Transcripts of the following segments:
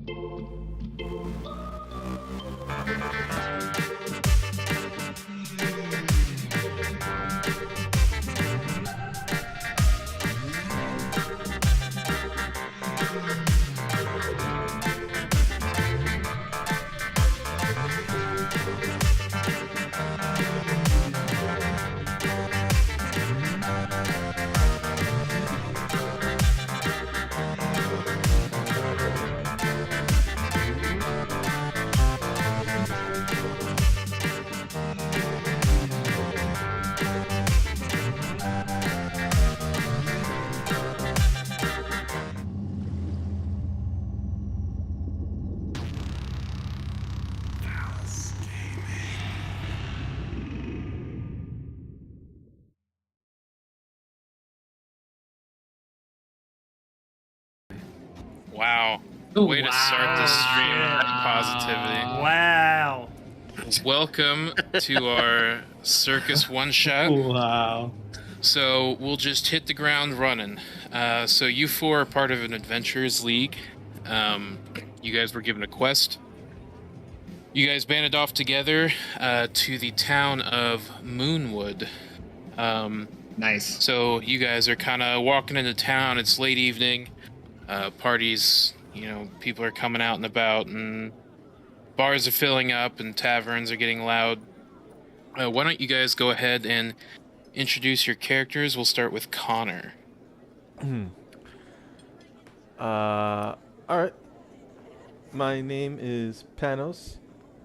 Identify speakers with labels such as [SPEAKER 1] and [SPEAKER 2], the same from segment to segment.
[SPEAKER 1] Wow.
[SPEAKER 2] Ooh,
[SPEAKER 1] Way to start the stream with that positivity.
[SPEAKER 2] Wow.
[SPEAKER 1] Welcome to our circus one-shot.
[SPEAKER 2] Wow.
[SPEAKER 1] So we'll just hit the ground running. So you four are part of an adventurers league. You guys were given a quest. You guys banded off together to the town of Moonwood.
[SPEAKER 2] Nice.
[SPEAKER 1] So you guys are kind of walking into town. It's late evening. Parties, people are coming out and about, and bars are filling up, and taverns are getting loud. Why don't you guys go ahead and introduce your characters? We'll start with Connor.
[SPEAKER 3] All right. My name is Panos.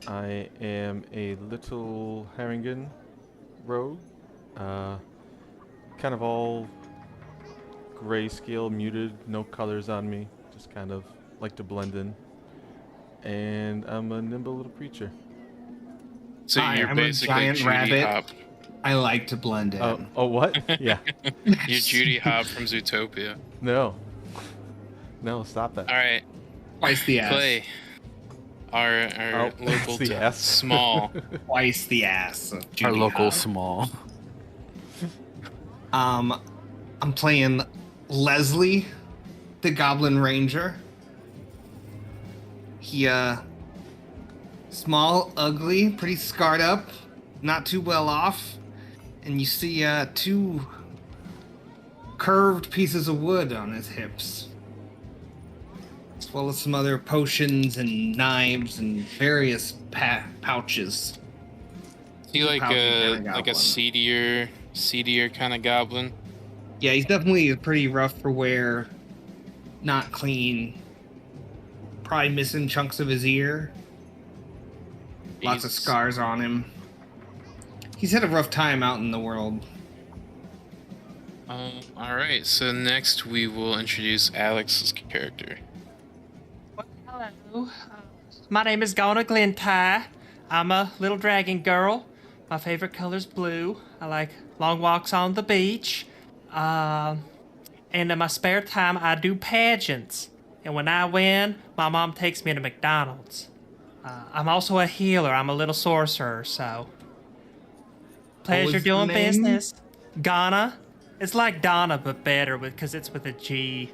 [SPEAKER 3] I am a little Haringen rogue. Kind of all grayscale, muted, no colors on me. Just kind of like to blend in. And I'm a nimble little creature.
[SPEAKER 1] So
[SPEAKER 2] Hi,
[SPEAKER 1] you're
[SPEAKER 2] I'm a
[SPEAKER 1] basically
[SPEAKER 2] giant
[SPEAKER 1] Judy
[SPEAKER 2] rabbit.
[SPEAKER 1] Hop.
[SPEAKER 2] I like to blend in.
[SPEAKER 3] Oh, what? Yeah.
[SPEAKER 1] You're Judy Hop from Zootopia.
[SPEAKER 3] No, stop that.
[SPEAKER 1] All right,
[SPEAKER 2] Twice the ass.
[SPEAKER 1] Clay. Our local
[SPEAKER 3] the ass.
[SPEAKER 1] small.
[SPEAKER 2] Twice the ass. Of Judy
[SPEAKER 4] Our local
[SPEAKER 2] Hop.
[SPEAKER 4] small.
[SPEAKER 2] I'm playing Leslie, the Goblin Ranger. He, small, ugly, pretty scarred up, not too well off. And you see, two curved pieces of wood on his hips. As well as some other potions and knives and various pouches.
[SPEAKER 1] Is he like
[SPEAKER 2] Pouchy kinda
[SPEAKER 1] a
[SPEAKER 2] goblin.
[SPEAKER 1] seedier kind of goblin?
[SPEAKER 2] Yeah, he's definitely pretty rough for wear. Not clean. Probably missing chunks of his ear. Lots of
[SPEAKER 1] He's-
[SPEAKER 2] scars on him. He's had a rough time out in the world.
[SPEAKER 1] All right. So next we will introduce Alex's character.
[SPEAKER 5] Well, hello. My name is Gona Glintie. I'm a little dragon girl. My favorite color's blue. I like long walks on the beach. And in my spare time, I do pageants. And when I win, my mom takes me to McDonald's. I'm also a healer. I'm a little sorcerer, so... Pleasure
[SPEAKER 2] was the
[SPEAKER 5] doing
[SPEAKER 2] name?
[SPEAKER 5] business. Ghana. It's like Donna, but better because it's with a G.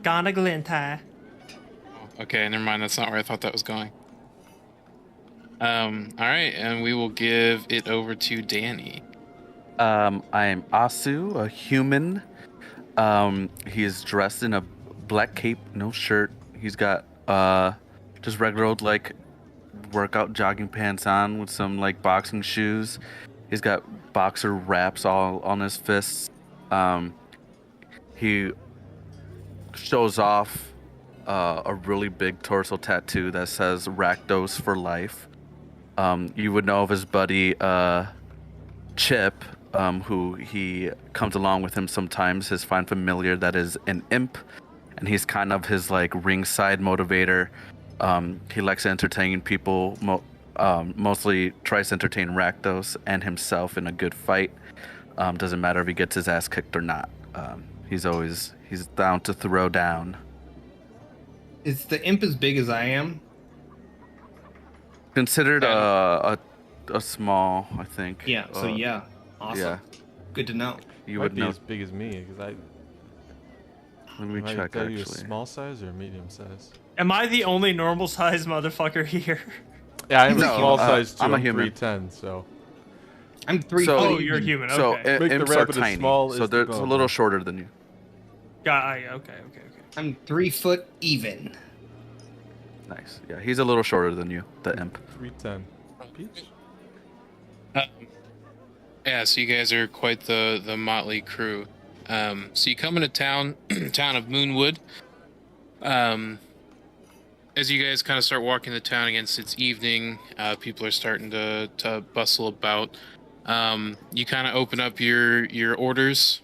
[SPEAKER 5] Gona Glintie.
[SPEAKER 1] Okay, never mind. That's not where I thought that was going. All right, and we will give it over to Danny.
[SPEAKER 4] I am Asu, a human. He is dressed in a black cape, no shirt. He's got just regular old like workout jogging pants on with some like boxing shoes. He's got boxer wraps all on his fists. He shows off a really big torso tattoo that says Rakdos for life. You would know of his buddy Chip, who he comes along with him sometimes, his fine familiar that is an imp, and he's kind of his like ringside motivator. He likes to entertain people, mostly tries to entertain Rakdos and himself in a good fight. Doesn't matter if he gets his ass kicked or not. He's down to throw down.
[SPEAKER 2] Is the imp as big as I am?
[SPEAKER 4] Considered a small, I think.
[SPEAKER 2] Yeah, so yeah. Awesome.
[SPEAKER 4] Yeah,
[SPEAKER 2] Good to know.
[SPEAKER 4] you
[SPEAKER 3] Might
[SPEAKER 4] would
[SPEAKER 3] be
[SPEAKER 4] know.
[SPEAKER 3] as big as me because
[SPEAKER 4] Let me
[SPEAKER 3] Can I
[SPEAKER 4] check
[SPEAKER 3] tell you a
[SPEAKER 4] actually.
[SPEAKER 3] small size or a medium size?
[SPEAKER 5] Am I the only normal sized motherfucker here?
[SPEAKER 3] Yeah, I'm
[SPEAKER 4] No,
[SPEAKER 3] a small size too.
[SPEAKER 4] I'm a
[SPEAKER 3] I'm
[SPEAKER 4] human.
[SPEAKER 3] 310, so
[SPEAKER 2] I'm 3
[SPEAKER 4] So-
[SPEAKER 2] foot
[SPEAKER 5] Oh, you're
[SPEAKER 2] even.
[SPEAKER 5] human.
[SPEAKER 4] So
[SPEAKER 5] Okay.
[SPEAKER 3] Make the
[SPEAKER 4] imps are
[SPEAKER 3] rabbit as
[SPEAKER 4] tiny,
[SPEAKER 3] small
[SPEAKER 4] so
[SPEAKER 3] as the
[SPEAKER 4] they're it's a little
[SPEAKER 3] goblin.
[SPEAKER 4] shorter than you.
[SPEAKER 5] Okay.
[SPEAKER 2] I'm 3 foot even.
[SPEAKER 4] Nice. Yeah, he's a little shorter than you, the imp.
[SPEAKER 3] 310. Peach?
[SPEAKER 1] Yeah, so you guys are quite the motley crew. So you come into town of Moonwood. As you guys kind of start walking the town again, it's evening. People are starting to bustle about. You kind of open up your orders,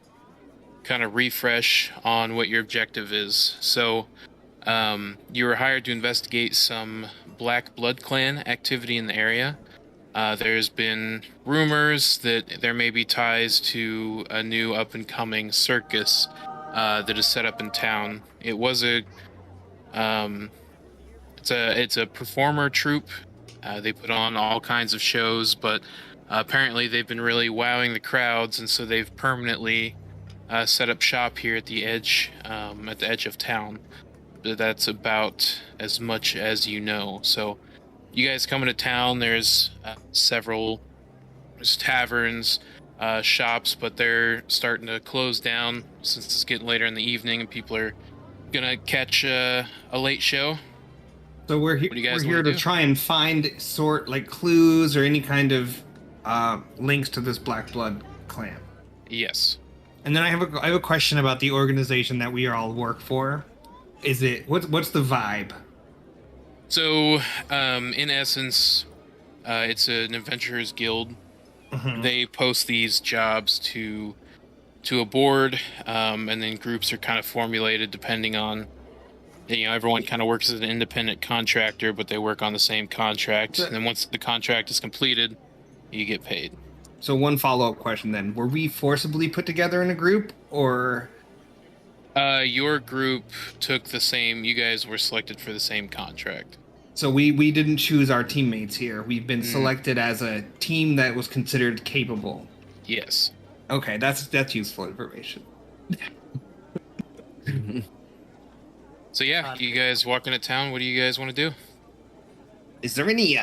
[SPEAKER 1] kind of refresh on what your objective is. So you were hired to investigate some Black Blood Clan activity in the area. There's been rumors that there may be ties to a new up-and-coming circus that is set up in town. It was it's a performer troupe. They put on all kinds of shows, but apparently they've been really wowing the crowds, and so they've permanently set up shop here at the edge of town. But that's about as much as you know. So you guys come into town. There's there's taverns, shops, but they're starting to close down since it's getting later in the evening and people are gonna catch a late show.
[SPEAKER 2] So we're
[SPEAKER 1] do you guys
[SPEAKER 2] here
[SPEAKER 1] wanna
[SPEAKER 2] to
[SPEAKER 1] do?
[SPEAKER 2] try and find like clues or any kind of links to this Black Blood clan.
[SPEAKER 1] Yes.
[SPEAKER 2] And then I have a question about the organization that we all work for. What's the vibe?
[SPEAKER 1] So, in essence, it's an adventurers guild.
[SPEAKER 2] Mhm.
[SPEAKER 1] They post these jobs to a board, and then groups are kind of formulated depending on, everyone kind of works as an independent contractor, but they work on the same contract. And then once the contract is completed, you get paid.
[SPEAKER 2] So one follow-up question then. Were we forcibly put together in a group or
[SPEAKER 1] Your group took the same, you guys were selected for the same contract.
[SPEAKER 2] so we didn't choose our teammates here. We've been selected as a team that was considered capable.
[SPEAKER 1] Yes.
[SPEAKER 2] Okay, that's useful information.
[SPEAKER 1] So yeah, you guys walk into town. What do you guys want to do?
[SPEAKER 2] Is there any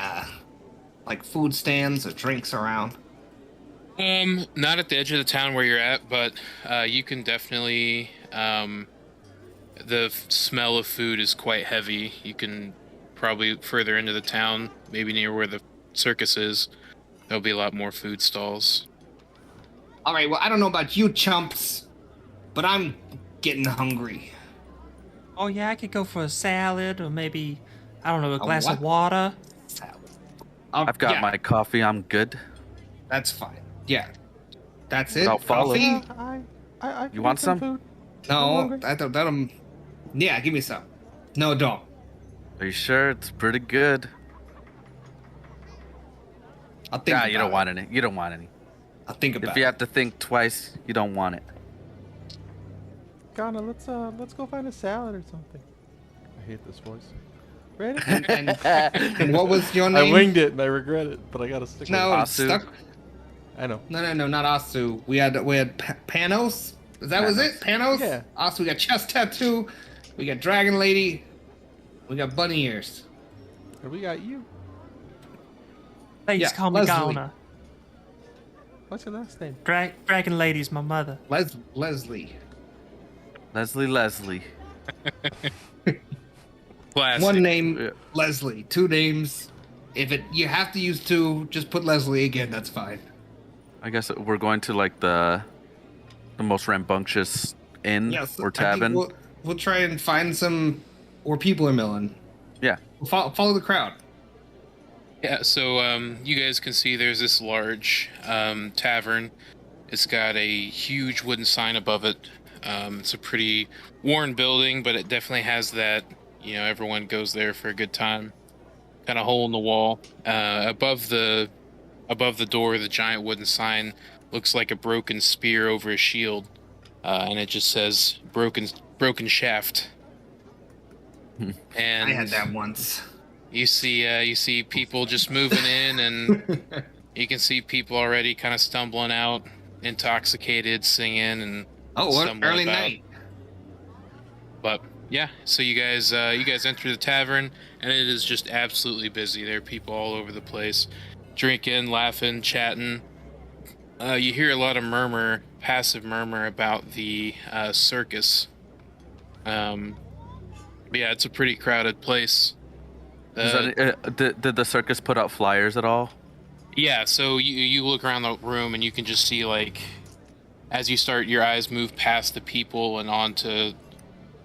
[SPEAKER 2] like food stands or drinks around?
[SPEAKER 1] Not at the edge of the town where you're at, but you can definitely. The smell of food is quite heavy. You can probably further into the town, maybe near where the circus is. There'll be a lot more food stalls.
[SPEAKER 2] All right, well, I don't know about you chumps, but I'm getting hungry.
[SPEAKER 5] Oh yeah, I could go for a salad or maybe, I don't know, a glass
[SPEAKER 2] what?
[SPEAKER 5] of water.
[SPEAKER 2] Salad.
[SPEAKER 4] I've got
[SPEAKER 2] yeah,
[SPEAKER 4] my coffee. I'm good.
[SPEAKER 2] That's fine. Yeah. That's it?
[SPEAKER 4] I'll follow.
[SPEAKER 2] Coffee?
[SPEAKER 3] I
[SPEAKER 4] You want some?
[SPEAKER 3] food?
[SPEAKER 2] No,
[SPEAKER 3] hungry.
[SPEAKER 2] I thought that yeah, give me some. No, don't.
[SPEAKER 4] Are you sure? It's pretty good.
[SPEAKER 2] I'll think
[SPEAKER 4] Yeah,
[SPEAKER 2] about
[SPEAKER 4] you don't
[SPEAKER 2] it.
[SPEAKER 4] want any. You don't want any.
[SPEAKER 2] I'll think about
[SPEAKER 4] If you
[SPEAKER 2] it.
[SPEAKER 4] have to think twice, you don't want it.
[SPEAKER 3] Ghana, let's go find a salad or something. I hate this voice. Ready?
[SPEAKER 2] And what was your
[SPEAKER 3] I
[SPEAKER 2] name?
[SPEAKER 3] winged it and I regret it, but I gotta stick
[SPEAKER 2] No,
[SPEAKER 3] with
[SPEAKER 2] it's
[SPEAKER 4] Asu.
[SPEAKER 2] stuck.
[SPEAKER 3] it. I know.
[SPEAKER 2] No, not Asu. We had Panos. Is that was it? Panos?
[SPEAKER 3] Yeah.
[SPEAKER 2] Asu, we got chest tattoo. We got dragon lady. We got bunny ears.
[SPEAKER 3] And we got you.
[SPEAKER 5] Please
[SPEAKER 2] Yeah,
[SPEAKER 5] call me
[SPEAKER 2] Leslie.
[SPEAKER 5] Gauna.
[SPEAKER 3] What's your last name?
[SPEAKER 5] Dragon Lady's my mother.
[SPEAKER 2] Leslie.
[SPEAKER 4] Leslie.
[SPEAKER 1] Classic.
[SPEAKER 2] One name,
[SPEAKER 4] Yeah.
[SPEAKER 2] Leslie. Two names. If you have to use two, just put Leslie again. That's fine.
[SPEAKER 4] I guess we're going to like the most rambunctious inn
[SPEAKER 2] Yes.
[SPEAKER 4] or
[SPEAKER 2] I think
[SPEAKER 4] tavern.
[SPEAKER 2] we'll try and find some where people are milling.
[SPEAKER 4] Yeah.
[SPEAKER 2] We'll follow the crowd.
[SPEAKER 1] Yeah, so you guys can see there's this large tavern. It's got a huge wooden sign above it. It's a pretty worn building, but it definitely has that, everyone goes there for a good time. Kind of hole in the wall. Above the door, the giant wooden sign looks like a broken spear over a shield, and it just says broken shaft. And
[SPEAKER 2] I had that once.
[SPEAKER 1] you see people just moving in, and you can see people already kind of stumbling out, intoxicated, singing and
[SPEAKER 2] Oh, what
[SPEAKER 1] stumbling
[SPEAKER 2] early
[SPEAKER 1] about.
[SPEAKER 2] night.
[SPEAKER 1] But yeah, so you guys enter the tavern, and it is just absolutely busy. There are people all over the place, drinking, laughing, chatting. You hear a lot of passive murmur about the circus. Yeah, it's a pretty crowded place.
[SPEAKER 4] Did the circus put out flyers at all?
[SPEAKER 1] Yeah, so you look around the room and you can just see, like, as you start, your eyes move past the people and onto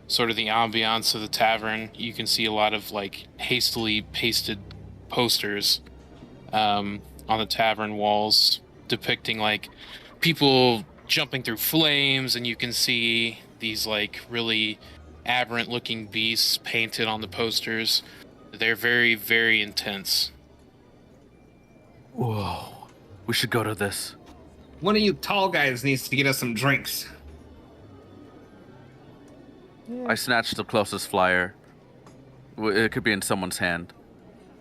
[SPEAKER 1] sort of the ambiance of the tavern. You can see a lot of, like, hastily pasted posters on the tavern walls depicting, like, people jumping through flames, and you can see these, like, really aberrant looking beasts painted on the posters. They're very, very intense.
[SPEAKER 4] Whoa. We should go to this.
[SPEAKER 2] One of you tall guys needs to get us some drinks.
[SPEAKER 3] Yeah.
[SPEAKER 4] I snatched the closest flyer. It could be in someone's hand.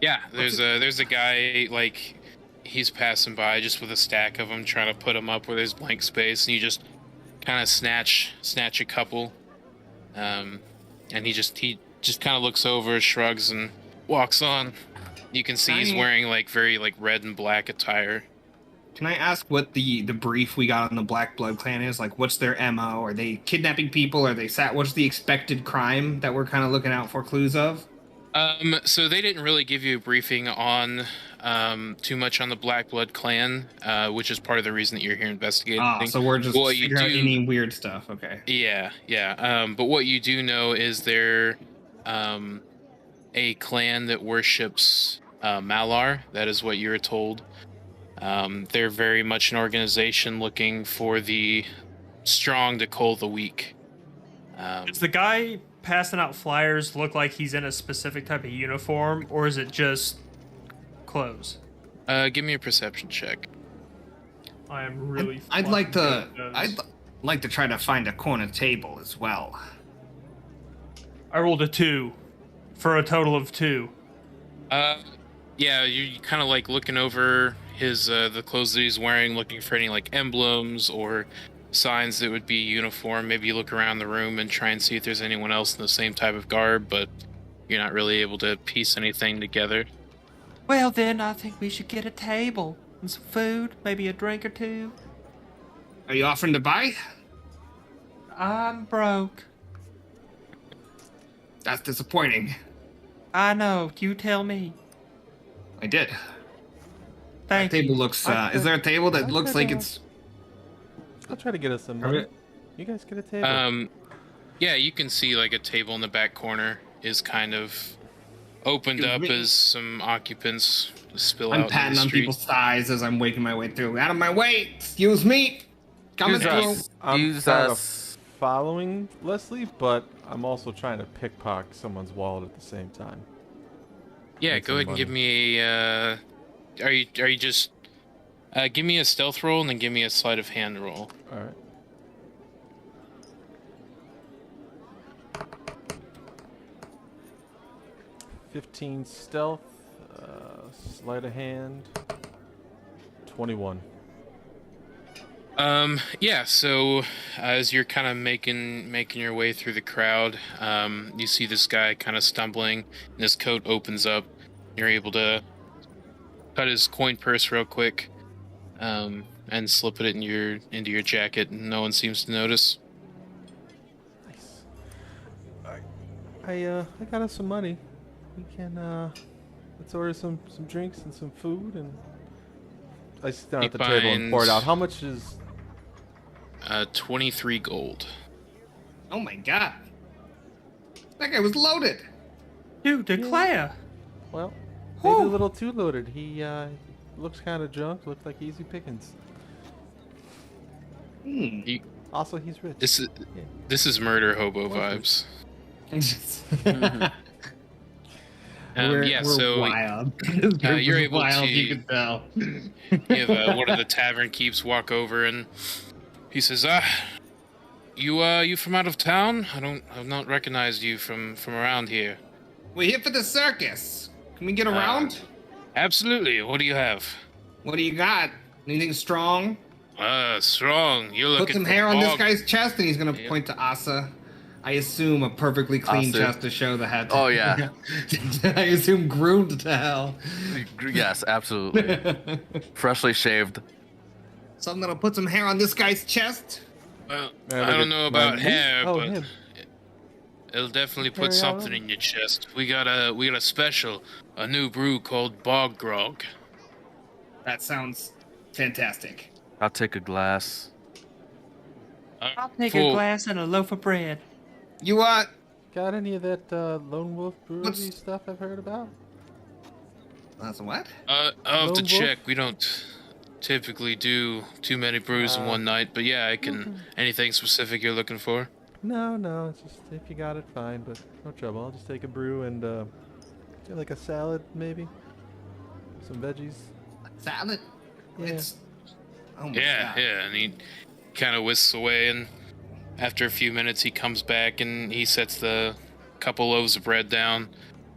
[SPEAKER 1] Yeah, there's a guy, like, he's passing by just with a stack of them, trying to put them up where there's blank space, and you just kind of snatch a couple. And he just kind of looks over, shrugs, and walks on. You can see he's wearing, like, very, like, red and black attire.
[SPEAKER 2] Can I ask what the brief we got on the Black Blood Clan is? Like, what's their MO? Are they kidnapping people? Are they what's the expected crime that we're kind of looking out for clues of?
[SPEAKER 1] So they didn't really give you a briefing on too much on the Black Blood Clan, which is part of the reason that you're here investigating.
[SPEAKER 2] So we're just figuring out any weird stuff. Okay.
[SPEAKER 1] Yeah. But what you do know is they're a clan that worships Malar. That is what you're told. They're very much an organization looking for the strong to cull the weak.
[SPEAKER 5] Does the guy passing out flyers look like he's in a specific type of uniform, or is it just clothes?
[SPEAKER 1] Give me a perception check.
[SPEAKER 5] I am really.
[SPEAKER 2] I'd like to try to find a corner table as well.
[SPEAKER 5] I rolled a 2 for a total of 2.
[SPEAKER 1] Yeah, you kind of like looking over his the clothes that he's wearing, looking for any like emblems or signs that would be uniform. Maybe you look around the room and try and see if there's anyone else in the same type of garb, but you're not really able to piece anything together.
[SPEAKER 5] Well, then I think we should get a table and some food, maybe a drink or two.
[SPEAKER 2] Are you offering to buy?
[SPEAKER 5] I'm broke.
[SPEAKER 2] That's disappointing.
[SPEAKER 5] I know. You tell me.
[SPEAKER 2] I did.
[SPEAKER 5] Thank
[SPEAKER 2] That
[SPEAKER 5] you.
[SPEAKER 2] table looks. Is there a table that looks like it's?
[SPEAKER 3] I'll try to get us some money. You guys get a table?
[SPEAKER 1] Yeah, you can see like a table in the back corner is kind of opened up as some occupants spill out.
[SPEAKER 2] I'm
[SPEAKER 1] into
[SPEAKER 2] patting
[SPEAKER 1] the
[SPEAKER 2] on
[SPEAKER 1] street.
[SPEAKER 2] people's thighs as I'm waking my way through. Out of my way! Excuse me! Coming through.
[SPEAKER 3] I'm kind of following Leslie, but I'm also trying to pickpocket someone's wallet at the same time.
[SPEAKER 1] Yeah,
[SPEAKER 3] Make
[SPEAKER 1] go
[SPEAKER 3] some
[SPEAKER 1] ahead and give
[SPEAKER 3] money.
[SPEAKER 1] me a. Are you just? Give me a stealth roll and then give me a sleight of hand roll.
[SPEAKER 3] All right. $15 stealth, sleight of hand, 21.
[SPEAKER 1] Yeah, so as you're kind of making your way through the crowd, you see this guy kind of stumbling, and his coat opens up. You're able to cut his coin purse real quick, and slip it into your jacket, and no one seems to notice.
[SPEAKER 3] Nice. I got us some money. We can let's order some drinks and some food, and I sit down
[SPEAKER 1] He
[SPEAKER 3] at the table and pour it out. How much is?
[SPEAKER 1] 23 gold.
[SPEAKER 2] Oh my god. That guy was loaded.
[SPEAKER 5] Dude, declare.
[SPEAKER 3] Well, maybe a little too loaded. He looks kind of drunk. Looks like easy pickings. Also, he's rich.
[SPEAKER 1] This is murder hobo vibes.
[SPEAKER 2] We're
[SPEAKER 1] so
[SPEAKER 2] wild.
[SPEAKER 1] you're able
[SPEAKER 2] wild,
[SPEAKER 1] to.
[SPEAKER 2] you can tell.
[SPEAKER 1] You have one of the tavern keeps walk over and he says, you from out of town? I've not recognized you from around here.
[SPEAKER 2] We're here for the circus. Can we get around?
[SPEAKER 1] Absolutely. What do you have?
[SPEAKER 2] What do you got? Anything strong?
[SPEAKER 1] Strong. You're looking
[SPEAKER 2] Put some
[SPEAKER 1] for
[SPEAKER 2] hair on this
[SPEAKER 1] bog-
[SPEAKER 2] guy's chest, and he's gonna point to Asa. I assume a perfectly clean
[SPEAKER 4] Austin.
[SPEAKER 2] chest to show the head.
[SPEAKER 4] Oh, yeah.
[SPEAKER 2] I assume groomed to hell.
[SPEAKER 4] Yes, absolutely. Freshly shaved.
[SPEAKER 2] So I'm gonna put some hair on this guy's chest.
[SPEAKER 1] Well,
[SPEAKER 3] Yeah,
[SPEAKER 1] I
[SPEAKER 3] look
[SPEAKER 1] don't
[SPEAKER 3] at
[SPEAKER 1] know about
[SPEAKER 3] mine.
[SPEAKER 1] hair,
[SPEAKER 3] Oh,
[SPEAKER 1] but
[SPEAKER 3] him.
[SPEAKER 1] it'll definitely
[SPEAKER 3] Carry
[SPEAKER 1] put something
[SPEAKER 3] on.
[SPEAKER 1] in your chest. We got a special, a new brew called Bog Grog.
[SPEAKER 2] That sounds fantastic.
[SPEAKER 4] I'll take a glass.
[SPEAKER 5] I'll take a
[SPEAKER 1] Full-
[SPEAKER 5] glass and a loaf of bread.
[SPEAKER 2] You what?
[SPEAKER 3] Got any of that Lone Wolf brewery
[SPEAKER 2] What's-
[SPEAKER 3] stuff I've heard about?
[SPEAKER 2] That's what?
[SPEAKER 1] I'll have
[SPEAKER 3] Lone
[SPEAKER 1] to
[SPEAKER 3] Wolf?
[SPEAKER 1] check. We don't typically do too many brews in one night, but yeah, I can. Anything specific you're looking for?
[SPEAKER 3] No, it's just if you got it, fine, but no trouble. I'll just take a brew and get like a salad, maybe. Some veggies.
[SPEAKER 2] Salad?
[SPEAKER 3] Yeah.
[SPEAKER 2] It's. Oh my
[SPEAKER 1] Yeah,
[SPEAKER 2] God.
[SPEAKER 1] yeah, and he kind of whisks away, and after a few minutes, he comes back and he sets the couple loaves of bread down.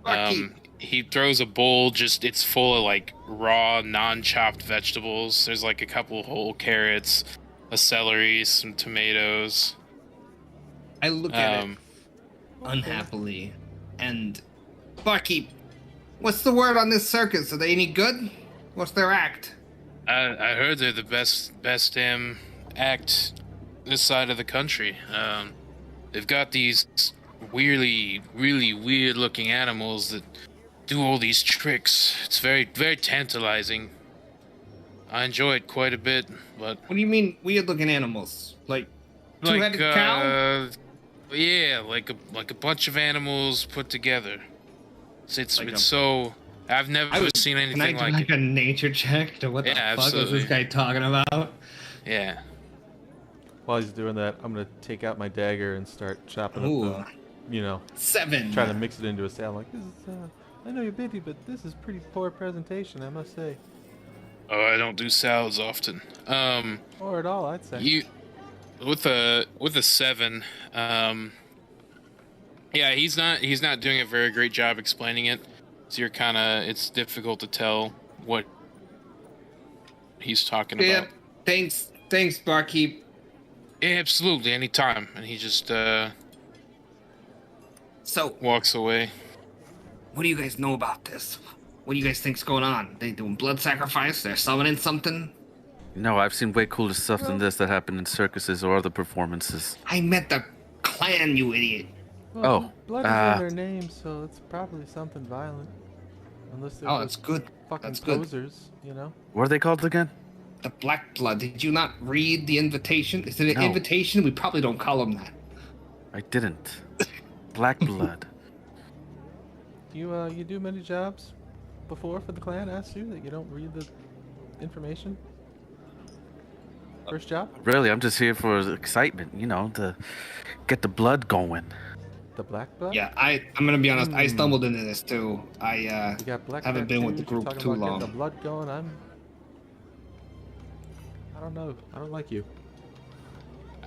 [SPEAKER 2] Lucky.
[SPEAKER 1] He throws a bowl, just it's full of like raw, non-chopped vegetables. There's like a couple whole carrots, a celery, some tomatoes.
[SPEAKER 2] I look at it
[SPEAKER 1] Um,
[SPEAKER 2] unhappily, and barkeep, what's the word on this circus? Are they any good? What's their act?
[SPEAKER 1] I heard they're the best damn act this side of the country. They've got these really weird looking animals that do all these tricks. It's very tantalizing. I enjoy it quite a bit, but
[SPEAKER 2] What do you mean weird looking animals? Like
[SPEAKER 1] like
[SPEAKER 2] two-headed cow?
[SPEAKER 1] yeah, like a bunch of animals put together. It's
[SPEAKER 2] Like a-
[SPEAKER 1] so I've never seen
[SPEAKER 2] Can I
[SPEAKER 1] anything
[SPEAKER 2] do
[SPEAKER 1] like
[SPEAKER 2] like
[SPEAKER 1] it.
[SPEAKER 2] a nature check to what the
[SPEAKER 1] Yeah,
[SPEAKER 2] fuck is
[SPEAKER 1] absolutely.
[SPEAKER 2] this guy talking about?
[SPEAKER 1] Yeah.
[SPEAKER 3] While he's doing that, I'm gonna take out my dagger and start chopping
[SPEAKER 2] Ooh.
[SPEAKER 3] up the,
[SPEAKER 2] 7.
[SPEAKER 3] trying to mix it into a salad. Like, this is, I know you're busy, but this is pretty poor presentation, I must say.
[SPEAKER 1] Oh, I don't do salads often.
[SPEAKER 3] Or at all, I'd say.
[SPEAKER 1] You with a 7. Yeah, he's not doing a very great job explaining it. So you're it's difficult to tell what he's talking
[SPEAKER 2] Yeah.
[SPEAKER 1] about.
[SPEAKER 2] Thanks, barkeep.
[SPEAKER 1] Yeah, absolutely, anytime. And he just
[SPEAKER 2] So,
[SPEAKER 1] walks away.
[SPEAKER 2] what do you guys know about this? What do you guys think's going on? They doing blood sacrifice? They're summoning something?
[SPEAKER 4] No, I've seen way cooler stuff than this that happened in circuses or other performances.
[SPEAKER 2] I met the clan, you idiot.
[SPEAKER 3] Well, blood is
[SPEAKER 4] ah.
[SPEAKER 3] in their name, so it's probably something violent. Unless they're
[SPEAKER 2] Oh,
[SPEAKER 3] just
[SPEAKER 2] that's good.
[SPEAKER 3] fucking
[SPEAKER 2] That's good.
[SPEAKER 3] posers, you know?
[SPEAKER 4] What are they called again?
[SPEAKER 2] The Black Blood. Did you not read the invitation? Is it an
[SPEAKER 4] No.
[SPEAKER 2] invitation? We probably don't call them that.
[SPEAKER 4] I didn't. Black blood.
[SPEAKER 3] You do many jobs before for the clan, Asu, that you don't read the information? First job?
[SPEAKER 4] Really, I'm just here for the excitement, to get the blood going.
[SPEAKER 3] The black blood?
[SPEAKER 2] Yeah, I'm gonna be honest. I stumbled into this too. I
[SPEAKER 3] You got black
[SPEAKER 2] haven't
[SPEAKER 3] blood
[SPEAKER 2] been
[SPEAKER 3] too?
[SPEAKER 2] with the
[SPEAKER 3] If you're
[SPEAKER 2] group
[SPEAKER 3] talking
[SPEAKER 2] too
[SPEAKER 3] about getting
[SPEAKER 2] long.
[SPEAKER 3] the blood going, I don't know. I don't like you.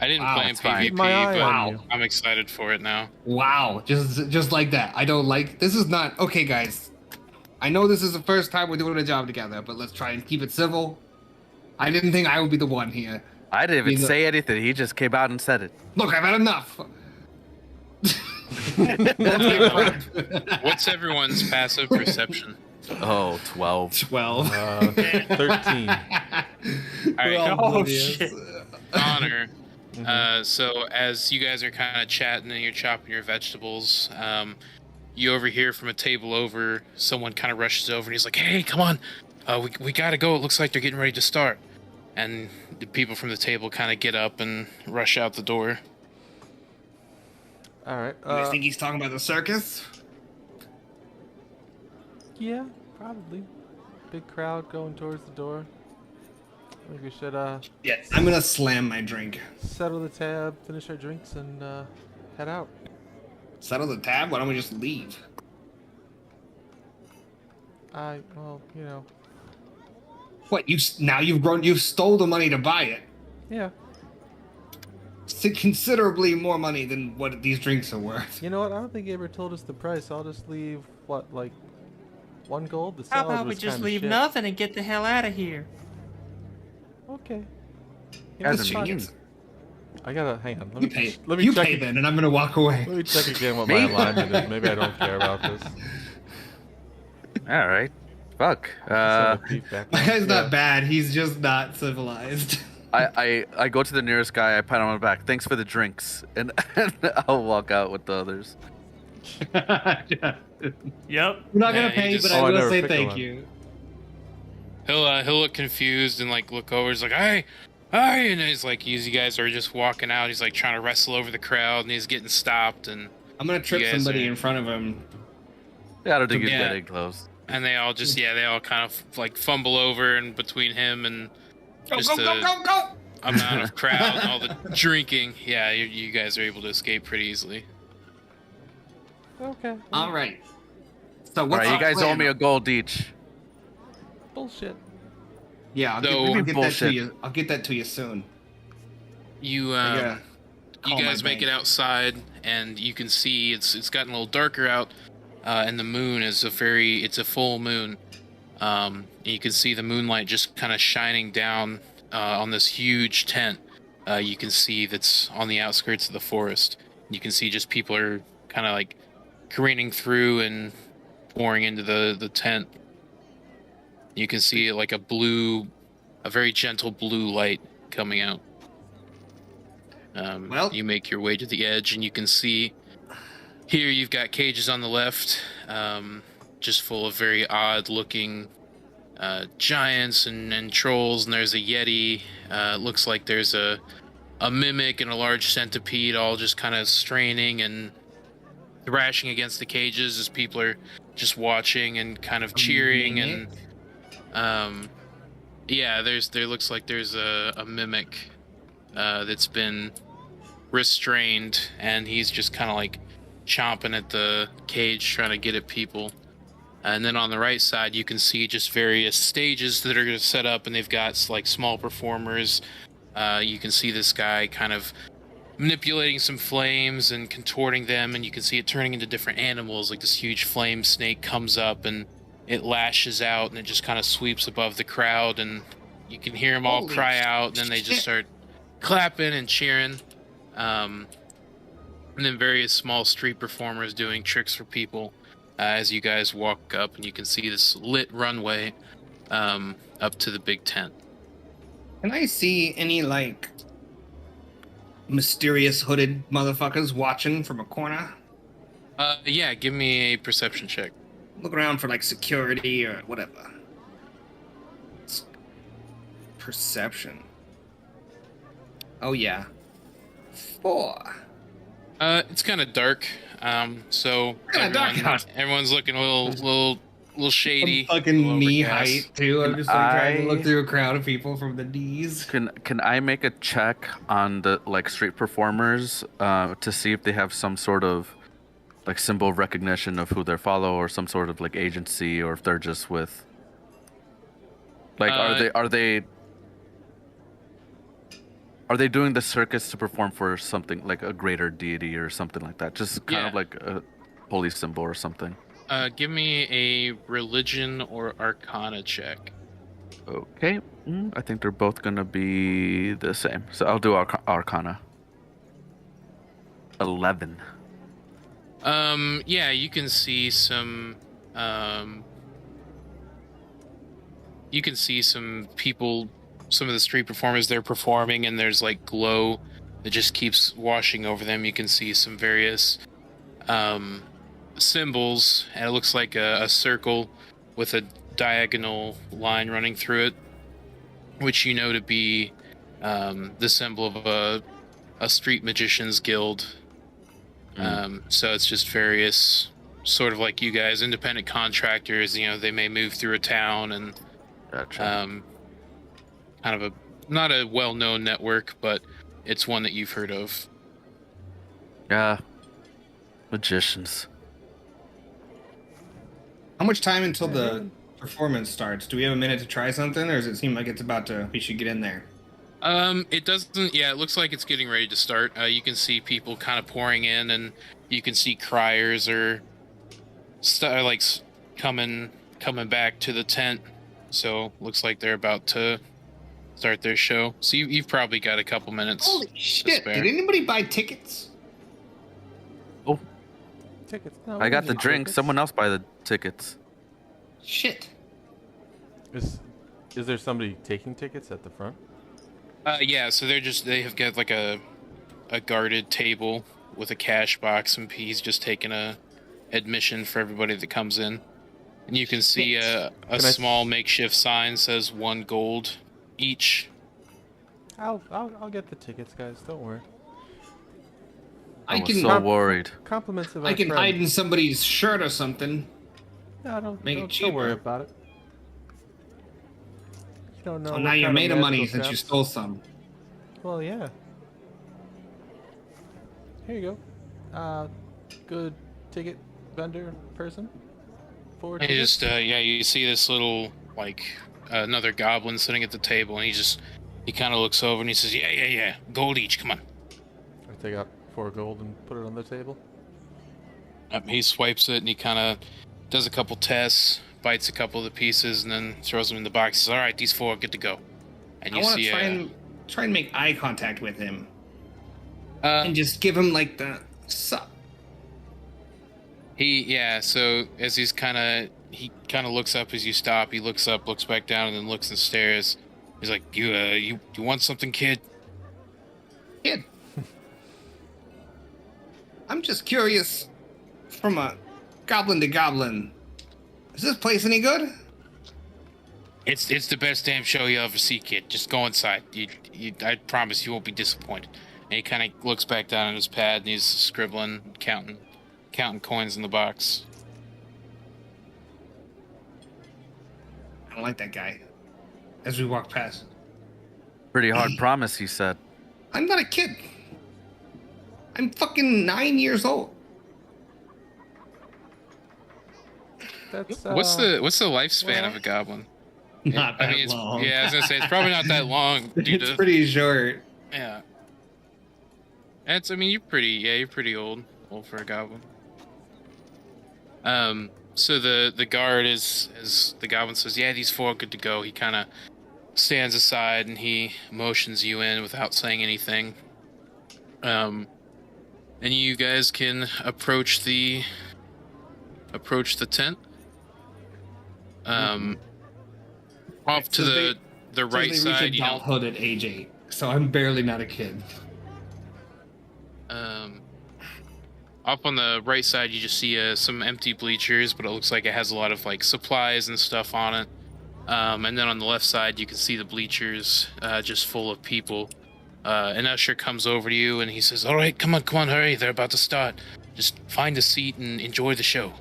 [SPEAKER 1] I didn't
[SPEAKER 2] Wow,
[SPEAKER 1] play in
[SPEAKER 2] it's fine.
[SPEAKER 1] PvP,
[SPEAKER 3] Keep my eye
[SPEAKER 1] but
[SPEAKER 3] on you.
[SPEAKER 1] I'm excited for it now.
[SPEAKER 2] Wow, just like that. I don't like. This is not okay, guys. I know this is the first time we're doing a job together, but let's try and keep it civil. I didn't think I would be the one here.
[SPEAKER 4] I didn't even
[SPEAKER 2] Neither-
[SPEAKER 4] say anything. He just came out and said it.
[SPEAKER 2] Look, I've had enough.
[SPEAKER 1] What's everyone's passive perception?
[SPEAKER 4] Oh, 12.
[SPEAKER 2] 12.
[SPEAKER 3] 13.
[SPEAKER 1] All right,
[SPEAKER 5] Oh, shit.
[SPEAKER 1] Connor. So as you guys are kind of chatting and you're chopping your vegetables, you overhear from a table over, someone kind of rushes over and he's like, "Hey, come on, we gotta go. It looks like they're getting ready to start." And the people from the table kind of get up and rush out the door.
[SPEAKER 3] Alright.
[SPEAKER 2] You guys think he's talking about the circus?
[SPEAKER 3] Yeah, probably. Big crowd going towards the door. I think we should
[SPEAKER 2] Yes. I'm gonna slam my drink.
[SPEAKER 3] settle the tab, finish our drinks, and head out.
[SPEAKER 2] Settle the tab. Why don't we just leave?
[SPEAKER 3] Well,
[SPEAKER 2] What? You've stole the money to buy it.
[SPEAKER 3] yeah.
[SPEAKER 2] Considerably more money than what these drinks are worth.
[SPEAKER 3] You know what? I don't think he ever told us the price. I'll just leave, what, like 1 gold? The
[SPEAKER 5] How
[SPEAKER 3] salad
[SPEAKER 5] about we
[SPEAKER 3] was
[SPEAKER 5] just
[SPEAKER 3] kinda
[SPEAKER 5] leave
[SPEAKER 3] shit.
[SPEAKER 5] nothing and get the hell out of here?
[SPEAKER 3] Okay.
[SPEAKER 4] As
[SPEAKER 3] that's
[SPEAKER 4] a
[SPEAKER 3] fine.
[SPEAKER 4] mean.
[SPEAKER 3] I gotta hang on.
[SPEAKER 2] You pay.
[SPEAKER 3] Let me
[SPEAKER 2] You
[SPEAKER 3] check.
[SPEAKER 2] pay then, and I'm gonna walk away.
[SPEAKER 3] Let me check again what my
[SPEAKER 4] Me?
[SPEAKER 3] alignment is. Maybe I don't care about this.
[SPEAKER 4] All right. Fuck.
[SPEAKER 3] Just have a thief
[SPEAKER 2] My
[SPEAKER 3] background.
[SPEAKER 2] guy's
[SPEAKER 3] Yeah.
[SPEAKER 2] not bad. He's just not civilized.
[SPEAKER 4] I go to the nearest guy. I pat him on the back. Thanks for the drinks, and I'll walk out with the others.
[SPEAKER 5] Yep.
[SPEAKER 2] We're not gonna
[SPEAKER 1] Yeah, he
[SPEAKER 2] pay,
[SPEAKER 1] just-
[SPEAKER 2] but
[SPEAKER 3] Oh, I
[SPEAKER 2] I will
[SPEAKER 3] never
[SPEAKER 2] say
[SPEAKER 3] picked
[SPEAKER 2] thank
[SPEAKER 3] one.
[SPEAKER 2] you.
[SPEAKER 1] He'll look confused and like look over. He's like, "Hey, hey!" And he's like, "You guys are just walking out." He's like trying to wrestle over the crowd, and he's getting stopped. And
[SPEAKER 2] I'm gonna trip
[SPEAKER 1] You guys
[SPEAKER 2] somebody
[SPEAKER 1] are-
[SPEAKER 2] in front of him.
[SPEAKER 4] Yeah, I don't think he's
[SPEAKER 1] Yeah.
[SPEAKER 4] getting close.
[SPEAKER 1] they all just they all kind of like fumble over, and between him and
[SPEAKER 2] Go,
[SPEAKER 1] just
[SPEAKER 2] go,
[SPEAKER 1] the
[SPEAKER 2] go, go, go!
[SPEAKER 1] amount of crowd and all the drinking, you guys are able to escape pretty easily.
[SPEAKER 3] Okay.
[SPEAKER 2] All right. So
[SPEAKER 4] All
[SPEAKER 2] what's
[SPEAKER 4] right, you
[SPEAKER 2] our
[SPEAKER 4] guys
[SPEAKER 2] plan?
[SPEAKER 4] owe me a gold each.
[SPEAKER 3] Bullshit.
[SPEAKER 2] Yeah, I'll
[SPEAKER 1] So-
[SPEAKER 2] get that to
[SPEAKER 4] Bullshit.
[SPEAKER 2] you. I'll get that to you soon.
[SPEAKER 1] You
[SPEAKER 2] I gotta
[SPEAKER 1] you
[SPEAKER 2] call my
[SPEAKER 1] guys make it
[SPEAKER 2] bank.
[SPEAKER 1] outside, and you can see it's gotten a little darker out, and the moon is it's a full moon. You can see the moonlight just kind of shining down on this huge tent. You can see that's on the outskirts of the forest. You can see just people are kind of like careening through and pouring into the tent. You can see like a very gentle blue light coming out.
[SPEAKER 2] Well-
[SPEAKER 1] You make your way to the edge, and you can see here you've got cages on the left, just full of very odd-looking giants and trolls, and there's a yeti. It looks like there's a mimic and a large centipede, all just kind of straining and thrashing against the cages as people are just watching and kind of cheering. And there looks like there's a mimic that's been restrained, and he's just kind of like chomping at the cage trying to get at people. And then on the right side you can see just various stages that are going to set up, and they've got like small performers. You can see this guy kind of manipulating some flames and contorting them, and you can see it turning into different animals. Like this huge flame snake comes up and it lashes out, and it just kind of sweeps above the crowd, and you can hear them all
[SPEAKER 2] Holy
[SPEAKER 1] cry out, and then they just
[SPEAKER 2] shit.
[SPEAKER 1] start clapping and cheering. And then various small street performers doing tricks for people as you guys walk up, and you can see this lit runway up to the big tent.
[SPEAKER 2] Can I see any like mysterious hooded motherfuckers watching from a corner?
[SPEAKER 1] Yeah, give me a perception check.
[SPEAKER 2] Look around for like security or whatever. Perception. Oh yeah. 4.
[SPEAKER 1] It's kind of dark, so
[SPEAKER 2] Kinda dark out.
[SPEAKER 1] everyone's looking a little shady.
[SPEAKER 2] I'm
[SPEAKER 1] a
[SPEAKER 2] fucking
[SPEAKER 1] little
[SPEAKER 2] knee
[SPEAKER 1] overcast.
[SPEAKER 2] height too. I'm
[SPEAKER 4] Can
[SPEAKER 2] just like trying to
[SPEAKER 4] I-
[SPEAKER 2] look through a crowd of people from the knees.
[SPEAKER 4] Can I make a check on the like street performers to see if they have some sort of like symbol of recognition of who they follow, or some sort of like agency, or if they're just with like are they doing the circus to perform for something like a greater deity or something like that? Just kind of
[SPEAKER 1] Yeah.
[SPEAKER 4] like a holy symbol or something.
[SPEAKER 1] Give me a religion or arcana check.
[SPEAKER 4] Okay, I think they're both gonna be the same. So I'll do Arcana. 11.
[SPEAKER 1] Yeah, you can see some people, some of the street performers, they're performing, and there's like glow that just keeps washing over them. You can see some various symbols, and it looks like a circle with a diagonal line running through it, which you know to be the symbol of a street magician's guild. So it's just various sort of like you guys, independent contractors. You know, they may move through a town, and
[SPEAKER 4] Gotcha.
[SPEAKER 1] kind of not a well-known network, but it's one that you've heard of.
[SPEAKER 4] Yeah. Magicians.
[SPEAKER 2] How much time until the performance starts? Do we have a minute to try something, or does it seem like it's about to? We should get in there.
[SPEAKER 1] It doesn't. Yeah, it looks like it's getting ready to start. You can see people kind of pouring in, and you can see criers or coming back to the tent. So looks like they're about to start their show. So you've probably got a couple minutes.
[SPEAKER 2] Holy
[SPEAKER 1] to
[SPEAKER 2] shit!
[SPEAKER 1] spare.
[SPEAKER 2] Did anybody buy tickets?
[SPEAKER 4] Oh,
[SPEAKER 3] Tickets. No,
[SPEAKER 4] I
[SPEAKER 3] we
[SPEAKER 4] got
[SPEAKER 3] don't
[SPEAKER 4] the
[SPEAKER 3] need
[SPEAKER 4] drink.
[SPEAKER 3] tickets.
[SPEAKER 4] Someone else buy the tickets.
[SPEAKER 2] Shit.
[SPEAKER 3] Is there somebody taking tickets at the front?
[SPEAKER 1] Yeah, so they have got like a guarded table with a cash box, and he's just taking a admission for everybody that comes in. And you can see a
[SPEAKER 3] Can I-
[SPEAKER 1] small makeshift sign says 1 gold each.
[SPEAKER 3] I'll get the tickets, guys. Don't worry.
[SPEAKER 4] I was
[SPEAKER 2] can-
[SPEAKER 4] so worried.
[SPEAKER 3] Compliments of
[SPEAKER 2] I
[SPEAKER 3] our
[SPEAKER 2] can
[SPEAKER 3] friend.
[SPEAKER 2] hide in somebody's shirt or something.
[SPEAKER 3] No, don't
[SPEAKER 2] Make it
[SPEAKER 3] don't worry
[SPEAKER 2] cheaper.
[SPEAKER 3] about it. You don't know.
[SPEAKER 2] So
[SPEAKER 3] what
[SPEAKER 2] now you're
[SPEAKER 3] kind
[SPEAKER 2] made of money
[SPEAKER 3] magical
[SPEAKER 2] since you
[SPEAKER 3] traps-
[SPEAKER 2] stole some.
[SPEAKER 3] Well, yeah. Here you go. Good ticket vendor person. For
[SPEAKER 1] And
[SPEAKER 3] tickets.
[SPEAKER 1] you see this little like another goblin sitting at the table, and he kind of looks over and he says, yeah, gold each, come on.
[SPEAKER 3] I take out 4 gold and put it on the table.
[SPEAKER 1] He swipes it and he kind of does a couple tests, bites a couple of the pieces, and then throws them in the box. He says, all right, these 4 are good to go. And
[SPEAKER 2] I
[SPEAKER 1] you
[SPEAKER 2] want
[SPEAKER 1] see
[SPEAKER 2] to try and make eye contact with him
[SPEAKER 1] uh,
[SPEAKER 2] and just give him like the sup.
[SPEAKER 1] So as he kind of looks up as you stop. He looks up, looks back down, and then looks and stares. He's like, you want something, kid?
[SPEAKER 2] Kid. I'm just curious, from a goblin to goblin, is this place any good?
[SPEAKER 1] It's the best damn show you'll ever see, kid. Just go inside. I promise you won't be disappointed. And he kind of looks back down at his pad and he's scribbling, counting coins in the box.
[SPEAKER 2] I don't like that guy. As we walk past,
[SPEAKER 4] Pretty hard promise, he said.
[SPEAKER 2] I'm not a kid. I'm fucking 9 years old.
[SPEAKER 3] That's
[SPEAKER 1] What's the lifespan of
[SPEAKER 3] well,
[SPEAKER 1] a goblin?
[SPEAKER 2] Not that
[SPEAKER 1] It's,
[SPEAKER 2] long.
[SPEAKER 1] yeah, I was gonna say it's probably not that long. Due
[SPEAKER 2] It's
[SPEAKER 1] to,
[SPEAKER 2] pretty short.
[SPEAKER 1] yeah. You're pretty old for a goblin. So the guard as the goblin says, yeah, these 4 are good to go. He kind of stands aside and he motions you in without saying anything. And you guys can approach the tent. Off to
[SPEAKER 2] So
[SPEAKER 1] the
[SPEAKER 2] So
[SPEAKER 1] right
[SPEAKER 2] they
[SPEAKER 1] side,
[SPEAKER 2] reach
[SPEAKER 1] you know.
[SPEAKER 2] adulthood at age 8, so I'm barely not a kid.
[SPEAKER 1] Up on the right side, you just see some empty bleachers, but it looks like it has a lot of like supplies and stuff on it. And then on the left side, you can see the bleachers just full of people. An usher comes over to you and he says, "All right, come on, hurry! They're about to start. Just find a seat and enjoy the show."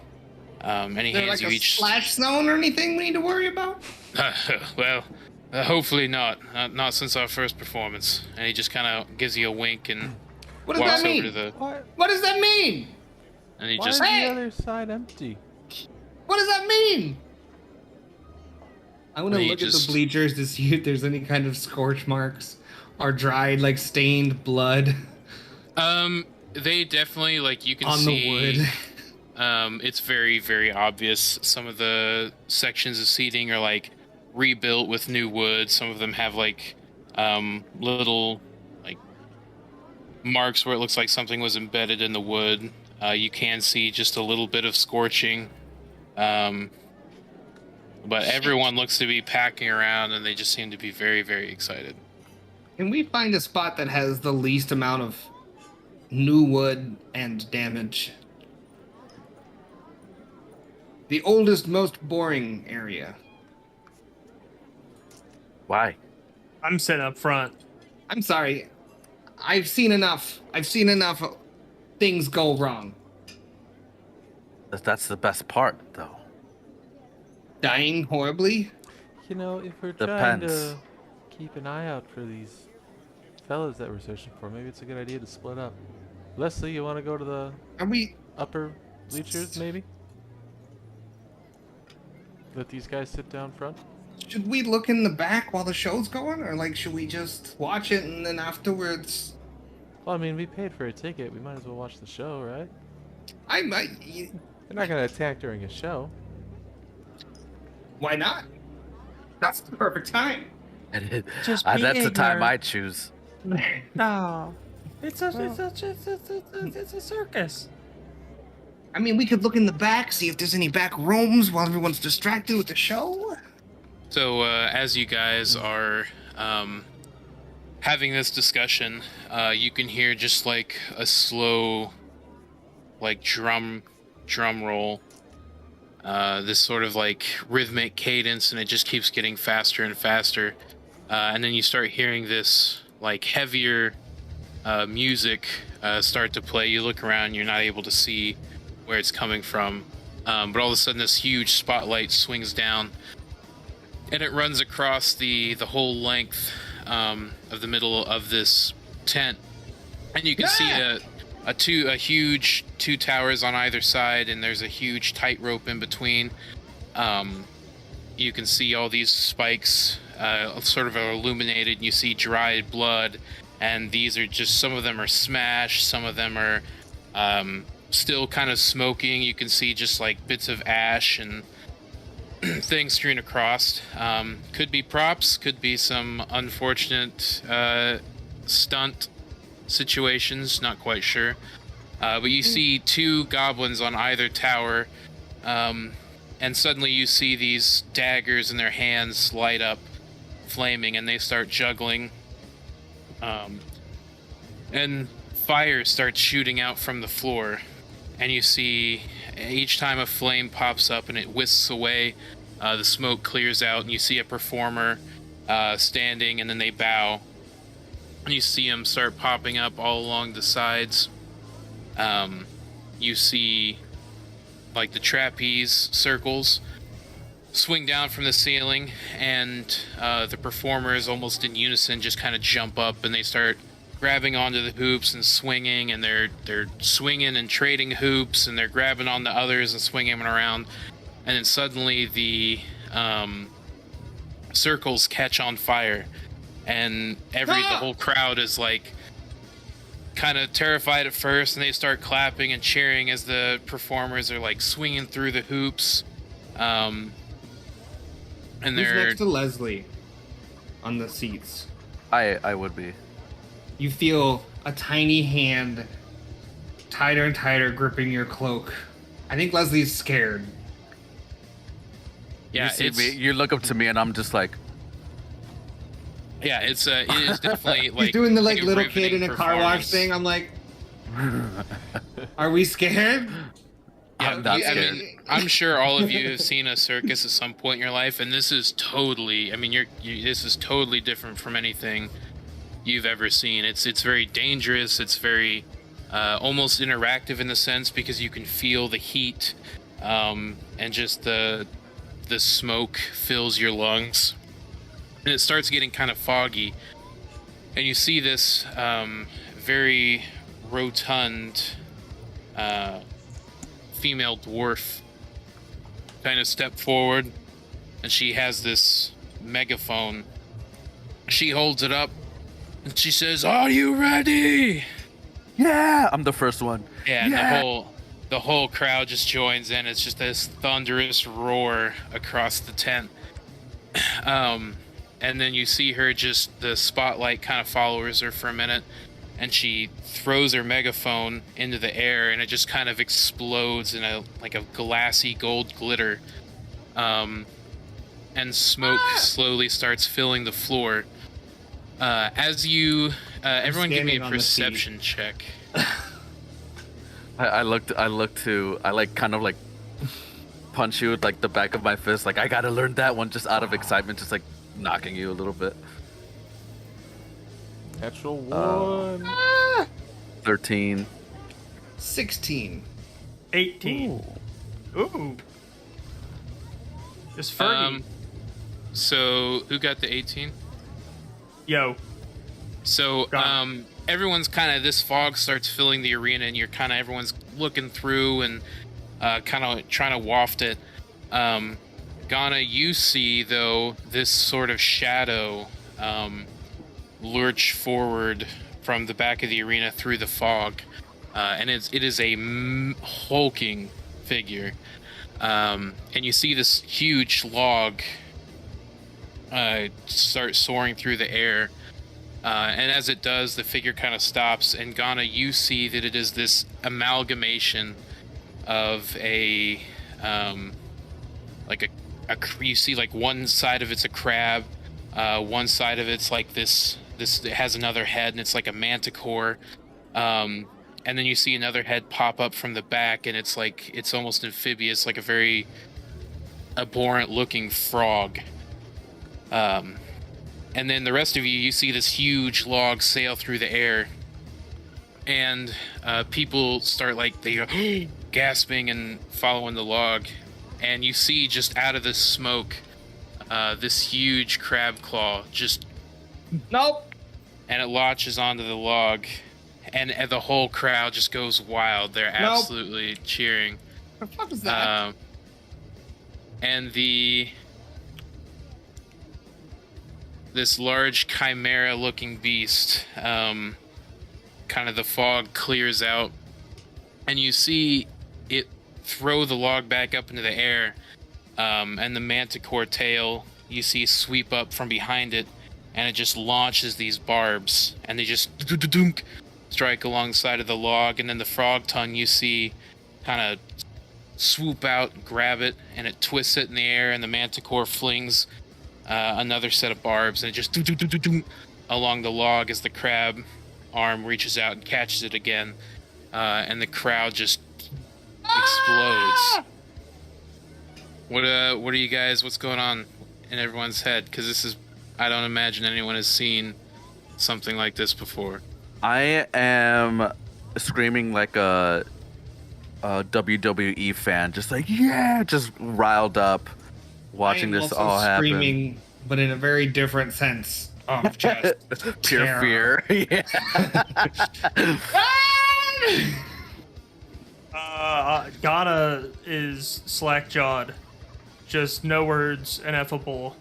[SPEAKER 1] And he
[SPEAKER 2] Is there
[SPEAKER 1] hands
[SPEAKER 2] like
[SPEAKER 1] you
[SPEAKER 2] a
[SPEAKER 1] each.
[SPEAKER 2] splash zone or anything we need to worry about?
[SPEAKER 1] Well, hopefully not. Not since our first performance. And he just kind of gives you a wink and
[SPEAKER 2] What does
[SPEAKER 1] walks
[SPEAKER 2] that
[SPEAKER 1] over
[SPEAKER 2] mean?
[SPEAKER 1] to the.
[SPEAKER 2] What does that mean?
[SPEAKER 1] And he
[SPEAKER 3] Why
[SPEAKER 1] just.
[SPEAKER 3] is
[SPEAKER 2] Hey!
[SPEAKER 3] the other side empty?
[SPEAKER 2] What does that mean? I want to
[SPEAKER 1] He
[SPEAKER 2] look at
[SPEAKER 1] just-
[SPEAKER 2] the bleachers to see if there's any kind of scorch marks or dried, like stained blood
[SPEAKER 1] They definitely like you can
[SPEAKER 2] on
[SPEAKER 1] see.
[SPEAKER 2] the wood.
[SPEAKER 1] It's very, very obvious. Some of the sections of seating are like rebuilt with new wood. Some of them have like little like marks where it looks like something was embedded in the wood. You can see just a little bit of scorching. But everyone looks to be packing around and they just seem to be very, very excited.
[SPEAKER 2] Can we find a spot that has the least amount of new wood and damage? The oldest, most boring area.
[SPEAKER 4] Why?
[SPEAKER 5] I'm sitting up front.
[SPEAKER 2] I'm sorry. I've seen enough. I've seen enough things go wrong.
[SPEAKER 4] That's the best part, though.
[SPEAKER 2] Dying horribly.
[SPEAKER 3] You know, if we're trying
[SPEAKER 4] Depends.
[SPEAKER 3] to keep an eye out for these fellas that we're searching for, maybe it's a good idea to split up. Leslie, you want to go to the
[SPEAKER 2] Are we?
[SPEAKER 3] upper bleachers, maybe? Let these guys sit down front?
[SPEAKER 2] Should we look in the back while the show's going, or like should we just watch it and then afterwards?
[SPEAKER 3] Well, I mean, we paid for a ticket. We might as well watch the show, right?
[SPEAKER 2] I might.
[SPEAKER 3] They're not going to attack during a show.
[SPEAKER 2] Why not? That's the perfect time.
[SPEAKER 5] Just be
[SPEAKER 4] That's the time
[SPEAKER 5] ignorant.
[SPEAKER 4] I choose.
[SPEAKER 5] No, it's a circus.
[SPEAKER 2] I mean, we could look in the back, see if there's any back rooms while everyone's distracted with the show.
[SPEAKER 1] So as you guys are having this discussion, you can hear just like a slow, like drum roll. This sort of like rhythmic cadence, and it just keeps getting faster and faster. And then you start hearing this like heavier music start to play. You look around, you're not able to see where it's coming from, but all of a sudden this huge spotlight swings down, and it runs across the whole length of the middle of this tent, and you can see a huge two towers on either side, and there's a huge tightrope in between. You can see all these spikes sort of are illuminated, and you see dried blood, and these are just, some of them are smashed, some of them are still kind of smoking. You can see just like bits of ash and things strewn across. Could be props, could be some unfortunate stunt situations, not quite sure. But you see two goblins on either tower, and suddenly you see these daggers in their hands light up, flaming, and they start juggling. And fire starts shooting out from the floor, and you see each time a flame pops up and it whisks away, the smoke clears out, and you see a performer standing, and then they bow, and you see them start popping up all along the sides. You see like the trapeze circles swing down from the ceiling, and the performers almost in unison just kind of jump up, and they start grabbing onto the hoops and swinging, and they're swinging and trading hoops, and they're grabbing on the others and swinging them around, and then suddenly the circles catch on fire, and the whole crowd is like kind of terrified at first, and they start clapping and cheering as the performers are like swinging through the hoops. And
[SPEAKER 2] Who's
[SPEAKER 1] they're
[SPEAKER 2] next to Leslie on the seats?
[SPEAKER 4] I would be.
[SPEAKER 2] You feel a tiny hand tighter and tighter gripping your cloak. I think Leslie's scared.
[SPEAKER 1] yeah,
[SPEAKER 4] you,
[SPEAKER 1] it's
[SPEAKER 4] see me, you look up to me, and I'm just like,
[SPEAKER 1] yeah, it is definitely like
[SPEAKER 2] He's doing the
[SPEAKER 1] a
[SPEAKER 2] like little kid in
[SPEAKER 1] riveting
[SPEAKER 2] a car wash
[SPEAKER 1] performance.
[SPEAKER 2] thing. I'm like, are we scared?
[SPEAKER 1] Yeah,
[SPEAKER 4] I'm not
[SPEAKER 1] I
[SPEAKER 4] scared.
[SPEAKER 1] mean, I'm sure all of you have seen a circus at some point in your life, and this is totally, I mean, this is totally different from anything you've ever seen. It's very dangerous. It's very almost interactive in the sense, because you can feel the heat, and just the smoke fills your lungs, and it starts getting kind of foggy, and you see this very rotund female dwarf kind of step forward, and she has this megaphone. She holds it up, and she says, "Are you ready?"
[SPEAKER 4] yeah, I'm the first one.
[SPEAKER 1] Yeah, and the whole crowd just joins in. It's just this thunderous roar across the tent. And then you see her, just the spotlight kind of follows her for a minute, and she throws her megaphone into the air, and it just kind of explodes in a glassy gold glitter. And smoke slowly starts filling the floor. As you, everyone give me
[SPEAKER 2] standing
[SPEAKER 1] a
[SPEAKER 2] on the seat.
[SPEAKER 1] perception check.
[SPEAKER 4] I like kind of like punch you with like the back of my fist, like I gotta learn that one, just out of excitement, just like knocking you a little bit.
[SPEAKER 3] Natural one.
[SPEAKER 4] 13.
[SPEAKER 2] 16.
[SPEAKER 5] 18. Ooh. Just Fergie.
[SPEAKER 1] So who got the 18?
[SPEAKER 5] Yo.
[SPEAKER 1] So
[SPEAKER 5] Got it.
[SPEAKER 1] everyone's kind of, this fog starts filling the arena, and you're kind of, everyone's looking through and kind of trying to waft it. Ghana, you see though this sort of shadow lurch forward from the back of the arena through the fog, and it is a hulking figure, and you see this huge log start soaring through the air. And as it does, the figure kind of stops, and Ghana, you see that it is this amalgamation of a you see like one side of it's a crab, one side of it's like this it has another head, and it's like a manticore, and then you see another head pop up from the back, and it's almost amphibious, like a very abhorrent looking frog. And then the rest of you see this huge log sail through the air, and people start they go gasping and following the log, and you see just out of the smoke this huge crab claw just
[SPEAKER 2] Nope.
[SPEAKER 1] and it launches onto the log, and the whole crowd just goes wild. They're absolutely cheering.
[SPEAKER 2] What the fuck is that?
[SPEAKER 1] And this large chimera looking beast, kind of the fog clears out, and you see it throw the log back up into the air, and the manticore tail you see sweep up from behind it, and it just launches these barbs, and they just strike alongside of the log, and then the frog tongue you see kind of swoop out, grab it, and it twists it in the air, and the manticore flings another set of barbs, and it just along the log as the crab arm reaches out and catches it again, and the crowd just explodes. What are you guys? What's going on in everyone's head? Because this is, I don't imagine anyone has seen something like this before.
[SPEAKER 4] I am screaming like a WWE fan, just like yeah, just riled up, watching this all happen.
[SPEAKER 2] Screaming, but in a very different sense of just
[SPEAKER 4] pure
[SPEAKER 2] terror.
[SPEAKER 4] fear. Yeah.
[SPEAKER 5] Ghana is slack-jawed. Just no words, ineffable.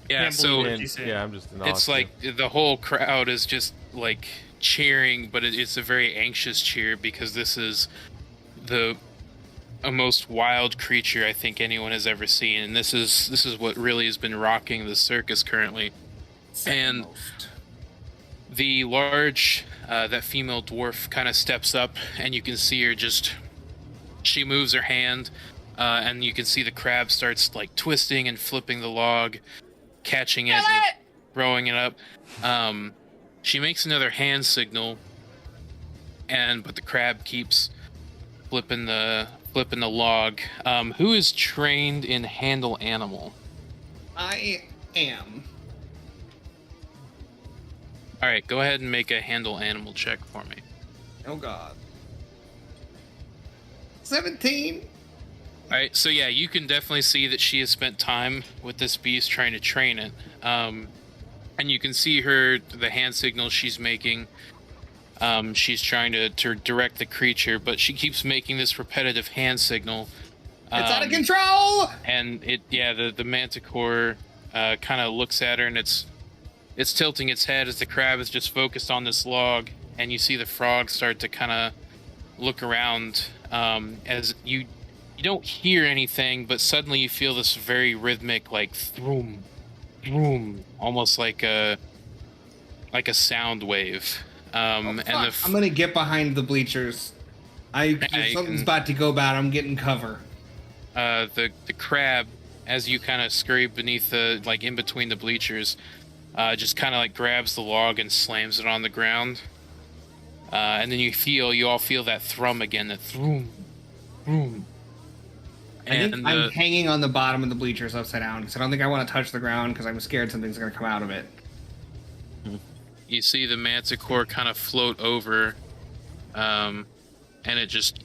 [SPEAKER 1] Yeah,
[SPEAKER 5] Can't
[SPEAKER 1] so
[SPEAKER 5] believe what you said.
[SPEAKER 3] Yeah, I'm just in awe.
[SPEAKER 1] it's like the whole crowd is just like cheering, but it's a very anxious cheer because this is a most wild creature I think anyone has ever seen, and this is what really has been rocking the circus currently. And the large that female dwarf kind of steps up, and you can see her she moves her hand, and you can see the crab starts like twisting and flipping the log, catching it, and throwing it up. She makes another hand signal, but the crab keeps flipping the log. Who is trained in handle animal?
[SPEAKER 2] I am.
[SPEAKER 1] All right, go ahead and make a handle animal check for me.
[SPEAKER 2] Oh god. 17.
[SPEAKER 1] All right, so yeah, you can definitely see that she has spent time with this beast trying to train it. And you can see the hand signals she's making. She's trying to direct the creature, but she keeps making this repetitive hand signal.
[SPEAKER 2] It's out of control!
[SPEAKER 1] And the manticore kind of looks at her, and it's tilting its head as the crab is just focused on this log, and you see the frog start to kind of look around, as you don't hear anything, but suddenly you feel this very rhythmic, like throom, throom, almost like a sound wave.
[SPEAKER 2] I'm gonna get behind the bleachers. If something's about to go bad, I'm getting cover.
[SPEAKER 1] The crab, as you kind of scurry beneath in between the bleachers, just kind of grabs the log and slams it on the ground. And then you all feel that thrum again, that throom, throom.
[SPEAKER 2] I think I'm hanging on the bottom of the bleachers upside down because I don't think I want to touch the ground because I'm scared something's going to come out of it.
[SPEAKER 1] You see the manticore kind of float over, and it just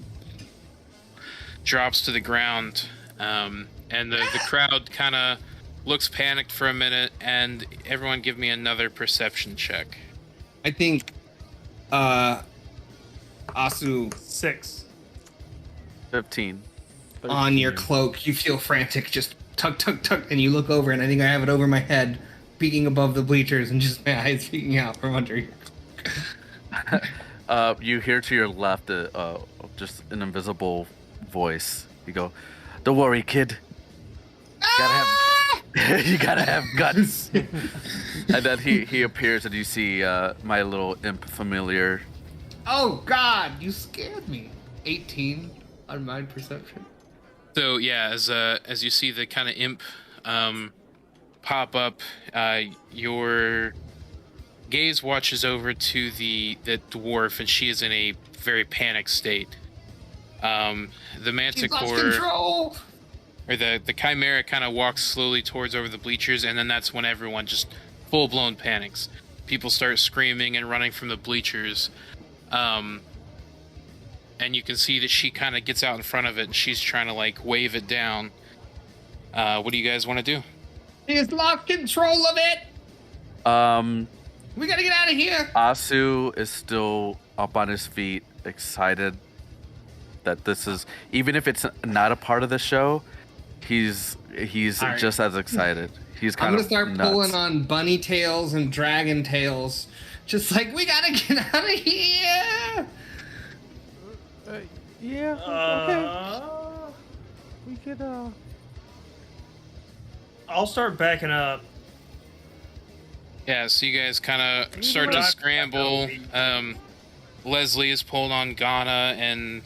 [SPEAKER 1] drops to the ground. And the crowd kind of looks panicked for a minute, and everyone give me another perception check.
[SPEAKER 2] I think Asu,
[SPEAKER 5] 6.
[SPEAKER 4] 15.
[SPEAKER 2] on your cloak, you feel frantic, just tug, tug, tug, and you look over, and I think I have it over my head, peeking above the bleachers, and just my eyes peeking out from under you.
[SPEAKER 4] You hear to your left just an invisible voice. You go, "Don't worry, kid. You gotta have guts. And then he appears, and you see my little imp familiar.
[SPEAKER 2] Oh God, you scared me. 18 on mind perception.
[SPEAKER 1] So yeah, as you see the kind of imp pop up, your gaze watches over to the dwarf, and she is in a very panicked state. The
[SPEAKER 2] She's
[SPEAKER 1] manticore
[SPEAKER 2] lost control.
[SPEAKER 1] or the chimera kind of walks slowly towards over the bleachers, and then that's when everyone just full blown panics. People start screaming and running from the bleachers. And you can see that she kind of gets out in front of it, and she's trying to like wave it down. What do you guys want to do?
[SPEAKER 2] He has lost control of it. We gotta get out of here.
[SPEAKER 4] Asu is still up on his feet, excited that this is, even if it's not a part of the show, he's
[SPEAKER 2] right.
[SPEAKER 4] just as excited. He's
[SPEAKER 2] I'm
[SPEAKER 4] kind
[SPEAKER 2] gonna
[SPEAKER 4] of
[SPEAKER 2] start
[SPEAKER 4] nuts.
[SPEAKER 2] pulling on bunny tails and dragon tails, just like we gotta get out of here.
[SPEAKER 3] Yeah. Okay. We could.
[SPEAKER 5] I'll start backing up.
[SPEAKER 1] Yeah, so you guys kind of start to scramble. Leslie is pulled on Ghana and,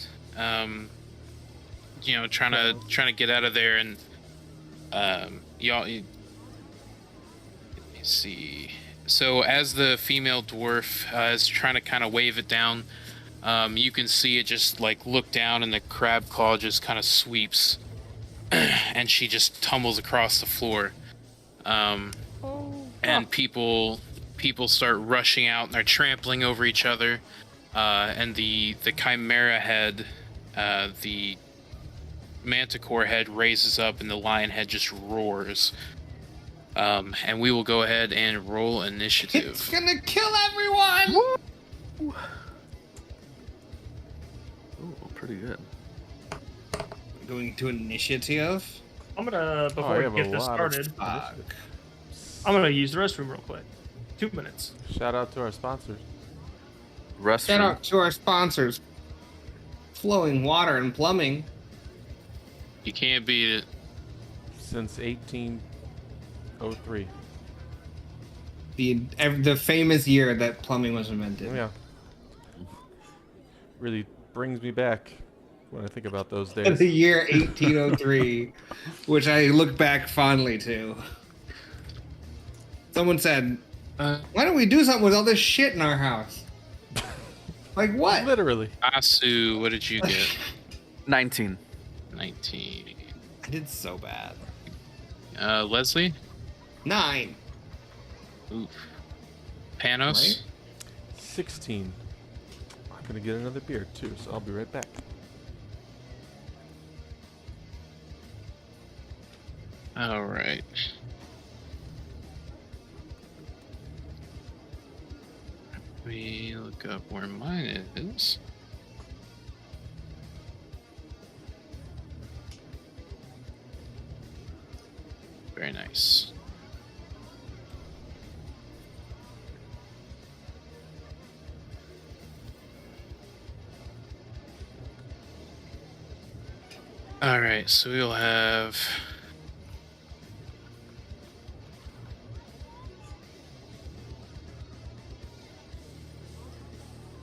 [SPEAKER 1] trying to get out of there. And let me see. So as the female dwarf is trying to kind of wave it down, you can see it just like look down, and the crab claw just kind of sweeps, and she just tumbles across the floor. And people start rushing out, and they're trampling over each other. And the chimera head, the manticore head raises up, and the lion head just roars. And we will go ahead and roll initiative.
[SPEAKER 2] It's gonna kill everyone.
[SPEAKER 4] Ooh, pretty good.
[SPEAKER 2] Going to initiative.
[SPEAKER 5] I'm gonna, before we get this started, I'm gonna use the restroom real quick. 2 minutes.
[SPEAKER 3] Shout out to our sponsors.
[SPEAKER 2] Shout
[SPEAKER 4] Restroom.
[SPEAKER 2] out to our sponsors. Flowing Water and Plumbing.
[SPEAKER 1] You can't beat it.
[SPEAKER 3] Since 1803.
[SPEAKER 2] The famous year that plumbing was invented.
[SPEAKER 3] Yeah. Really brings me back when I think about those days.
[SPEAKER 2] The year 1803, which I look back fondly to. Someone said, why don't we do something with all this shit in our house? Like what?
[SPEAKER 3] Literally.
[SPEAKER 1] Asu, what did you get?
[SPEAKER 4] 19.
[SPEAKER 1] 19.
[SPEAKER 2] I did so bad.
[SPEAKER 1] Leslie?
[SPEAKER 2] 9.
[SPEAKER 1] Oof. Panos?
[SPEAKER 2] Right?
[SPEAKER 3] 16. I'm gonna get another beer too, so I'll be right back.
[SPEAKER 1] All right. Let me look up where mine is. Very nice. All right, so we'll have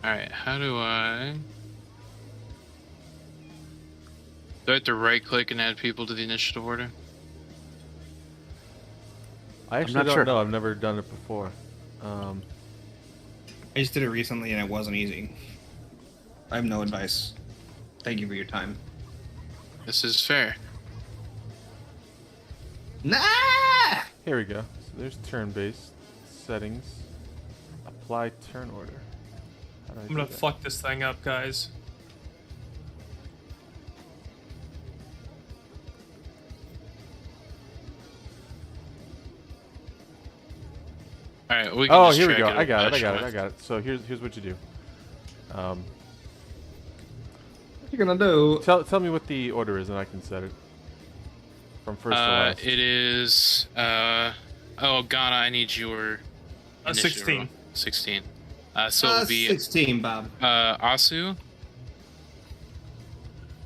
[SPEAKER 1] all right, how do I have to right click and add people to the initiative order?
[SPEAKER 3] I actually
[SPEAKER 4] not
[SPEAKER 3] don't
[SPEAKER 4] sure.
[SPEAKER 3] know. I've never done it before.
[SPEAKER 2] I just did it recently and it wasn't easy. I have no advice. Thank you for your time.
[SPEAKER 1] This is fair.
[SPEAKER 2] Nah!
[SPEAKER 3] Here we go. So there's turn-based settings. Apply turn order. How do I
[SPEAKER 5] I'm
[SPEAKER 3] do
[SPEAKER 5] gonna
[SPEAKER 3] that?
[SPEAKER 5] fuck this thing up, guys.
[SPEAKER 1] All right, we can
[SPEAKER 3] Oh,
[SPEAKER 1] just
[SPEAKER 3] here we
[SPEAKER 1] track
[SPEAKER 3] go. I got it.
[SPEAKER 1] flash
[SPEAKER 3] I got it.
[SPEAKER 1] on
[SPEAKER 3] I got it. So here's what you do.
[SPEAKER 2] What you gonna do?
[SPEAKER 3] Tell me what the order is, and I can set it from first to last.
[SPEAKER 1] It is oh Ghana, I need your initiative
[SPEAKER 5] 16.
[SPEAKER 1] roll. 16. So it'll be
[SPEAKER 2] 16, Bob.
[SPEAKER 1] Asu.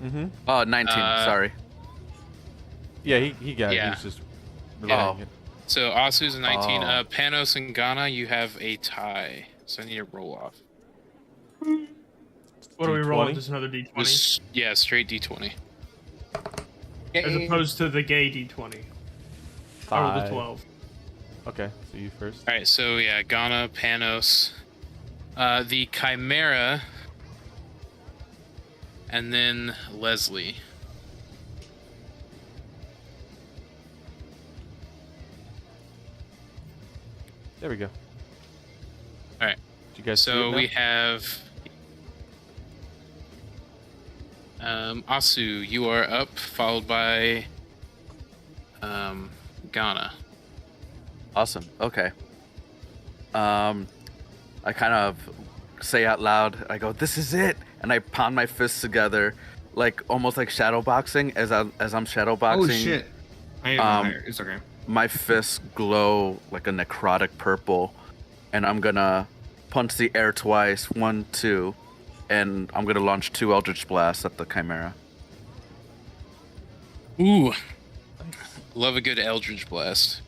[SPEAKER 3] Mm-hmm.
[SPEAKER 4] Oh, 19. Sorry.
[SPEAKER 3] Yeah, he got it.
[SPEAKER 1] Yeah.
[SPEAKER 3] He was just
[SPEAKER 1] Yeah.
[SPEAKER 3] relaying it.
[SPEAKER 1] So Asu's a 19.
[SPEAKER 4] Oh.
[SPEAKER 1] Panos and Ghana, you have a tie. So I need a roll off.
[SPEAKER 5] What are we rolling?
[SPEAKER 3] D20?
[SPEAKER 5] Just another d20?
[SPEAKER 1] Just, yeah, straight D20.
[SPEAKER 5] As opposed to the gay d20. I rolled a
[SPEAKER 3] 5.
[SPEAKER 5] 12.
[SPEAKER 3] Okay, so you first.
[SPEAKER 1] All right, so yeah, Ghana, Panos, the Chimera, and then Leslie.
[SPEAKER 3] There we go.
[SPEAKER 1] All right.
[SPEAKER 3] Did you guys see
[SPEAKER 1] So
[SPEAKER 3] it now?
[SPEAKER 1] we have Asu. You are up, followed by Ghana.
[SPEAKER 4] Awesome. Okay. I kind of say out loud. I go, "This is it," and I pound my fists together, like almost like shadow boxing. As I'm shadow boxing.
[SPEAKER 2] Oh shit! I am higher. It's okay.
[SPEAKER 4] My fists glow like a necrotic purple, and I'm gonna punch the air twice, 1, 2, and I'm gonna launch 2 Eldritch Blasts at the Chimera.
[SPEAKER 1] Ooh. Love a good Eldritch Blast.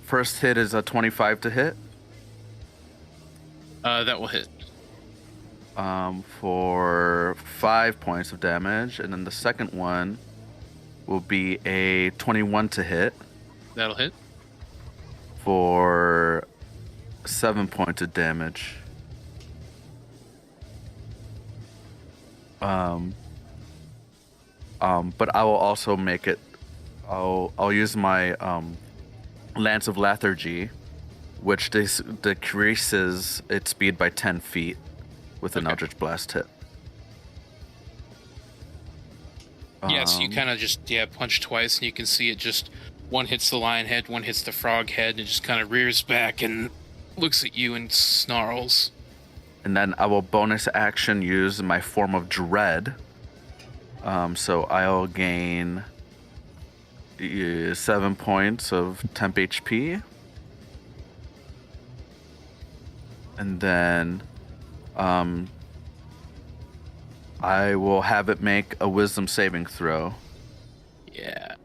[SPEAKER 4] First hit is a 25 to hit.
[SPEAKER 1] That will hit.
[SPEAKER 4] For 5 points of damage, and then the second one will be a 21 to hit
[SPEAKER 1] That'll hit.
[SPEAKER 4] for 7 points of damage. But I will also make it. I'll use my Lance of Lethargy, which decreases its speed by 10 feet with an
[SPEAKER 1] Okay.
[SPEAKER 4] Eldritch Blast hit.
[SPEAKER 1] Yeah, so you kind of just punch twice, and you can see it just one hits the lion head, one hits the frog head, and it just kind of rears back and looks at you and snarls.
[SPEAKER 4] And then I will bonus action use my form of dread. So I'll gain 7 points of temp HP. And then I will have it make a wisdom saving throw.
[SPEAKER 1] Yeah.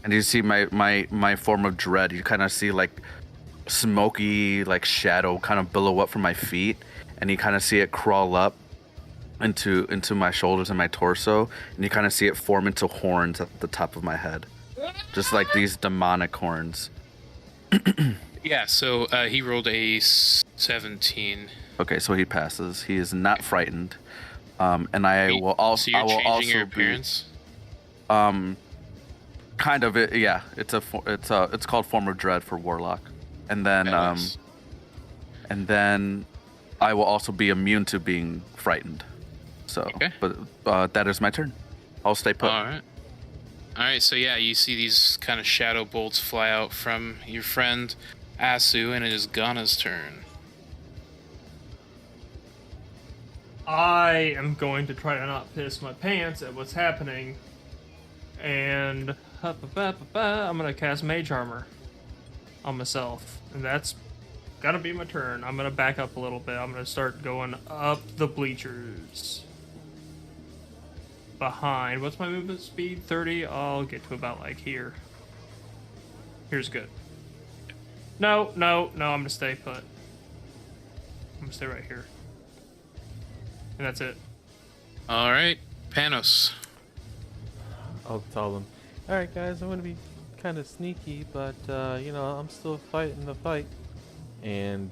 [SPEAKER 4] And you see my form of dread. You kind of see like smoky like shadow kind of billow up from my feet, and you kind of see it crawl up into my shoulders and my torso, and you kind of see it form into horns at the top of my head, just like these demonic horns.
[SPEAKER 1] Yeah, so he rolled a 17.
[SPEAKER 4] Okay, so he passes. He is not frightened, and I will also.
[SPEAKER 1] So you're
[SPEAKER 4] I will
[SPEAKER 1] changing
[SPEAKER 4] also
[SPEAKER 1] your
[SPEAKER 4] be-
[SPEAKER 1] appearance?
[SPEAKER 4] Kind of. Yeah, it's called form of dread for warlock, and then
[SPEAKER 1] Nice.
[SPEAKER 4] and then I will also be immune to being frightened. So,
[SPEAKER 1] Okay.
[SPEAKER 4] but that is my turn. I'll stay put.
[SPEAKER 1] All right. All right, so yeah, you see these kind of shadow bolts fly out from your friend Asu, and it is Ghana's turn.
[SPEAKER 5] I am going to try to not piss my pants at what's happening, and I'm gonna cast Mage Armor on myself, and that's gonna be my turn. I'm gonna back up a little bit. I'm gonna start going up the bleachers. Behind. What's my movement speed? 30. I'll get to about like here. Here's good. No. I'm gonna stay put. I'm gonna stay right here. And that's it.
[SPEAKER 1] All right, Panos.
[SPEAKER 3] I'll tell them. All right, guys, I'm gonna be kind of sneaky, but I'm still fighting the fight. And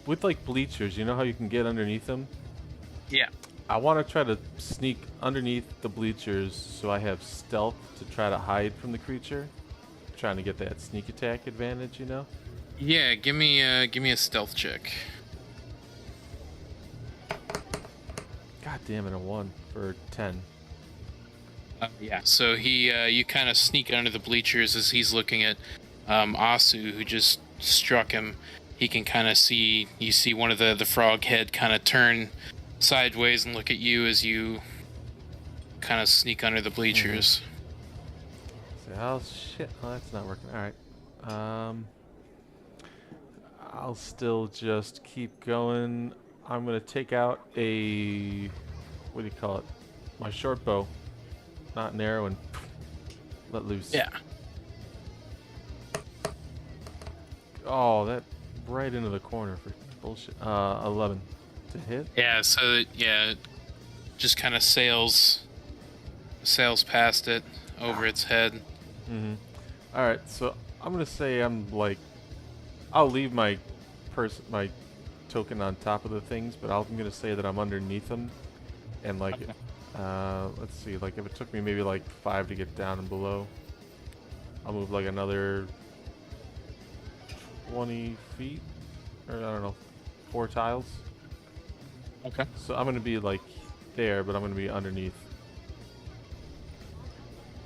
[SPEAKER 3] with like bleachers, you know how you can get underneath them?
[SPEAKER 1] Yeah.
[SPEAKER 3] I want to try to sneak underneath the bleachers so I have stealth to try to hide from the creature. Trying to get that sneak attack advantage, you know?
[SPEAKER 1] Yeah, give me a stealth check.
[SPEAKER 3] God damn it, a 1 for 10.
[SPEAKER 1] Yeah. So you kind of sneak under the bleachers as he's looking at Asu, who just struck him. He can kind of see one of the frog head kind of turn sideways and look at you as you kind of sneak under the bleachers.
[SPEAKER 3] So, oh shit, oh, that's not working. Alright. I'll still just keep going. I'm gonna take out a, what do you call it? My short bow, not an arrow, and let loose.
[SPEAKER 1] Yeah.
[SPEAKER 3] Oh, that right into the corner for bullshit. 11 to hit.
[SPEAKER 1] Yeah. So it just kind of sails past it over its head.
[SPEAKER 3] Mm-hmm. All right, so I'm gonna say I'm like, I'll leave my my token on top of the things, but I'm gonna say that I'm underneath them, and like, let's see, like if it took me maybe like 5 to get down and below, I'll move like another 20 feet, or I don't know, 4 tiles.
[SPEAKER 1] Okay.
[SPEAKER 3] So I'm gonna be like there, but I'm gonna be underneath.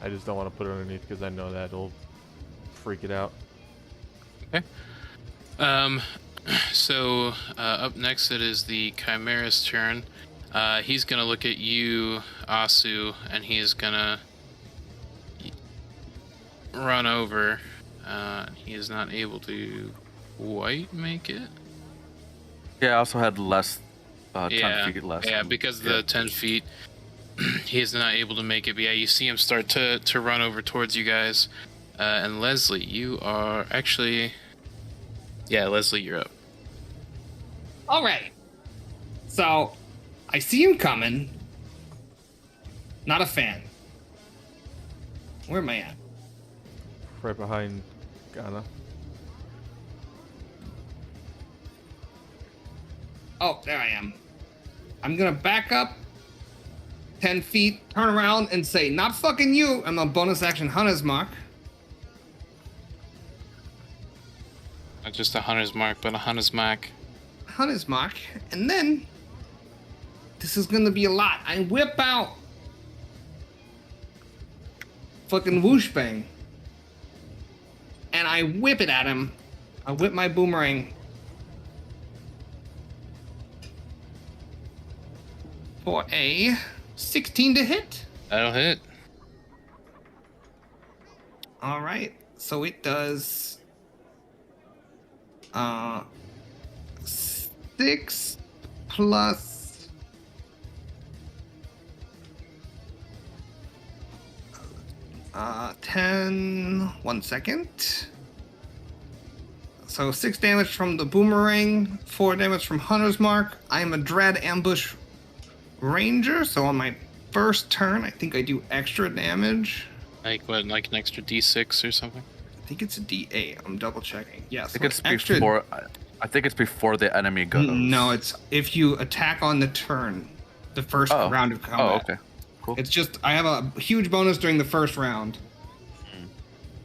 [SPEAKER 3] I just don't want to put it underneath because I know that it'll freak it out.
[SPEAKER 1] Okay. So up next it is the Chimera's turn. He's gonna look at you, Asu, and he's gonna run over. He is not able to quite make it.
[SPEAKER 4] Yeah, I also had less, 10 feet less.
[SPEAKER 1] Yeah, because of the 10 feet, he is not able to make it. But yeah, you see him start to run over towards you guys. And Leslie, you are actually... Yeah, Leslie, you're up.
[SPEAKER 2] All right. So, I see him coming. Not a fan. Where am I at?
[SPEAKER 3] Right behind Ghana.
[SPEAKER 2] Oh, there I am. I'm gonna back up 10 feet, turn around, and say, not fucking you. I'm a bonus action Hunter's Mark.
[SPEAKER 1] Not just a hunter's mark, but a hunter's mark.
[SPEAKER 2] Hunter's Mark. And then, this is gonna be a lot. I whip out fucking whoosh bang. And I whip it at him. I whip my boomerang. For a 16 to hit.
[SPEAKER 1] That'll hit.
[SPEAKER 2] All right. So it does 6 plus 10. 1 second. So 6 damage from the boomerang, 4 damage from Hunter's Mark. I am a Dread Ambush Ranger, so on my first turn, I think I do extra damage.
[SPEAKER 1] Like what, like an extra D6 or something?
[SPEAKER 2] I think it's a D8. I'm double checking. Yes.
[SPEAKER 4] I think it's before. I think it's before the enemy goes.
[SPEAKER 2] No, it's if you attack on the turn, the first round of combat.
[SPEAKER 4] Oh, okay. Cool.
[SPEAKER 2] It's just I have a huge bonus during the first round.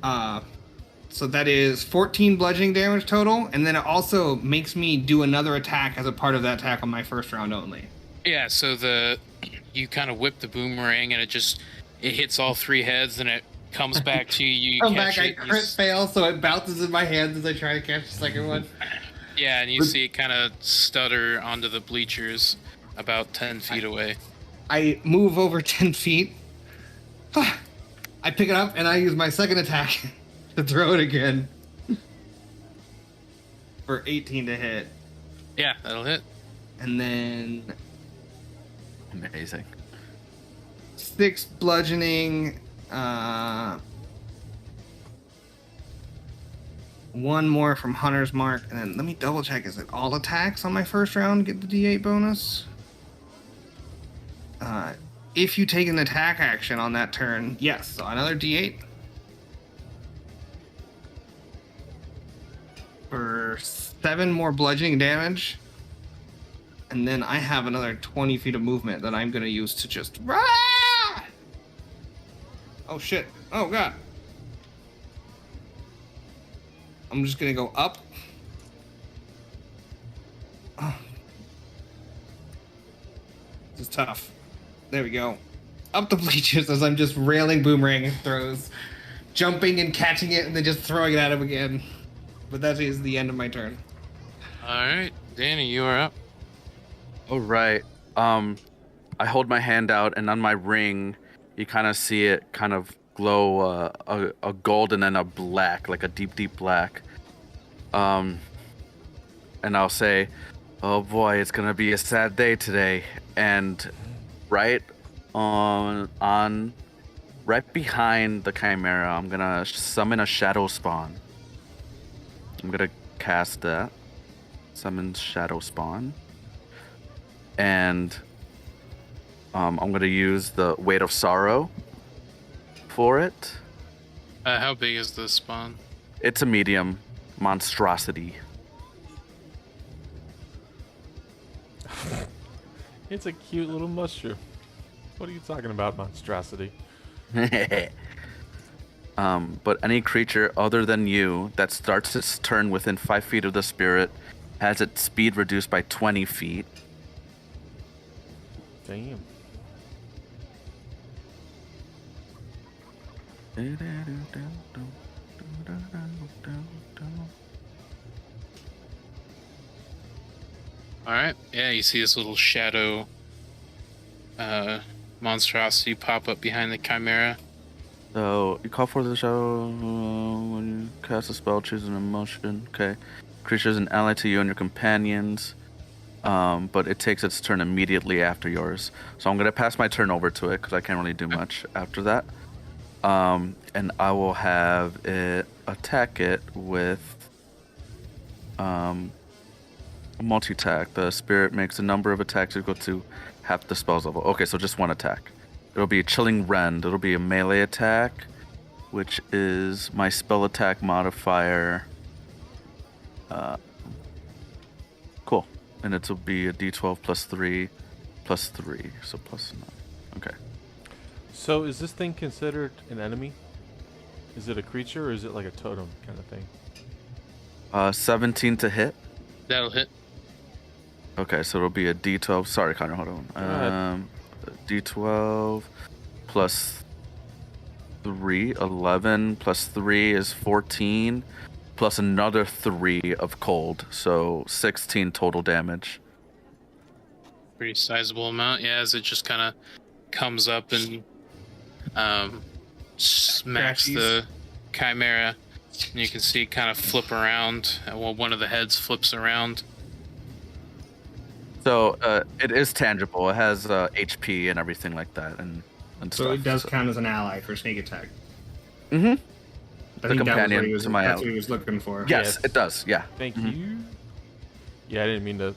[SPEAKER 2] So that is 14 bludgeoning damage total, and then it also makes me do another attack as a part of that attack on my first round only.
[SPEAKER 1] Yeah, so you kind of whip the boomerang and it hits all 3 heads and it comes back to you. You
[SPEAKER 2] Come
[SPEAKER 1] catch
[SPEAKER 2] back, I
[SPEAKER 1] it.
[SPEAKER 2] crit fail, so it bounces in my hands as I try to catch the second one.
[SPEAKER 1] Yeah, and you see it kind of stutter onto the bleachers about 10 feet away.
[SPEAKER 2] I move over 10 feet. I pick it up and I use my second attack to throw it again. For 18 to hit.
[SPEAKER 1] Yeah, that'll hit.
[SPEAKER 2] And then
[SPEAKER 4] Amazing.
[SPEAKER 2] 6 bludgeoning, 1 more from Hunter's Mark, and then let me double check, is it all attacks on my first round get the D8 bonus? If you take an attack action on that turn, yes, so another D8. For 7 more bludgeoning damage. And then I have another 20 feet of movement that I'm going to use to just... Rah! Oh, shit. Oh, God. I'm just going to go up. Oh. This is tough. There we go. Up the bleachers as I'm just railing boomerang throws. Jumping and catching it and then just throwing it at him again. But that is the end of my turn.
[SPEAKER 1] Alright, Danny, you are up.
[SPEAKER 4] All right. I hold my hand out, and on my ring, you kind of see it kind of glow a gold and then a black, like a deep, deep black. and I'll say, "Oh boy, it's gonna be a sad day today." And right right behind the Chimera, I'm gonna summon a Shadow Spawn. I'm gonna cast that. Summon Shadow Spawn. And I'm gonna use the Weight of Sorrow for it.
[SPEAKER 1] How big is the spawn?
[SPEAKER 4] It's a medium monstrosity.
[SPEAKER 3] It's a cute little mushroom. What are you talking about, monstrosity?
[SPEAKER 4] But any creature other than you that starts its turn within 5 feet of the spirit has its speed reduced by 20 feet.
[SPEAKER 3] Damn.
[SPEAKER 1] All right. Yeah, you see this little shadow monstrosity pop up behind the Chimera.
[SPEAKER 4] So you call for the shadow when you cast a spell, choose an emotion. Okay. Creature is an ally to you and your companions. But it takes its turn immediately after yours. So I'm going to pass my turn over to it because I can't really do much after that. And I will have it attack it with multi-attack. The spirit makes a number of attacks equal to half the spell's level. Okay, so just one attack. It'll be a Chilling Rend. It'll be a melee attack, which is my spell attack modifier. Cool. And it will be a d12 +3, +3, so +9. Okay.
[SPEAKER 3] So is this thing considered an enemy? Is it a creature or is it like a totem kind of thing?
[SPEAKER 4] 17 to hit.
[SPEAKER 1] That'll hit.
[SPEAKER 4] Okay, so it'll be a d12. Sorry, Connor, hold on.
[SPEAKER 3] ahead.
[SPEAKER 4] D12 +3, 11 +3 is 14, plus another 3 of cold, so 16 total damage.
[SPEAKER 1] Pretty sizable amount. Yeah, as it just kind of comes up and smacks the Chimera. And you can see it kind of flip around. Well, one of the heads flips around.
[SPEAKER 4] So it is tangible. It has HP and everything like that, and
[SPEAKER 2] So
[SPEAKER 4] stuff.
[SPEAKER 2] it does count as an ally for sneak attack.
[SPEAKER 4] Mm-hmm.
[SPEAKER 2] I
[SPEAKER 4] The
[SPEAKER 2] think
[SPEAKER 4] companion
[SPEAKER 2] that was
[SPEAKER 4] to my
[SPEAKER 2] that's
[SPEAKER 4] ally.
[SPEAKER 2] what he was looking for.
[SPEAKER 4] Yes, it does. Yeah.
[SPEAKER 3] Thank
[SPEAKER 4] Mhm.
[SPEAKER 3] you. Yeah, I didn't mean to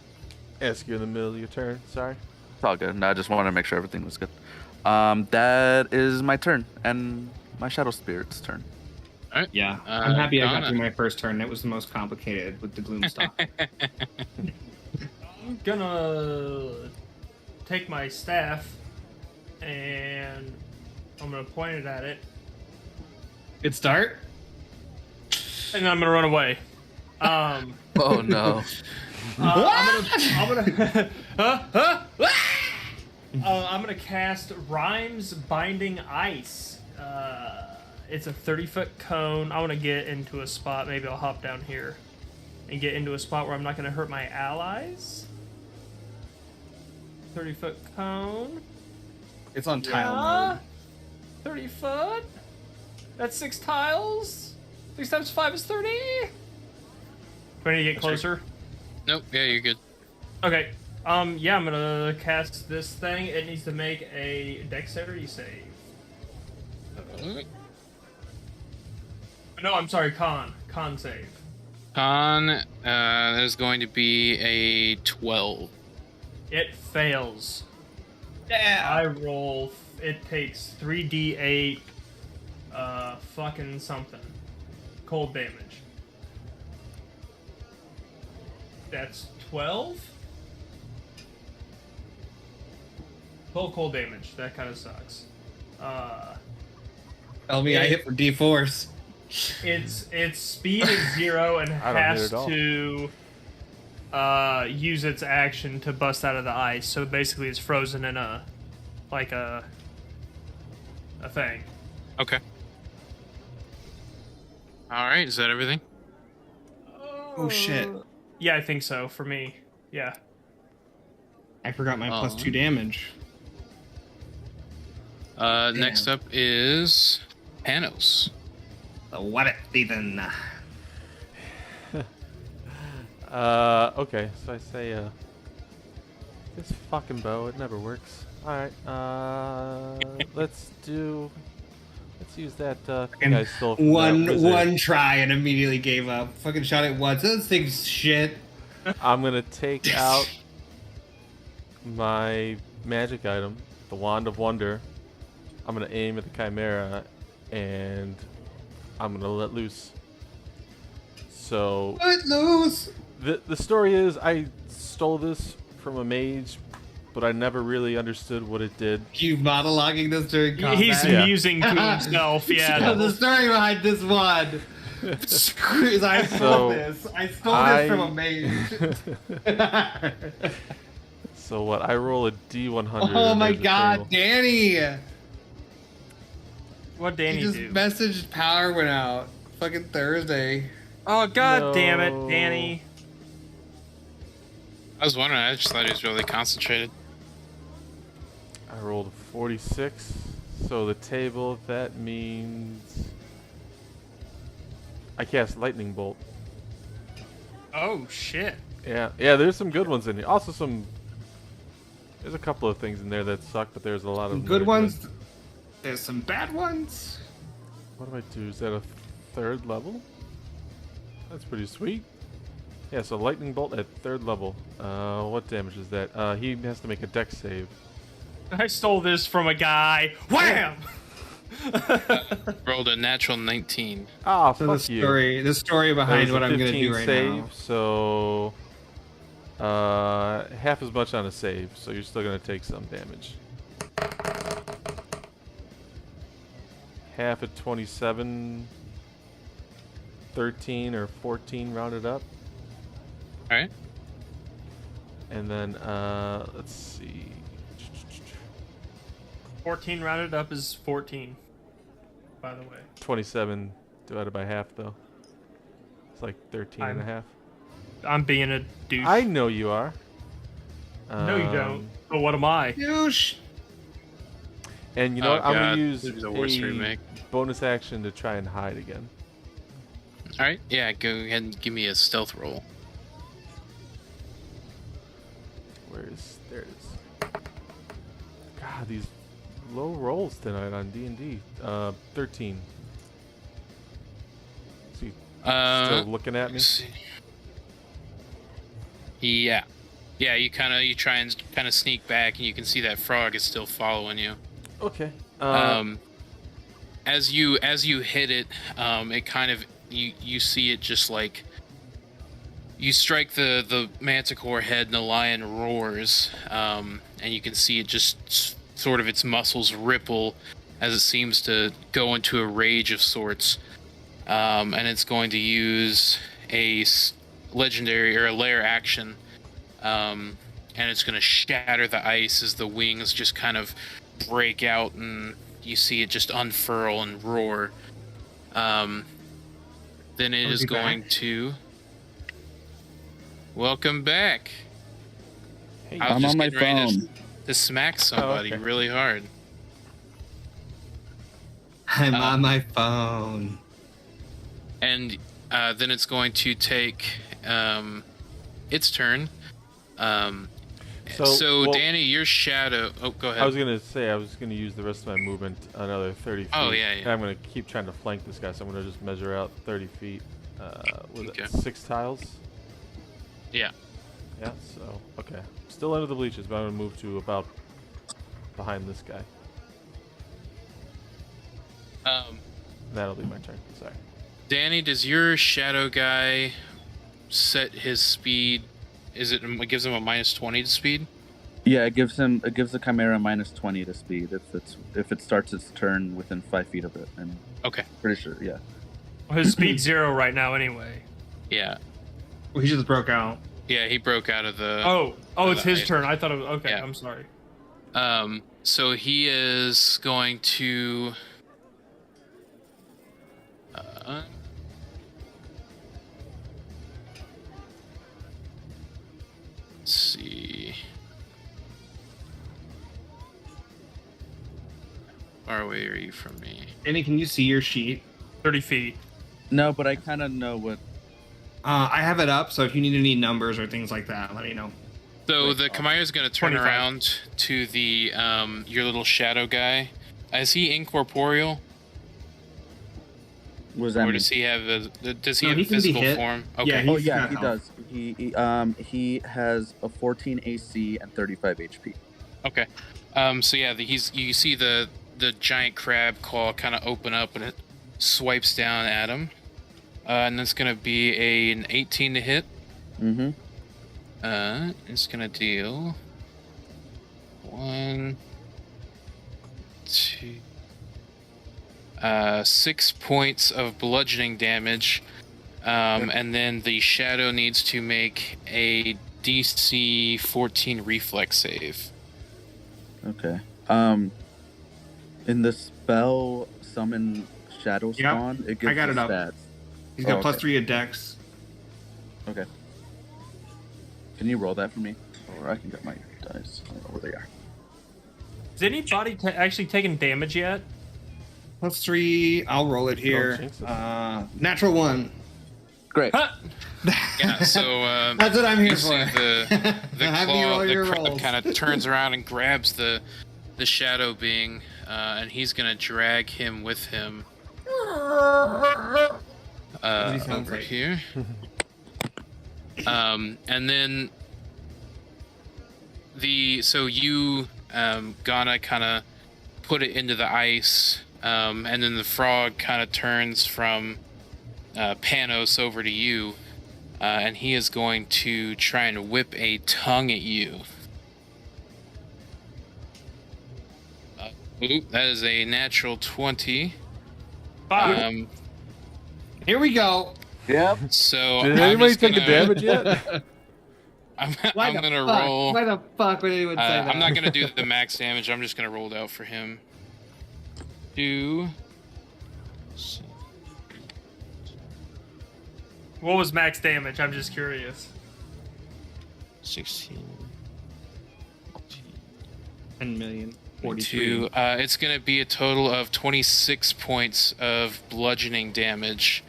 [SPEAKER 3] ask you in the middle of your turn. Sorry.
[SPEAKER 4] It's all good. No, I just wanted to make sure everything was good. That is my turn, and my Shadow Spirit's turn.
[SPEAKER 1] All right.
[SPEAKER 2] Yeah, I'm happy I got
[SPEAKER 1] Donna.
[SPEAKER 2] through my first turn. That was the most complicated with the gloom stuff.
[SPEAKER 5] I'm gonna take my staff and I'm gonna point it at it,
[SPEAKER 2] Good start.
[SPEAKER 5] and then I'm gonna run away.
[SPEAKER 4] Oh no.
[SPEAKER 5] I'm gonna cast Rhymes Binding Ice. It's a 30-foot cone. I want to get into a spot. Maybe I'll hop down here and get into a spot where I'm not gonna hurt my allies. 30-foot cone.
[SPEAKER 2] It's on tile mode.
[SPEAKER 5] 30 foot. That's 6 tiles. 6 times 5 is 30. Do I need to get closer?
[SPEAKER 1] Nope. Yeah, you're good.
[SPEAKER 5] Okay. Yeah, I'm gonna cast this thing. It needs to make a dexterity save. No, I'm sorry, con save.
[SPEAKER 1] Con, there's going to be a 12.
[SPEAKER 5] It fails.
[SPEAKER 2] Yeah.
[SPEAKER 5] I roll. It takes 3d8. Fucking something. Cold damage. That's 12. 12 cold damage. That kind of sucks.
[SPEAKER 2] Tell me I hit for D4s.
[SPEAKER 5] Its speed is 0 and
[SPEAKER 3] I don't hit
[SPEAKER 5] has
[SPEAKER 3] at all.
[SPEAKER 5] to use its action to bust out of the ice. So basically, it's frozen in a thing.
[SPEAKER 1] Okay. All right. Is that everything?
[SPEAKER 2] Oh shit!
[SPEAKER 5] Yeah, I think so. For me, yeah.
[SPEAKER 2] I forgot my +2 damage.
[SPEAKER 1] Next up is Panos.
[SPEAKER 2] So what it, Ethan?
[SPEAKER 3] Okay, so I say, this fucking bow, it never works. Alright, let's use that, thing I stole from that wizard.
[SPEAKER 2] One try and immediately gave up. Fucking shot it once. This thing's shit.
[SPEAKER 3] I'm gonna take out my magic item, the Wand of Wonder. I'm gonna aim at the Chimera, and I'm gonna let loose. So
[SPEAKER 2] Let loose.
[SPEAKER 3] the story is I stole this from a mage, but I never really understood what it did.
[SPEAKER 2] You monologuing this during combat?
[SPEAKER 5] He's
[SPEAKER 3] Yeah.
[SPEAKER 5] musing to himself. Yeah.
[SPEAKER 2] So the story behind this one. Is I stole this. I stole this from a mage.
[SPEAKER 3] So what? I roll a D100.
[SPEAKER 2] Oh
[SPEAKER 3] and
[SPEAKER 2] my
[SPEAKER 3] there's a
[SPEAKER 2] god,
[SPEAKER 3] table.
[SPEAKER 2] Danny!
[SPEAKER 5] What Danny
[SPEAKER 2] He just
[SPEAKER 5] do?
[SPEAKER 2] messaged power went out. Fucking Thursday.
[SPEAKER 5] Oh god damn it,
[SPEAKER 3] No.
[SPEAKER 5] Danny.
[SPEAKER 1] I was wondering. I just thought he was really concentrated.
[SPEAKER 3] I rolled a 46. So the table, that means I cast Lightning Bolt.
[SPEAKER 5] Oh shit.
[SPEAKER 3] Yeah, there's some good ones in here. Also there's a couple of things in there that suck, but there's a lot of
[SPEAKER 2] Some
[SPEAKER 3] them
[SPEAKER 2] good
[SPEAKER 3] that are
[SPEAKER 2] ones. There's some bad ones.
[SPEAKER 3] What do I do? Is that a 3rd level? That's pretty sweet. Yeah, so Lightning Bolt at 3rd level. What damage is that? He has to make a dex save.
[SPEAKER 5] I stole this from a guy. Wham!
[SPEAKER 1] Rolled a natural 19.
[SPEAKER 3] Ah,
[SPEAKER 2] So
[SPEAKER 3] fuck you.
[SPEAKER 2] the story
[SPEAKER 3] That
[SPEAKER 2] behind
[SPEAKER 3] was
[SPEAKER 2] what
[SPEAKER 3] a
[SPEAKER 2] I'm gonna
[SPEAKER 3] 15
[SPEAKER 2] do right
[SPEAKER 3] save,
[SPEAKER 2] now.
[SPEAKER 3] so half as much on a save, so you're still gonna take some damage. Half at 27, 13 or 14 rounded up.
[SPEAKER 1] All right.
[SPEAKER 3] And then, let's see.
[SPEAKER 5] 14 rounded up is 14. By the way.
[SPEAKER 3] 27 divided by half, though. It's like 13 and a half.
[SPEAKER 5] I'm being a douche.
[SPEAKER 3] I know you are.
[SPEAKER 5] No, you don't. But what am I?
[SPEAKER 2] Douche.
[SPEAKER 3] And you know what? I'm
[SPEAKER 1] God,
[SPEAKER 3] gonna use
[SPEAKER 1] this is the worst
[SPEAKER 3] a
[SPEAKER 1] remake.
[SPEAKER 3] bonus action to try and hide again.
[SPEAKER 1] All right. Yeah. Go ahead and give me a stealth roll.
[SPEAKER 3] There it is. God, these low rolls tonight on D&D. 13. Is he still looking at me?
[SPEAKER 1] let's see. Yeah. Yeah. You try and kind of sneak back, and you can see that frog is still following you.
[SPEAKER 3] Okay.
[SPEAKER 1] As you hit it, it kind of you see it just like you strike the manticore head and the lion roars, and you can see it just sort of its muscles ripple as it seems to go into a rage of sorts, and it's going to use a legendary or a lair action, and it's going to shatter the ice as the wings just kind of break out and you see it just unfurl and roar. Then it is going to welcome back.
[SPEAKER 3] Hey,
[SPEAKER 1] I was
[SPEAKER 6] I'm
[SPEAKER 1] just
[SPEAKER 6] on my
[SPEAKER 1] getting ready
[SPEAKER 6] phone.
[SPEAKER 1] to smack somebody
[SPEAKER 3] okay.
[SPEAKER 1] really hard.
[SPEAKER 2] I'm on my phone.
[SPEAKER 1] And then it's going to take its turn. So
[SPEAKER 3] well,
[SPEAKER 1] Danny, your shadow. Oh, go ahead.
[SPEAKER 3] I was gonna say I was gonna use the rest of my movement another 30 feet.
[SPEAKER 1] Oh, yeah, yeah.
[SPEAKER 3] And I'm gonna keep trying to flank this guy, so I'm gonna just measure out 30 feet. Was
[SPEAKER 1] Okay.
[SPEAKER 3] it 6 tiles?
[SPEAKER 1] Yeah.
[SPEAKER 3] Yeah. So okay, still under the bleachers, but I'm gonna move to about behind this guy. That'll be my turn. Sorry.
[SPEAKER 1] Danny, does your shadow guy set his speed? It gives him a minus 20 to speed?
[SPEAKER 6] Yeah, it gives the Chimera minus 20 to speed if it starts its turn within 5 feet of it. I'm
[SPEAKER 1] Okay.
[SPEAKER 6] pretty sure. Yeah.
[SPEAKER 5] Well, his speed's 0 right now anyway.
[SPEAKER 1] Yeah.
[SPEAKER 2] Well, he just broke out.
[SPEAKER 1] Yeah, he broke out of the.
[SPEAKER 5] Oh, it's his
[SPEAKER 1] I-
[SPEAKER 5] turn. I thought it was okay.
[SPEAKER 1] Yeah.
[SPEAKER 5] I'm sorry.
[SPEAKER 1] So he is going to. Let's see. How far away are you from me?
[SPEAKER 2] Danny, can you see your sheet?
[SPEAKER 5] 30 feet.
[SPEAKER 6] No, but I kind of know what.
[SPEAKER 2] I have it up, so if you need any numbers or things like that, let me know.
[SPEAKER 1] So the Chimera is going to turn
[SPEAKER 5] 25.
[SPEAKER 1] around to the your little shadow guy. Is he incorporeal,
[SPEAKER 6] What does that
[SPEAKER 1] or
[SPEAKER 6] mean?
[SPEAKER 1] does he have a does he
[SPEAKER 2] No,
[SPEAKER 1] have
[SPEAKER 2] he
[SPEAKER 1] a
[SPEAKER 2] can be
[SPEAKER 1] physical
[SPEAKER 2] hit.
[SPEAKER 1] form?
[SPEAKER 2] Yeah,
[SPEAKER 1] Okay.
[SPEAKER 6] Oh
[SPEAKER 2] he's
[SPEAKER 6] yeah,
[SPEAKER 2] got
[SPEAKER 6] he
[SPEAKER 2] health.
[SPEAKER 6] does. He has a 14 AC and 35 HP.
[SPEAKER 1] Okay. So yeah, you see the giant crab claw kind of open up and it swipes down at him. And that's gonna be an 18 to hit.
[SPEAKER 6] Mm-hmm.
[SPEAKER 1] It's gonna deal 1, 2, 6 points of bludgeoning damage. And then the shadow needs to make a DC 14 reflex save.
[SPEAKER 6] Okay. In the spell summon shadow spawn, it gives
[SPEAKER 2] I got
[SPEAKER 6] you
[SPEAKER 2] it up.
[SPEAKER 6] stats.
[SPEAKER 2] He's got
[SPEAKER 6] Oh,
[SPEAKER 2] plus
[SPEAKER 6] okay.
[SPEAKER 2] 3 at Dex.
[SPEAKER 6] Okay. Can you roll that for me? Or I can get my dice. I don't know where they are.
[SPEAKER 5] Is anybody actually taking damage yet?
[SPEAKER 2] Plus 3. I'll roll it here.
[SPEAKER 3] jinx it.
[SPEAKER 2] Natural 1.
[SPEAKER 6] Great.
[SPEAKER 5] Huh!
[SPEAKER 1] Yeah, so
[SPEAKER 2] That's what I'm here
[SPEAKER 1] you
[SPEAKER 2] for.
[SPEAKER 1] see the
[SPEAKER 2] Have you roll
[SPEAKER 1] claw, the
[SPEAKER 2] your
[SPEAKER 1] crab
[SPEAKER 2] rolls.
[SPEAKER 1] kind of turns around and grabs the shadow being, and he's gonna drag him with him
[SPEAKER 2] Does he sound
[SPEAKER 1] over
[SPEAKER 2] like?
[SPEAKER 1] here. And then so you gonna kind of put it into the ice, and then the frog kind of turns from Panos over to you, and he is going to try and whip a tongue at you. That is a natural 20.
[SPEAKER 5] Fuck.
[SPEAKER 2] Here we go.
[SPEAKER 6] Yep.
[SPEAKER 1] So
[SPEAKER 3] Did
[SPEAKER 1] I'm
[SPEAKER 3] anybody
[SPEAKER 1] just
[SPEAKER 3] take a
[SPEAKER 1] gonna-
[SPEAKER 3] damage yet?
[SPEAKER 1] I'm
[SPEAKER 2] Why
[SPEAKER 1] gonna
[SPEAKER 2] the fuck?
[SPEAKER 1] roll.
[SPEAKER 2] Why the fuck would anyone say that?
[SPEAKER 1] I'm not gonna do the max damage. I'm just gonna roll it out for him. 2.
[SPEAKER 5] What was max damage? I'm just curious.
[SPEAKER 1] 16.
[SPEAKER 2] 10 million.
[SPEAKER 1] 42. It's gonna be a total of 26 points of bludgeoning damage.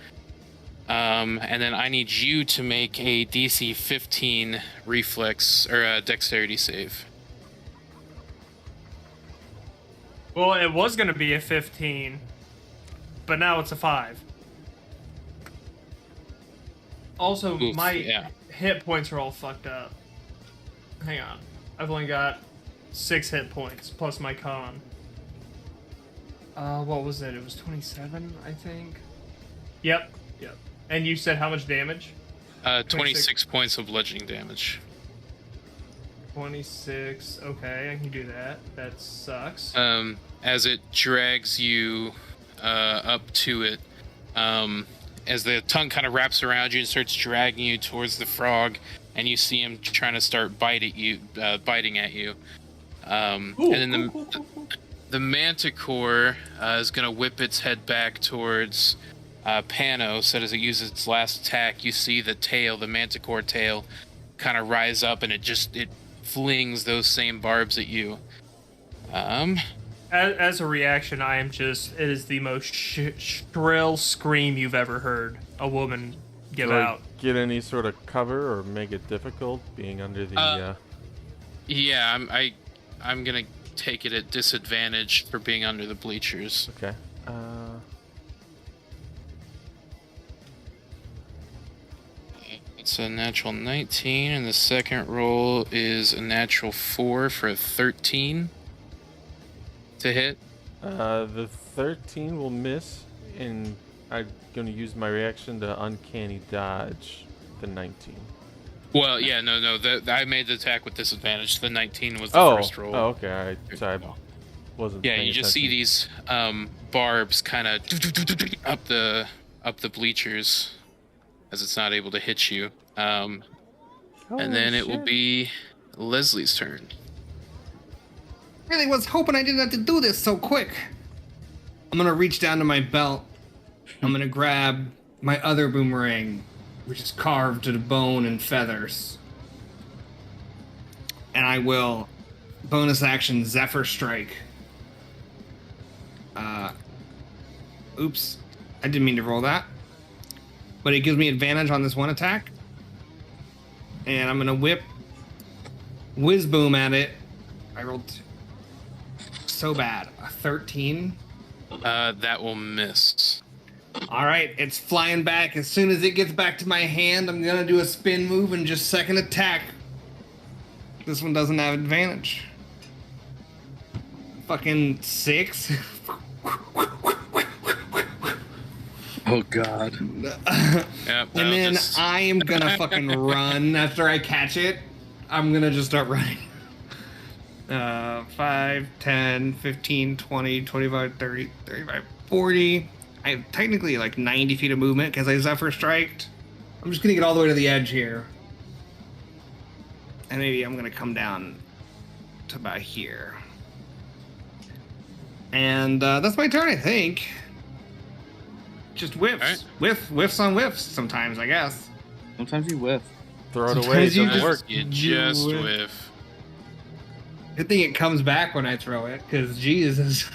[SPEAKER 1] And then I need you to make a DC 15 reflex or a dexterity save.
[SPEAKER 5] Well, it was gonna be a 15, but now it's a 5. Also,
[SPEAKER 1] Oof,
[SPEAKER 5] my
[SPEAKER 1] yeah.
[SPEAKER 5] hit points are all fucked up. Hang on. I've only got 6 hit points plus my con. What was it? It was 27, I think. Yep. And you said how much damage?
[SPEAKER 1] 26 points of bludgeoning damage.
[SPEAKER 5] 26. Okay, I can do that. That sucks.
[SPEAKER 1] As it drags you up to it, as the tongue kind of wraps around you and starts dragging you towards the frog, and you see him trying to start biting at you. And then the manticore is going to whip its head back towards Panos. So as it uses its last attack, you see the manticore tail, kind of rise up, and it flings those same barbs at you.
[SPEAKER 5] As a reaction, it is the most shrill scream you've ever heard a woman give
[SPEAKER 3] Do I
[SPEAKER 5] out.
[SPEAKER 3] get any sort of cover or make it difficult being under the?
[SPEAKER 1] Yeah, I'm gonna take it at disadvantage for being under the bleachers.
[SPEAKER 3] Okay.
[SPEAKER 1] It's a natural 19, and the second roll is a natural 4 for a 13 to hit.
[SPEAKER 3] The 13 will miss, and I'm gonna use my reaction to uncanny dodge the 19.
[SPEAKER 1] Well, yeah, no. I made the attack with disadvantage. The 19 was the first roll.
[SPEAKER 3] Oh, okay. I wasn't.
[SPEAKER 1] Yeah,
[SPEAKER 3] paying
[SPEAKER 1] you just see
[SPEAKER 3] attention.
[SPEAKER 1] these barbs kind of up the bleachers as it's not able to hit you. And then it will be Leslie's turn.
[SPEAKER 2] Really was hoping I didn't have to do this so quick. I'm gonna reach down to my belt. I'm gonna grab my other boomerang, which is carved to the bone and feathers. And I will bonus action Zephyr Strike. Oops. I didn't mean to roll that. but it gives me advantage on this one attack. And I'm gonna whip whiz boom at it. I rolled so bad. A 13.
[SPEAKER 1] That will miss.
[SPEAKER 2] All right, it's flying back. As soon as it gets back to my hand, I'm gonna do a spin move and just second attack. This one doesn't have advantage. Fucking 6.
[SPEAKER 6] Oh god.
[SPEAKER 1] Yep,
[SPEAKER 2] And then I am gonna fucking run after I catch it. I'm gonna just start running. 5, 10, 15, 20, 25, 30, 35, 40. I have technically like 90 feet of movement because I Zephyr Striked. I'm just gonna get all the way to the edge here. And maybe I'm gonna come down to about here. And that's my turn, I think. Just whiffs.
[SPEAKER 1] Right.
[SPEAKER 2] Whiffs on whiffs sometimes, I guess.
[SPEAKER 6] Sometimes you whiff.
[SPEAKER 3] Throw it away. It
[SPEAKER 2] Sometimes you
[SPEAKER 3] doesn't
[SPEAKER 2] just-
[SPEAKER 3] work.
[SPEAKER 1] You just whiff.
[SPEAKER 2] Good thing it comes back when I throw it, because Jesus.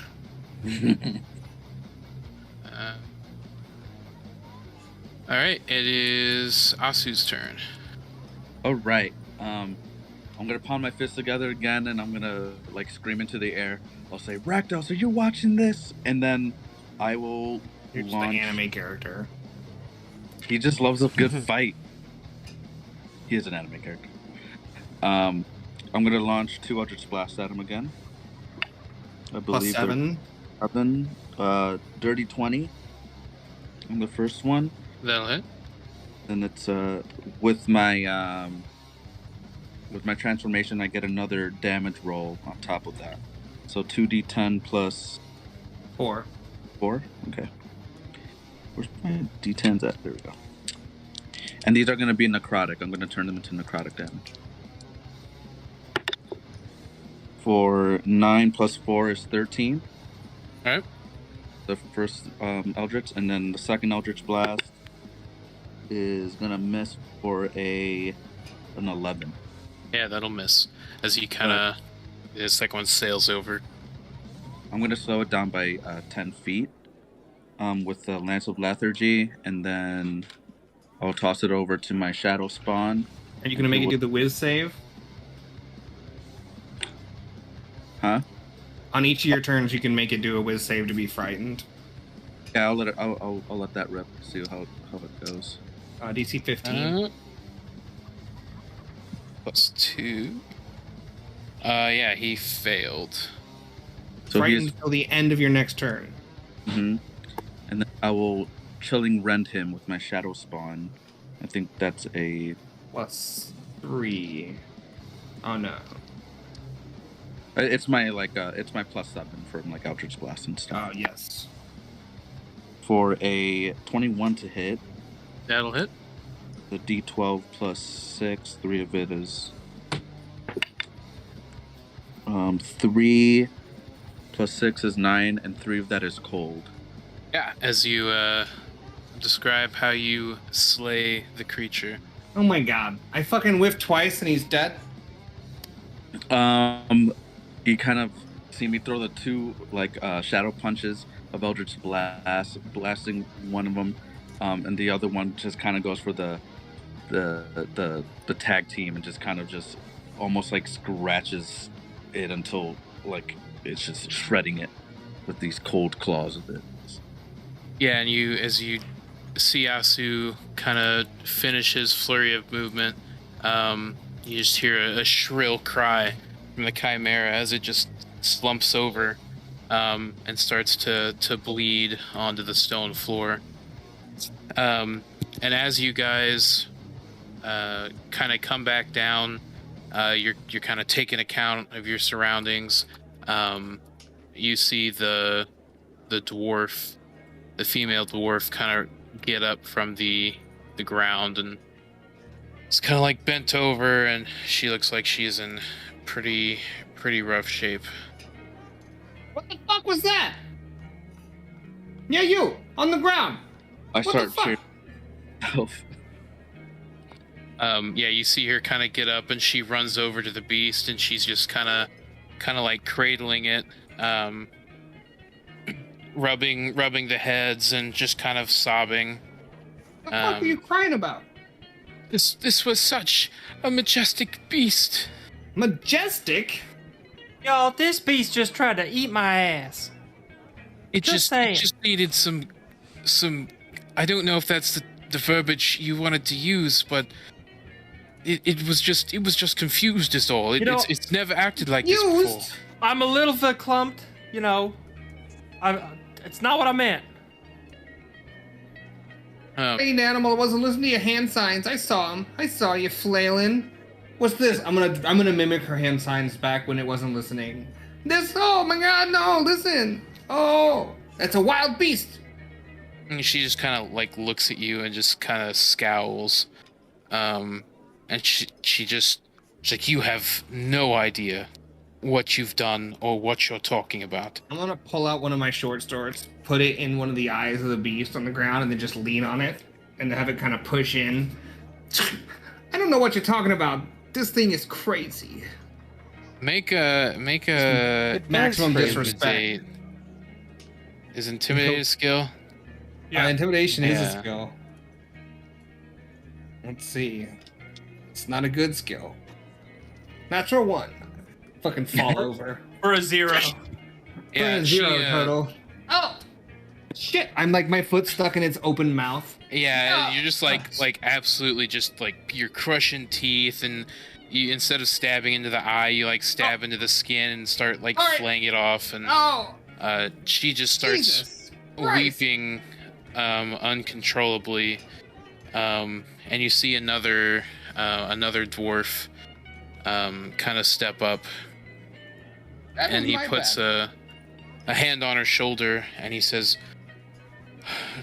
[SPEAKER 1] All right, it is Asu's turn.
[SPEAKER 6] All right. I'm gonna pound my fists together again, and I'm gonna like scream into the air. I'll say, "Rakdos, are you watching this?" And then I will
[SPEAKER 2] You're just
[SPEAKER 6] launch.
[SPEAKER 2] an anime character.
[SPEAKER 6] He just loves a good fight. He is an anime character. I'm gonna launch 2 Eldritch Blasts at him again. I
[SPEAKER 2] Plus
[SPEAKER 6] believe they're
[SPEAKER 2] 7.
[SPEAKER 6] 7. Dirty 20 on the first one.
[SPEAKER 1] That'll hit.
[SPEAKER 6] Then it's with my transformation, I get another damage roll on top of that. So 2d10 plus
[SPEAKER 2] 4.
[SPEAKER 6] 4. Okay. Where's my d10s at? There we go. And these are going to be necrotic. I'm going to turn them into necrotic damage. For 9 plus 4 is 13.
[SPEAKER 1] All right.
[SPEAKER 6] The first Eldritch, and then the second Eldritch Blast is gonna miss for an 11.
[SPEAKER 1] Yeah, that'll miss. As he kind of, the second one sails over.
[SPEAKER 6] I'm gonna slow it down by 10 feet with the Lance of Lethargy, and then I'll toss it over to my Shadow Spawn.
[SPEAKER 2] Are you going to make it do the whiz save?
[SPEAKER 6] Huh?
[SPEAKER 2] On each of your turns, you can make it do a whiz save to be frightened.
[SPEAKER 6] Yeah, I'll let it. I'll let that rip. See how it goes.
[SPEAKER 2] DC 15.
[SPEAKER 1] Plus 2. Yeah, he failed.
[SPEAKER 6] So
[SPEAKER 2] frightened
[SPEAKER 6] he's.
[SPEAKER 2] until the end of your next turn.
[SPEAKER 6] And then I will Chilling Rend him with my Shadow Spawn. I think that's a.
[SPEAKER 2] Plus 3. Oh no.
[SPEAKER 6] It's my it's my plus 7 from like Eldritch Blast and stuff.
[SPEAKER 2] Oh yes.
[SPEAKER 6] For a 21 to hit.
[SPEAKER 1] That'll hit.
[SPEAKER 6] The D12 plus 6, 3 of it is 3 plus 6 is 9, and 3 of that is cold.
[SPEAKER 1] Yeah, as you describe how you slay the creature.
[SPEAKER 2] Oh my god. I fucking whiffed twice and he's dead.
[SPEAKER 6] You kind of see me throw the 2 shadow punches of Eldritch Blast, blasting one of them, and the other one just kind of goes for the tag team and just kind of just almost like scratches it until like it's just shredding it with these cold claws of it.
[SPEAKER 1] Yeah, and as you see Asu kind of finish his flurry of movement, you just hear a shrill cry from the Chimera as it just slumps over and starts to bleed onto the stone floor. And as you guys kind of come back down, you're kind of taking account of your surroundings. You see the dwarf, the female dwarf, kind of get up from the ground, and it's kind of like bent over, and she looks like she's in pretty rough shape.
[SPEAKER 2] What the fuck was that? Yeah, you on the ground.
[SPEAKER 6] I
[SPEAKER 2] What
[SPEAKER 6] start
[SPEAKER 2] the fuck?
[SPEAKER 6] cheering.
[SPEAKER 1] Yeah, you see her kind of get up, and she runs over to the beast, and she's just kind of like cradling it, rubbing the heads, and just kind of sobbing.
[SPEAKER 2] What the fuck are you crying about?
[SPEAKER 1] This was such a majestic beast.
[SPEAKER 2] Majestic?
[SPEAKER 5] Yo, this beast just tried to eat my ass.
[SPEAKER 1] It
[SPEAKER 5] Just saying.
[SPEAKER 1] it just needed some. I don't know if that's the verbiage you wanted to use, but it was just confused is all. It's never acted like this before.
[SPEAKER 5] I'm a little verklempt, you know. It's not what I meant.
[SPEAKER 2] Trained animal that wasn't listening to your hand signs. I saw him. I saw you flailing. What's this? I'm gonna mimic her hand signs back when it wasn't listening. This. Oh my God! No, listen. Oh, that's a wild beast.
[SPEAKER 1] And she just kind of like looks at you and just kind of scowls, and she's like, you have no idea what you've done or what you're talking about.
[SPEAKER 2] I'm gonna pull out one of my short swords, put it in one of the eyes of the beast on the ground, and then just lean on it and have it kind of push in. I don't know what you're talking about. This thing is crazy.
[SPEAKER 1] Make a
[SPEAKER 2] Maximum disrespect.
[SPEAKER 1] intimidate. Is intimidate a skill?
[SPEAKER 5] Yeah.
[SPEAKER 2] Intimidation is a
[SPEAKER 1] Yeah.
[SPEAKER 2] skill. Let's see. It's not a good skill. Natural 1. Fucking fall over.
[SPEAKER 5] For a 0.
[SPEAKER 1] Yeah,
[SPEAKER 2] Zero
[SPEAKER 1] she,
[SPEAKER 2] turtle. Oh! Shit! I'm like my foot stuck in its open mouth.
[SPEAKER 1] Yeah, you're just like absolutely just like you're crushing teeth, and you instead of stabbing into the eye, you like stab into the skin and start like
[SPEAKER 2] All right.
[SPEAKER 1] flaying it off, and
[SPEAKER 2] Oh!
[SPEAKER 1] she just starts
[SPEAKER 2] Jesus Christ.
[SPEAKER 1] weeping uncontrollably, and you see another dwarf kind of step up,
[SPEAKER 2] That
[SPEAKER 1] and
[SPEAKER 2] was
[SPEAKER 1] he
[SPEAKER 2] my
[SPEAKER 1] puts
[SPEAKER 2] bad.
[SPEAKER 1] a hand on her shoulder, and he says,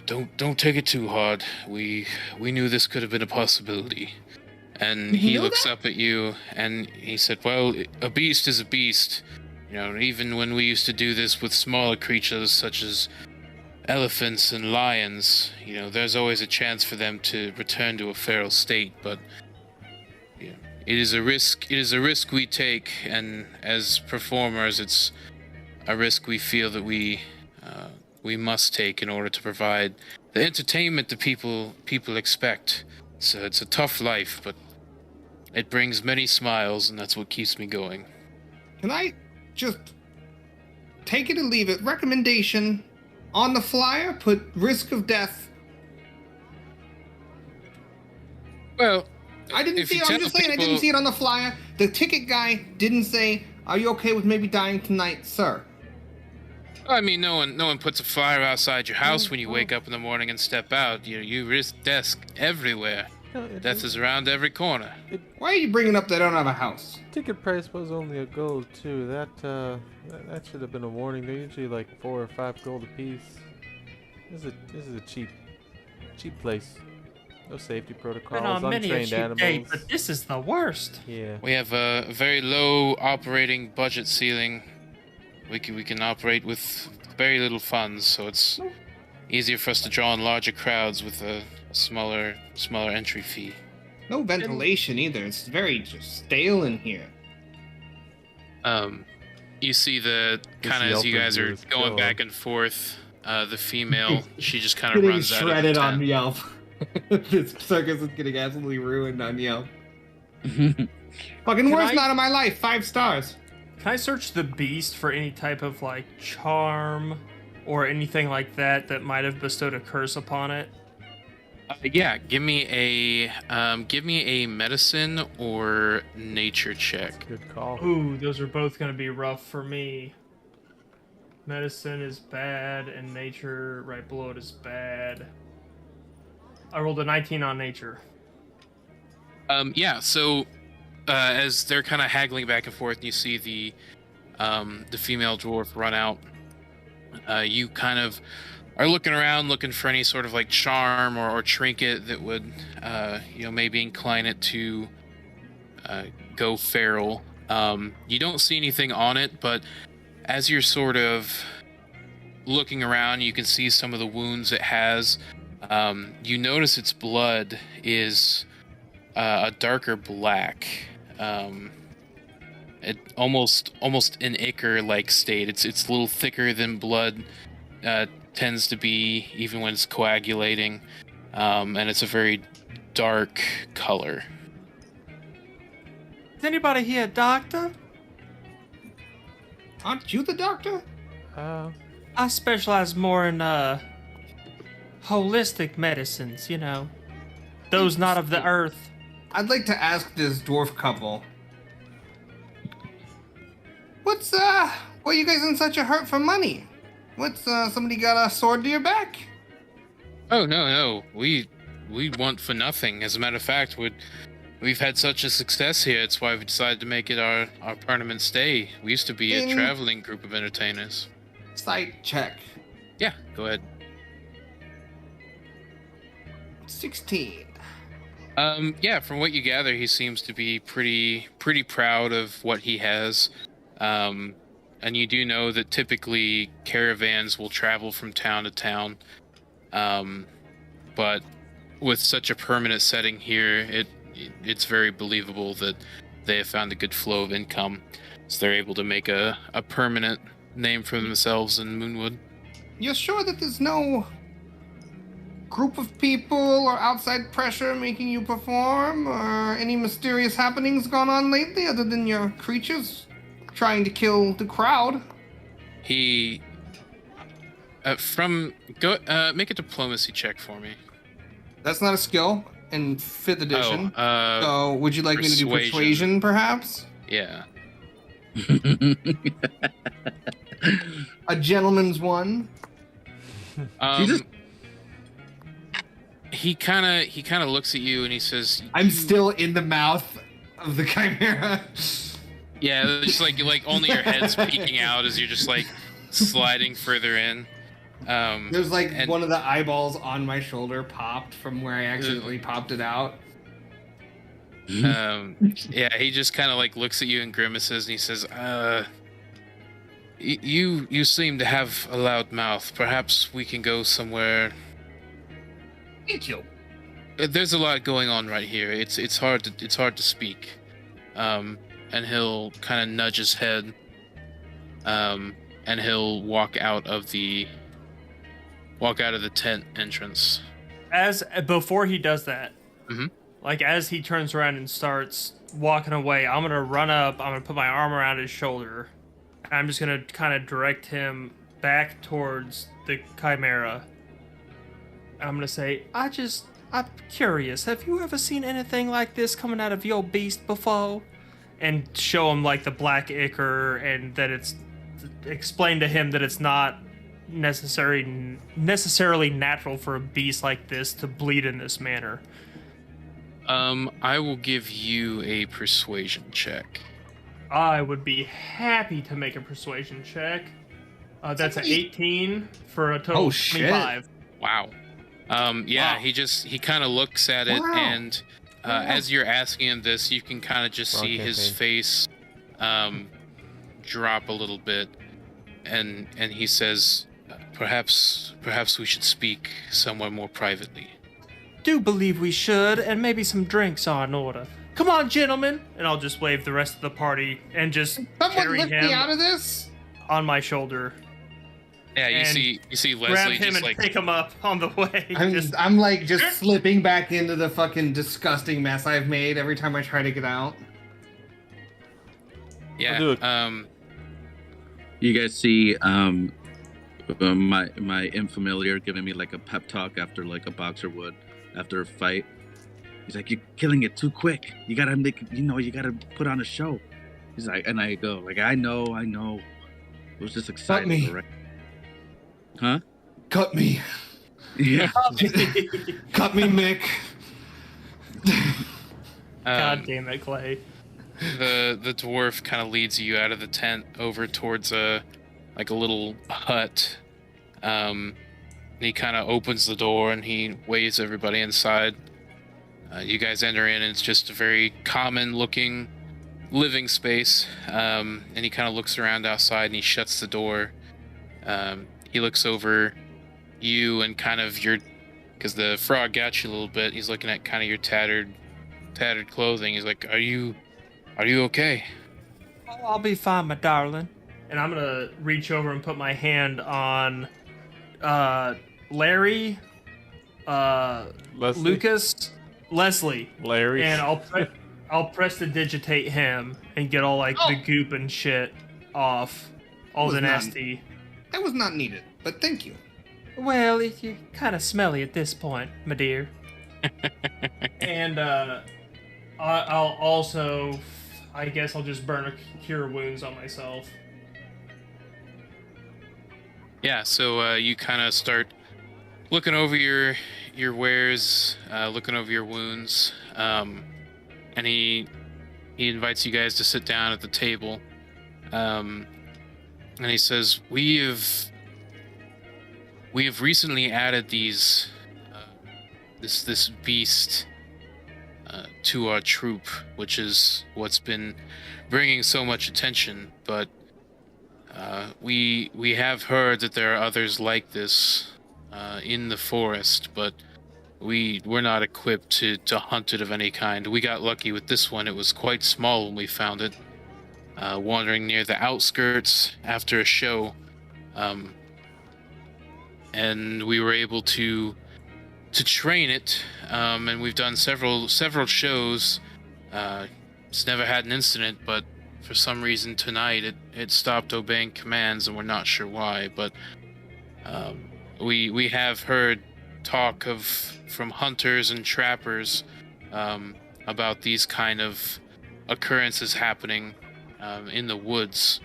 [SPEAKER 1] Don't take it too hard. We knew this could have been a possibility." And he
[SPEAKER 2] knew
[SPEAKER 1] looks
[SPEAKER 2] that?
[SPEAKER 1] up at you, and he said, "Well, a beast is a beast. You know, even when we used to do this with smaller creatures such as elephants and lions, you know, there's always a chance for them to return to a feral state. But you know, it is a risk. It is a risk we take, and as performers, it's a risk we feel that we must take in order to provide the entertainment that people expect. So it's a tough life, but it brings many smiles, and that's what keeps me going."
[SPEAKER 2] Can I just take it or leave it? Recommendation on the flyer, put risk of death.
[SPEAKER 1] Well,
[SPEAKER 2] I didn't
[SPEAKER 1] if
[SPEAKER 2] see
[SPEAKER 1] you
[SPEAKER 2] it. I'm
[SPEAKER 1] tell
[SPEAKER 2] just saying I
[SPEAKER 1] people-
[SPEAKER 2] didn't see it on the flyer. The ticket guy didn't say, "Are you okay with maybe dying tonight, sir?"
[SPEAKER 1] I mean, no one puts a flyer outside your house when you wake up in the morning and step out. You risk death everywhere.
[SPEAKER 3] No,
[SPEAKER 1] Death is around every corner.
[SPEAKER 2] Why are you bringing up that I don't have a house?
[SPEAKER 3] Ticket price was only a gold too. That should have been a warning. They're usually like 4 or 5 gold apiece. This is a cheap place. No safety protocols.
[SPEAKER 5] Been on many a
[SPEAKER 3] Untrained
[SPEAKER 5] cheap
[SPEAKER 3] animals.
[SPEAKER 5] day, but this is the worst.
[SPEAKER 3] Yeah.
[SPEAKER 1] We have a very low operating budget ceiling. We can operate with very little funds, so it's easier for us to draw in larger crowds with a smaller entry fee.
[SPEAKER 2] No ventilation either. It's very just stale in here.
[SPEAKER 1] You see the kind of
[SPEAKER 3] This
[SPEAKER 1] as you
[SPEAKER 3] Yelp
[SPEAKER 1] guys are
[SPEAKER 3] review is
[SPEAKER 1] going
[SPEAKER 3] killer.
[SPEAKER 1] back and forth, the female, she just kind of
[SPEAKER 2] Getting
[SPEAKER 1] runs out of the
[SPEAKER 2] shredded on
[SPEAKER 1] tent.
[SPEAKER 2] Yelp. This circus is getting absolutely ruined on Yelp. Fucking worst night of my life. 5 stars.
[SPEAKER 5] Can I search the beast for any type of like charm or anything like that might have bestowed a curse upon it?
[SPEAKER 1] Yeah, give me a medicine or nature check.
[SPEAKER 3] Good call.
[SPEAKER 5] Ooh, those are both gonna be rough for me. Medicine is bad, and nature right below it is bad. I rolled a 19 on nature.
[SPEAKER 1] Yeah, so as they're kind of haggling back and forth, and you see the female dwarf run out. You kind of are looking around, looking for any sort of like charm or trinket that would, maybe incline it to go feral. You don't see anything on it, but as you're sort of looking around, you can see some of the wounds it has. You notice its blood is a darker black. It almost an ichor-like state. It's a little thicker than blood tends to be, even when it's coagulating. and it's a very dark color.
[SPEAKER 5] Is anybody here a doctor?
[SPEAKER 2] Aren't you the doctor?
[SPEAKER 5] I specialize more in holistic medicines, you know. Those not of the earth.
[SPEAKER 2] I'd like to ask this dwarf couple. What's why you guys in such a hurt for money? What's somebody got a sword to your back?
[SPEAKER 1] Oh no, we want for nothing. As a matter of fact, we've had such a success here. It's why we decided to make it our permanent stay. We used to be a traveling group of entertainers.
[SPEAKER 2] Sight check.
[SPEAKER 1] Yeah, go ahead.
[SPEAKER 2] 16.
[SPEAKER 1] Yeah, from what you gather, he seems to be pretty proud of what he has. And you do know that typically caravans will travel from town to town. But with such a permanent setting here, it's very believable that they have found a good flow of income. So they're able to make a permanent name for themselves in Moonwood.
[SPEAKER 2] You're sure that there's no group of people or outside pressure making you perform, or any mysterious happenings gone on lately other than your creatures trying to kill the crowd?
[SPEAKER 1] He make a diplomacy check for me.
[SPEAKER 2] That's not a skill in 5th edition. So would you like me to do
[SPEAKER 1] persuasion.
[SPEAKER 2] persuasion, perhaps?
[SPEAKER 1] Yeah.
[SPEAKER 2] A gentleman's one.
[SPEAKER 1] He kind of looks at you and he says,
[SPEAKER 2] I'm still in the mouth of the Chimera.
[SPEAKER 1] yeah, just like only your head's peeking out as you're just like sliding further in.
[SPEAKER 2] There's like one of the eyeballs on my shoulder popped from where I accidentally popped it out.
[SPEAKER 1] Yeah, he just kind of like looks at you and grimaces and he says, you seem to have a loud mouth. Perhaps we can go somewhere.
[SPEAKER 2] Thank you.
[SPEAKER 1] There's a lot going on right here. It's hard to speak. And he'll kind of nudge his head. And he'll walk out of the tent entrance.
[SPEAKER 5] Before he does that,
[SPEAKER 1] Mm-hmm.
[SPEAKER 5] like as he turns around and starts walking away, I'm gonna run up. I'm gonna put my arm around his shoulder. And I'm just gonna kind of direct him back towards the Chimera. I'm gonna say, I'm curious. Have you ever seen anything like this coming out of your beast before? And show him like the black ichor, and that explain to him that it's not necessarily natural for a beast like this to bleed in this manner.
[SPEAKER 1] I will give you a persuasion check.
[SPEAKER 5] I would be happy to make a persuasion check. That's an 18 for a total of 25.
[SPEAKER 1] Wow. Yeah,
[SPEAKER 5] Wow.
[SPEAKER 1] he kind of looks at it, and as you're asking him this, you can kind of just see his face drop a little bit, and he says, perhaps we should speak somewhere more privately.
[SPEAKER 5] Do believe we should, and maybe some drinks are in order. Come on, gentlemen! And I'll just wave the rest of the party and just
[SPEAKER 2] Someone
[SPEAKER 5] carry
[SPEAKER 2] lift
[SPEAKER 5] him
[SPEAKER 2] me out of this?
[SPEAKER 5] on my shoulder.
[SPEAKER 1] Yeah, you
[SPEAKER 5] And
[SPEAKER 1] see
[SPEAKER 5] Grab
[SPEAKER 1] Leslie
[SPEAKER 5] him
[SPEAKER 1] just
[SPEAKER 5] and
[SPEAKER 1] like
[SPEAKER 5] pick him up on the way.
[SPEAKER 2] I'm like just slipping back into the fucking disgusting mess I've made every time I try to get out.
[SPEAKER 1] yeah.
[SPEAKER 3] I'll do it.
[SPEAKER 6] You guys see my infamiliar giving me like a pep talk after like a boxer would after a fight. He's like, "You're killing it too quick. You gotta you gotta put on a show." He's like, and I go like, I know. It was just exciting,
[SPEAKER 2] me.
[SPEAKER 6] right? Huh?
[SPEAKER 2] Cut me.
[SPEAKER 6] Yeah.
[SPEAKER 2] Cut me, Mick.
[SPEAKER 5] God damn it, Clay.
[SPEAKER 1] the dwarf kind of leads you out of the tent over towards a little hut. And he kind of opens the door and he waves everybody inside. You guys enter in, and it's just a very common looking living space. And he kind of looks around outside and he shuts the door. He looks over you and kind of because the frog got you a little bit. He's looking at kind of your tattered clothing. He's like, Are you okay?
[SPEAKER 5] Oh, I'll be fine, my darling. And I'm gonna reach over and put my hand on Larry Leslie,
[SPEAKER 3] Larry.
[SPEAKER 5] and I'll prestidigitate him and get all like the goop and shit off, all the nasty.
[SPEAKER 2] That was not needed, but thank you.
[SPEAKER 5] Well, you're kind of smelly at this point, my dear. And I'll also, I guess I'll just burn a cure wounds on myself.
[SPEAKER 1] Yeah, so you kind of start looking over your wares, looking over your wounds, and he invites you guys to sit down at the table, and he says, we have recently added these this beast to our troop, which is what's been bringing so much attention, but we have heard that there are others like this in the forest, but we're not equipped to hunt it of any kind. We got lucky with this one. It was quite small when we found it, wandering near the outskirts after a show, and we were able to train it, and we've done several shows. It's never had an incident, but for some reason tonight it stopped obeying commands, and we're not sure why, but we have heard talk from hunters and trappers about these kind of occurrences happening in the woods.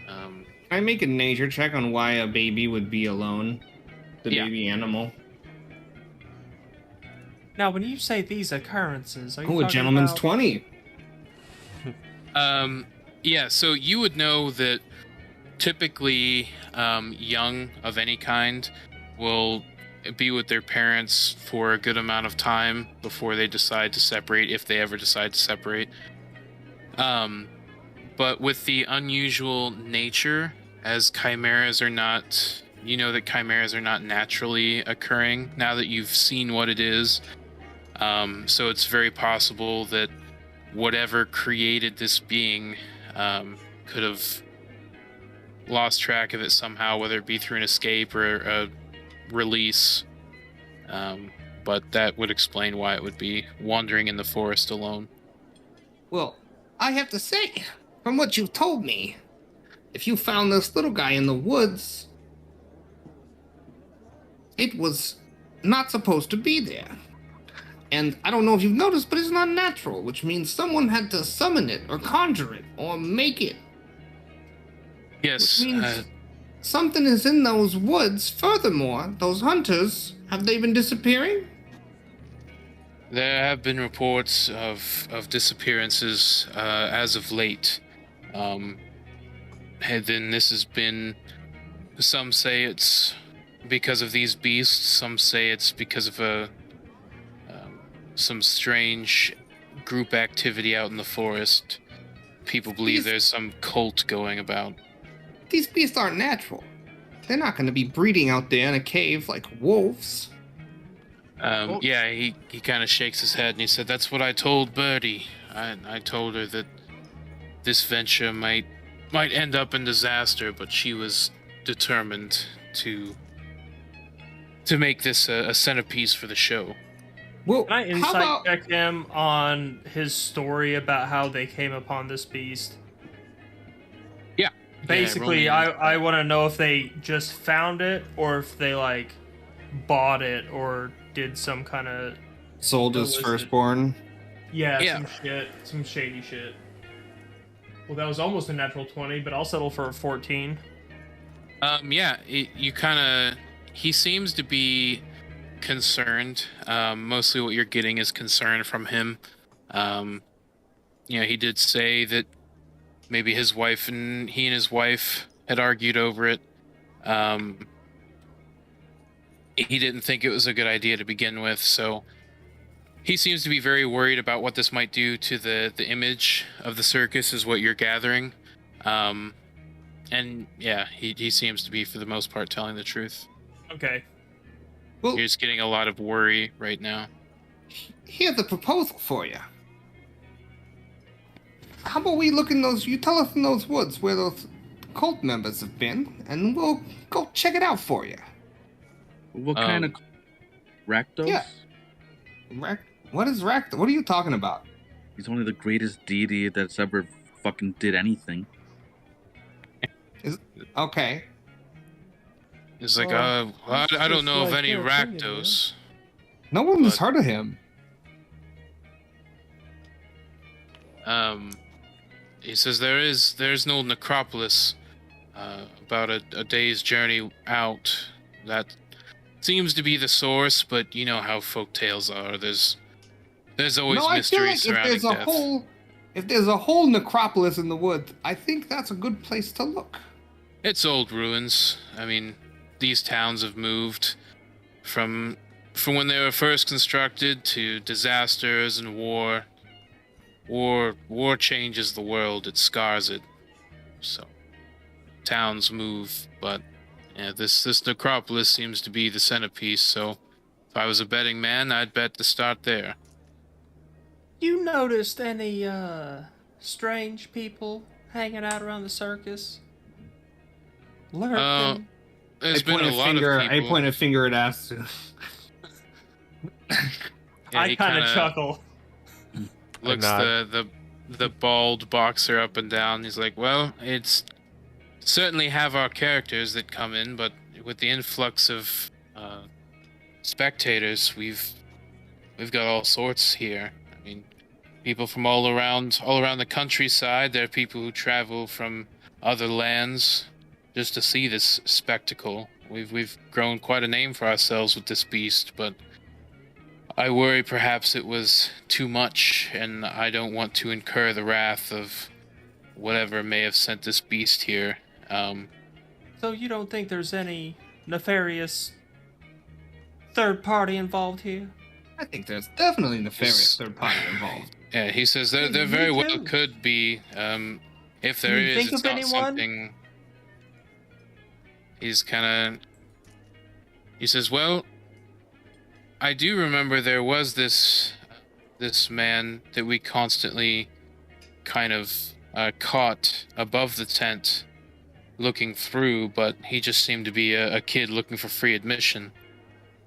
[SPEAKER 2] Can I make a nature check on why a baby would be alone? The baby animal.
[SPEAKER 5] Now, when you say these occurrences, are you
[SPEAKER 2] a gentleman's
[SPEAKER 5] about...
[SPEAKER 2] 20.
[SPEAKER 1] Yeah, so you would know that typically young of any kind will be with their parents for a good amount of time before they decide to separate, if they ever decide to separate. But with the unusual nature, as chimeras are not, you know that chimeras are not naturally occurring now that you've seen what it is. So it's very possible that whatever created this being could have lost track of it somehow, whether it be through an escape or a release. But that would explain why it would be wandering in the forest alone.
[SPEAKER 2] Well, I have to say, from what you've told me, if you found this little guy in the woods, it was not supposed to be there. And I don't know if you've noticed, but it's not natural, which means someone had to summon it or conjure it or make it.
[SPEAKER 1] Yes.
[SPEAKER 2] Which means something is in those woods. Furthermore, those hunters, have they been disappearing?
[SPEAKER 1] There have been reports of disappearances as of late. And then this has been, some say it's because of these beasts, some say it's because of some strange group activity out in the forest. People believe there's some cult going about.
[SPEAKER 2] These beasts aren't natural. They're not going to be breeding out there in a cave like wolves.
[SPEAKER 1] Yeah, he kind of shakes his head and he said, that's what I told Birdie. I told her that this venture might end up in disaster, but she was determined to make this a centerpiece for the show.
[SPEAKER 2] Well,
[SPEAKER 5] Can I insight check him on his story about how they came upon this beast?
[SPEAKER 1] Yeah.
[SPEAKER 5] Basically, I want to know if they just found it or if they, like, bought it or did some kind of...
[SPEAKER 2] Sold his firstborn?
[SPEAKER 5] Yeah, some shit. Some shady shit. Well, that was almost a natural 20, but I'll settle for a 14.
[SPEAKER 1] Yeah, you kind of... He seems to be concerned. Mostly what you're getting is concern from him. He did say that maybe he and his wife had argued over it. He didn't think it was a good idea to begin with, so he seems to be very worried about what this might do to the image of the circus, is what you're gathering. And yeah, he seems to be, for the most part, telling the truth.
[SPEAKER 5] Okay.
[SPEAKER 2] Well,
[SPEAKER 1] You're just getting a lot of worry right now.
[SPEAKER 2] here's a proposal for you. How about we look in those... You tell us in those woods where those cult members have been, and we'll go check it out for you.
[SPEAKER 6] What kind of Rakdos?
[SPEAKER 2] Yeah. What is Rakdos? What are you talking about?
[SPEAKER 6] He's only the greatest deity that's ever fucking did anything.
[SPEAKER 2] Okay.
[SPEAKER 1] He's like,
[SPEAKER 3] Well,
[SPEAKER 1] I
[SPEAKER 3] it's
[SPEAKER 1] don't know
[SPEAKER 3] just
[SPEAKER 1] of
[SPEAKER 3] like
[SPEAKER 1] any
[SPEAKER 3] your opinion,
[SPEAKER 1] Rakdos.
[SPEAKER 2] No one has
[SPEAKER 1] But-
[SPEAKER 2] heard of him.
[SPEAKER 1] He says there's no necropolis about a day's journey out. That seems to be the source, but you know how folk tales are. There's always
[SPEAKER 2] No, I feel
[SPEAKER 1] mystery
[SPEAKER 2] like
[SPEAKER 1] surrounding death.
[SPEAKER 2] if there's a whole necropolis in the woods, I think that's a good place to look.
[SPEAKER 1] It's old ruins. I mean, these towns have moved from when they were first constructed to disasters and war. War changes the world, it scars it. So towns move, but yeah, this necropolis seems to be the centerpiece, so if I was a betting man, I'd bet to start there.
[SPEAKER 5] You noticed any strange people hanging out around the circus? Lurking.
[SPEAKER 1] There's been a lot of people.
[SPEAKER 2] I point a finger at Astu.
[SPEAKER 1] Yeah,
[SPEAKER 5] I
[SPEAKER 1] he
[SPEAKER 5] kind of
[SPEAKER 1] kinda
[SPEAKER 5] chuckle.
[SPEAKER 1] looks
[SPEAKER 3] nod.
[SPEAKER 1] the bald boxer up and down. He's like, well, it's certainly have our characters that come in, but with the influx of spectators, we've got all sorts here. I mean, people from all around the countryside. There are people who travel from other lands just to see this spectacle. We've grown quite a name for ourselves with this beast, but I worry perhaps it was too much, and I don't want to incur the wrath of whatever may have sent this beast here.
[SPEAKER 5] So you don't think there's any nefarious third party involved here?
[SPEAKER 2] I think there's definitely nefarious
[SPEAKER 1] Yes.
[SPEAKER 2] third party involved.
[SPEAKER 1] Yeah, he says there
[SPEAKER 5] Me
[SPEAKER 1] very well
[SPEAKER 5] too.
[SPEAKER 1] could be. If there
[SPEAKER 5] you
[SPEAKER 1] is,
[SPEAKER 5] think
[SPEAKER 1] it's
[SPEAKER 5] of
[SPEAKER 1] not
[SPEAKER 5] anyone?
[SPEAKER 1] something. He's kind of. He says, "Well, I do remember there was this man that we constantly kind of caught above the tent, looking through, but he just seemed to be a kid looking for free admission.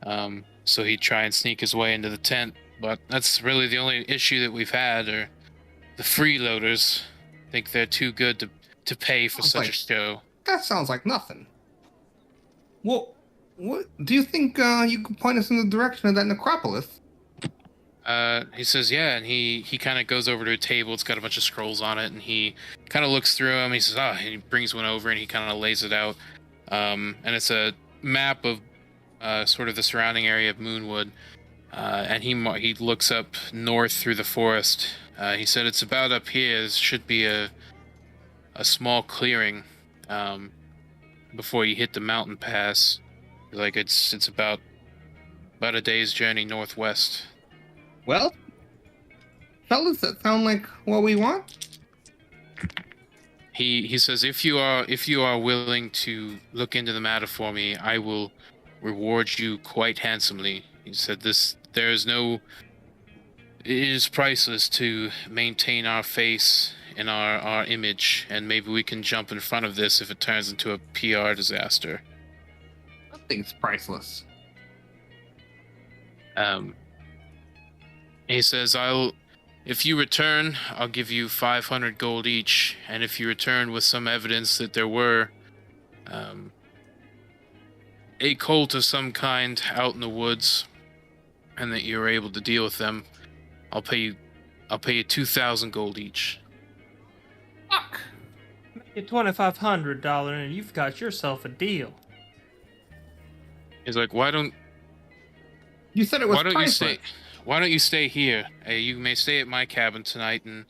[SPEAKER 1] So he'd try and sneak his way into the tent, but that's really the only issue that we've had, or the freeloaders think they're too good to pay for
[SPEAKER 2] Sounds
[SPEAKER 1] such
[SPEAKER 2] like-
[SPEAKER 1] a show.
[SPEAKER 2] That sounds like nothing. Well, what do you think you could point us in the direction of that necropolis?
[SPEAKER 1] He says, yeah, and he kind of goes over to a table. It's got a bunch of scrolls on it, and he kind of looks through them. He says, and he brings one over, and he kind of lays it out. And it's a map of sort of the surrounding area of Moonwood. And he looks up north through the forest. He said it's about up here. There should be a small clearing before you hit the mountain pass. Like it's about a day's journey northwest.
[SPEAKER 2] Well, fellas, that sound like what we want.
[SPEAKER 1] He says if you are willing to look into the matter for me, I will reward you quite handsomely. He said it is priceless to maintain our face and our image, and maybe we can jump in front of this if it turns into a PR disaster.
[SPEAKER 2] Nothing's priceless.
[SPEAKER 1] He says, if you return, I'll give you 500 gold each, and if you return with some evidence that there were a cult of some kind out in the woods, and that you were able to deal with them, I'll pay you 2,000 gold each.
[SPEAKER 2] Fuck.
[SPEAKER 5] Make it $2,500 and you've got yourself a deal.
[SPEAKER 1] He's like, why don't
[SPEAKER 2] You said it was
[SPEAKER 1] Why don't
[SPEAKER 2] priceless.
[SPEAKER 1] you stay? Why don't you stay here? You may stay at my cabin tonight and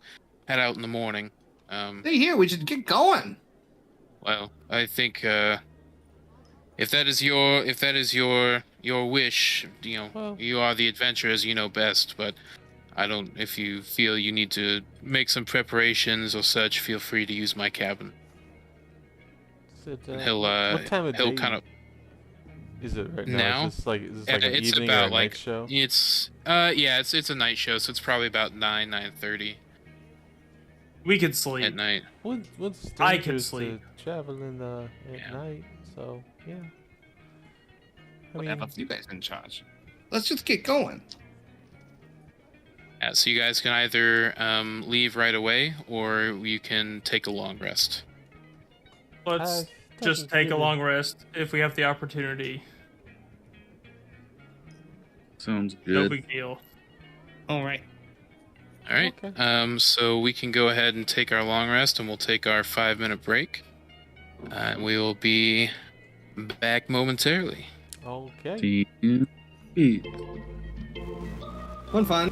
[SPEAKER 1] head out in the morning.
[SPEAKER 2] Stay here. We should get going.
[SPEAKER 1] Well, I think if that is your wish,
[SPEAKER 3] Well-
[SPEAKER 1] you are the adventurers, you know best. But I don't. If you feel you need to make some preparations or such, feel free to use my cabin.
[SPEAKER 3] Is it,
[SPEAKER 1] And he'll
[SPEAKER 3] what time of
[SPEAKER 1] he'll
[SPEAKER 3] day
[SPEAKER 1] kind of.
[SPEAKER 3] is it right
[SPEAKER 1] now?
[SPEAKER 3] now? Is this like an
[SPEAKER 1] It's
[SPEAKER 3] evening or
[SPEAKER 1] about
[SPEAKER 3] a
[SPEAKER 1] like
[SPEAKER 3] night show?
[SPEAKER 1] it's it's a night show, so it's probably about 9:30
[SPEAKER 5] We could sleep.
[SPEAKER 1] at night.
[SPEAKER 3] What's
[SPEAKER 5] I can
[SPEAKER 3] dangerous
[SPEAKER 5] sleep.
[SPEAKER 3] to travel at
[SPEAKER 1] Yeah.
[SPEAKER 3] night? So yeah. I
[SPEAKER 2] Whatever.
[SPEAKER 3] mean,
[SPEAKER 2] You guys in charge. Let's just get going.
[SPEAKER 1] Yeah, so you guys can either leave right away, or you can take a long rest.
[SPEAKER 5] Let's just take a long rest if we have the opportunity.
[SPEAKER 6] Sounds
[SPEAKER 5] No
[SPEAKER 6] good.
[SPEAKER 5] big deal.
[SPEAKER 2] All right.
[SPEAKER 1] All right.
[SPEAKER 3] Okay.
[SPEAKER 1] So we can go ahead and take our long rest, and we'll take our 5-minute break. We will be back momentarily.
[SPEAKER 3] Okay.
[SPEAKER 6] See you.
[SPEAKER 2] Fun.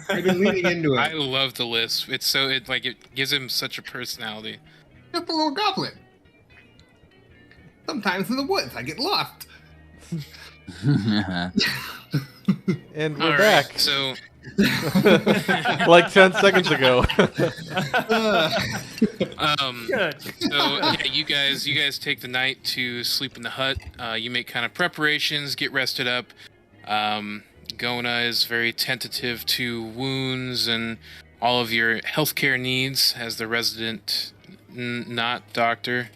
[SPEAKER 2] I've been leaning into
[SPEAKER 1] I
[SPEAKER 2] it.
[SPEAKER 1] love the lisp. It gives him such a personality.
[SPEAKER 2] Just a little goblin. Sometimes in the woods, I get lost.
[SPEAKER 3] And we're
[SPEAKER 1] All right,
[SPEAKER 3] back.
[SPEAKER 1] so
[SPEAKER 3] Like 10 seconds ago.
[SPEAKER 5] Good.
[SPEAKER 1] So yeah, you guys take the night to sleep in the hut. You make kind of preparations, get rested up. Gona is very tentative to wounds and all of your healthcare needs as the resident, not doctor.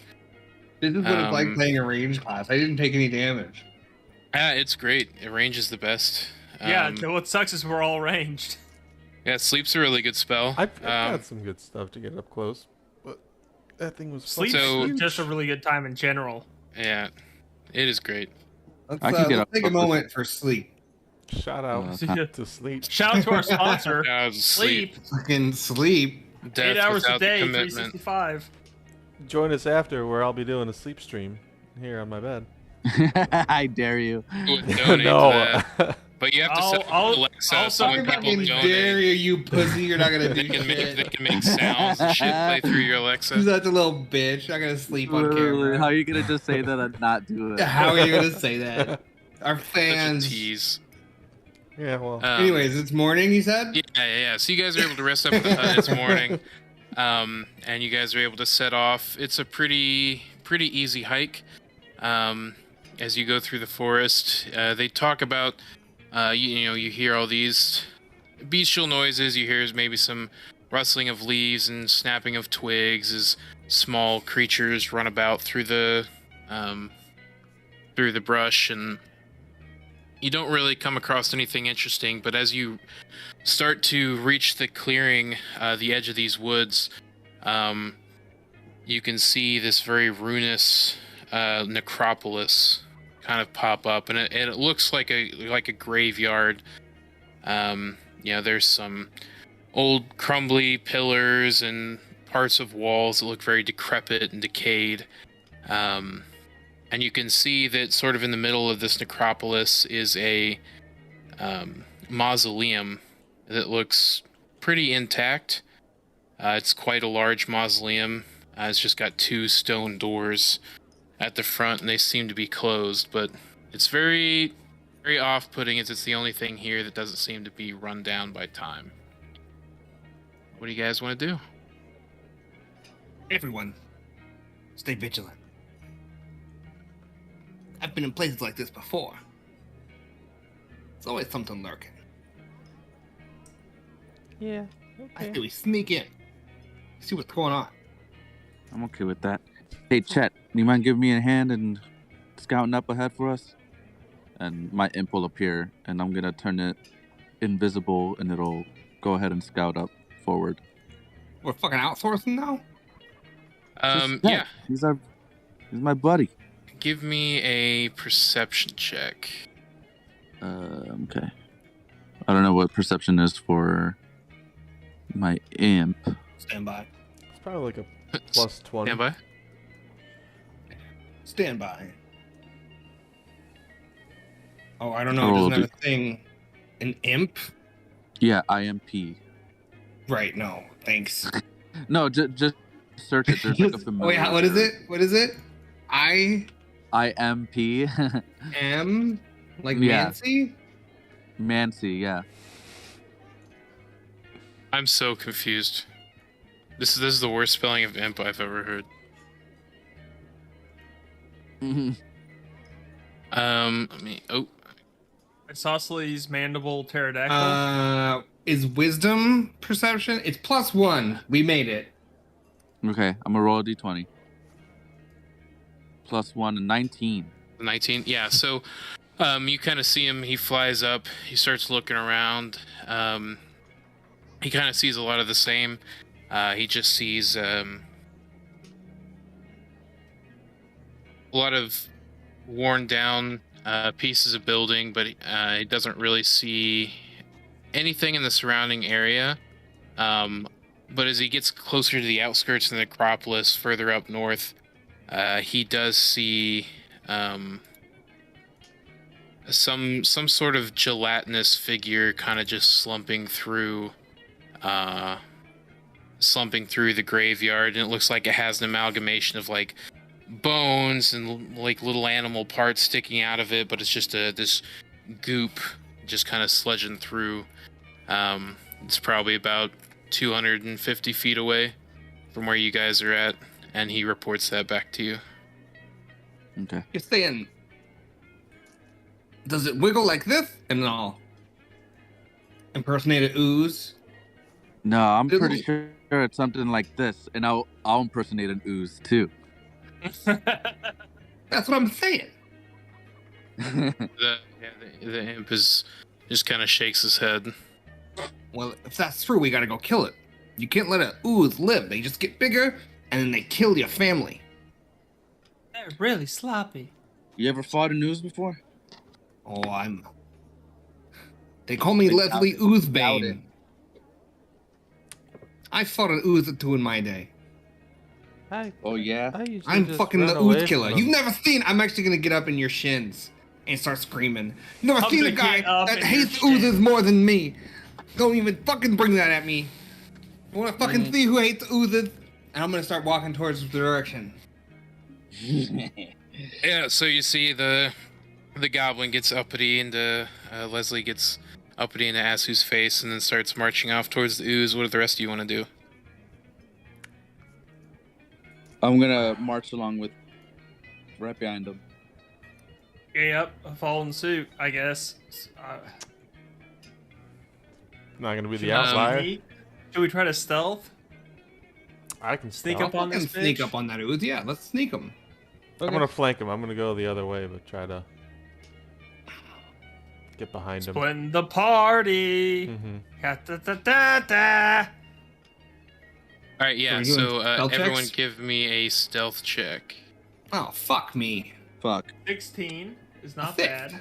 [SPEAKER 2] This is what it's like playing a range class. I didn't take any damage.
[SPEAKER 1] It's great. Range is the best.
[SPEAKER 5] Yeah, what sucks is we're all ranged.
[SPEAKER 1] Yeah, sleep's a really good spell.
[SPEAKER 3] I've had some good stuff to get up close, but that thing was
[SPEAKER 5] Sleep's
[SPEAKER 1] So-
[SPEAKER 5] just a really good time in general.
[SPEAKER 1] Yeah, it is great.
[SPEAKER 2] Let's,
[SPEAKER 6] I can get
[SPEAKER 2] let's
[SPEAKER 6] up
[SPEAKER 2] take a
[SPEAKER 6] close.
[SPEAKER 2] moment for sleep.
[SPEAKER 3] Shout out
[SPEAKER 5] Yeah.
[SPEAKER 3] to sleep.
[SPEAKER 5] Shout out to our sponsor,
[SPEAKER 1] Sleep.
[SPEAKER 5] Sleep.
[SPEAKER 2] Fucking sleep.
[SPEAKER 5] 8
[SPEAKER 1] Death
[SPEAKER 5] hours a
[SPEAKER 1] without the
[SPEAKER 5] day,
[SPEAKER 1] commitment.
[SPEAKER 5] 365.
[SPEAKER 3] Join us after, where I'll be doing a sleep stream here on my bed.
[SPEAKER 6] I dare you.
[SPEAKER 1] Would donate
[SPEAKER 3] No.
[SPEAKER 1] to that. But you have to set up
[SPEAKER 5] I'll-
[SPEAKER 1] Alexa
[SPEAKER 5] I'll
[SPEAKER 1] so when
[SPEAKER 5] fucking
[SPEAKER 1] people
[SPEAKER 2] Fucking
[SPEAKER 1] donate,
[SPEAKER 2] dare you pussy. You're not gonna do
[SPEAKER 1] they can
[SPEAKER 2] shit.
[SPEAKER 1] make sounds and shit play through your
[SPEAKER 2] Who's
[SPEAKER 1] Alexa.
[SPEAKER 2] that little bitch? Not gonna sleep on
[SPEAKER 6] Literally, how
[SPEAKER 2] camera.
[SPEAKER 6] are you gonna just say that and not do it?
[SPEAKER 2] How are you gonna say that? Our
[SPEAKER 1] Such a
[SPEAKER 2] fans.
[SPEAKER 1] tease.
[SPEAKER 3] Yeah, well,
[SPEAKER 2] Anyways, it's morning, you said?
[SPEAKER 1] Yeah. So you guys are able to rest up at the hut this morning, and you guys are able to set off. It's a pretty easy hike. As you go through the forest, they talk about, you hear all these bestial noises. You hear maybe some rustling of leaves and snapping of twigs as small creatures run about through the brush, and you don't really come across anything interesting. But as you start to reach the clearing, the edge of these woods, you can see this very ruinous necropolis kind of pop up, and it looks like a graveyard. There's some old crumbly pillars and parts of walls that look very decrepit and decayed. And you can see that sort of in the middle of this necropolis is a mausoleum that looks pretty intact. It's quite a large mausoleum. It's just got 2 stone doors at the front, and they seem to be closed, but it's very, very off-putting as it's the only thing here that doesn't seem to be run down by time. What do you guys want to do?
[SPEAKER 2] Everyone, stay vigilant. I've been in places like this before. There's always something lurking.
[SPEAKER 3] yeah.
[SPEAKER 2] I
[SPEAKER 3] Okay.
[SPEAKER 2] say we sneak in. See what's going on.
[SPEAKER 6] I'm okay with that. Hey, Chet, you mind giving me a hand and scouting up ahead for us? And my imp will appear, and I'm gonna turn it invisible, and it'll go ahead and scout up forward.
[SPEAKER 2] We're fucking outsourcing now?
[SPEAKER 6] Just
[SPEAKER 1] Yeah.
[SPEAKER 6] Chet, he's my buddy.
[SPEAKER 1] Give me a perception check.
[SPEAKER 6] Okay. I don't know what perception is for my imp.
[SPEAKER 2] Stand by.
[SPEAKER 3] It's probably like a plus 20.
[SPEAKER 1] Stand by.
[SPEAKER 2] Stand by. Oh, I don't know. It
[SPEAKER 6] Oh,
[SPEAKER 2] doesn't have a thing. An imp?
[SPEAKER 6] Yeah, IMP.
[SPEAKER 2] Right, no. Thanks.
[SPEAKER 6] No, just search it. There's like a familiar.
[SPEAKER 2] Wait, what is it? What is it? I
[SPEAKER 6] IMP.
[SPEAKER 2] am like
[SPEAKER 6] Yeah.
[SPEAKER 2] Nancy?
[SPEAKER 6] Mancy, yeah.
[SPEAKER 1] I'm so confused. This is the worst spelling of imp I've ever heard. Let me. Oh,
[SPEAKER 5] Isosceles mandible pterodactyl.
[SPEAKER 2] Is wisdom perception? It's +1. We made it.
[SPEAKER 6] Okay, I'm gonna roll a d20. +1 and 19.
[SPEAKER 1] 19. Yeah. So, you kind of see him. He flies up. He starts looking around. He kind of sees a lot of the same. He just sees a lot of worn down pieces of building, but he doesn't really see anything in the surrounding area. But as he gets closer to the outskirts of the necropolis further up north, he does see some sort of gelatinous figure kind of just slumping through the graveyard, and it looks like it has an amalgamation of like bones and like little animal parts sticking out of it, but it's just this goop just kind of sludging through. It's probably about 250 feet away from where you guys are at, and he reports that back to you.
[SPEAKER 6] Okay.
[SPEAKER 2] You're saying, does it wiggle like this? And then I'll impersonate an ooze.
[SPEAKER 6] No, I'm pretty sure it's something like this, and I'll impersonate an ooze too.
[SPEAKER 2] That's what I'm saying.
[SPEAKER 1] The imp is just kind of shakes his head.
[SPEAKER 2] Well, if that's true, we gotta go kill it. You can't let an ooze live. They just get bigger, and then they kill your family.
[SPEAKER 5] They're really sloppy.
[SPEAKER 6] You ever fought an ooze before?
[SPEAKER 2] Oh, They call me Leslie Oozebane. I fought an ooze or two in my day.
[SPEAKER 6] Oh yeah.
[SPEAKER 2] I'm fucking the ooze killer. You've never seen. I'm actually gonna get up in your shins and start screaming. You've never seen a guy that hates oozes more than me. Don't even fucking bring that at me. I wanna fucking see who hates oozes, and I'm gonna start walking towards the direction.
[SPEAKER 1] Yeah, so you see the goblin gets uppity, and Leslie gets uppity into Asu's face, and then starts marching off towards the ooze. What do the rest of you want to do?
[SPEAKER 6] I'm gonna march along with right behind him.
[SPEAKER 5] Yep, I fall in suit, I guess.
[SPEAKER 3] Not gonna be
[SPEAKER 5] Should
[SPEAKER 3] the outlier.
[SPEAKER 5] Should we try to stealth?
[SPEAKER 3] I can
[SPEAKER 5] Sneak
[SPEAKER 3] stealth.
[SPEAKER 5] up on this
[SPEAKER 2] Sneak
[SPEAKER 5] bitch?
[SPEAKER 2] up on that ooze. Yeah, let's sneak him.
[SPEAKER 3] I'm gonna flank him. I'm gonna go the other way, but try to get behind him.
[SPEAKER 5] Splitting the party.
[SPEAKER 3] Mm-hmm.
[SPEAKER 5] Da-da-da-da-da.
[SPEAKER 1] All right, yeah.
[SPEAKER 2] Are we
[SPEAKER 1] So
[SPEAKER 2] doing stealth
[SPEAKER 1] everyone,
[SPEAKER 2] checks?
[SPEAKER 1] give me a stealth check.
[SPEAKER 2] Oh, fuck me.
[SPEAKER 6] Fuck.
[SPEAKER 5] 16 is not
[SPEAKER 2] Thick.
[SPEAKER 5] bad.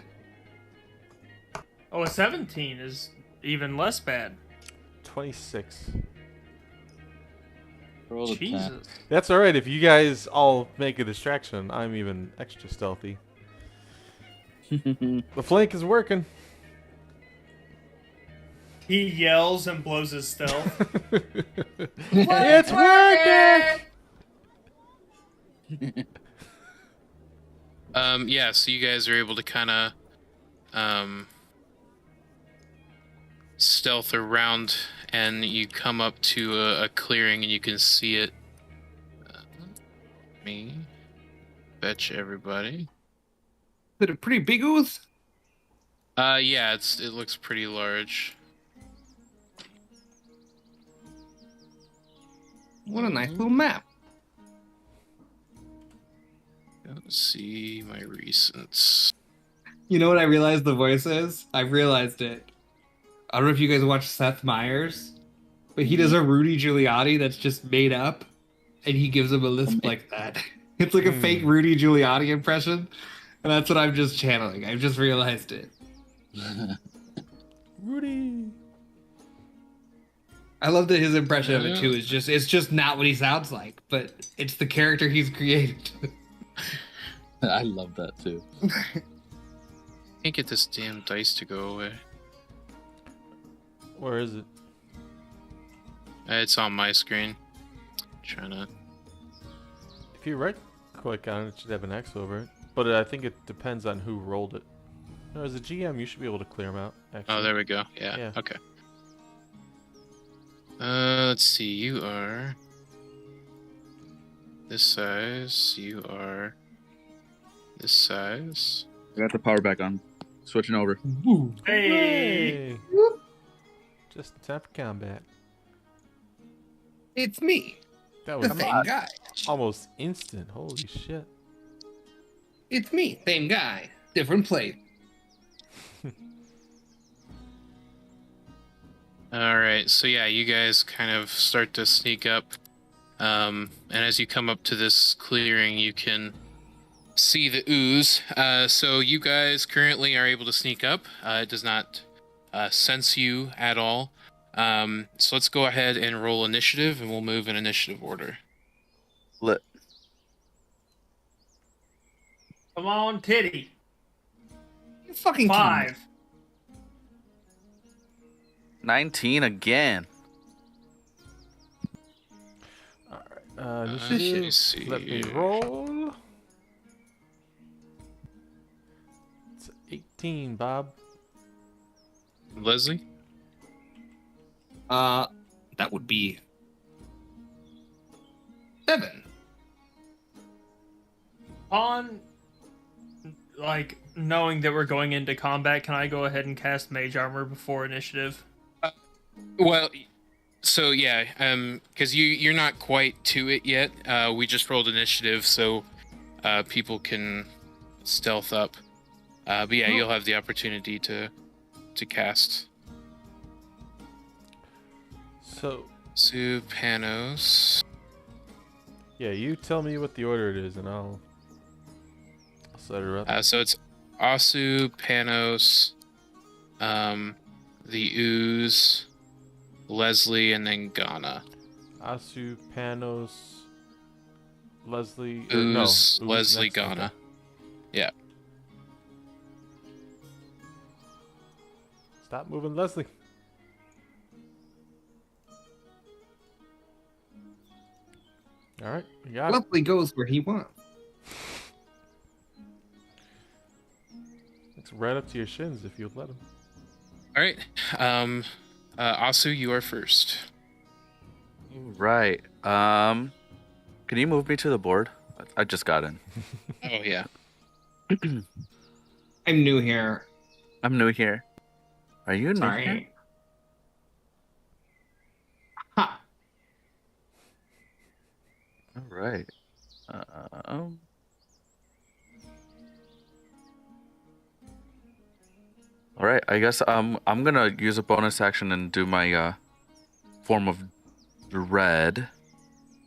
[SPEAKER 5] Oh, a 17 is even less bad.
[SPEAKER 3] 26.
[SPEAKER 6] Roll a 10.
[SPEAKER 5] Jesus.
[SPEAKER 3] That's all right. If you guys all make a distraction, I'm even extra stealthy. The flank is working.
[SPEAKER 5] He yells and blows his stealth.
[SPEAKER 3] It's working.
[SPEAKER 1] Yeah. So you guys are able to kind of stealth around, and you come up to a clearing, and you can see it. Me, fetch everybody.
[SPEAKER 2] Is it a pretty big ooze?
[SPEAKER 1] Yeah. It looks pretty large.
[SPEAKER 2] What a nice little map.
[SPEAKER 1] Let's see my recents.
[SPEAKER 2] You know what I realized the voice is? I realized it. I don't know if you guys watch Seth Meyers, but he does a Rudy Giuliani that's just made up, and he gives him a lisp like that. It's like a fake Rudy Giuliani impression, and that's what I'm just channeling. I've just realized it.
[SPEAKER 3] Rudy.
[SPEAKER 2] I love that his impression of it too is it's just not what he sounds like, but it's the character he's created.
[SPEAKER 6] I love that too.
[SPEAKER 1] Can't get this damn dice to go away.
[SPEAKER 3] Where is it?
[SPEAKER 1] It's on my screen. Trying to.
[SPEAKER 3] If you right click on it, it should have an X over it. But I think it depends on who rolled it. No, as a GM, you should be able to clear them out. Actually.
[SPEAKER 1] Oh, there we go. Yeah.
[SPEAKER 3] Yeah.
[SPEAKER 1] Okay. Let's see. You are this size. You are this size.
[SPEAKER 6] I got the power back on. Switching over.
[SPEAKER 5] Hey!
[SPEAKER 3] Just in time for combat.
[SPEAKER 2] It's me,
[SPEAKER 3] That
[SPEAKER 2] the
[SPEAKER 3] was
[SPEAKER 2] same guy.
[SPEAKER 3] almost instant. Holy shit.
[SPEAKER 2] It's me, same guy, different place.
[SPEAKER 1] All right. So yeah, you guys kind of start to sneak up, and as you come up to this clearing, you can see the ooze. So you guys currently are able to sneak up. It does not sense you at all. So let's go ahead and roll initiative, and we'll move in initiative order.
[SPEAKER 6] Lit.
[SPEAKER 5] Come on, Titty.
[SPEAKER 2] You fucking
[SPEAKER 5] 5.
[SPEAKER 4] 19 again.
[SPEAKER 3] Initiative.
[SPEAKER 1] let's
[SPEAKER 3] Let me
[SPEAKER 1] see.
[SPEAKER 3] roll. It's 18, Bob.
[SPEAKER 1] Leslie?
[SPEAKER 2] That would be 7.
[SPEAKER 5] On, like, knowing that we're going into combat, can I go ahead and cast Mage Armor before initiative?
[SPEAKER 1] Well, so yeah, because you're not quite to it yet. We just rolled initiative, so people can stealth up. But yeah, you'll have the opportunity to cast.
[SPEAKER 3] So,
[SPEAKER 1] Panos.
[SPEAKER 3] yeah, you tell me what the order it is, and I'll set her up.
[SPEAKER 1] So it's Asu, Panos, the Ooze, Leslie, and then Ghana.
[SPEAKER 3] Asu, Panos, Leslie,
[SPEAKER 1] Ooze,
[SPEAKER 3] Ooze
[SPEAKER 1] Leslie,
[SPEAKER 3] next,
[SPEAKER 1] Ghana.
[SPEAKER 3] okay.
[SPEAKER 1] Yeah.
[SPEAKER 3] Stop moving, Leslie. All right, you got it.
[SPEAKER 2] Lovely goes where he wants.
[SPEAKER 3] It's right up to your shins if you'd let him.
[SPEAKER 1] All right. Asu, you are first.
[SPEAKER 4] Right. Can you move me to the board? I just got in.
[SPEAKER 1] Oh yeah.
[SPEAKER 2] I'm new here.
[SPEAKER 4] I'm new here. Are you new here?
[SPEAKER 2] Sorry. Ha!
[SPEAKER 4] All right. All right. I guess I'm gonna use a bonus action and do my form of dread,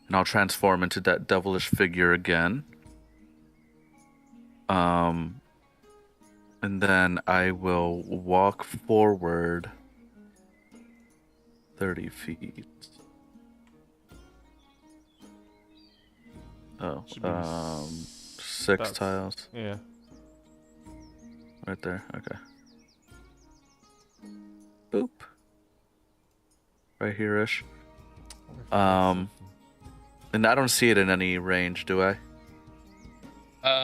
[SPEAKER 4] and I'll transform into that devilish figure again. And then I will walk forward 30 feet. Oh,
[SPEAKER 3] Should be
[SPEAKER 4] 6
[SPEAKER 3] about-
[SPEAKER 4] tiles.
[SPEAKER 3] Yeah.
[SPEAKER 4] Right there. Okay. Boop. Right here-ish. And I don't see it in any range, do I?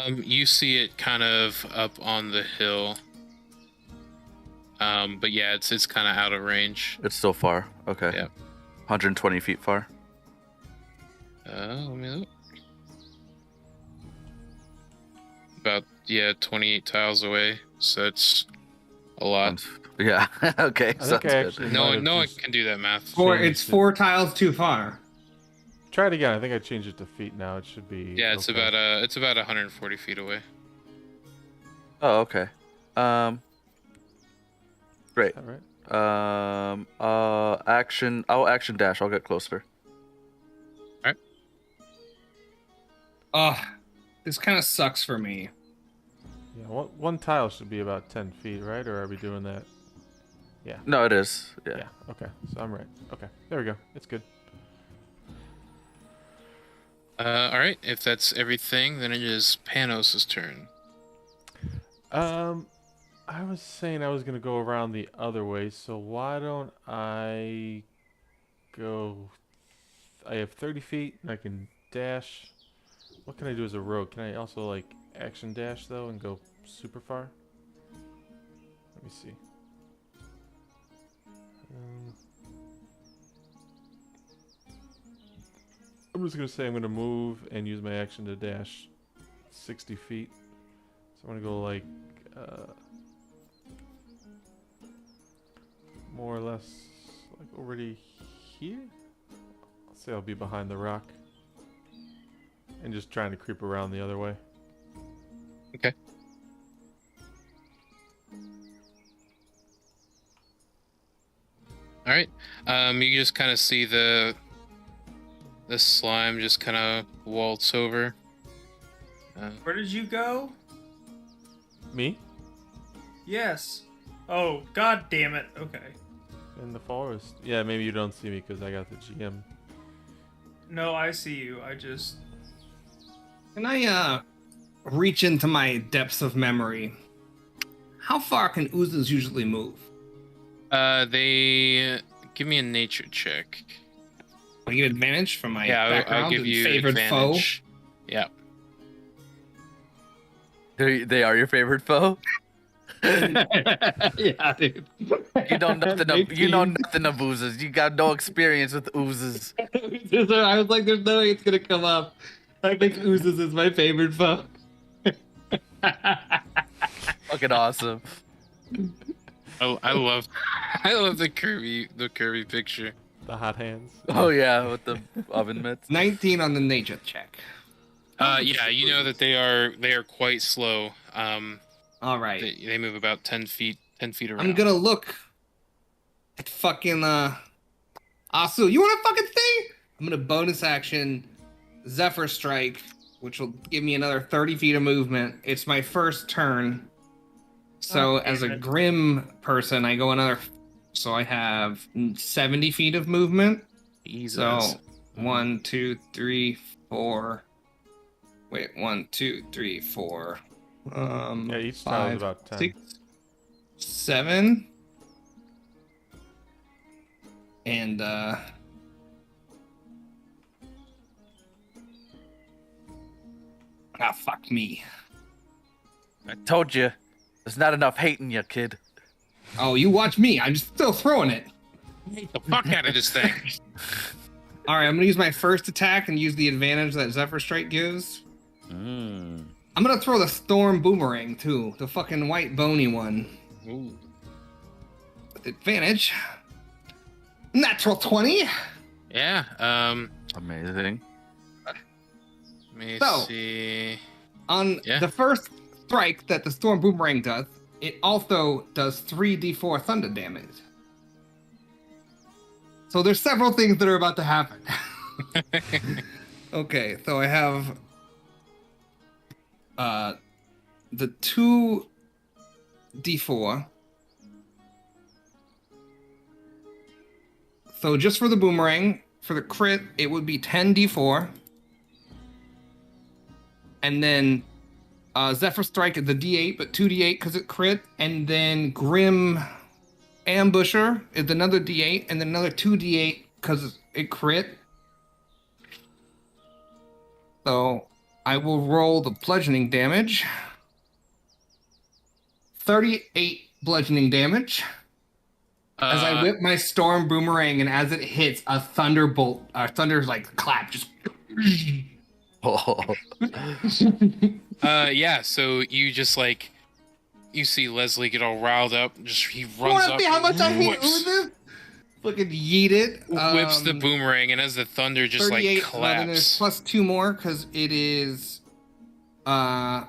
[SPEAKER 1] You see it kind of up on the hill. But yeah, it's kind of out of range.
[SPEAKER 4] It's still far. Okay.
[SPEAKER 1] Yeah.
[SPEAKER 4] 120 feet far.
[SPEAKER 1] Let me look. About 28 tiles away. So it's a lot.
[SPEAKER 4] Yeah. Okay.
[SPEAKER 3] I
[SPEAKER 4] Sounds
[SPEAKER 3] think I
[SPEAKER 4] good.
[SPEAKER 3] actually
[SPEAKER 1] No
[SPEAKER 3] might
[SPEAKER 1] one,
[SPEAKER 3] have
[SPEAKER 1] no one
[SPEAKER 3] just
[SPEAKER 1] can do that math.
[SPEAKER 2] It's
[SPEAKER 3] changed it.
[SPEAKER 2] 4 tiles too far.
[SPEAKER 3] Try it again. I think I changed it to feet now. It should be.
[SPEAKER 1] Yeah, it's
[SPEAKER 3] okay.
[SPEAKER 1] about 140 feet away.
[SPEAKER 4] Oh, okay. Great.
[SPEAKER 3] All right.
[SPEAKER 4] Action. I'll action dash. I'll get closer.
[SPEAKER 2] This kind of sucks for me.
[SPEAKER 3] Yeah, one tile should be about 10 feet, right? Or are we doing that? Yeah.
[SPEAKER 4] No, it is. Yeah.
[SPEAKER 3] Yeah. Okay. So I'm right. Okay. There we go. It's good.
[SPEAKER 1] All right. If that's everything, then it is Panos' turn.
[SPEAKER 3] I was saying I was gonna go around the other way, so why don't I go? I have 30 feet, and I can dash. What can I do as a rogue? Can I also like action dash though and go super far? Let me see. I'm just gonna say I'm gonna move and use my action to dash 60 feet. So I'm gonna go like more or less like over to here. I'll say I'll be behind the rock and just trying to creep around the other way.
[SPEAKER 1] Okay. All right. You just kind of see the slime just kind of waltz over.
[SPEAKER 5] Where did you go?
[SPEAKER 3] Me?
[SPEAKER 5] Yes. Oh, god damn it. Okay.
[SPEAKER 3] In the forest. Yeah, maybe you don't see me because I got the GM.
[SPEAKER 5] No, I see you. I just...
[SPEAKER 2] Can I reach into my depths of memory How far can oozes usually move?
[SPEAKER 1] They give me a nature check.
[SPEAKER 2] I get advantage from my
[SPEAKER 1] Yeah,
[SPEAKER 2] background
[SPEAKER 1] I'll give
[SPEAKER 2] and
[SPEAKER 1] you
[SPEAKER 2] favorite
[SPEAKER 1] advantage. Yeah.
[SPEAKER 4] They are your favorite foe.
[SPEAKER 2] foe. Yeah, dude.
[SPEAKER 4] You know nothing of oozes. You got no experience with oozes.
[SPEAKER 2] I was like, there's no way it's gonna come up. I think oozes is my favorite foe.
[SPEAKER 4] Fucking awesome.
[SPEAKER 1] I love the curvy picture.
[SPEAKER 3] The hot hands.
[SPEAKER 4] Oh yeah, with the oven mitts.
[SPEAKER 2] 19 on the nature check.
[SPEAKER 1] Yeah, you know that they are quite slow.
[SPEAKER 2] All right.
[SPEAKER 1] They move about 10 feet around.
[SPEAKER 2] I'm gonna look at fucking Asu. You want a fucking thing? I'm gonna bonus action Zephyr Strike, which will give me another 30 feet of movement. It's my first turn. So as a Grim person, I go another. So I have 70 feet of movement.
[SPEAKER 1] Jesus.
[SPEAKER 2] So 1, 2, 3, 4. Wait, 1, 2, 3, 4.
[SPEAKER 3] Yeah, each tile is
[SPEAKER 2] 5,
[SPEAKER 3] about 10.
[SPEAKER 2] 6, 7. And fuck me.
[SPEAKER 4] I told you, there's not enough hate in you, kid.
[SPEAKER 2] Oh, you watch me. I'm still throwing it.
[SPEAKER 1] Get the fuck out of this thing.
[SPEAKER 2] All right, I'm gonna use my first attack and use the advantage that Zephyr Strike gives. I'm gonna throw the Storm Boomerang too, the fucking white bony one.
[SPEAKER 1] Ooh.
[SPEAKER 2] With advantage. Natural 20.
[SPEAKER 1] Yeah.
[SPEAKER 4] Amazing.
[SPEAKER 1] Let me
[SPEAKER 2] So-
[SPEAKER 1] see.
[SPEAKER 2] On
[SPEAKER 1] Yeah.
[SPEAKER 2] the first strike that the Storm Boomerang does, it also does 3d4 thunder damage. So there's several things that are about to happen. Okay, so I have the 2d4. So just for the boomerang, for the crit, it would be 10d4. And then Zephyr Strike is the d8, but 2d8 because it crit. And then Grim Ambusher is another d8, and then another 2d8 because it crit. So I will roll the bludgeoning damage. 38 bludgeoning damage. As I whip my Storm Boomerang, and as it hits, a thunderbolt, thunder's like clap, just.
[SPEAKER 4] Oh.
[SPEAKER 1] Yeah, so you just like you see Leslie get all riled up, he runs
[SPEAKER 2] Wanna
[SPEAKER 1] up,
[SPEAKER 2] see how much I hate
[SPEAKER 1] whips,
[SPEAKER 2] oozes? Fucking yeet it.
[SPEAKER 1] whips the boomerang, and as the thunder just like
[SPEAKER 2] 38, and then there's
[SPEAKER 1] claps.
[SPEAKER 2] plus 2 more because it is my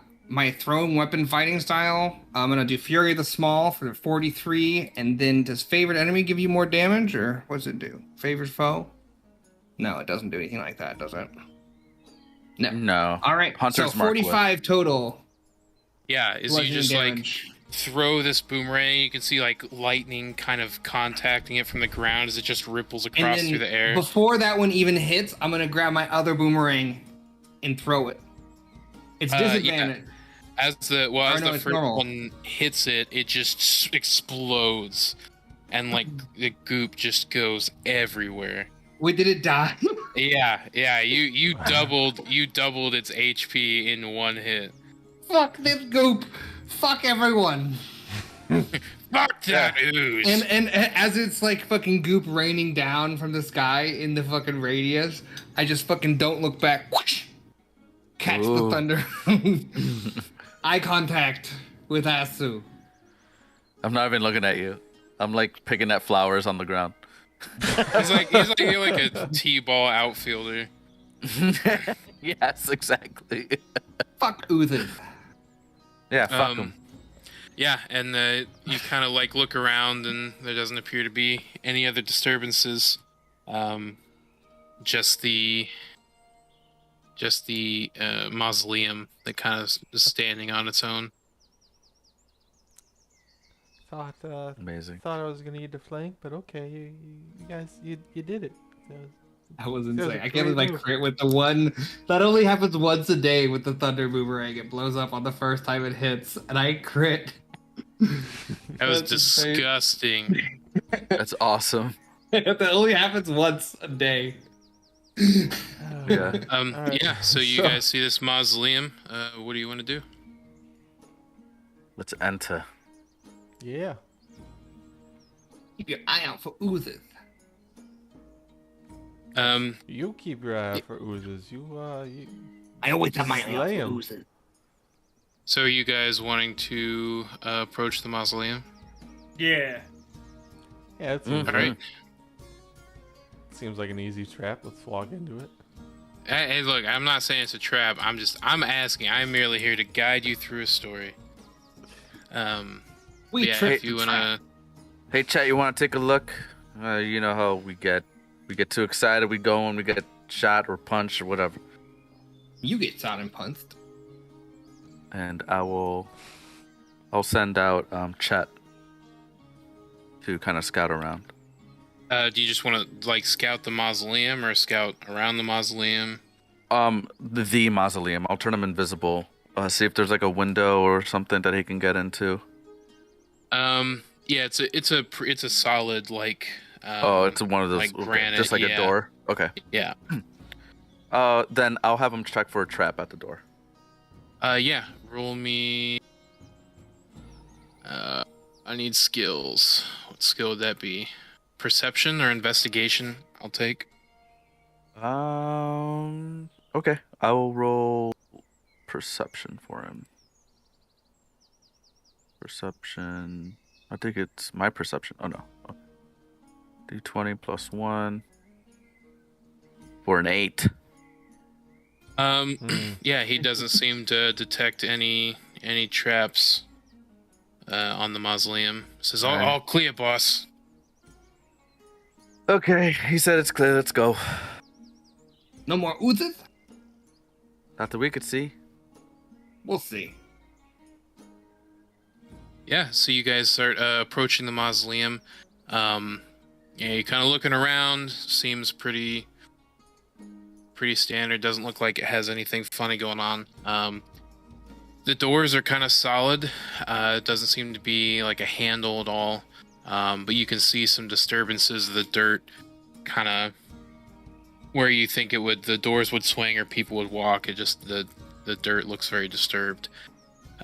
[SPEAKER 2] thrown weapon fighting style. I'm gonna do Fury of the Small for 43, and then does favorite enemy give you more damage, or what does it do? Favorite foe? No, it doesn't do anything like that, does it?
[SPEAKER 4] No.
[SPEAKER 2] All right,
[SPEAKER 4] Hunter's
[SPEAKER 2] so
[SPEAKER 4] Mark
[SPEAKER 2] 45 total.
[SPEAKER 1] Yeah, is you
[SPEAKER 2] bludgeoning
[SPEAKER 1] just
[SPEAKER 2] damage.
[SPEAKER 1] like throw this boomerang, you can see like lightning kind of contacting it from the ground as it just ripples
[SPEAKER 2] And
[SPEAKER 1] across
[SPEAKER 2] then
[SPEAKER 1] through the air.
[SPEAKER 2] before that one even hits, I'm gonna grab my other boomerang and throw it. It's disadvantage.
[SPEAKER 1] As the
[SPEAKER 2] it's
[SPEAKER 1] first
[SPEAKER 2] normal.
[SPEAKER 1] one hits it, it just explodes, and like the goop just goes everywhere.
[SPEAKER 2] Wait, did it die?
[SPEAKER 1] Yeah. You doubled its HP in one hit.
[SPEAKER 2] Fuck this goop. Fuck everyone.
[SPEAKER 1] Fuck that ooze.
[SPEAKER 2] And as it's like fucking goop raining down from the sky in the fucking radius, I just fucking don't look back. Whoosh! Catch the
[SPEAKER 4] Ooh.
[SPEAKER 2] thunder. Eye contact with Asu.
[SPEAKER 4] I'm not even looking at you. I'm like picking at flowers on the ground.
[SPEAKER 1] He's like a T-ball outfielder.
[SPEAKER 4] Yes, exactly.
[SPEAKER 2] Fuck oozes.
[SPEAKER 4] Yeah, fuck them.
[SPEAKER 1] Yeah, and you kind of like look around, and there doesn't appear to be any other disturbances. Just the mausoleum that kind of is standing on its own.
[SPEAKER 3] Thought
[SPEAKER 4] Amazing.
[SPEAKER 3] thought I was gonna eat the flank, but okay, you guys, you did it.
[SPEAKER 2] That was
[SPEAKER 3] That was
[SPEAKER 2] insane.
[SPEAKER 3] a
[SPEAKER 2] I can't believe
[SPEAKER 3] great
[SPEAKER 2] I
[SPEAKER 3] move.
[SPEAKER 2] crit with the one. That only happens once a day with the thunder boomerang. It blows up on the first time it hits, and I crit
[SPEAKER 1] That was
[SPEAKER 2] That's insane.
[SPEAKER 1] disgusting.
[SPEAKER 4] That's awesome.
[SPEAKER 2] That only happens once a day.
[SPEAKER 4] Yeah.
[SPEAKER 3] Alright,
[SPEAKER 1] Yeah, so you guys see this mausoleum. What do you want to do?
[SPEAKER 4] Let's enter.
[SPEAKER 3] Yeah.
[SPEAKER 2] Keep your eye out for oozes.
[SPEAKER 3] You keep your eye out for oozes. You
[SPEAKER 2] I always have my eye out
[SPEAKER 3] Slay
[SPEAKER 2] for
[SPEAKER 3] 'em.
[SPEAKER 2] oozes.
[SPEAKER 1] So are you guys wanting to approach the mausoleum?
[SPEAKER 5] Yeah.
[SPEAKER 3] yeah, it seems,
[SPEAKER 1] All right.
[SPEAKER 3] seems like an easy trap. Let's walk into it.
[SPEAKER 1] Hey, look, I'm not saying it's a trap. I'm asking. I'm merely here to guide you through a story.
[SPEAKER 2] We
[SPEAKER 1] Yeah,
[SPEAKER 2] tricked
[SPEAKER 1] if you
[SPEAKER 2] the
[SPEAKER 1] wanna.
[SPEAKER 4] Hey, chat, you want to take a look? You know how we get too excited, we go and we get shot or punched or whatever.
[SPEAKER 2] You get shot and punched.
[SPEAKER 4] And I'll send out chat to kind of scout around.
[SPEAKER 1] Do you just want to like scout the mausoleum or scout around the mausoleum?
[SPEAKER 4] The mausoleum. I'll turn him invisible. See if there's like a window or something that he can get into.
[SPEAKER 1] Yeah, it's a solid like.
[SPEAKER 4] It's one of those,
[SPEAKER 1] like
[SPEAKER 4] okay,
[SPEAKER 1] granite,
[SPEAKER 4] just like a
[SPEAKER 1] yeah.
[SPEAKER 4] door. Okay.
[SPEAKER 1] Yeah.
[SPEAKER 4] Then I'll have him check for a trap at the door.
[SPEAKER 1] Yeah. Roll me. I need skills. What skill would that be? Perception or investigation? I'll take.
[SPEAKER 4] Okay. I will roll perception for him. Perception. I think it's my perception. Oh no. D20 plus 1 for an 8.
[SPEAKER 1] Yeah, he doesn't seem to detect any traps on the mausoleum. Says all clear, boss.
[SPEAKER 4] Okay, he said it's clear. Let's go.
[SPEAKER 2] No more oozes?
[SPEAKER 4] Not that we could see.
[SPEAKER 2] We'll see.
[SPEAKER 1] Yeah, so you guys start approaching the mausoleum. Yeah, you're kind of looking around. Seems pretty standard. Doesn't look like it has anything funny going on. The doors are kind of solid. It doesn't seem to be like a handle at all. But you can see some disturbances of the dirt, kind of where you think the doors would swing or people would walk. It just the dirt looks very disturbed.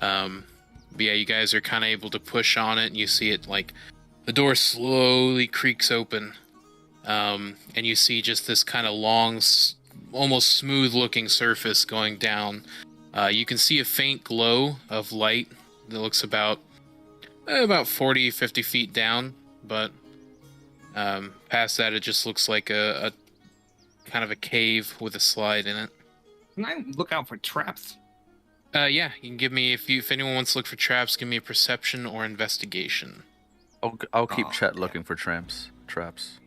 [SPEAKER 1] But yeah, you guys are kind of able to push on it, and you see it like the door slowly creaks open, and you see just this kind of long, almost smooth-looking surface going down. You can see a faint glow of light that looks about 40, 50 feet down, but past that, it just looks like a kind of a cave with a slide in it.
[SPEAKER 2] Can I look out for traps?
[SPEAKER 1] Yeah, you can give me if anyone wants to look for traps, give me a perception or investigation.
[SPEAKER 4] I'll keep Chet looking for traps.
[SPEAKER 3] Tramps.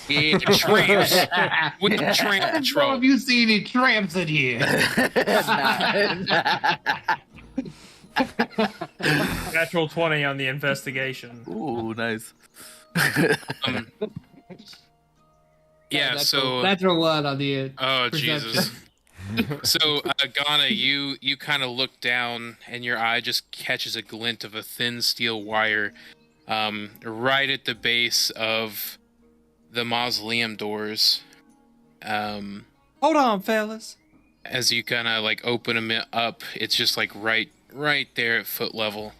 [SPEAKER 1] Yeah, tramps. With the tramp
[SPEAKER 2] Bro,
[SPEAKER 1] patrol.
[SPEAKER 2] have you seen any tramps in here?
[SPEAKER 5] Natural 20 on the investigation.
[SPEAKER 4] Ooh, nice.
[SPEAKER 1] Yeah, so
[SPEAKER 2] natural one on the
[SPEAKER 1] oh
[SPEAKER 2] perception.
[SPEAKER 1] Jesus. So Ghana, you kind of look down, and your eye just catches a glint of a thin steel wire, right at the base of the mausoleum doors.
[SPEAKER 5] Hold on, fellas.
[SPEAKER 1] As you kind of like open them up, it's just like right there at foot level.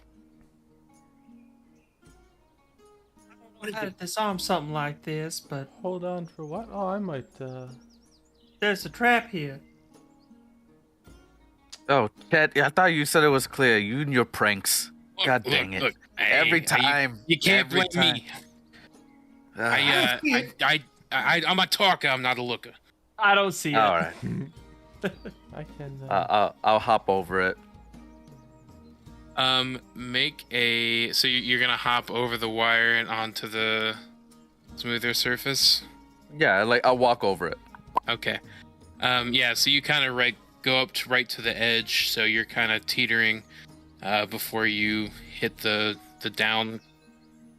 [SPEAKER 5] I don't know how to disarm something like this, but
[SPEAKER 3] Hold on for what? Oh, I might.
[SPEAKER 5] there's a trap here.
[SPEAKER 4] Oh, Chet, I thought you said it was clear. You and your pranks. God dang it. Every time.
[SPEAKER 1] You can't
[SPEAKER 4] every
[SPEAKER 1] blame me. I'm a talker. I'm not a looker.
[SPEAKER 5] I don't see it.
[SPEAKER 4] All right.
[SPEAKER 3] I can.
[SPEAKER 4] I'll hop over it.
[SPEAKER 1] Make a. So you're gonna hop over the wire and onto the smoother surface.
[SPEAKER 4] Yeah, like I'll walk over it.
[SPEAKER 1] Okay. Yeah. So you kind of go up right to the edge. So you're kind of teetering before you hit the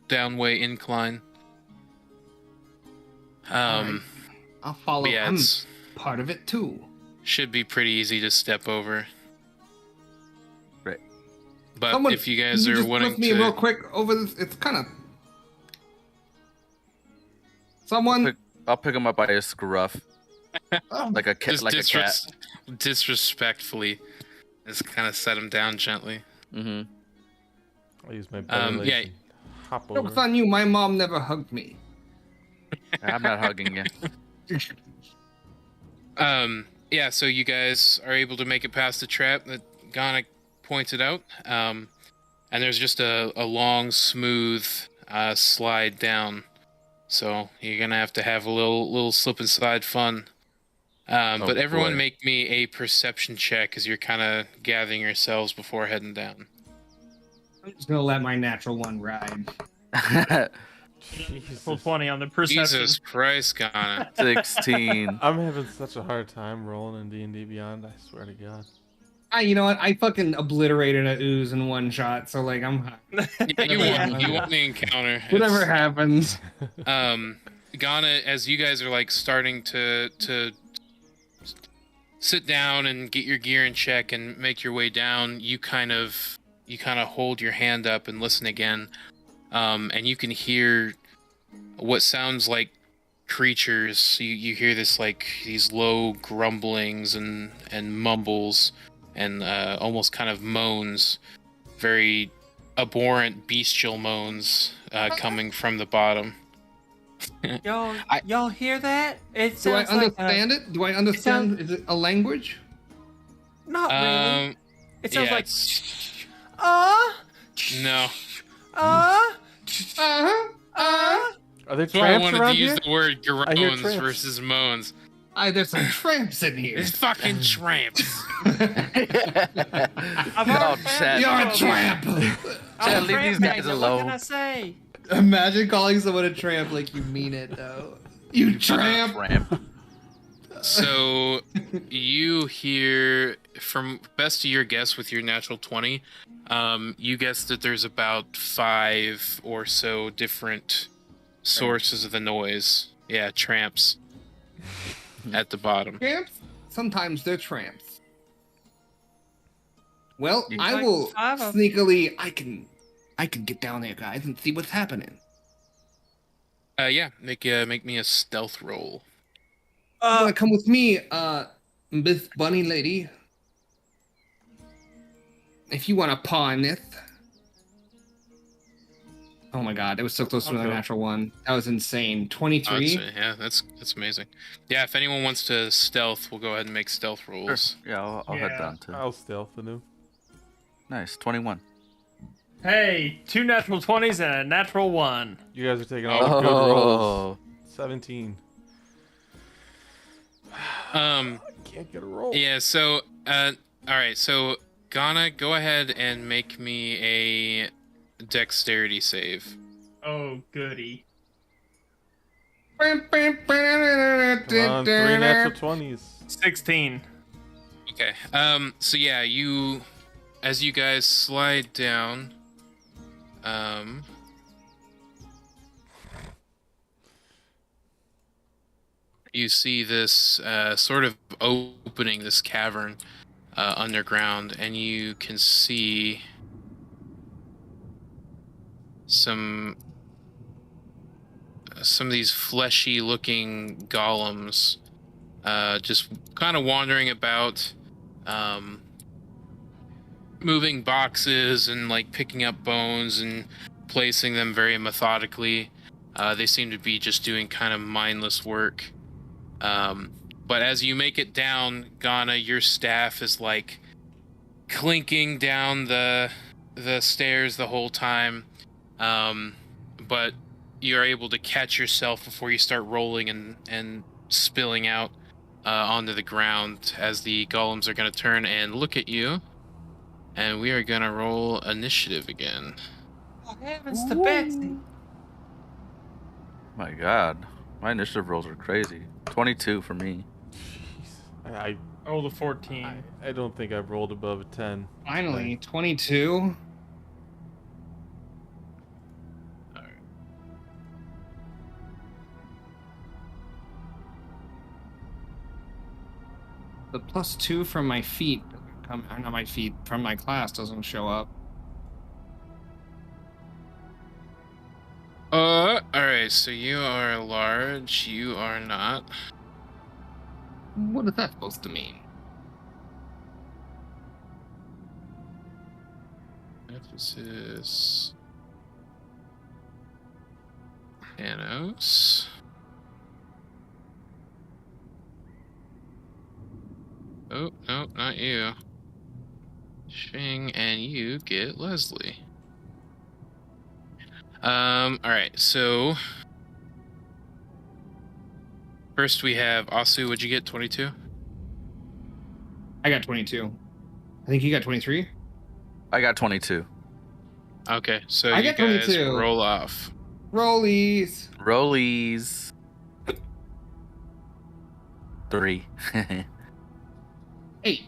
[SPEAKER 1] downway incline.
[SPEAKER 2] I'll follow.
[SPEAKER 1] Yeah,
[SPEAKER 2] I'm
[SPEAKER 1] it's
[SPEAKER 2] part of it too.
[SPEAKER 1] should be pretty easy to step over.
[SPEAKER 4] Right.
[SPEAKER 1] But
[SPEAKER 2] Someone,
[SPEAKER 1] if you
[SPEAKER 2] can
[SPEAKER 1] guys
[SPEAKER 2] you
[SPEAKER 1] are
[SPEAKER 2] just
[SPEAKER 1] wanting
[SPEAKER 2] lift me
[SPEAKER 1] to,
[SPEAKER 2] real quick over this. It's kind of. Someone.
[SPEAKER 4] I'll pick him up by his scruff,
[SPEAKER 2] Oh,
[SPEAKER 4] like a cat.
[SPEAKER 1] just
[SPEAKER 4] Like a cat.
[SPEAKER 1] disrespectfully, just kind of set him down gently.
[SPEAKER 4] Mm-hmm.
[SPEAKER 3] I'll use my belly
[SPEAKER 1] yeah.
[SPEAKER 3] and hop
[SPEAKER 2] Joke's
[SPEAKER 3] over.
[SPEAKER 2] on you. My mom never hugged me.
[SPEAKER 4] I'm not hugging you.
[SPEAKER 1] Yeah, so you guys are able to make it past the trap that Ghana pointed out. And there's just a long, smooth slide down. So you're gonna have to have a little slip and slide fun. But everyone
[SPEAKER 4] boy.
[SPEAKER 1] make me a perception check as you're kind of gathering yourselves before heading down.
[SPEAKER 2] I'm just gonna let my natural one ride.
[SPEAKER 3] Jesus.
[SPEAKER 5] Full 20 on the perception.
[SPEAKER 1] Jesus Christ, Ghana.
[SPEAKER 4] 16.
[SPEAKER 3] I'm having such a hard time rolling in D&D Beyond, I swear to God.
[SPEAKER 2] You know what? I fucking obliterated a ooze in one shot, so like I'm.
[SPEAKER 1] Yeah, you won the encounter.
[SPEAKER 2] Whatever happens.
[SPEAKER 1] Ghana, as you guys are like starting to sit down and get your gear in check and make your way down, you kind of hold your hand up and listen again, and you can hear what sounds like creatures. You hear this like these low grumblings and mumbles and almost kind of moans, very abhorrent bestial moans coming from the bottom.
[SPEAKER 5] Y'all hear that? It
[SPEAKER 2] Do I
[SPEAKER 5] sounds like
[SPEAKER 2] understand it? Do I understand? Is it a language?
[SPEAKER 5] Not really. It sounds
[SPEAKER 1] yeah,
[SPEAKER 5] like
[SPEAKER 1] no.
[SPEAKER 3] Are there
[SPEAKER 1] That's why I
[SPEAKER 3] tramps
[SPEAKER 1] wanted to
[SPEAKER 3] around
[SPEAKER 1] use
[SPEAKER 3] here?
[SPEAKER 1] the word
[SPEAKER 3] I hear
[SPEAKER 1] groans
[SPEAKER 3] tramps.
[SPEAKER 1] versus moans.
[SPEAKER 2] There's some tramps in here.
[SPEAKER 1] It's fucking tramps.
[SPEAKER 4] Oh, Chad.
[SPEAKER 2] You're a tramp.
[SPEAKER 4] Chad, leave these guys
[SPEAKER 5] What
[SPEAKER 4] alone.
[SPEAKER 5] can I say?
[SPEAKER 2] Imagine calling someone a tramp like you mean it, though. You tramp.
[SPEAKER 4] Ramp.
[SPEAKER 1] So you hear, from best of your guess with your natural 20, you guess that there's about 5 or so different sources of the noise. Yeah, tramps at the bottom.
[SPEAKER 2] Tramps? Sometimes they're tramps. Well,
[SPEAKER 4] You-
[SPEAKER 2] I
[SPEAKER 5] Like
[SPEAKER 2] will
[SPEAKER 5] 5 of-
[SPEAKER 2] sneakily. I can get down there, guys, and see what's happening.
[SPEAKER 1] Yeah, make me a stealth roll.
[SPEAKER 2] You wanna come with me, Miss Bunny Lady? If you want to pawn this. Oh my god, it was so close to another
[SPEAKER 3] Okay.
[SPEAKER 2] natural one. That was insane. 23?
[SPEAKER 1] Yeah, that's amazing. Yeah, if anyone wants to stealth, we'll go ahead and make stealth rolls.
[SPEAKER 4] Yeah, I'll head
[SPEAKER 5] Yeah.
[SPEAKER 4] down too.
[SPEAKER 3] I'll stealth the new.
[SPEAKER 4] Nice, 21.
[SPEAKER 5] Hey, 2 natural 20s and a natural 1.
[SPEAKER 3] You guys are taking all the good rolls.
[SPEAKER 4] Oh,
[SPEAKER 3] 17.
[SPEAKER 1] Um,
[SPEAKER 3] Can't get a roll.
[SPEAKER 1] yeah. So, all right. So, Ghana, go ahead and make me a dexterity save.
[SPEAKER 5] Oh, goody.
[SPEAKER 3] Come on, 3 natural 20s.
[SPEAKER 5] 16.
[SPEAKER 1] Okay. So yeah, as you guys slide down, you see this sort of opening, this cavern underground, and you can see some of these fleshy-looking golems just kind of wandering about, moving boxes and like picking up bones and placing them very methodically. They seem to be just doing kind of mindless work. But as you make it down, Ghana, your staff is like clinking down the stairs the whole time. But you're able to catch yourself before you start rolling and spilling out onto the ground as the golems are going to turn and look at you. And we are going to roll initiative again.
[SPEAKER 5] Oh, heavens to Betsy.
[SPEAKER 4] my God. My initiative rolls are crazy. 22 for me.
[SPEAKER 3] Jeez. I
[SPEAKER 5] Roll the 14.
[SPEAKER 3] I don't think I've rolled above a 10.
[SPEAKER 2] Finally, 22. The +2 from my feet, not my feet, from my class doesn't show up.
[SPEAKER 1] Alright, so you are large, you are not.
[SPEAKER 2] What is that supposed to mean?
[SPEAKER 1] Emphasis. Panos. Oh, no, not you. Shing, and you get Leslie. Alright, so first we have Asu. What'd you get? 22?
[SPEAKER 2] I got 22. I think you got 23.
[SPEAKER 4] I got 22.
[SPEAKER 1] Okay, so
[SPEAKER 2] I
[SPEAKER 1] you
[SPEAKER 2] get
[SPEAKER 1] guys
[SPEAKER 2] 22.
[SPEAKER 1] roll off.
[SPEAKER 2] Rollies.
[SPEAKER 4] Rollies. 3.
[SPEAKER 2] 8.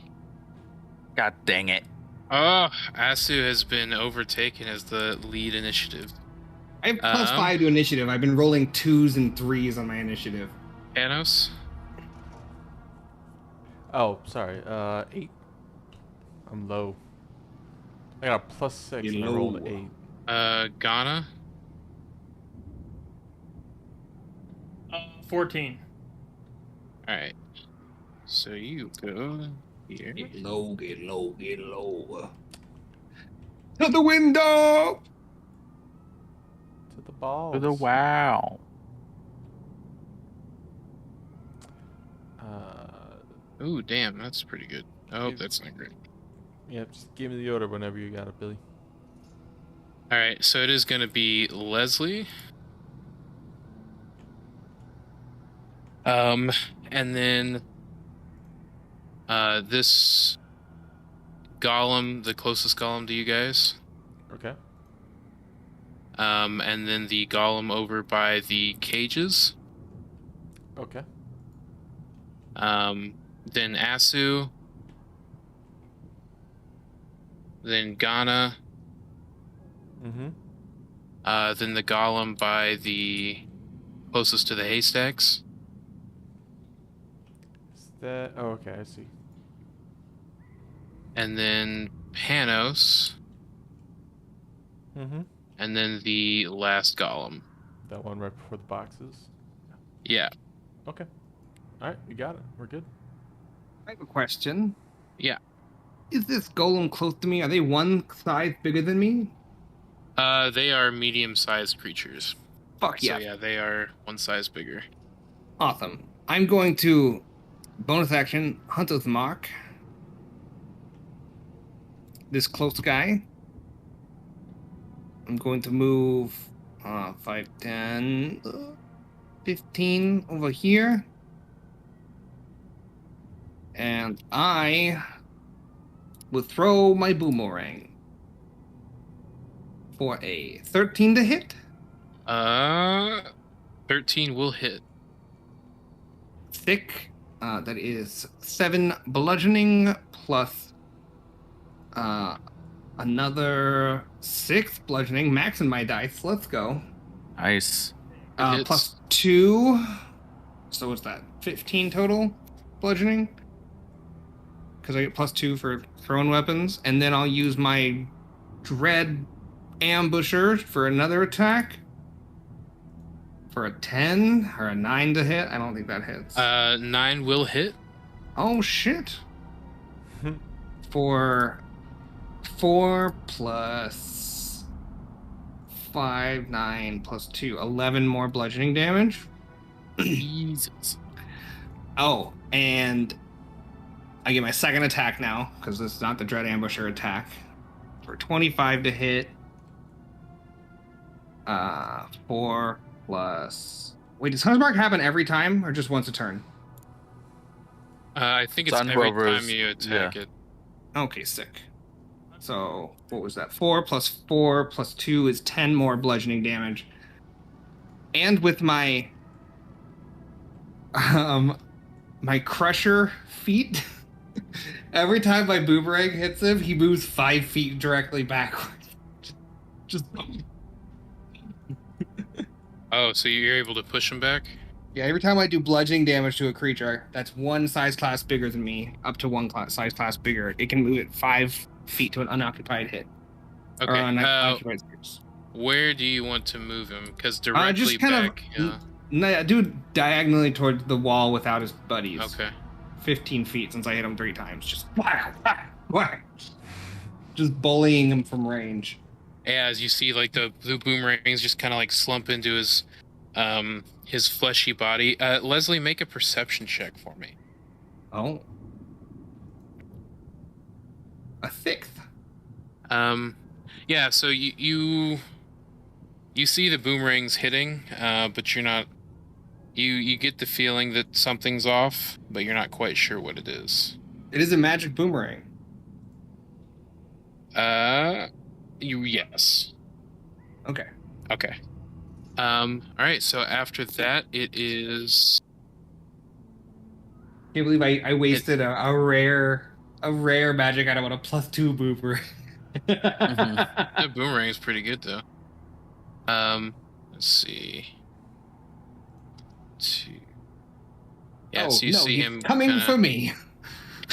[SPEAKER 4] God dang it.
[SPEAKER 1] Oh, Asu has been overtaken as the lead initiative.
[SPEAKER 2] I have +5 to initiative. I've been rolling 2s and 3s on my initiative.
[SPEAKER 1] Panos?
[SPEAKER 3] Oh, sorry. 8. I'm low. I got a +6
[SPEAKER 2] You're
[SPEAKER 3] and I rolled
[SPEAKER 2] low.
[SPEAKER 3] 8.
[SPEAKER 1] Ghana?
[SPEAKER 5] 14.
[SPEAKER 1] Alright. So you go here.
[SPEAKER 2] Get low, get low, get low. To the window!
[SPEAKER 3] To the balls.
[SPEAKER 4] To the wow.
[SPEAKER 1] Ooh, damn, that's pretty good. Oh, that's not great.
[SPEAKER 3] Yeah, just give me the order whenever you got it, Billy.
[SPEAKER 1] Alright, so it is going to be Leslie. And then this golem, the closest golem to you guys.
[SPEAKER 3] Okay.
[SPEAKER 1] And then the golem over by the cages.
[SPEAKER 3] Okay.
[SPEAKER 1] Then Asu. Then Ghana.
[SPEAKER 3] Mm-hmm.
[SPEAKER 1] Then the golem by the closest to the haystacks.
[SPEAKER 3] Is that... Oh, okay, I see.
[SPEAKER 1] And then Panos.
[SPEAKER 3] Mm-hmm.
[SPEAKER 1] And then the last golem.
[SPEAKER 3] That one right before the boxes?
[SPEAKER 1] Yeah.
[SPEAKER 3] Okay. Alright, you got it. We're good.
[SPEAKER 2] I have a question.
[SPEAKER 1] Yeah.
[SPEAKER 2] Is this golem close to me? Are they one size bigger than me?
[SPEAKER 1] They are medium-sized creatures.
[SPEAKER 2] Fuck yeah.
[SPEAKER 1] So yeah, they are one size bigger.
[SPEAKER 2] Awesome. I'm going to bonus action Hunter's Mark. This close guy. I'm going to move 5, 10, 15 over here. And I will throw my boomerang for a 13 to hit.
[SPEAKER 1] 13 will hit.
[SPEAKER 2] Thick. That is 7 bludgeoning plus another 6 bludgeoning. Max in my dice. Let's go.
[SPEAKER 4] Nice.
[SPEAKER 1] It
[SPEAKER 2] Plus 2. So what's that? 15 total bludgeoning. Because I get plus 2 for thrown weapons. And then I'll use my Dread Ambusher for another attack. For a 10 or a 9 to hit. I don't think that hits.
[SPEAKER 1] 9 will hit.
[SPEAKER 2] Oh shit. For 4 plus 5, 9 plus 2, 11 more bludgeoning damage.
[SPEAKER 1] Jesus.
[SPEAKER 2] Oh, and I get my second attack now, because this is not the Dread Ambusher attack. For 25 to hit. 4 plus... Wait, does Hunter's Mark happen every time, or just once a turn?
[SPEAKER 1] I think it's
[SPEAKER 4] Sun
[SPEAKER 1] every
[SPEAKER 4] Rovers,
[SPEAKER 1] time you attack it.
[SPEAKER 2] Okay, sick. So, what was that? 4 plus 2 is 10 more bludgeoning damage. And with my... my Crusher feat, every time my boomerang hits him, he moves 5 feet directly backwards. Just...
[SPEAKER 1] Oh, so you're able to push him back?
[SPEAKER 2] Yeah, every time I do bludgeoning damage to a creature that's one size class bigger than me, up to one size class bigger, it can move it 5 feet to an unoccupied hit.
[SPEAKER 1] Okay.
[SPEAKER 2] Or unoccupied space.
[SPEAKER 1] Where do you want to move him? Because directly
[SPEAKER 2] just kind
[SPEAKER 1] back.
[SPEAKER 2] of do diagonally towards the wall without his buddies.
[SPEAKER 1] Okay.
[SPEAKER 2] 15 feet since I hit him 3 times. Just whack, whack, whack. Just bullying him from range.
[SPEAKER 1] Yeah, as you see, like the blue boomerangs just kind of like slump into his fleshy body. Leslie, make a perception check for me.
[SPEAKER 2] Oh. A 6th.
[SPEAKER 1] Yeah. So you see the boomerangs hitting, but you're not. You get the feeling that something's off, but you're not quite sure what it is.
[SPEAKER 2] It is a magic boomerang.
[SPEAKER 1] Yes.
[SPEAKER 2] Okay.
[SPEAKER 1] Okay. All right. So after that, it is.
[SPEAKER 2] Can't believe I wasted a rare magic item on a +2 boomer.
[SPEAKER 1] The boomerang is pretty good though. Let's see. 2. Yeah, so you see
[SPEAKER 2] he's
[SPEAKER 1] him
[SPEAKER 2] coming
[SPEAKER 1] kinda,
[SPEAKER 2] for me.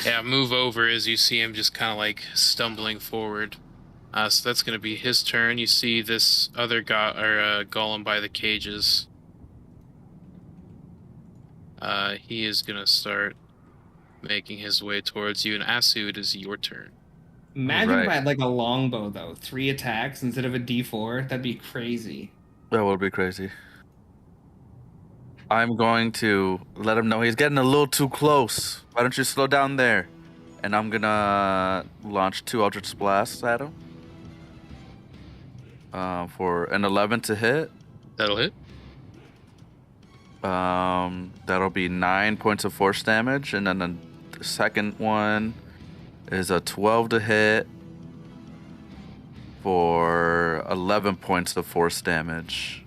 [SPEAKER 1] Yeah, move over as you see him just kind of like stumbling forward. So that's gonna be his turn. You see this other golem by the cages. He is gonna start making his way towards you, and Asu, it is your turn.
[SPEAKER 2] Imagine if I had like a longbow though, 3 attacks instead of a D4. That'd be crazy.
[SPEAKER 4] That would be crazy. I'm going to let him know he's getting a little too close. Why don't you slow down there? And I'm gonna launch 2 Eldritch Blasts at him. For an 11 to hit.
[SPEAKER 1] That'll hit.
[SPEAKER 4] That'll be 9 points of force damage, and then the second one is a 12 to hit for 11 points of force damage.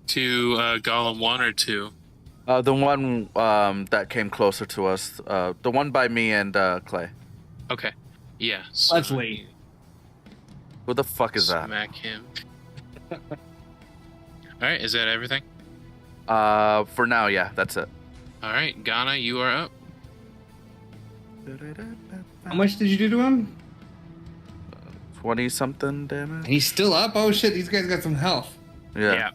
[SPEAKER 1] To Golem 1 or 2?
[SPEAKER 4] The one that came closer to us, the one by me and Clay.
[SPEAKER 1] Okay. Yeah. So
[SPEAKER 2] Leslie.
[SPEAKER 4] Who the fuck is that?
[SPEAKER 1] Smack him. All right. Is that everything?
[SPEAKER 4] For now, yeah, that's it.
[SPEAKER 1] All right, Ghana, you are up.
[SPEAKER 2] How much did you do to him?
[SPEAKER 4] 20 something damage.
[SPEAKER 2] And he's still up? Oh shit, these guys got some health.
[SPEAKER 4] Yeah.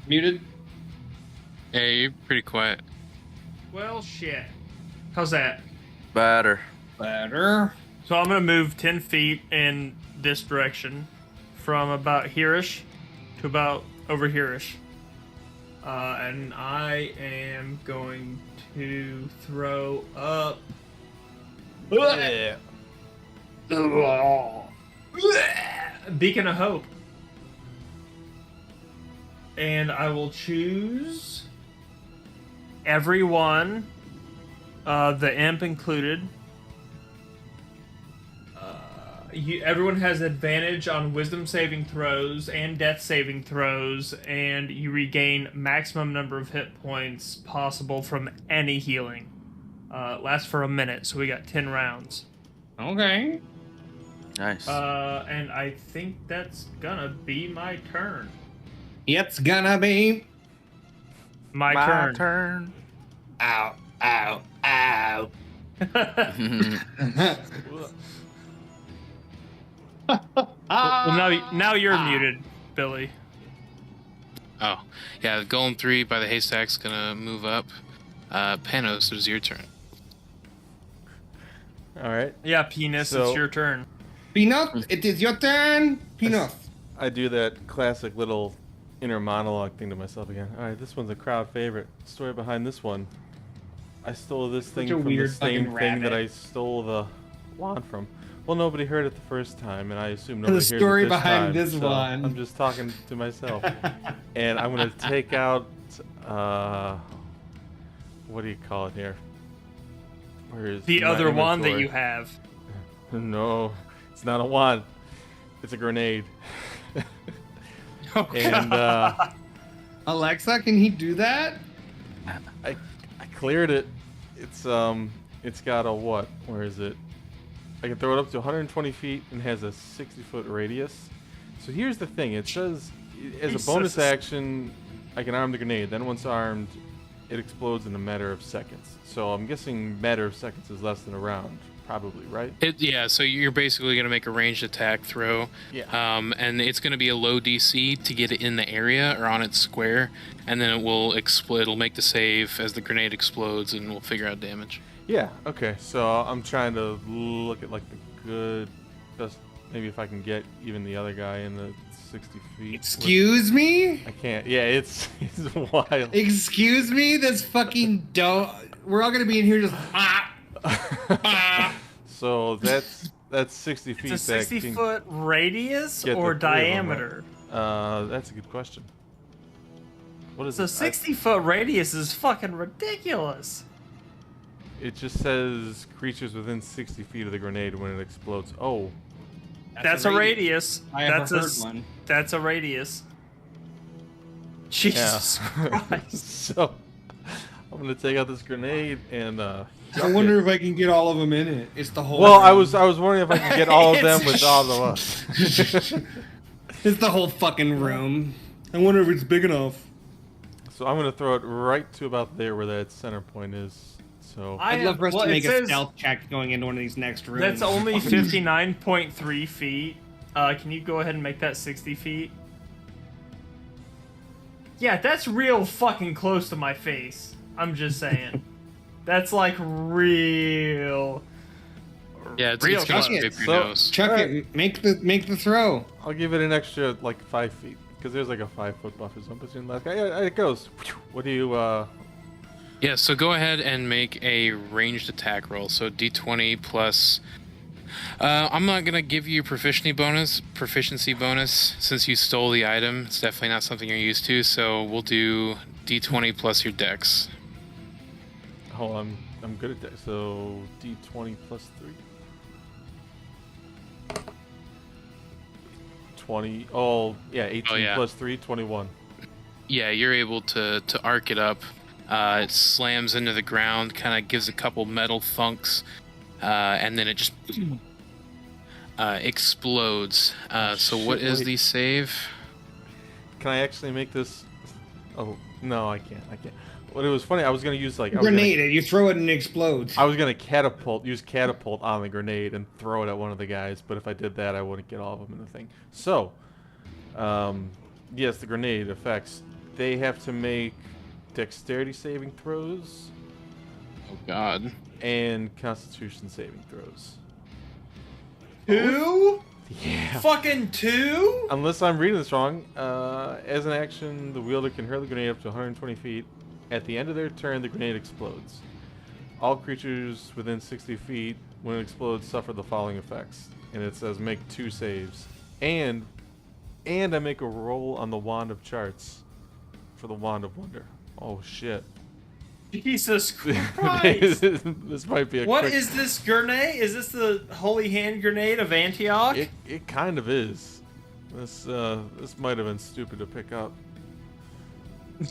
[SPEAKER 2] Muted?
[SPEAKER 1] Yeah, you're pretty quiet.
[SPEAKER 5] Well, shit. How's that?
[SPEAKER 4] Better.
[SPEAKER 2] Better.
[SPEAKER 5] So I'm gonna move 10 feet in this direction, from about here-ish to about over here-ish. And I am going to throw up Beacon of Hope. And I will choose everyone, the imp included. Everyone has advantage on wisdom saving throws and death saving throws, and you regain maximum number of hit points possible from any healing. It lasts for a minute, so we got 10 rounds.
[SPEAKER 2] Okay.
[SPEAKER 4] Nice.
[SPEAKER 5] And I think that's gonna be my turn.
[SPEAKER 2] It's gonna be
[SPEAKER 5] My turn.
[SPEAKER 2] ow, ow, ow.
[SPEAKER 5] Well, now you're muted, Billy.
[SPEAKER 1] Oh, yeah, Golem 3 by the haystack's gonna move up. Panos, it is your turn.
[SPEAKER 3] All right.
[SPEAKER 5] Yeah, Penis,
[SPEAKER 3] So-
[SPEAKER 5] it's your turn.
[SPEAKER 2] Peanut, it is your turn. Peanut.
[SPEAKER 3] I do that classic little inner monologue thing to myself again. All right, this one's a crowd favorite. Story behind this one. I stole this thing
[SPEAKER 2] a
[SPEAKER 3] from the
[SPEAKER 2] weird
[SPEAKER 3] same
[SPEAKER 2] fucking
[SPEAKER 3] thing that
[SPEAKER 2] rabbit.
[SPEAKER 3] I stole the wand from. Well, nobody heard it the first time, and I assume nobody hears
[SPEAKER 2] story
[SPEAKER 3] it this
[SPEAKER 2] behind
[SPEAKER 3] time,
[SPEAKER 2] this
[SPEAKER 3] so
[SPEAKER 2] one.
[SPEAKER 3] I'm just talking to myself. And I'm going to take out, what do you call it here? Where is
[SPEAKER 5] The
[SPEAKER 3] my
[SPEAKER 5] other wand that
[SPEAKER 3] inventory?
[SPEAKER 5] you have.
[SPEAKER 3] No, it's not a wand. It's a grenade.
[SPEAKER 5] Oh,
[SPEAKER 3] And
[SPEAKER 2] Alexa, can he do that?
[SPEAKER 3] I cleared it. It's got a what? Where is it? I can throw it up to 120 feet and has a 60-foot radius. So here's the thing. It says, as a
[SPEAKER 5] Jesus.
[SPEAKER 3] bonus action, I can arm the grenade. Then once armed, it explodes in a matter of seconds. So I'm guessing matter of seconds is less than a round, probably, right?
[SPEAKER 1] Yeah, so you're basically going to make a ranged attack throw.
[SPEAKER 3] Yeah.
[SPEAKER 1] And it's going to be a low DC to get it in the area or on its square, and then it will explode. It'll make the save as the grenade explodes, and we'll figure out damage.
[SPEAKER 3] Yeah, okay. So I'm trying to look at, like, the good, best, maybe if I can get even the other guy in the 60 feet.
[SPEAKER 2] Excuse me?
[SPEAKER 3] I can't. Yeah, it's wild.
[SPEAKER 2] Excuse me? That's fucking dope. We're all gonna be in here just.
[SPEAKER 3] So that's 60 feet.
[SPEAKER 5] It's a 60-foot radius
[SPEAKER 3] get the
[SPEAKER 5] or
[SPEAKER 3] three of them, right?
[SPEAKER 5] diameter?
[SPEAKER 3] That's a good question. What is
[SPEAKER 5] So
[SPEAKER 3] it?
[SPEAKER 5] 60-foot radius is fucking ridiculous.
[SPEAKER 3] It just says creatures within 60 feet of the grenade when it explodes. Oh,
[SPEAKER 5] That's a radius.
[SPEAKER 2] I
[SPEAKER 5] That's
[SPEAKER 2] ever
[SPEAKER 5] a
[SPEAKER 2] heard
[SPEAKER 5] s-
[SPEAKER 2] one.
[SPEAKER 5] That's a radius. Jesus Christ.
[SPEAKER 3] So I'm gonna take out this grenade and
[SPEAKER 2] I wonder if I can get all of them in it. It's the whole.
[SPEAKER 3] Well, I
[SPEAKER 2] room.
[SPEAKER 3] was wondering if I could get all of them with all of us.
[SPEAKER 2] It's the whole fucking room. I wonder if it's big enough.
[SPEAKER 3] So I'm gonna throw it right to about there where that center point is. So
[SPEAKER 2] I'd love for us to
[SPEAKER 5] it
[SPEAKER 2] make a
[SPEAKER 5] says
[SPEAKER 2] stealth check going into one of these next rooms.
[SPEAKER 5] That's only 59.3 feet. Can you go ahead and make that 60 feet? Yeah, that's real fucking close to my face. I'm just saying. That's like real.
[SPEAKER 1] Yeah, it's
[SPEAKER 5] real
[SPEAKER 1] going
[SPEAKER 5] close.
[SPEAKER 1] to scrape your
[SPEAKER 3] So-
[SPEAKER 1] nose.
[SPEAKER 2] Chuck it. Make the throw.
[SPEAKER 3] I'll give it an extra like 5 feet because there's like a 5-foot buffer zone between last guy. Yeah, it goes. What do you?
[SPEAKER 1] Yeah, so go ahead and make a ranged attack roll. So D20 plus. I'm not gonna give you proficiency bonus since you stole the item. It's definitely not something you're used to. So we'll do D20 plus your dex.
[SPEAKER 3] Oh, I'm good at that. So D20 plus 3. 20. Oh, yeah, 18
[SPEAKER 1] yeah.
[SPEAKER 3] plus 3, 21.
[SPEAKER 1] Yeah, you're able to arc it up. It slams into the ground, kind of gives a couple metal thunks, and then it just explodes. So what
[SPEAKER 3] Shit,
[SPEAKER 1] is
[SPEAKER 3] wait.
[SPEAKER 1] the save?
[SPEAKER 3] Can I actually make this? Oh no, I can't. Well, it was funny. I was gonna use like
[SPEAKER 2] Grenade it. You throw it and it explodes.
[SPEAKER 3] I was gonna use catapult on the grenade and throw it at one of the guys, but if I did that, I wouldn't get all of them in the thing. So, yes, the grenade effects. They have to make dexterity saving throws
[SPEAKER 1] Oh God.
[SPEAKER 3] and constitution saving throws.
[SPEAKER 5] 2?
[SPEAKER 3] Yeah.
[SPEAKER 5] Fucking 2?
[SPEAKER 3] Unless I'm reading this wrong, as an action, the wielder can hurl the grenade up to 120 feet. At the end of their turn, the grenade explodes. All creatures within 60 feet, when it explodes, suffer the following effects. And it says make 2 saves. And I make a roll on the Wand of Charts for the Wand of Wonder. Oh, shit.
[SPEAKER 5] Jesus Christ.
[SPEAKER 3] This might be a
[SPEAKER 5] What
[SPEAKER 3] quick...
[SPEAKER 5] is this grenade? Is this the Holy Hand Grenade of Antioch?
[SPEAKER 3] It kind of is. This might have been stupid to pick up.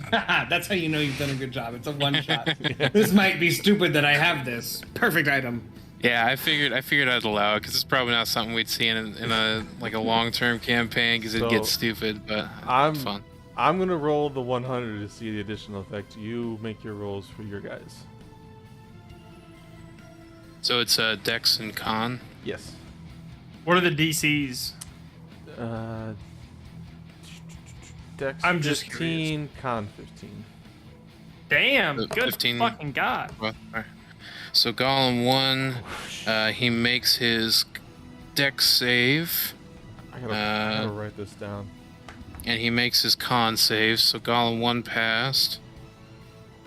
[SPEAKER 2] That's how you know you've done a good job. It's a one shot. This might be stupid that I have this. Perfect item.
[SPEAKER 1] Yeah, I figured I'd allow it because it's probably not something we'd see in a like a long-term campaign because it'd get stupid. But it's fun.
[SPEAKER 3] I'm gonna roll the 100 to see the additional effect. You make your rolls for your guys.
[SPEAKER 1] So it's Dex and Con.
[SPEAKER 3] Yes.
[SPEAKER 5] What are the DCs?
[SPEAKER 3] Dex
[SPEAKER 5] I'm just
[SPEAKER 3] 15, Con 15.
[SPEAKER 5] Damn,
[SPEAKER 1] The
[SPEAKER 5] good
[SPEAKER 1] 15.
[SPEAKER 5] fucking God.
[SPEAKER 1] Well, alright. So Golem 1, he makes his Dex save,
[SPEAKER 3] I gotta write this down.
[SPEAKER 1] and he makes his Con save. So Golem 1 passed.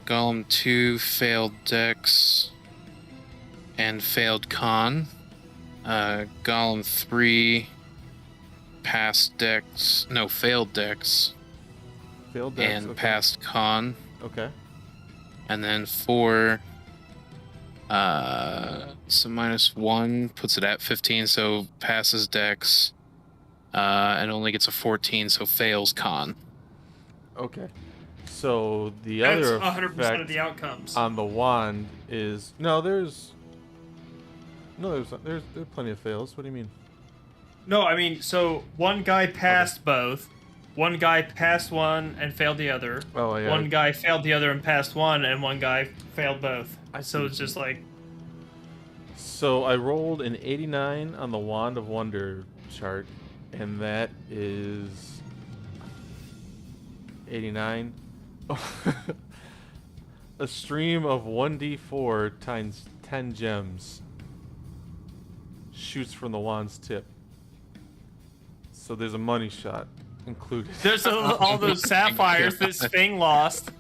[SPEAKER 1] Golem 2 failed Dex and failed Con. Golem 3 passed Dex, no, failed Dex
[SPEAKER 3] Failed Dex.
[SPEAKER 1] and
[SPEAKER 3] okay.
[SPEAKER 1] passed Con.
[SPEAKER 3] Okay.
[SPEAKER 1] And then 4, so -1 puts it at 15, so passes Dex, and only gets a 14, so fails Con.
[SPEAKER 3] Okay. So the
[SPEAKER 5] That's
[SPEAKER 3] other
[SPEAKER 5] 100% of
[SPEAKER 3] effect
[SPEAKER 5] the outcomes.
[SPEAKER 3] on the wand is there's plenty of fails. What do you mean?
[SPEAKER 5] No, I mean, so one guy passed both. One guy passed one and failed the other.
[SPEAKER 3] Oh, yeah.
[SPEAKER 5] One guy failed the other and passed one, and one guy failed both.
[SPEAKER 3] I
[SPEAKER 5] So
[SPEAKER 3] see.
[SPEAKER 5] it's just like,
[SPEAKER 3] So I rolled an 89 on the Wand of Wonder chart, and that is 89. A stream of 1d4 times 10 gems shoots from the wand's tip. So there's a money shot included.
[SPEAKER 5] there's all those sapphires that Sphing lost.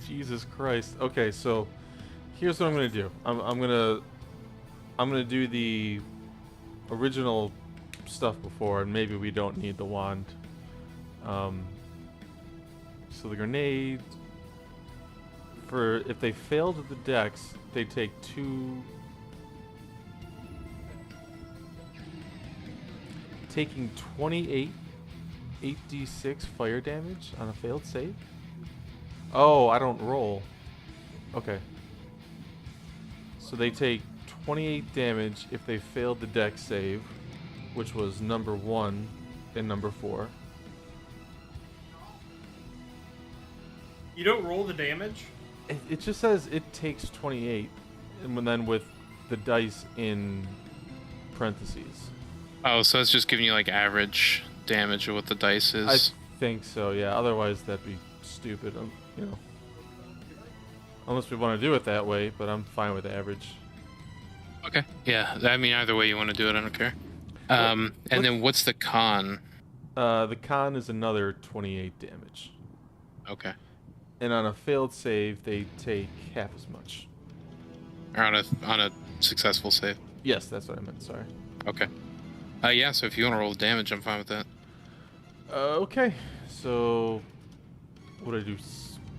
[SPEAKER 3] Jesus Christ. Okay, so here's what I'm gonna do. I'm gonna do the original stuff before, and maybe we don't need the wand. So the grenade, for if they failed at the dex, they take 2. Taking 28 8d6 fire damage on a failed save. Oh, I don't roll. Okay. So they take 28 damage if they failed the dex save, which was number 1 and number 4.
[SPEAKER 5] You don't roll the damage?
[SPEAKER 3] It just says it takes 28, and then with the dice in parentheses.
[SPEAKER 1] Oh, so it's just giving you like average damage of what the dice is.
[SPEAKER 3] I think so, yeah. Otherwise, that'd be stupid. You know, unless we want to do it that way, but I'm fine with average.
[SPEAKER 1] Okay. Yeah. I mean, either way you want to do it, I don't care. And then what's the con?
[SPEAKER 3] The con is another 28 damage,
[SPEAKER 1] Okay.
[SPEAKER 3] and on a failed save, they take half as much.
[SPEAKER 1] Or on a successful save.
[SPEAKER 3] Yes, that's what I meant. Sorry.
[SPEAKER 1] Okay. Yeah. So if you want to roll the damage, I'm fine with that.
[SPEAKER 3] Okay, so what do I do?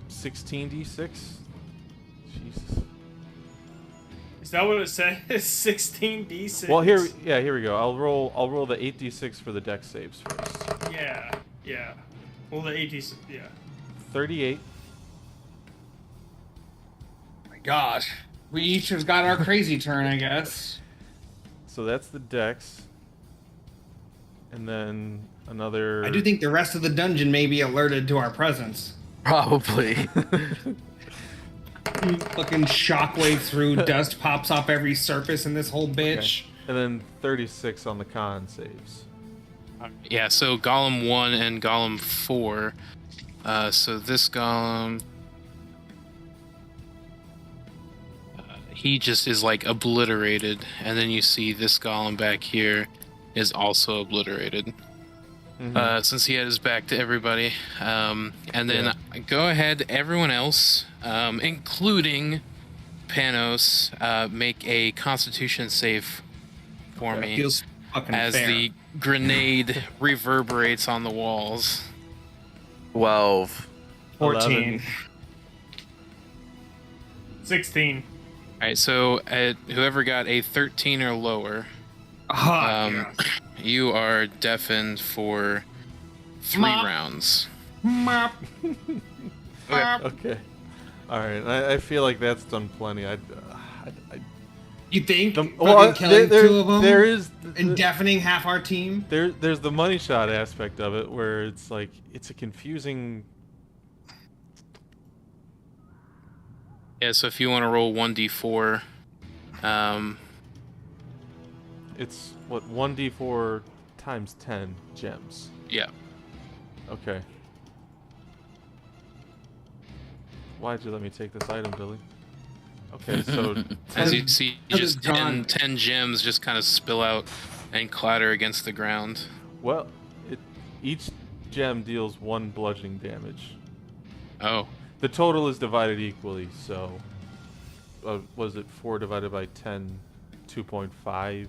[SPEAKER 3] 16d6. Jesus.
[SPEAKER 5] Is that what it says? 16d6.
[SPEAKER 3] Well, here we go. I'll roll the 8d6 for the dex saves first.
[SPEAKER 5] Yeah. Well, the 80s, yeah.
[SPEAKER 3] 38.
[SPEAKER 2] My gosh. We each have got our crazy turn, I guess.
[SPEAKER 3] So that's the dex. And then another.
[SPEAKER 2] I do think the rest of the dungeon may be alerted to our presence.
[SPEAKER 4] Probably.
[SPEAKER 2] Fucking shockwave through, dust pops off every surface in this whole bitch.
[SPEAKER 3] Okay. And then 36 on the con saves.
[SPEAKER 1] Yeah. So Golem 1 and Golem 4. So this Golem. He just is like obliterated, and then you see this Golem back here is also obliterated. Since he had his back to everybody. And then go ahead, everyone else, including Panos, make a Constitution save for me
[SPEAKER 2] Feels fucking
[SPEAKER 1] as
[SPEAKER 2] fair.
[SPEAKER 1] the grenade reverberates on the walls.
[SPEAKER 4] 12.
[SPEAKER 2] 14.
[SPEAKER 5] 16.
[SPEAKER 1] All right, so whoever got a 13 or lower,
[SPEAKER 2] Yeah.
[SPEAKER 1] you are deafened for 3
[SPEAKER 2] Mop.
[SPEAKER 1] rounds.
[SPEAKER 2] Mop. Mop.
[SPEAKER 3] Okay. All right. I feel like that's done plenty.
[SPEAKER 2] You think?
[SPEAKER 3] Well,
[SPEAKER 2] Killing two of them
[SPEAKER 3] there is
[SPEAKER 2] and deafening half our team?
[SPEAKER 3] there's the money shot aspect of it where it's like it's a confusing.
[SPEAKER 1] Yeah, so if you want to roll 1d4,
[SPEAKER 3] It's what 1d4 times 10 gems.
[SPEAKER 1] yeah.
[SPEAKER 3] Okay. Why'd you let me take this item, Billy? Okay, so
[SPEAKER 1] As you see,
[SPEAKER 2] Because
[SPEAKER 1] just
[SPEAKER 2] it's gone.
[SPEAKER 1] 10 gems just kind of spill out and clatter against the ground.
[SPEAKER 3] well, each gem deals 1 bludgeoning damage.
[SPEAKER 1] Oh,
[SPEAKER 3] The total is divided equally, so was it 4 divided by 10, 2.5?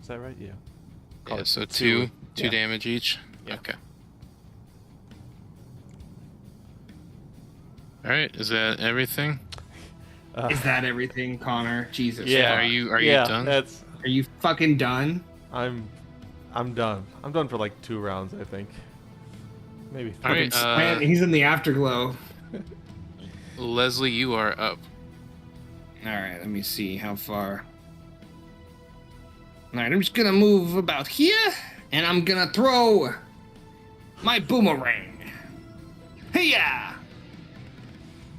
[SPEAKER 3] Is that right? Yeah. Call
[SPEAKER 1] yeah,
[SPEAKER 3] it
[SPEAKER 1] so
[SPEAKER 3] two.
[SPEAKER 1] two
[SPEAKER 3] Yeah.
[SPEAKER 1] damage each.
[SPEAKER 3] Yeah.
[SPEAKER 1] Okay. All right, is that everything?
[SPEAKER 2] Is that everything, Connor? Jesus.
[SPEAKER 3] Yeah.
[SPEAKER 1] Are you
[SPEAKER 3] yeah,
[SPEAKER 1] done?
[SPEAKER 3] That's
[SPEAKER 2] Are you fucking done?
[SPEAKER 3] I'm done. I'm done for like 2 rounds, I think. Maybe 3.
[SPEAKER 1] All right,
[SPEAKER 2] Man, he's in the afterglow.
[SPEAKER 1] Leslie, you are up.
[SPEAKER 2] All right, let me see how far. Alright, I'm just gonna move about here, and I'm gonna throw my boomerang. Hey-ya!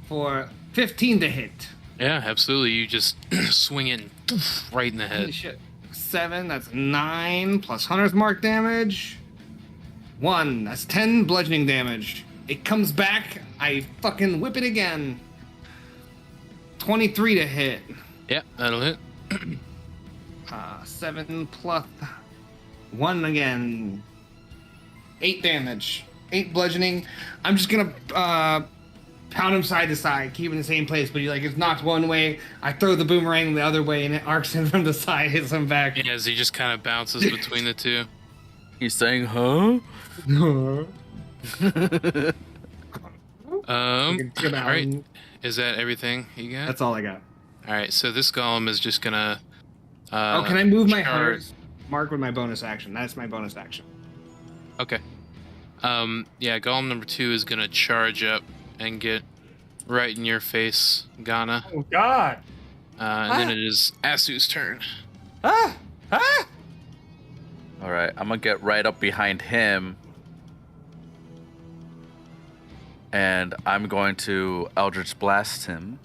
[SPEAKER 2] For 15 to hit.
[SPEAKER 1] Yeah, absolutely. You just swing it right in the
[SPEAKER 2] Holy
[SPEAKER 1] head.
[SPEAKER 2] shit. 7, that's 9, plus Hunter's Mark damage. 1, that's 10 bludgeoning damage. It comes back, I fucking whip it again. 23 to hit.
[SPEAKER 1] Yeah, that'll hit.
[SPEAKER 2] 7 plus 1 again. 8 damage. 8 bludgeoning. I'm just gonna pound him side to side, keep him in the same place, but he like is knocked one way. I throw the boomerang the other way, and it arcs him from the side, hits him back.
[SPEAKER 1] Yeah, as he just kind of bounces between the two.
[SPEAKER 4] He's saying, huh?
[SPEAKER 1] All right. Is that everything you got?
[SPEAKER 2] That's all I got.
[SPEAKER 1] All right, so this golem is just gonna.
[SPEAKER 2] Can I move my
[SPEAKER 1] charge-
[SPEAKER 2] Hunter's Mark with my bonus action? That's my bonus action.
[SPEAKER 1] Okay. Yeah, golem number 2 is gonna charge up and get right in your face, Ghana.
[SPEAKER 5] Oh God!
[SPEAKER 1] And then it is Asu's turn.
[SPEAKER 5] Ah! Ah!
[SPEAKER 4] All right, I'm gonna get right up behind him, and I'm going to Eldritch Blast him.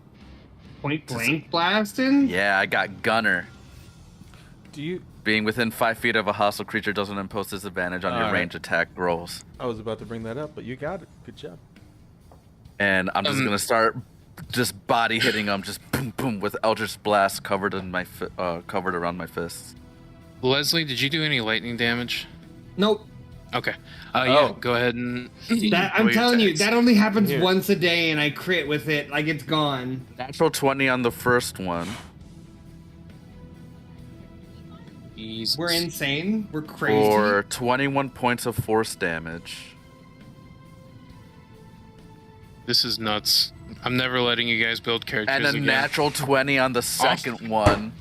[SPEAKER 2] Point blank blasting?
[SPEAKER 4] Yeah, I got Gunner.
[SPEAKER 3] Do you?
[SPEAKER 4] Being within 5 feet of a hostile creature doesn't impose disadvantage on your
[SPEAKER 3] Alright.
[SPEAKER 4] range attack rolls.
[SPEAKER 3] I was about to bring that up, but you got it. Good job.
[SPEAKER 4] And I'm just gonna start just body hitting him, just boom boom with Eldritch Blast covered in my covered around my fists.
[SPEAKER 1] Leslie, did you do any lightning damage?
[SPEAKER 2] Nope.
[SPEAKER 1] Okay. Yeah,
[SPEAKER 3] Oh.
[SPEAKER 1] go ahead and.
[SPEAKER 2] That,
[SPEAKER 1] roll
[SPEAKER 2] I'm
[SPEAKER 1] your
[SPEAKER 2] telling you,
[SPEAKER 1] attacks.
[SPEAKER 2] that only happens
[SPEAKER 3] Here.
[SPEAKER 2] once a day, and I crit with it like it's gone.
[SPEAKER 4] Natural 20 on the first one.
[SPEAKER 1] Jesus.
[SPEAKER 2] We're insane. We're crazy.
[SPEAKER 4] For 21 points of force damage.
[SPEAKER 1] This is nuts. I'm never letting you guys build characters
[SPEAKER 4] And a
[SPEAKER 1] again.
[SPEAKER 4] natural 20 on the second one.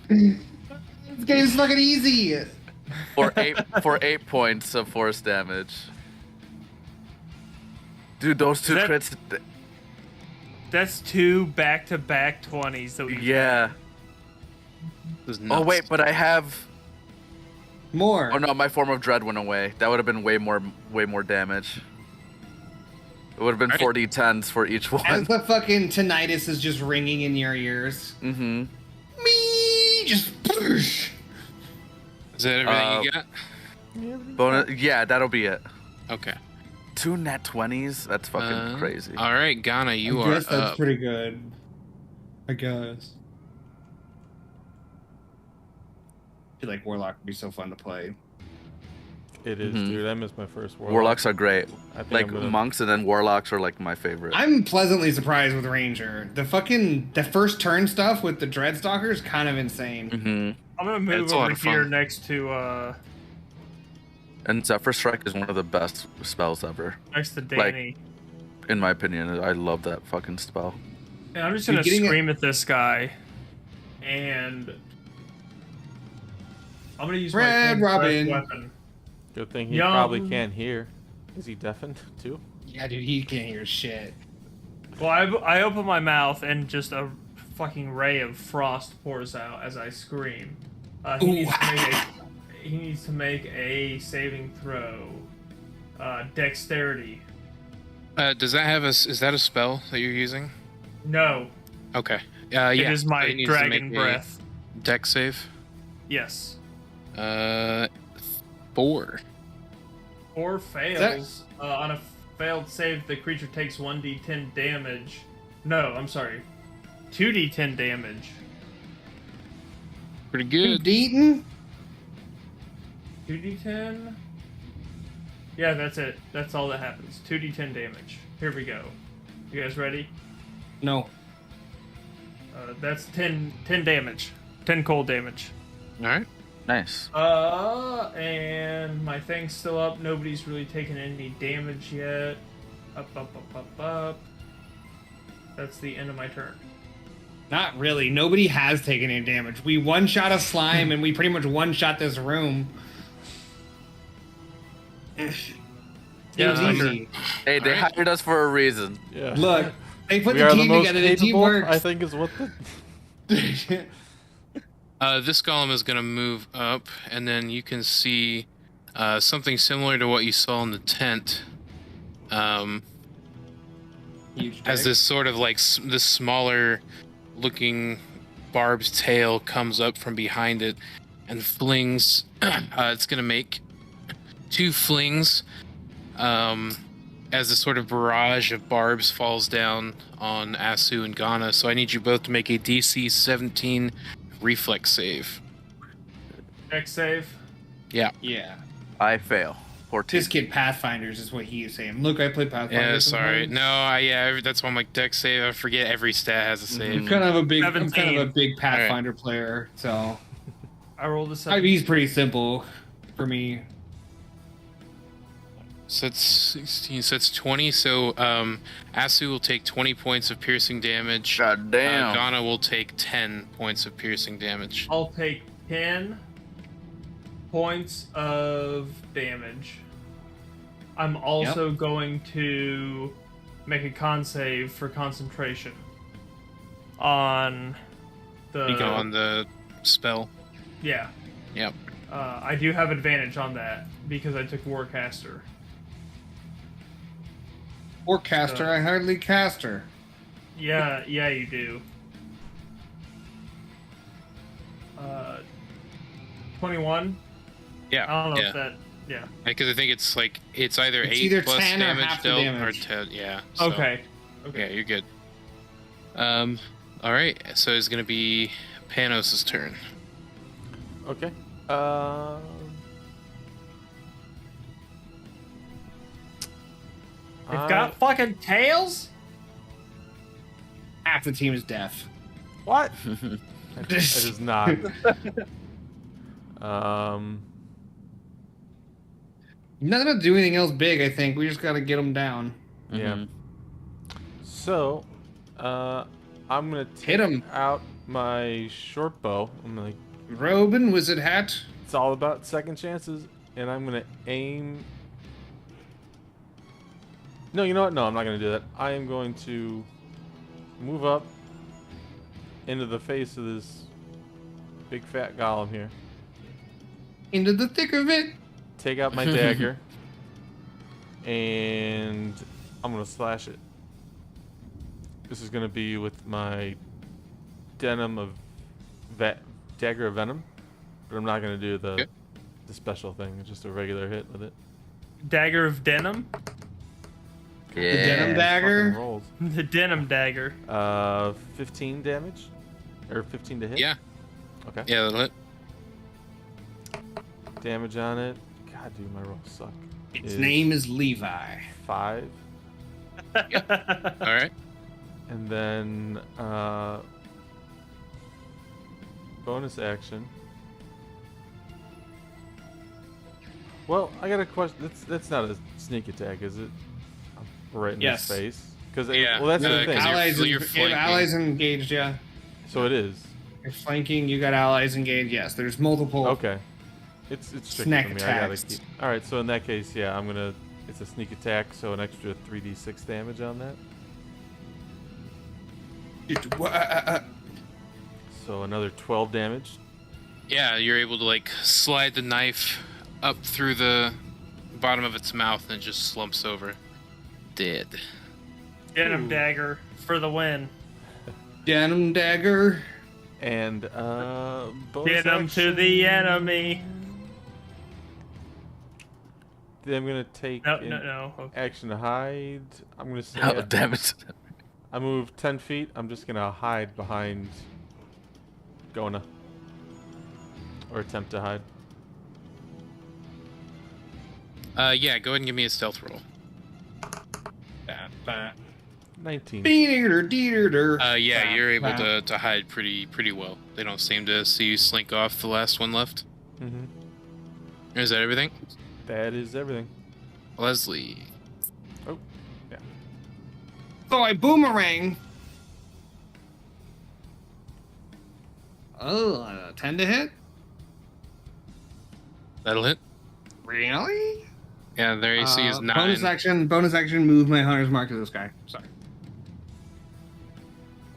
[SPEAKER 2] This game's fucking easy.
[SPEAKER 4] For 8 points of force damage. Dude, those two
[SPEAKER 5] That-
[SPEAKER 4] crits.
[SPEAKER 5] That's 2 back-to-back 20s that we.
[SPEAKER 4] Yeah.
[SPEAKER 1] This is
[SPEAKER 4] Oh
[SPEAKER 1] nuts.
[SPEAKER 4] wait, but I have.
[SPEAKER 2] More.
[SPEAKER 4] Oh no, my form of dread went away. That would have been way more damage. It would have been
[SPEAKER 1] Alright.
[SPEAKER 4] 40 10s for each
[SPEAKER 2] As
[SPEAKER 4] one.
[SPEAKER 2] the fucking tinnitus is just ringing in your ears.
[SPEAKER 4] Mm-hmm.
[SPEAKER 2] Me just push.
[SPEAKER 1] Is that everything you got?
[SPEAKER 4] Bonus. Yeah, that'll be it.
[SPEAKER 1] Okay.
[SPEAKER 4] 2 nat 20s. That's fucking crazy.
[SPEAKER 1] All right, Ghana, you
[SPEAKER 2] I
[SPEAKER 1] are
[SPEAKER 2] guess that's
[SPEAKER 1] up.
[SPEAKER 2] pretty good. I guess. I feel like Warlock would be so fun to play.
[SPEAKER 3] It is,
[SPEAKER 4] Mhm.
[SPEAKER 3] dude. I missed my first warlock.
[SPEAKER 4] Warlocks are great.
[SPEAKER 3] I think
[SPEAKER 4] Like
[SPEAKER 3] I'm gonna-
[SPEAKER 4] monks and then warlocks are like my favorite.
[SPEAKER 2] I'm pleasantly surprised with Ranger. The first turn stuff with the Dreadstalker is kind of insane.
[SPEAKER 4] Mm-hmm.
[SPEAKER 5] I'm gonna move
[SPEAKER 1] It's a lot
[SPEAKER 5] over
[SPEAKER 1] of fun.
[SPEAKER 5] here next to
[SPEAKER 4] And Zephyr Strike is one of the best spells ever,
[SPEAKER 5] Danny.
[SPEAKER 4] in my opinion. I love that fucking spell.
[SPEAKER 5] And I'm just
[SPEAKER 2] You're
[SPEAKER 5] gonna
[SPEAKER 2] getting it-
[SPEAKER 5] scream at this guy, and I'm gonna use
[SPEAKER 2] Red
[SPEAKER 5] my
[SPEAKER 2] Robin.
[SPEAKER 5] weapon.
[SPEAKER 3] Good thing he
[SPEAKER 5] Yum.
[SPEAKER 3] probably can't hear. Is he deafened too?
[SPEAKER 2] Yeah, dude, he can't hear shit.
[SPEAKER 5] Well, I open my mouth and just a fucking ray of frost pours out as I scream. He needs to make a saving throw. Dexterity.
[SPEAKER 1] Does that have is that a spell that you're using?
[SPEAKER 5] No,
[SPEAKER 1] Okay. Yeah.
[SPEAKER 5] it is
[SPEAKER 1] so
[SPEAKER 5] my
[SPEAKER 1] he needs to
[SPEAKER 5] dragon
[SPEAKER 1] make a
[SPEAKER 5] breath.
[SPEAKER 1] Dex save.
[SPEAKER 5] Yes.
[SPEAKER 1] 4.
[SPEAKER 5] Or fails. On a failed save, the creature takes 1d10 damage. No, I'm sorry. 2d10 damage.
[SPEAKER 1] Pretty good.
[SPEAKER 2] Deaton?
[SPEAKER 5] 2d10? Yeah, that's it. That's all that happens. 2d10 damage. Here we go. You guys ready?
[SPEAKER 2] No.
[SPEAKER 5] That's 10 damage. 10 cold damage.
[SPEAKER 1] All right.
[SPEAKER 4] Nice.
[SPEAKER 5] And my thing's still up. Nobody's really taken any damage yet. Up. That's the end of my turn.
[SPEAKER 2] Not really. Nobody has taken any damage. We one-shot a slime, and we pretty much one-shot this room.
[SPEAKER 5] Yeah,
[SPEAKER 2] It was
[SPEAKER 5] that's my
[SPEAKER 2] easy.
[SPEAKER 4] Hey, they
[SPEAKER 1] Alright.
[SPEAKER 4] hired us for a reason.
[SPEAKER 3] Yeah.
[SPEAKER 2] Look, they put
[SPEAKER 3] we
[SPEAKER 2] the
[SPEAKER 3] are the
[SPEAKER 2] team
[SPEAKER 3] most
[SPEAKER 2] together. The team
[SPEAKER 3] capable,
[SPEAKER 2] works.
[SPEAKER 3] I think is what the.
[SPEAKER 1] This golem is going to move up, and then you can see something similar to what you saw in the tent. As this sort of like this smaller looking barbed tail comes up from behind it and flings. It's going to make 2 flings as a sort of barrage of barbs falls down on Asu and Ghana. So I need you both to make a DC 17 reflex save.
[SPEAKER 5] Dex save.
[SPEAKER 1] Yeah.
[SPEAKER 2] Yeah.
[SPEAKER 4] I fail. 14.
[SPEAKER 2] This kid Pathfinders is what he is saying. Look, I play Pathfinder.
[SPEAKER 1] Yeah, sorry.
[SPEAKER 2] sometimes.
[SPEAKER 1] No, yeah, that's why I'm like dex save. I forget every stat has a save.
[SPEAKER 2] I'm kind of a big, I'm
[SPEAKER 5] 17.
[SPEAKER 2] kind of a big Pathfinder player, so
[SPEAKER 5] I rolled a 7.
[SPEAKER 2] he's pretty simple for me.
[SPEAKER 1] So that's 16. So that's 20. So Asu will take 20 points of piercing damage.
[SPEAKER 4] God damn.
[SPEAKER 1] Ghana will take 10 points of piercing damage.
[SPEAKER 5] I'll take 10 points of damage. I'm also going to make a con save for concentration on the.
[SPEAKER 1] You go on the spell.
[SPEAKER 5] Yeah.
[SPEAKER 1] Yep.
[SPEAKER 5] I do have advantage on that because I took Warcaster.
[SPEAKER 2] Or caster, I hardly cast her.
[SPEAKER 5] Yeah, you do. 21.
[SPEAKER 1] Yeah.
[SPEAKER 5] I don't know
[SPEAKER 1] yeah.
[SPEAKER 5] if that. Yeah.
[SPEAKER 1] Because I think it's like it's either
[SPEAKER 2] It's
[SPEAKER 1] 8
[SPEAKER 2] either
[SPEAKER 1] plus
[SPEAKER 2] 10 or
[SPEAKER 1] damage
[SPEAKER 2] half the
[SPEAKER 1] dealt
[SPEAKER 2] damage.
[SPEAKER 1] or 10. Yeah. So,
[SPEAKER 5] Okay.
[SPEAKER 1] Yeah, you're good. All right. So it's gonna be Panos' turn.
[SPEAKER 3] Okay.
[SPEAKER 5] They've got fucking tails?
[SPEAKER 2] Half the team is deaf.
[SPEAKER 3] What? That is not.
[SPEAKER 2] Not gonna do anything else big, I think. We just gotta get them down.
[SPEAKER 3] Yeah. So, I'm gonna take
[SPEAKER 2] Hit 'em.
[SPEAKER 3] out my short bow. I'm like,
[SPEAKER 2] Robe and wizard hat.
[SPEAKER 3] it's all about second chances, and I'm gonna aim. No, you know what? No, I'm not gonna do that. I am going to move up into the face of this big fat golem here.
[SPEAKER 2] Into the thick of it.
[SPEAKER 3] Take out my dagger, and I'm gonna slash it. This is gonna be with my dagger of venom, but I'm not gonna do the special thing. It's just a regular hit with it.
[SPEAKER 5] Dagger of denim?
[SPEAKER 2] The denim
[SPEAKER 4] Yeah.
[SPEAKER 2] dagger.
[SPEAKER 3] Fucking rolls.
[SPEAKER 5] The denim dagger.
[SPEAKER 3] 15 damage, or 15 to hit.
[SPEAKER 1] Yeah.
[SPEAKER 3] Okay.
[SPEAKER 1] Yeah, that'll hit.
[SPEAKER 3] Damage on it. God, dude, my rolls suck.
[SPEAKER 2] Its
[SPEAKER 3] Is
[SPEAKER 2] name is Levi.
[SPEAKER 3] 5,
[SPEAKER 1] All right.
[SPEAKER 3] and then bonus action. Well, I got a question. That's not a sneak attack, is it? Right in
[SPEAKER 2] Yes.
[SPEAKER 3] his face. Because
[SPEAKER 1] Yeah,
[SPEAKER 3] well, that's the thing.
[SPEAKER 1] you're-
[SPEAKER 2] Allies,
[SPEAKER 1] you're
[SPEAKER 2] if
[SPEAKER 1] flanking.
[SPEAKER 2] allies engaged, yeah.
[SPEAKER 3] So it is.
[SPEAKER 2] You're flanking, you got allies engaged, yes. There's multiple.
[SPEAKER 3] Okay. It's tricky
[SPEAKER 2] Snack
[SPEAKER 3] for me. I gotta
[SPEAKER 2] attacks.
[SPEAKER 3] keep. All right. So in that case, yeah, I'm gonna. It's a sneak attack, so an extra 3d6 damage on that. So another 12 damage.
[SPEAKER 1] Yeah, you're able to like slide the knife up through the bottom of its mouth and it just slumps over. Dead.
[SPEAKER 5] Denim dagger for the win.
[SPEAKER 2] Denim dagger.
[SPEAKER 3] And bonus
[SPEAKER 5] Get them to
[SPEAKER 3] action.
[SPEAKER 5] the enemy.
[SPEAKER 3] Then I'm gonna take
[SPEAKER 5] No,
[SPEAKER 3] an
[SPEAKER 5] no. Okay.
[SPEAKER 3] action to hide. I'm gonna say
[SPEAKER 4] Oh, damn it.
[SPEAKER 3] I move 10 feet. I'm just gonna hide behind Gona. Or attempt to hide.
[SPEAKER 1] Yeah, go ahead and give me a stealth roll.
[SPEAKER 3] 19.
[SPEAKER 1] Yeah, you're able to hide pretty well. They don't seem to see you slink off the last one left.
[SPEAKER 3] Mm-hmm.
[SPEAKER 1] Is that everything?
[SPEAKER 3] That is everything.
[SPEAKER 1] Leslie.
[SPEAKER 3] Oh, yeah.
[SPEAKER 2] So I boomerang. Oh, 10 to hit?
[SPEAKER 1] That'll hit.
[SPEAKER 2] Really?
[SPEAKER 1] Yeah, their AC is 9.
[SPEAKER 2] Bonus action, move my hunter's mark to this guy. Sorry.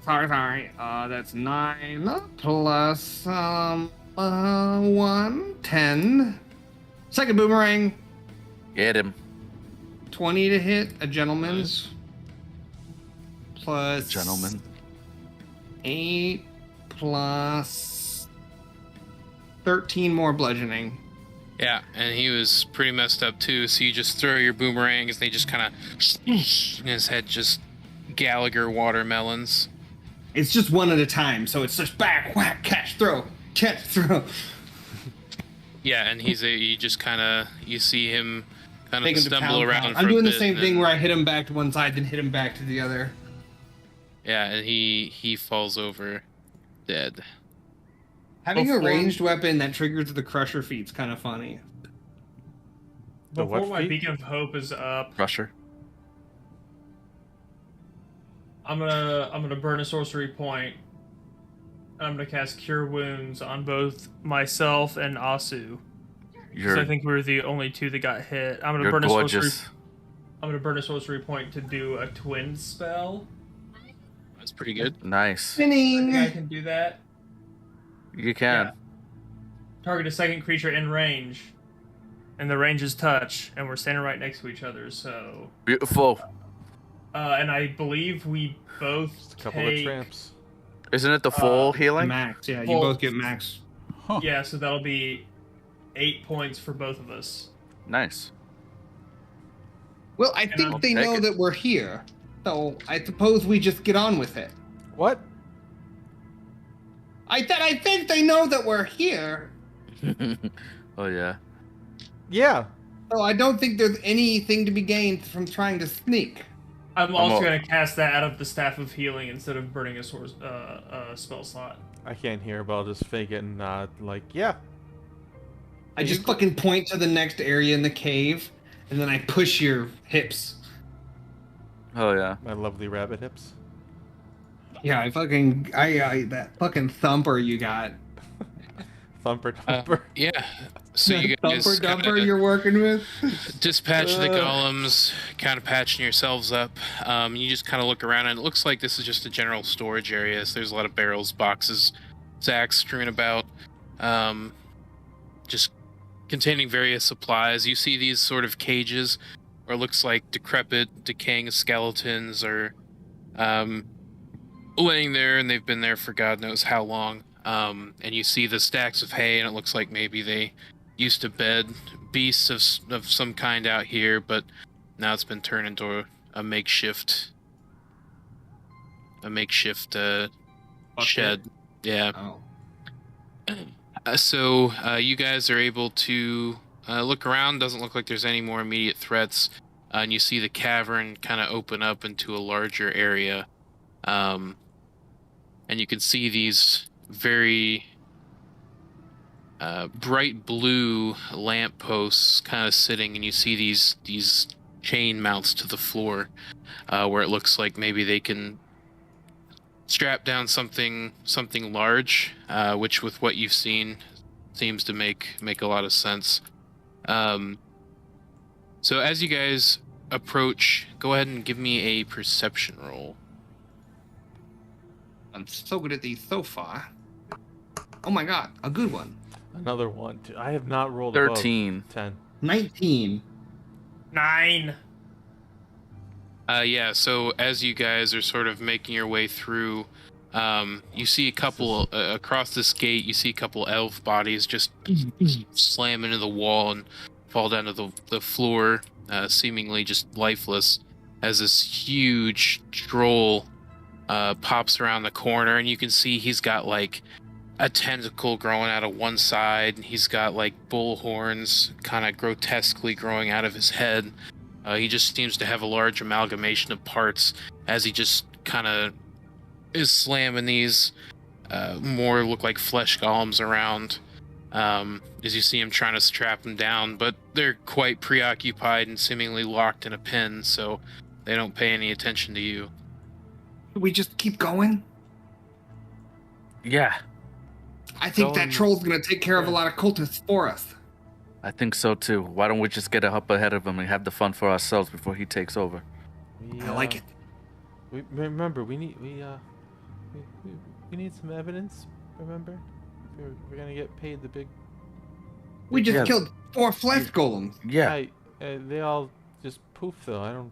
[SPEAKER 2] Sorry. That's 9 plus 1, 10. Second boomerang,
[SPEAKER 4] Get him.
[SPEAKER 2] 20 to hit. A gentleman's. Plus
[SPEAKER 4] Gentlemen.
[SPEAKER 2] 8 plus 13 more bludgeoning.
[SPEAKER 1] Yeah, and he was pretty messed up too, so you just throw your boomerangs and they just kind of in his head just Gallagher watermelons.
[SPEAKER 2] It's just one at a time, so it's just back, whack, catch, throw, catch, throw.
[SPEAKER 1] Yeah, and you just kind of, you see him kind of
[SPEAKER 2] Take him to
[SPEAKER 1] stumble
[SPEAKER 2] pound
[SPEAKER 1] around
[SPEAKER 2] pound.
[SPEAKER 1] for
[SPEAKER 2] I'm
[SPEAKER 1] a
[SPEAKER 2] doing the
[SPEAKER 1] bit,
[SPEAKER 2] same
[SPEAKER 1] and
[SPEAKER 2] thing
[SPEAKER 1] then-
[SPEAKER 2] where I hit him back to one side, then hit him back to the other.
[SPEAKER 1] Yeah, and he falls over dead.
[SPEAKER 2] Having a
[SPEAKER 3] Before-
[SPEAKER 2] ranged weapon that triggers the crusher feat's kind of funny.
[SPEAKER 3] The
[SPEAKER 7] Before
[SPEAKER 3] what
[SPEAKER 7] my
[SPEAKER 3] feat?
[SPEAKER 7] beacon of hope is up,
[SPEAKER 4] Crusher.
[SPEAKER 7] I'm gonna burn a sorcery point. I'm gonna cast Cure Wounds on both myself and Asu.
[SPEAKER 4] You're,
[SPEAKER 7] So I think we were the only two that got hit. I'm gonna
[SPEAKER 4] you're
[SPEAKER 7] burn a sorcery.
[SPEAKER 4] gorgeous.
[SPEAKER 7] I'm gonna burn a sorcery point to do a twin spell.
[SPEAKER 1] That's pretty good.
[SPEAKER 4] Nice.
[SPEAKER 7] I think I
[SPEAKER 2] Spinning!
[SPEAKER 7] can do that.
[SPEAKER 4] You can.
[SPEAKER 7] Yeah. Target a second creature in range, and the ranges touch, and we're standing right next to each other. So,
[SPEAKER 4] Beautiful.
[SPEAKER 7] and I believe we both
[SPEAKER 3] Just a couple
[SPEAKER 7] take.
[SPEAKER 3] of tramps.
[SPEAKER 4] Isn't it the full healing?
[SPEAKER 2] Max, yeah, you
[SPEAKER 7] Full.
[SPEAKER 2] both get max.
[SPEAKER 7] Yeah, so that'll be 8 points for both of us.
[SPEAKER 4] Nice.
[SPEAKER 2] Well, I
[SPEAKER 7] I'll
[SPEAKER 2] think they
[SPEAKER 4] take
[SPEAKER 2] know
[SPEAKER 4] it.
[SPEAKER 2] that we're here, so I suppose we just get on with it.
[SPEAKER 3] What?
[SPEAKER 2] I think they know that we're here,
[SPEAKER 4] Oh yeah.
[SPEAKER 3] Yeah.
[SPEAKER 2] so I don't think there's anything to be gained from trying to sneak.
[SPEAKER 7] I'm also
[SPEAKER 4] all-
[SPEAKER 7] going to cast that out of the Staff of Healing instead of burning a spell slot.
[SPEAKER 3] I can't hear, but I'll just fake it and nod. Like, yeah.
[SPEAKER 2] I just fucking point to the next area in the cave, and then I push your hips.
[SPEAKER 4] Oh yeah.
[SPEAKER 3] My lovely rabbit hips.
[SPEAKER 2] Yeah, I that fucking thumper you got.
[SPEAKER 3] Thumper dumper.
[SPEAKER 1] Yeah. So you guys
[SPEAKER 2] Thumper dumper
[SPEAKER 1] kinda
[SPEAKER 2] you're working with?
[SPEAKER 1] dispatch the golems, kind of patching yourselves up. You just kind of look around, and it looks like this is just a general storage area. So there's a lot of barrels, boxes, sacks strewn about, just containing various supplies. You see these sort of cages, or looks like decrepit, decaying skeletons, or laying there, and they've been there for God knows how long. And you see the stacks of hay, and it looks like maybe they used to bed beasts of some kind out here, but now it's been turned into a makeshift shed. Yeah.
[SPEAKER 2] Oh.
[SPEAKER 1] So you guys are able to look around. Doesn't look like there's any more immediate threats. And you see the cavern kind of open up into a larger area. And you can see these very bright blue lampposts kind of sitting, and you see these chain mounts to the floor, where it looks like maybe they can strap down something large, which with what you've seen seems to make a lot of sense. So as you guys approach, go ahead and give me a perception roll.
[SPEAKER 2] I'm so good at these so far. Oh my god, a good one.
[SPEAKER 3] Another one. I have not rolled
[SPEAKER 4] 13.
[SPEAKER 3] above 10.
[SPEAKER 2] 19.
[SPEAKER 7] 9.
[SPEAKER 1] Yeah, so as you guys are sort of making your way through, you see a couple, across this gate, you see a couple elf bodies just slam into the wall and fall down to the floor, seemingly just lifeless, as this huge troll pops around the corner, and you can see he's got like a tentacle growing out of one side, and he's got like bull horns kind of grotesquely growing out of his head. He just seems to have a large amalgamation of parts as he just kind of is slamming these more look like flesh golems around, as you see him trying to strap them down, but they're quite preoccupied and seemingly locked in a pen, so they don't pay any attention to you.
[SPEAKER 2] Should we just keep going?
[SPEAKER 4] Yeah,
[SPEAKER 2] I think that
[SPEAKER 3] Going-
[SPEAKER 2] troll's gonna take care of a lot of cultists for us.
[SPEAKER 4] I think so too. Why don't we just get up ahead of him and have the fun for ourselves before he takes over?
[SPEAKER 3] We,
[SPEAKER 2] I like it.
[SPEAKER 3] Remember, we We need some evidence, remember? We're gonna get paid the big...
[SPEAKER 2] We just
[SPEAKER 4] Yeah.
[SPEAKER 2] killed 4 flesh golems.
[SPEAKER 4] Yeah.
[SPEAKER 3] They all just poof, though.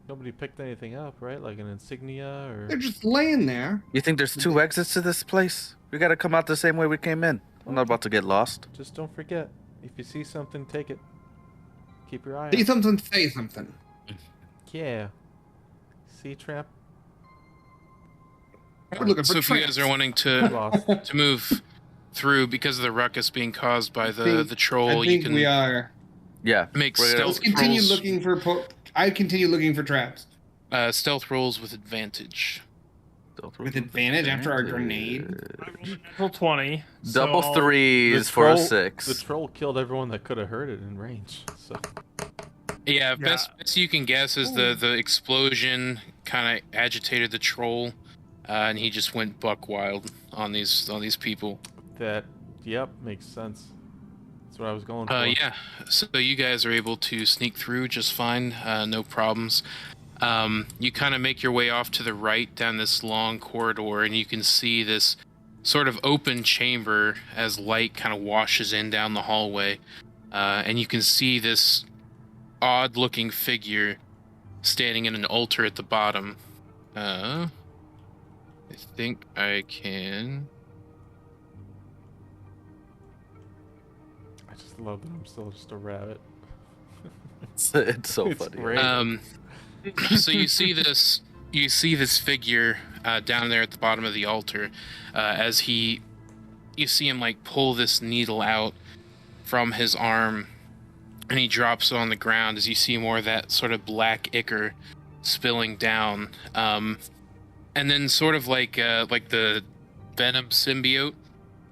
[SPEAKER 3] Nobody picked anything up, right? Like an insignia or...
[SPEAKER 2] They're just laying there.
[SPEAKER 4] You think there's 2 exits to this place? We gotta come out the same way we came in. I'm not about to get lost.
[SPEAKER 3] Just don't forget. If you see something, take it. Keep your eye
[SPEAKER 2] See
[SPEAKER 3] out.
[SPEAKER 2] something, say something.
[SPEAKER 3] Yeah. See, Trap?
[SPEAKER 2] We're looking for
[SPEAKER 1] So if you
[SPEAKER 2] traps.
[SPEAKER 1] guys are wanting to
[SPEAKER 3] Lost.
[SPEAKER 1] to move through because of the ruckus being caused by the
[SPEAKER 2] I
[SPEAKER 1] troll, you
[SPEAKER 2] think
[SPEAKER 1] can
[SPEAKER 2] we are.
[SPEAKER 4] Yeah.
[SPEAKER 1] make
[SPEAKER 4] we're gonna-
[SPEAKER 2] Let's
[SPEAKER 1] stealth
[SPEAKER 2] continue
[SPEAKER 1] rolls.
[SPEAKER 2] looking for. I continue looking for traps
[SPEAKER 1] Stealth rolls with advantage.
[SPEAKER 2] with advantage after our grenade.
[SPEAKER 7] I rolled a natural 20.
[SPEAKER 4] Double
[SPEAKER 7] so
[SPEAKER 4] threes for a 6.
[SPEAKER 3] The troll killed everyone that could have heard it in range. So
[SPEAKER 1] Yeah, best you can guess is the explosion kind of agitated the troll, and he just went buck wild on these people.
[SPEAKER 3] that, yep, makes sense. That's what I was going for.
[SPEAKER 1] Yeah, so you guys are able to sneak through just fine, no problems. You kind of make your way off to the right down this long corridor, and you can see this sort of open chamber as light kind of washes in down the hallway, and you can see this odd-looking figure standing in an altar at the bottom. I think I can...
[SPEAKER 3] I just love that I'm still just a rabbit.
[SPEAKER 4] It's so
[SPEAKER 3] It's
[SPEAKER 4] funny.
[SPEAKER 3] great.
[SPEAKER 1] So you see this figure down there at the bottom of the altar, as you see him like pull this needle out from his arm, and he drops it on the ground as you see more of that sort of black ichor spilling down, and then sort of like the venom symbiote,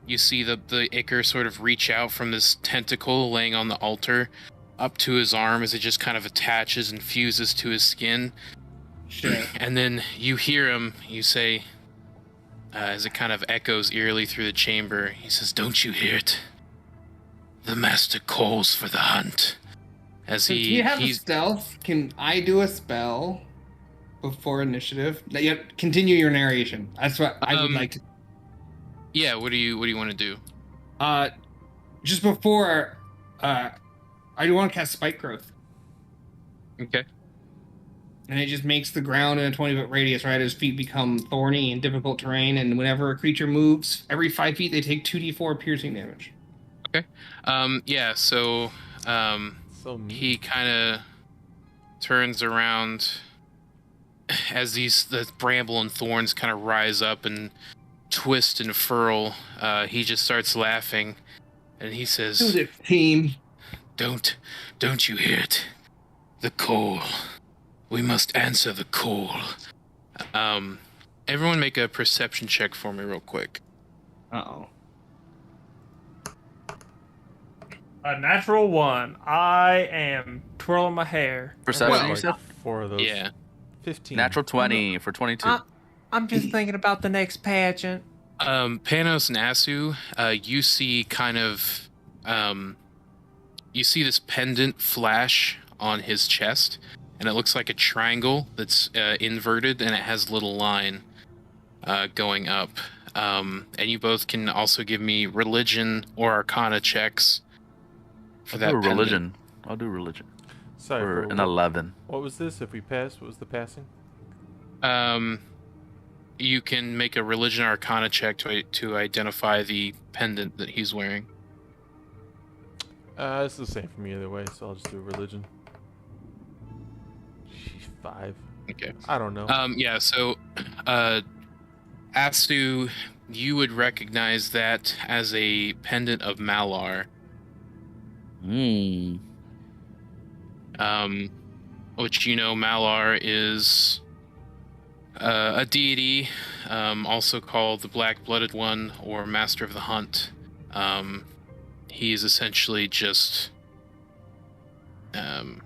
[SPEAKER 1] you see the ichor sort of reach out from this tentacle laying on the altar up to his arm as it just kind of attaches and fuses to his skin.
[SPEAKER 2] Shit.
[SPEAKER 1] And then you hear him, you say, as it kind of echoes eerily through the chamber, he says, "Don't you hear it? The master calls for the hunt." As
[SPEAKER 2] Since we have a stealth, can I do a spell before initiative? Yeah, continue your narration. That's what I would like to.
[SPEAKER 1] Yeah, what do you want to do?
[SPEAKER 2] Just before, I do want to cast Spike Growth,
[SPEAKER 1] Okay.
[SPEAKER 2] and it just makes the ground in a 20-foot radius. Right, his feet become thorny and difficult terrain, and whenever a creature moves, every 5 feet they take 2d4 piercing damage.
[SPEAKER 1] Yeah, so
[SPEAKER 3] So mean.
[SPEAKER 1] he kind of turns around as the bramble and thorns kind of rise up and twist and furl. He just starts laughing, and he
[SPEAKER 2] Do
[SPEAKER 1] says,
[SPEAKER 2] this, team.
[SPEAKER 1] Don't you hear it? The call. We must answer the call." Everyone make a perception check for me real quick.
[SPEAKER 2] Uh-oh.
[SPEAKER 7] A natural 1. I am twirling my hair.
[SPEAKER 4] Perception,
[SPEAKER 2] Well,
[SPEAKER 4] you said?
[SPEAKER 3] 4 of those.
[SPEAKER 1] Yeah.
[SPEAKER 3] 15.
[SPEAKER 4] Natural 20 for 22.
[SPEAKER 5] I'm just thinking about the next pageant.
[SPEAKER 1] Panos and Asu, you see kind of, you see this pendant flash on his chest, and it looks like a triangle that's inverted, and it has a little line going up. And you both can also give me religion or arcana checks for that
[SPEAKER 4] I'll do
[SPEAKER 1] pendant.
[SPEAKER 4] religion. I'll do religion.
[SPEAKER 3] Sorry,
[SPEAKER 4] For
[SPEAKER 3] for
[SPEAKER 4] an 11.
[SPEAKER 3] what was this? If we passed, what was the passing?
[SPEAKER 1] You can make a religion or arcana check to identify the pendant that he's wearing.
[SPEAKER 3] It's the same for me either way, so I'll just do religion. 5.
[SPEAKER 1] Okay.
[SPEAKER 3] I don't know.
[SPEAKER 1] Yeah, so, Asu, you would recognize that as a pendant of Malar,
[SPEAKER 4] Hmm.
[SPEAKER 1] which Malar is a deity, also called the Black-Blooded One or Master of the Hunt. He is essentially just kind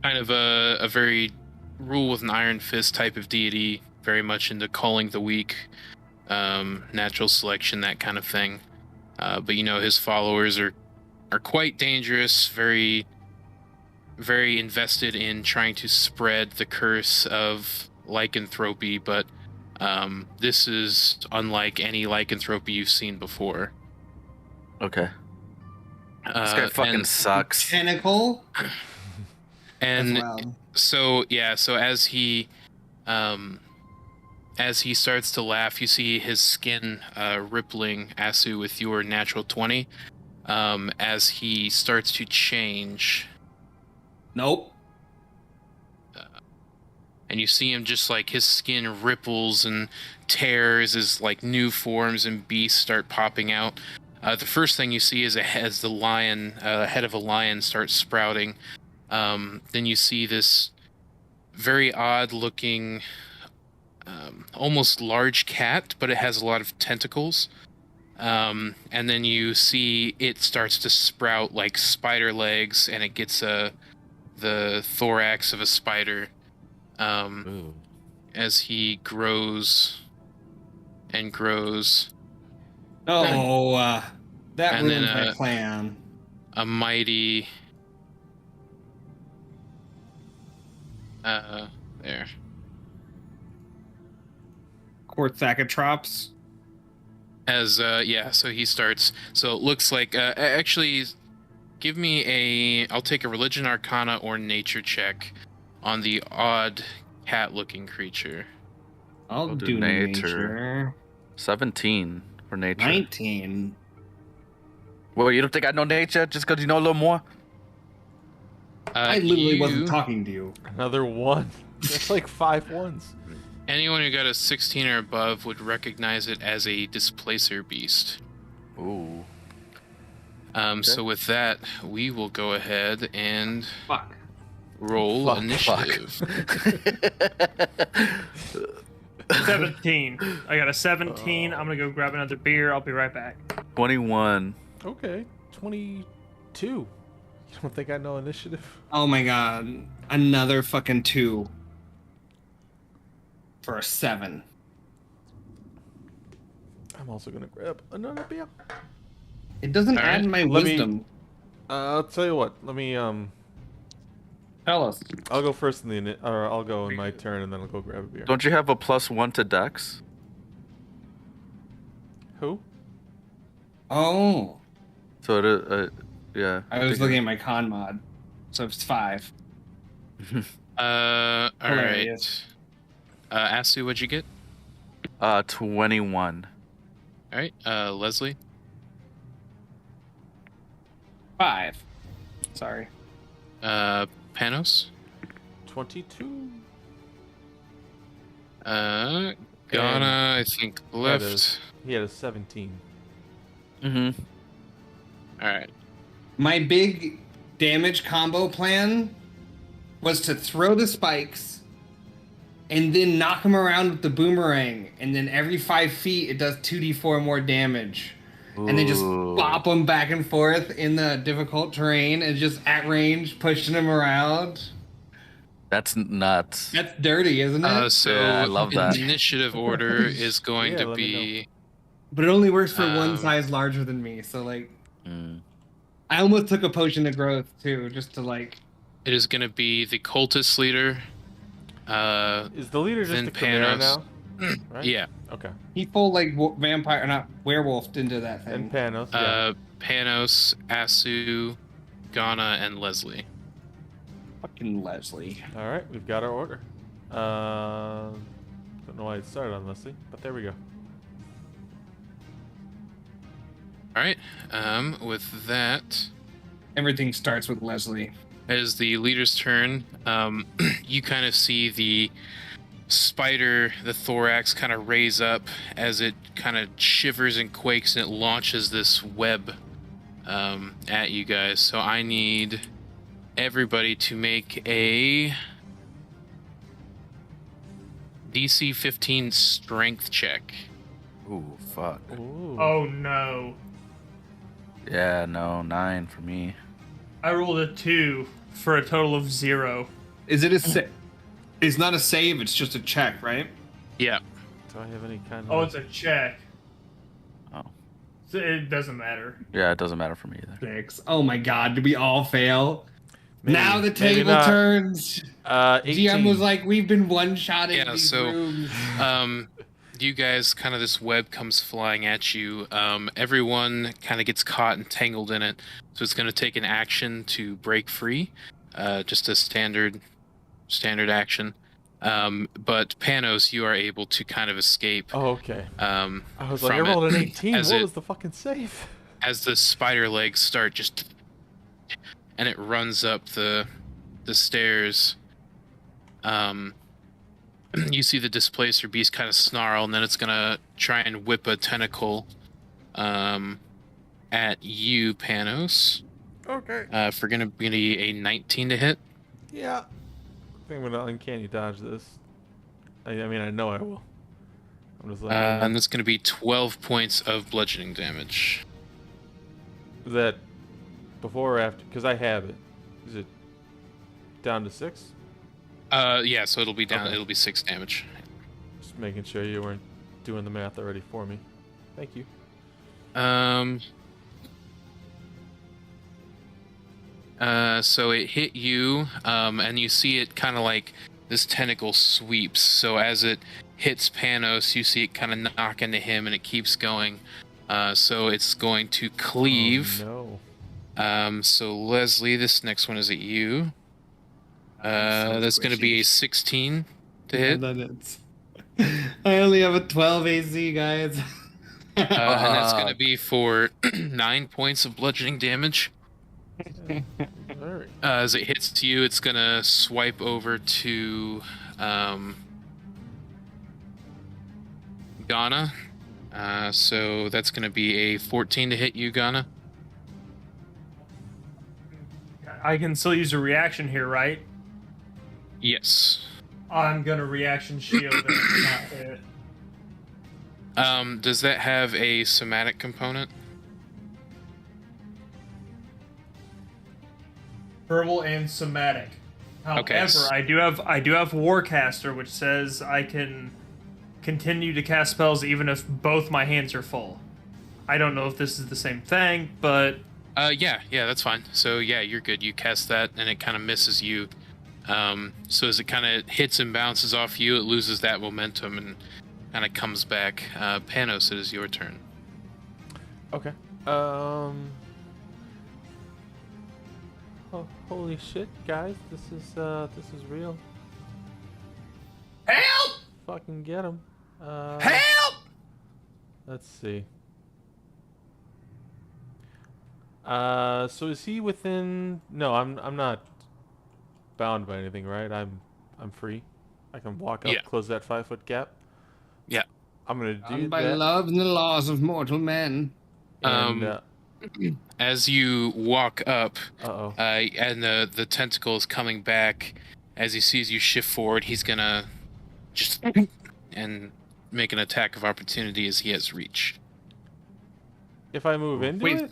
[SPEAKER 1] of a very rule with an iron fist type of deity, very much into culling the weak, natural selection, that kind of thing. But his followers are quite dangerous, very, very invested in trying to spread the curse of lycanthropy, but This is unlike any lycanthropy you've seen before.
[SPEAKER 4] Okay. This guy fucking sucks.
[SPEAKER 2] Tentacle.
[SPEAKER 1] And
[SPEAKER 2] That's loud.
[SPEAKER 1] so as he starts to laugh, you see his skin rippling, Asu, with your natural 20, as he starts to change.
[SPEAKER 2] Nope.
[SPEAKER 1] And you see him just like his skin ripples and tears as like new forms and beasts start popping out. The first thing you see is as the lion, head of a lion starts sprouting. Then you see this very odd looking, almost large cat, but it has a lot of tentacles. And then you see it starts to sprout like spider legs, and it gets the thorax of a spider. As he grows and grows.
[SPEAKER 2] Oh, that
[SPEAKER 1] and
[SPEAKER 2] ruins
[SPEAKER 1] then,
[SPEAKER 2] my plan.
[SPEAKER 1] A mighty... there.
[SPEAKER 2] Quartzacatrops.
[SPEAKER 1] As, so he starts... So it looks like... actually, give me I'll take a Religion, Arcana, or Nature check on the odd cat-looking creature.
[SPEAKER 2] I'll do nature.
[SPEAKER 4] 17 for nature.
[SPEAKER 2] 19.
[SPEAKER 4] Well, you don't think I know nature just because you know a little more?
[SPEAKER 2] I literally wasn't talking to you.
[SPEAKER 3] Another one. That's like 5 ones.
[SPEAKER 1] Anyone who got a 16 or above would recognize it as a displacer beast.
[SPEAKER 4] Ooh.
[SPEAKER 1] So with that, we will go ahead and
[SPEAKER 2] Fuck.
[SPEAKER 1] roll
[SPEAKER 3] Fuck.
[SPEAKER 1] initiative.
[SPEAKER 7] 17. I got a 17. I'm gonna go grab another beer. I'll be right back.
[SPEAKER 4] 21.
[SPEAKER 3] Okay. 22. You don't think I know initiative?
[SPEAKER 2] Oh my god. Another fucking 2. For a 7.
[SPEAKER 3] I'm also gonna grab another beer.
[SPEAKER 2] It doesn't
[SPEAKER 1] All
[SPEAKER 2] add
[SPEAKER 1] right.
[SPEAKER 2] my
[SPEAKER 3] Let me-
[SPEAKER 2] wisdom.
[SPEAKER 3] I'll tell you what. Let me
[SPEAKER 2] Tell us.
[SPEAKER 3] I'll go first or I'll go in my turn and then I'll go grab a beer.
[SPEAKER 4] Don't you have a +1 to Dex?
[SPEAKER 3] Who?
[SPEAKER 2] Oh.
[SPEAKER 4] So it, yeah.
[SPEAKER 2] I was looking at my con mod. So it's 5.
[SPEAKER 1] All
[SPEAKER 2] Hilarious.
[SPEAKER 1] right. Asu, what'd you get?
[SPEAKER 4] 21.
[SPEAKER 1] All right. Leslie.
[SPEAKER 2] 5. Sorry.
[SPEAKER 1] Panos.
[SPEAKER 3] 22.
[SPEAKER 1] Ghana, I think
[SPEAKER 3] That
[SPEAKER 1] left.
[SPEAKER 3] is- He had a 17.
[SPEAKER 4] Mm-hmm.
[SPEAKER 1] All right.
[SPEAKER 2] My big damage combo plan was to throw the spikes and then knock them around with the boomerang, and then every 5 feet it does 2d4 more damage. And then just bop them back and forth in the difficult terrain and just at range pushing them around.
[SPEAKER 4] That's nuts.
[SPEAKER 2] That's dirty, isn't it?
[SPEAKER 1] So
[SPEAKER 4] Yeah, I love that.
[SPEAKER 1] initiative order is going
[SPEAKER 3] Yeah,
[SPEAKER 1] to
[SPEAKER 3] let me
[SPEAKER 1] be.
[SPEAKER 2] But it only works for one
[SPEAKER 1] Um,
[SPEAKER 2] size larger than me, so like
[SPEAKER 4] Mm.
[SPEAKER 2] I almost took a potion of growth too, just to like.
[SPEAKER 1] It is going to be the cultist leader.
[SPEAKER 3] Is the leader just
[SPEAKER 1] Then
[SPEAKER 3] a Chimera
[SPEAKER 1] Panos.
[SPEAKER 3] now? Right?
[SPEAKER 1] Yeah.
[SPEAKER 3] Okay.
[SPEAKER 2] He full like vampire, not werewolfed into that thing.
[SPEAKER 3] And Panos. Yeah.
[SPEAKER 1] Panos, Asu, Ghana, and Leslie.
[SPEAKER 2] Fucking Leslie.
[SPEAKER 3] All right, we've got our order. Don't know why it started on Leslie, but there we go.
[SPEAKER 1] All right. With that,
[SPEAKER 2] Everything starts with Leslie.
[SPEAKER 1] as the leader's turn, you kind of see the spider, the thorax, kind of raise up as it kind of shivers and quakes, and it launches this web at you guys. So I need everybody to make a DC 15 strength check.
[SPEAKER 4] Ooh, fuck.
[SPEAKER 3] Ooh.
[SPEAKER 7] Oh no.
[SPEAKER 4] Yeah, no, 9 for me.
[SPEAKER 7] I rolled a 2 for a total of 0.
[SPEAKER 2] Is it a save? It's not a save. It's just a check, right?
[SPEAKER 1] Yeah.
[SPEAKER 3] Do I have any kind of?
[SPEAKER 7] Oh, it's a check.
[SPEAKER 4] Oh.
[SPEAKER 7] So it doesn't matter.
[SPEAKER 4] Yeah, it doesn't matter for me either.
[SPEAKER 2] 6. Oh my god, did we all fail?
[SPEAKER 3] Maybe-
[SPEAKER 2] now the
[SPEAKER 3] maybe
[SPEAKER 2] table
[SPEAKER 3] not.
[SPEAKER 2] turns.
[SPEAKER 3] 18.
[SPEAKER 2] GM was like, we've been one-shotting
[SPEAKER 1] Yeah,
[SPEAKER 2] these
[SPEAKER 1] so,
[SPEAKER 2] rooms.
[SPEAKER 1] you guys, kind of this web comes flying at you. Everyone kind of gets caught and tangled in it, so it's going to take an action to break free. Just a standard action. But Panos, you are able to kind of escape.
[SPEAKER 3] Oh, okay. I was like, I
[SPEAKER 1] from
[SPEAKER 3] rolled
[SPEAKER 1] it
[SPEAKER 3] an 18.
[SPEAKER 1] as
[SPEAKER 3] What
[SPEAKER 1] it-
[SPEAKER 3] was the fucking save?
[SPEAKER 1] As the spider legs start and it runs up the stairs. You see the displacer beast kind of snarl, and then it's gonna try and whip a tentacle at you, Panos.
[SPEAKER 3] Okay.
[SPEAKER 1] For gonna be a 19 to hit.
[SPEAKER 3] Yeah. I think I'm gonna uncanny dodge this. I mean, I know I will. I'm just like,
[SPEAKER 1] And that's gonna be 12 points of bludgeoning damage.
[SPEAKER 3] is that before or after? Because I have it. Is it down to 6?
[SPEAKER 1] Yeah, so it'll be down.
[SPEAKER 3] Okay.
[SPEAKER 1] It'll be 6 damage.
[SPEAKER 3] Just making sure you weren't doing the math already for me. Thank you.
[SPEAKER 1] So it hit you, and you see it kind of like this tentacle sweeps. So as it hits Panos, you see it kind of knock into him, and it keeps going. So it's going to cleave.
[SPEAKER 3] Oh, no.
[SPEAKER 1] So Leslie, this next one is at you. That's going to be a 16 to hit.
[SPEAKER 2] And then it's... I only have a 12 AC, guys.
[SPEAKER 1] And that's going to be for 9 points of bludgeoning damage.
[SPEAKER 3] Alright.
[SPEAKER 1] As it hits you, it's going to swipe over to Ghana. So that's going to be a 14 to hit you, Ghana.
[SPEAKER 7] I can still use a reaction here, right?
[SPEAKER 1] Yes.
[SPEAKER 7] I'm gonna reaction shield and not hit.
[SPEAKER 1] Does that have a somatic component?
[SPEAKER 7] Verbal and somatic. However,
[SPEAKER 1] Okay.
[SPEAKER 7] I do have Warcaster, which says I can continue to cast spells even if both my hands are full. I don't know if this is the same thing, but
[SPEAKER 1] Yeah, that's fine. So yeah, you're good. You cast that, and it kind of misses you. So as it kind of hits and bounces off you, it loses that momentum and kind of comes back. Panos, it is your turn.
[SPEAKER 3] Okay. Oh, holy shit, guys! This is real.
[SPEAKER 7] help!
[SPEAKER 3] Fucking get him.
[SPEAKER 7] Help!
[SPEAKER 3] Let's see. So is he within? No, I'm not bound by anything, right? I'm free. I can walk up,
[SPEAKER 1] Yeah.
[SPEAKER 3] close that 5-foot gap.
[SPEAKER 1] Yeah.
[SPEAKER 3] I'm gonna do
[SPEAKER 2] Bound by
[SPEAKER 3] that.
[SPEAKER 2] love and the laws of mortal men.
[SPEAKER 3] And,
[SPEAKER 1] As you walk up,
[SPEAKER 3] uh-oh.
[SPEAKER 1] and the tentacle is coming back, as he sees you shift forward, he's gonna just and make an attack of opportunity as he has reach.
[SPEAKER 3] If I move into
[SPEAKER 2] Wait,
[SPEAKER 3] it,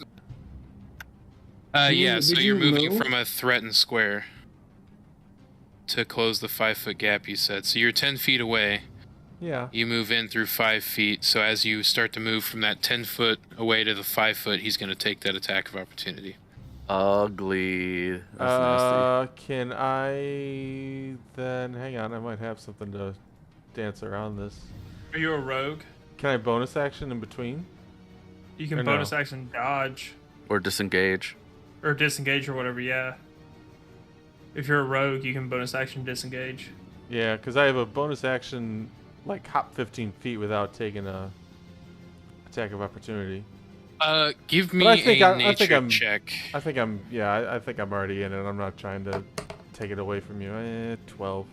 [SPEAKER 2] Did
[SPEAKER 1] Yeah,
[SPEAKER 2] you-
[SPEAKER 1] so
[SPEAKER 2] did
[SPEAKER 1] you're
[SPEAKER 2] you
[SPEAKER 1] moving
[SPEAKER 2] move?
[SPEAKER 1] from a threatened square to close the 5-foot gap, you said. So you're 10 feet away.
[SPEAKER 3] yeah.
[SPEAKER 1] You move in through 5 feet. So as you start to move from that 10 foot away to the 5 foot, he's going to take that attack of opportunity.
[SPEAKER 4] Ugly. That's nasty.
[SPEAKER 3] Can I then hang on? I might have something to dance around this.
[SPEAKER 7] Are you a rogue?
[SPEAKER 3] Can I bonus action in between?
[SPEAKER 7] You can
[SPEAKER 3] Or no?
[SPEAKER 7] bonus action dodge
[SPEAKER 4] Or disengage.
[SPEAKER 7] or disengage or whatever. Yeah. If you're a rogue, you can bonus action disengage.
[SPEAKER 3] Yeah, because I have a bonus action, like hop 15 feet without taking a attack of opportunity.
[SPEAKER 1] Give me
[SPEAKER 3] But I think
[SPEAKER 1] a
[SPEAKER 3] I think
[SPEAKER 1] nature
[SPEAKER 3] I'm-
[SPEAKER 1] check.
[SPEAKER 3] I think I think I'm already in it. I'm not trying to take it away from you. 12.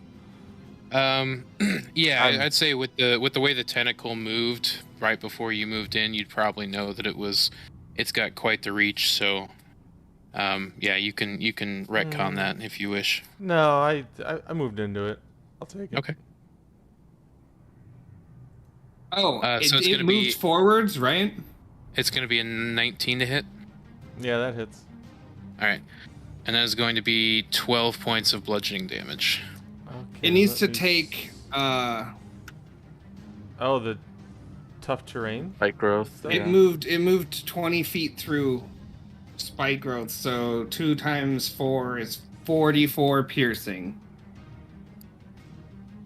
[SPEAKER 1] Yeah,
[SPEAKER 3] I'm-
[SPEAKER 1] I'd say with the way the tentacle moved right before you moved in, you'd probably know that it's got quite the reach. So, yeah, you can retcon that if you wish.
[SPEAKER 3] No, I moved into it. I'll take it.
[SPEAKER 1] Okay.
[SPEAKER 2] Oh,
[SPEAKER 1] So it's
[SPEAKER 2] it
[SPEAKER 1] gonna
[SPEAKER 2] moves
[SPEAKER 1] be-
[SPEAKER 2] forwards, right?
[SPEAKER 1] It's going to be a 19 to hit.
[SPEAKER 3] Yeah, that hits.
[SPEAKER 1] All right, and that is going to be 12 points of bludgeoning damage.
[SPEAKER 3] Okay,
[SPEAKER 2] It needs
[SPEAKER 3] let
[SPEAKER 2] to
[SPEAKER 3] me
[SPEAKER 2] take.
[SPEAKER 3] Oh, the tough terrain.
[SPEAKER 4] Fight growth.
[SPEAKER 2] It moved 20 feet through spike growth, so 2 times 4 is 44 piercing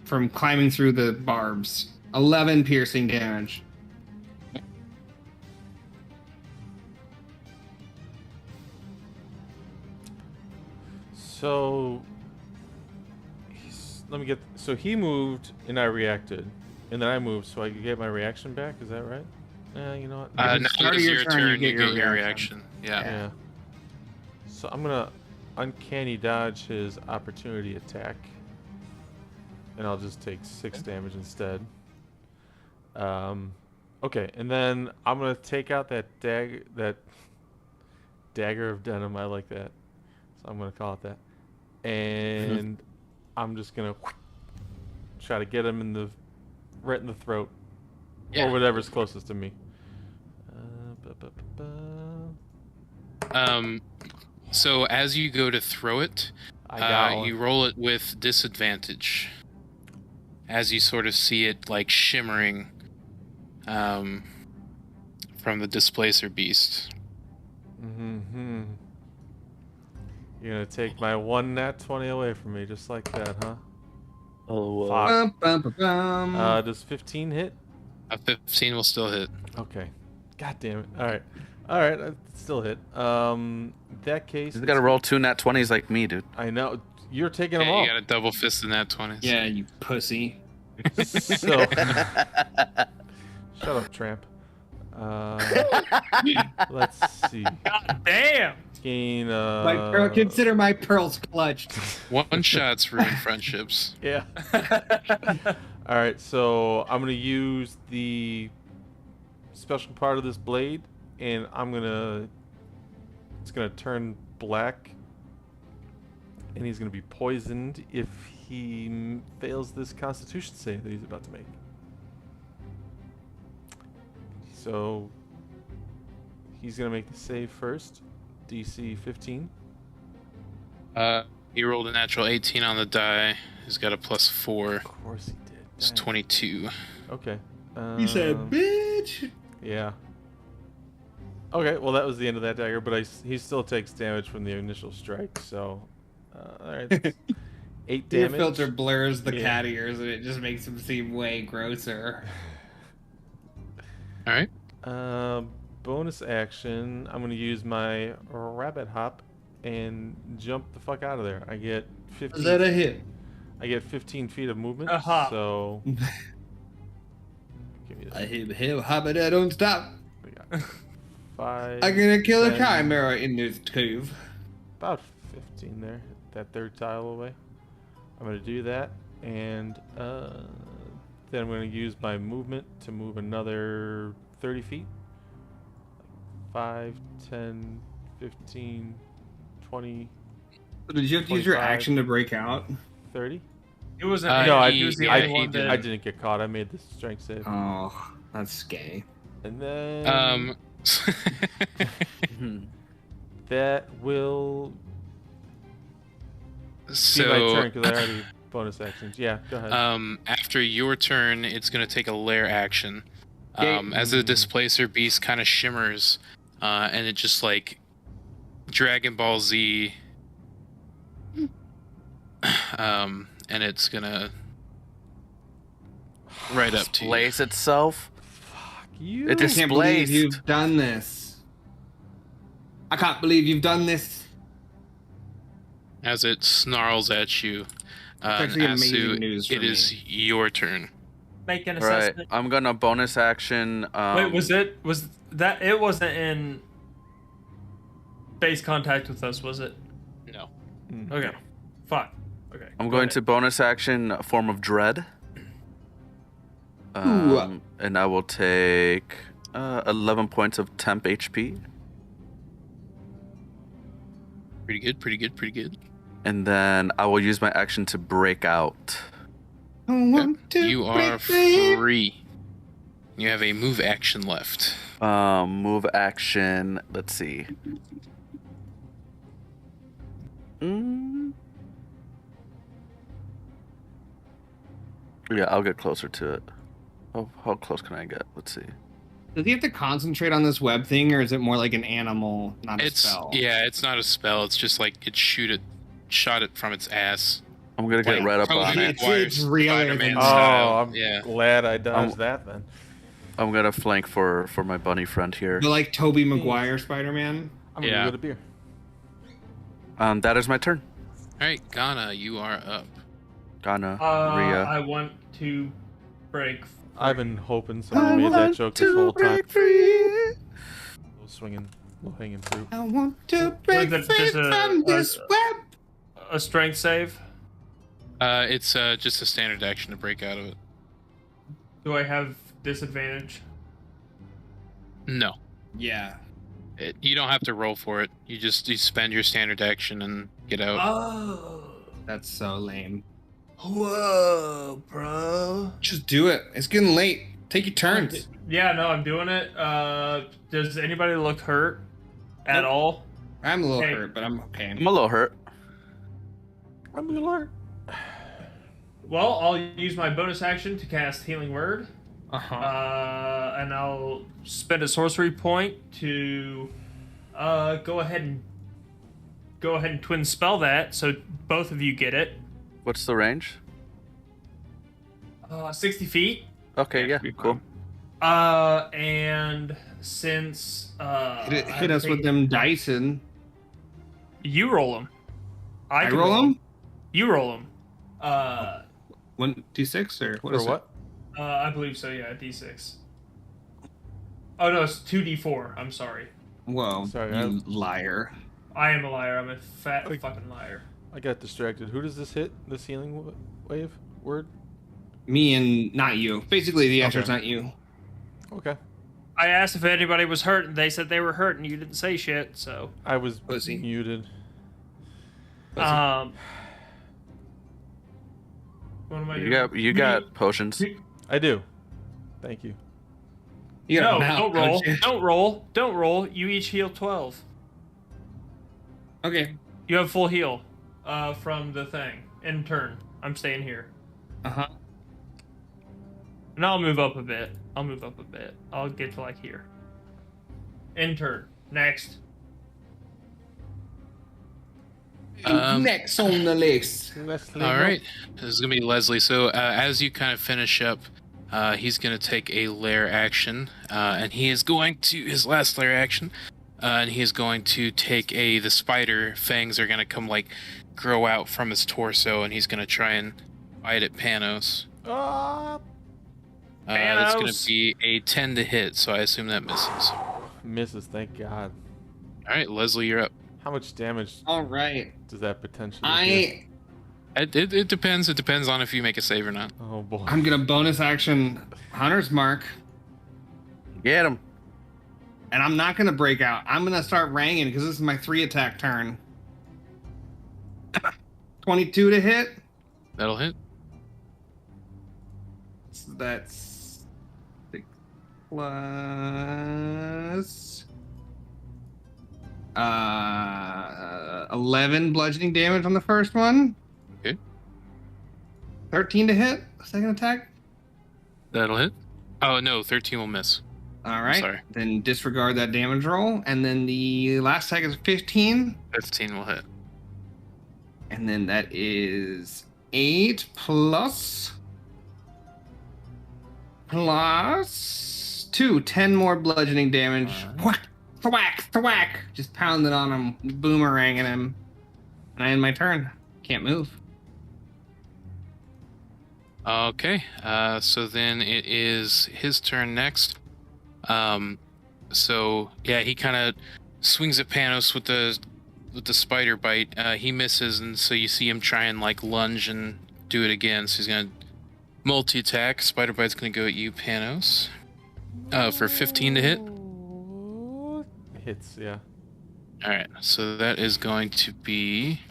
[SPEAKER 2] from climbing through the barbs. 11 piercing damage.
[SPEAKER 3] So let me get. So he moved and I reacted, and then I moved, so I could get my reaction back. Is that right? You know what?
[SPEAKER 2] At the
[SPEAKER 1] Now
[SPEAKER 2] start
[SPEAKER 1] it's
[SPEAKER 2] of your
[SPEAKER 1] your
[SPEAKER 2] turn,
[SPEAKER 1] turn.
[SPEAKER 2] you
[SPEAKER 1] You
[SPEAKER 2] get
[SPEAKER 1] get
[SPEAKER 2] your
[SPEAKER 1] your
[SPEAKER 2] reaction.
[SPEAKER 1] reaction. Yeah.
[SPEAKER 3] Yeah. So I'm gonna uncanny dodge his opportunity attack, and I'll just take 6 damage instead. Okay, and then I'm gonna take out that dagger of denim. I like that, so I'm gonna call it that. And I'm just gonna try to get him right in the throat,
[SPEAKER 1] Yeah.
[SPEAKER 3] or whatever's closest to me.
[SPEAKER 1] So as you go to throw it,
[SPEAKER 3] I got one.
[SPEAKER 1] you roll it with disadvantage. As you sort of see it like shimmering from the displacer beast.
[SPEAKER 3] Mm-hmm. You're gonna take my 1 nat 20 away from me, just like that, huh?
[SPEAKER 4] Oh,
[SPEAKER 3] Fuck.
[SPEAKER 2] Bum, bum, bum, bum.
[SPEAKER 3] Does 15 hit?
[SPEAKER 1] A 15 will still hit.
[SPEAKER 3] Okay. God damn it. All right. It still hit. In that case,
[SPEAKER 4] He's got to roll 2 nat 20s like me, dude.
[SPEAKER 3] I know. You're taking them
[SPEAKER 1] Yeah,
[SPEAKER 3] all.
[SPEAKER 1] you got a double fist in that 20s.
[SPEAKER 2] Yeah, you pussy.
[SPEAKER 3] So, shut up, tramp. Let's see.
[SPEAKER 7] God damn!
[SPEAKER 3] Gain.
[SPEAKER 2] My pearl, consider my pearls clutched.
[SPEAKER 1] One shots ruin friendships.
[SPEAKER 3] Yeah. All right. So I'm gonna use the special part of this blade, and it's gonna turn black, and he's gonna be poisoned if he fails this Constitution save that he's about to make. So he's gonna make the save first. DC 15.
[SPEAKER 1] He rolled a natural 18 on the die. He's got a +4.
[SPEAKER 3] Of course he did.
[SPEAKER 1] It's
[SPEAKER 3] Dang.
[SPEAKER 1] 22.
[SPEAKER 3] Okay.
[SPEAKER 2] He said, bitch.
[SPEAKER 3] Yeah. Okay, well that was the end of that dagger, but he still takes damage from the initial strike, so... Alright, that's 8
[SPEAKER 2] Your
[SPEAKER 3] damage.
[SPEAKER 2] filter blurs the
[SPEAKER 3] Yeah.
[SPEAKER 2] cat ears and it just makes him seem way grosser.
[SPEAKER 1] All right.
[SPEAKER 3] Bonus action, I'm going to use my rabbit hop and jump the fuck out of there. I get 15...
[SPEAKER 2] Is that a hit?
[SPEAKER 3] I get 15 feet of movement,
[SPEAKER 7] A hop.
[SPEAKER 3] so... Give me
[SPEAKER 2] I
[SPEAKER 3] that.
[SPEAKER 2] hit him, hop it, I don't stop.
[SPEAKER 3] We got 5...
[SPEAKER 2] I'm gonna kill a
[SPEAKER 3] 10,
[SPEAKER 2] chimera in this cave.
[SPEAKER 3] About 15 there. Hit that third tile away. I'm going to do that, and then I'm going to use my movement to move another 30 feet. 5, 10, 15, 20,
[SPEAKER 2] Did you have to use your
[SPEAKER 3] 25.
[SPEAKER 2] action to break out?
[SPEAKER 3] 30?
[SPEAKER 7] It wasn't.
[SPEAKER 3] No,
[SPEAKER 7] he was the
[SPEAKER 3] I
[SPEAKER 7] only one that.
[SPEAKER 3] I didn't get caught. I made the strength save.
[SPEAKER 2] Oh, that's gay.
[SPEAKER 3] And then that will be my
[SPEAKER 1] so
[SPEAKER 3] turn because I already bonus actions. Yeah, go ahead.
[SPEAKER 1] after your turn, it's going to take a lair action. As the displacer beast kind of shimmers, and it just like Dragon Ball Z, and it's gonna right up to you.
[SPEAKER 4] Displace itself.
[SPEAKER 3] Fuck you.
[SPEAKER 4] It
[SPEAKER 2] I can't believe
[SPEAKER 4] displaced.
[SPEAKER 2] you've done this. I can't believe you've done this.
[SPEAKER 1] As it snarls at you,
[SPEAKER 2] actually amazing
[SPEAKER 1] Asu,
[SPEAKER 2] news for
[SPEAKER 1] it is
[SPEAKER 2] me.
[SPEAKER 1] your turn.
[SPEAKER 7] Make an
[SPEAKER 4] Right.
[SPEAKER 7] assessment.
[SPEAKER 4] I'm gonna bonus action.
[SPEAKER 7] Wait, was that it wasn't in base contact with us, was it?
[SPEAKER 1] No.
[SPEAKER 7] Okay. Fine. Okay.
[SPEAKER 4] I'm
[SPEAKER 7] go
[SPEAKER 4] going
[SPEAKER 7] ahead.
[SPEAKER 4] to bonus action a form of dread.
[SPEAKER 2] Ooh.
[SPEAKER 4] And I will take 11 points of temp HP.
[SPEAKER 1] Pretty good, pretty good, pretty good.
[SPEAKER 4] And then I will use my action to break out.
[SPEAKER 2] I want to
[SPEAKER 1] You are
[SPEAKER 2] break the-
[SPEAKER 1] free. You have a move action left.
[SPEAKER 4] Move action. Let's see. Yeah, I'll get closer to it. How close can I get? Let's see.
[SPEAKER 2] Does he have to concentrate on this web thing, or is it more like an animal, not a
[SPEAKER 1] It's
[SPEAKER 2] spell?
[SPEAKER 1] yeah, it's not a spell. It's just like it shot it from its ass.
[SPEAKER 4] I'm gonna get
[SPEAKER 2] Like,
[SPEAKER 4] right up on
[SPEAKER 1] Tobey
[SPEAKER 4] it.
[SPEAKER 2] It's realer than
[SPEAKER 1] Spider-Man
[SPEAKER 2] that.
[SPEAKER 1] style.
[SPEAKER 3] I'm
[SPEAKER 1] Yeah.
[SPEAKER 3] glad I dodged that then.
[SPEAKER 4] I'm gonna flank for my bunny friend here.
[SPEAKER 2] But like Tobey Maguire Spider-Man.
[SPEAKER 3] I'm gonna
[SPEAKER 1] Yeah.
[SPEAKER 3] go get a beer.
[SPEAKER 4] That is my turn.
[SPEAKER 1] All right, Ghana, you are up.
[SPEAKER 4] Ghana,
[SPEAKER 7] I
[SPEAKER 4] Rhea.
[SPEAKER 7] want to break.
[SPEAKER 3] I've been hoping somebody made that joke this whole time. Low swinging, low hanging fruit.
[SPEAKER 2] I want to break
[SPEAKER 7] Was it
[SPEAKER 2] free
[SPEAKER 7] just
[SPEAKER 2] from this web.
[SPEAKER 7] A strength save.
[SPEAKER 1] It's just a standard action to break out of it.
[SPEAKER 7] Do I have disadvantage?
[SPEAKER 1] No,
[SPEAKER 2] Yeah.
[SPEAKER 1] you don't have to roll for it. You spend your standard action and get out.
[SPEAKER 7] Oh.
[SPEAKER 2] That's so lame.
[SPEAKER 7] Whoa, bro.
[SPEAKER 2] Just do it. It's getting late. Take your turns.
[SPEAKER 7] Yeah, no, I'm doing it. Does anybody look hurt at all?
[SPEAKER 2] I'm a little
[SPEAKER 7] Hey.
[SPEAKER 2] hurt, but I'm okay.
[SPEAKER 4] I'm a little hurt.
[SPEAKER 3] I'm gonna learn.
[SPEAKER 7] Well, I'll use my bonus action to cast Healing Word.
[SPEAKER 2] Uh-huh.
[SPEAKER 7] And I'll spend a sorcery point to go ahead and twin spell that, so both of you get it.
[SPEAKER 4] What's the range?
[SPEAKER 7] 60 feet.
[SPEAKER 4] Okay, yeah, cool.
[SPEAKER 7] And since
[SPEAKER 2] Hit us with them Dyson.
[SPEAKER 7] you roll them.
[SPEAKER 2] I
[SPEAKER 7] can
[SPEAKER 2] roll them?
[SPEAKER 7] You roll them.
[SPEAKER 2] 1d6 or what
[SPEAKER 3] For
[SPEAKER 2] is
[SPEAKER 3] what?
[SPEAKER 7] I believe so. Yeah, d6. Oh no, it's 2d4. I'm sorry.
[SPEAKER 2] it? Whoa,
[SPEAKER 3] Sorry,
[SPEAKER 2] you liar.
[SPEAKER 7] I am a liar. I'm a fat fucking liar.
[SPEAKER 3] I got distracted. Who does this hit? This healing wave word?
[SPEAKER 2] Me and not you. Basically, the answer is
[SPEAKER 3] Okay.
[SPEAKER 2] not you.
[SPEAKER 3] Okay.
[SPEAKER 7] I asked if anybody was hurt, and they said they were hurt, and you didn't say shit. So,
[SPEAKER 3] I was
[SPEAKER 2] Pussy.
[SPEAKER 3] muted.
[SPEAKER 2] Pussy.
[SPEAKER 7] what am I
[SPEAKER 4] You
[SPEAKER 7] doing?
[SPEAKER 4] got potions.
[SPEAKER 3] I do. Thank you.
[SPEAKER 2] You got
[SPEAKER 7] No,
[SPEAKER 2] a mouth,
[SPEAKER 7] don't roll.
[SPEAKER 2] you?
[SPEAKER 7] Don't roll. Don't roll. You each heal 12.
[SPEAKER 2] Okay.
[SPEAKER 7] You have full heal from the thing. In turn. I'm staying here.
[SPEAKER 2] Uh-huh.
[SPEAKER 7] And I'll move up a bit. I'll get to like here. In turn. Next.
[SPEAKER 2] Next on the list.
[SPEAKER 3] Leslie,
[SPEAKER 1] All right, this is gonna be Leslie. So as you kind of finish up, he's gonna take a lair action, and he is going to his last lair action, and he is going to take the spider fangs are gonna come like grow out from his torso, and he's gonna try and bite at Panos. That's gonna
[SPEAKER 7] Panos!
[SPEAKER 1] be a 10 to hit, so I assume that misses.
[SPEAKER 3] Misses, thank God.
[SPEAKER 1] All right, Leslie, you're up.
[SPEAKER 3] How much damage
[SPEAKER 2] All right.
[SPEAKER 3] does that potentially do?
[SPEAKER 1] It depends. It depends on if you make a save or not.
[SPEAKER 3] Oh boy.
[SPEAKER 2] I'm gonna bonus action Hunter's Mark,
[SPEAKER 4] Get him.
[SPEAKER 2] and I'm not gonna break out. I'm gonna start ranging because this is my 3-attack turn. 22 to hit.
[SPEAKER 1] That'll hit.
[SPEAKER 2] So that's 6 plus 11 bludgeoning damage on the first one.
[SPEAKER 1] Okay.
[SPEAKER 2] 13 to hit. Second attack.
[SPEAKER 1] That'll hit. Oh no, 13 will miss.
[SPEAKER 2] All right.
[SPEAKER 1] Sorry.
[SPEAKER 2] Then disregard that damage roll, and then the last attack is 15,
[SPEAKER 1] 15 will hit.
[SPEAKER 2] and then that is 8 plus 2, 10 more bludgeoning damage. Whack, thwack, thwack. Just pounding on him, boomeranging him. And I end my turn. Can't move.
[SPEAKER 1] Okay, so then it is his turn next. So yeah, he kind of swings at Panos with the spider bite. He misses, and so you see him try and like lunge and do it again. So he's gonna multi-attack. Spider bite's gonna go at you, Panos, for 15 to hit.
[SPEAKER 3] Hits, yeah.
[SPEAKER 1] All right, so that is going to be.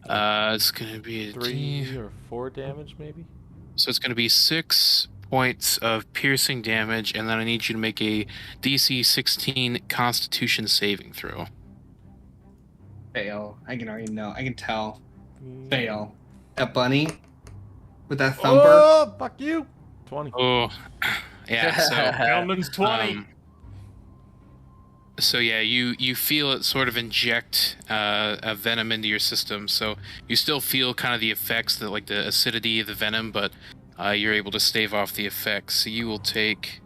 [SPEAKER 1] It's gonna be a
[SPEAKER 3] 3 or 4 damage, maybe?
[SPEAKER 1] So it's going to be 6 points of piercing damage, and then I need you to make a DC 16 Constitution saving throw.
[SPEAKER 2] Fail. I can already know. I can tell. Fail. That bunny with that thumper.
[SPEAKER 3] Oh, fuck you! 20.
[SPEAKER 1] Oh, yeah. So
[SPEAKER 7] Hellman's 20.
[SPEAKER 1] So yeah, you feel it sort of inject a venom into your system. So you still feel kind of the effects, like the acidity of the venom, but you're able to stave off the effects. So you will take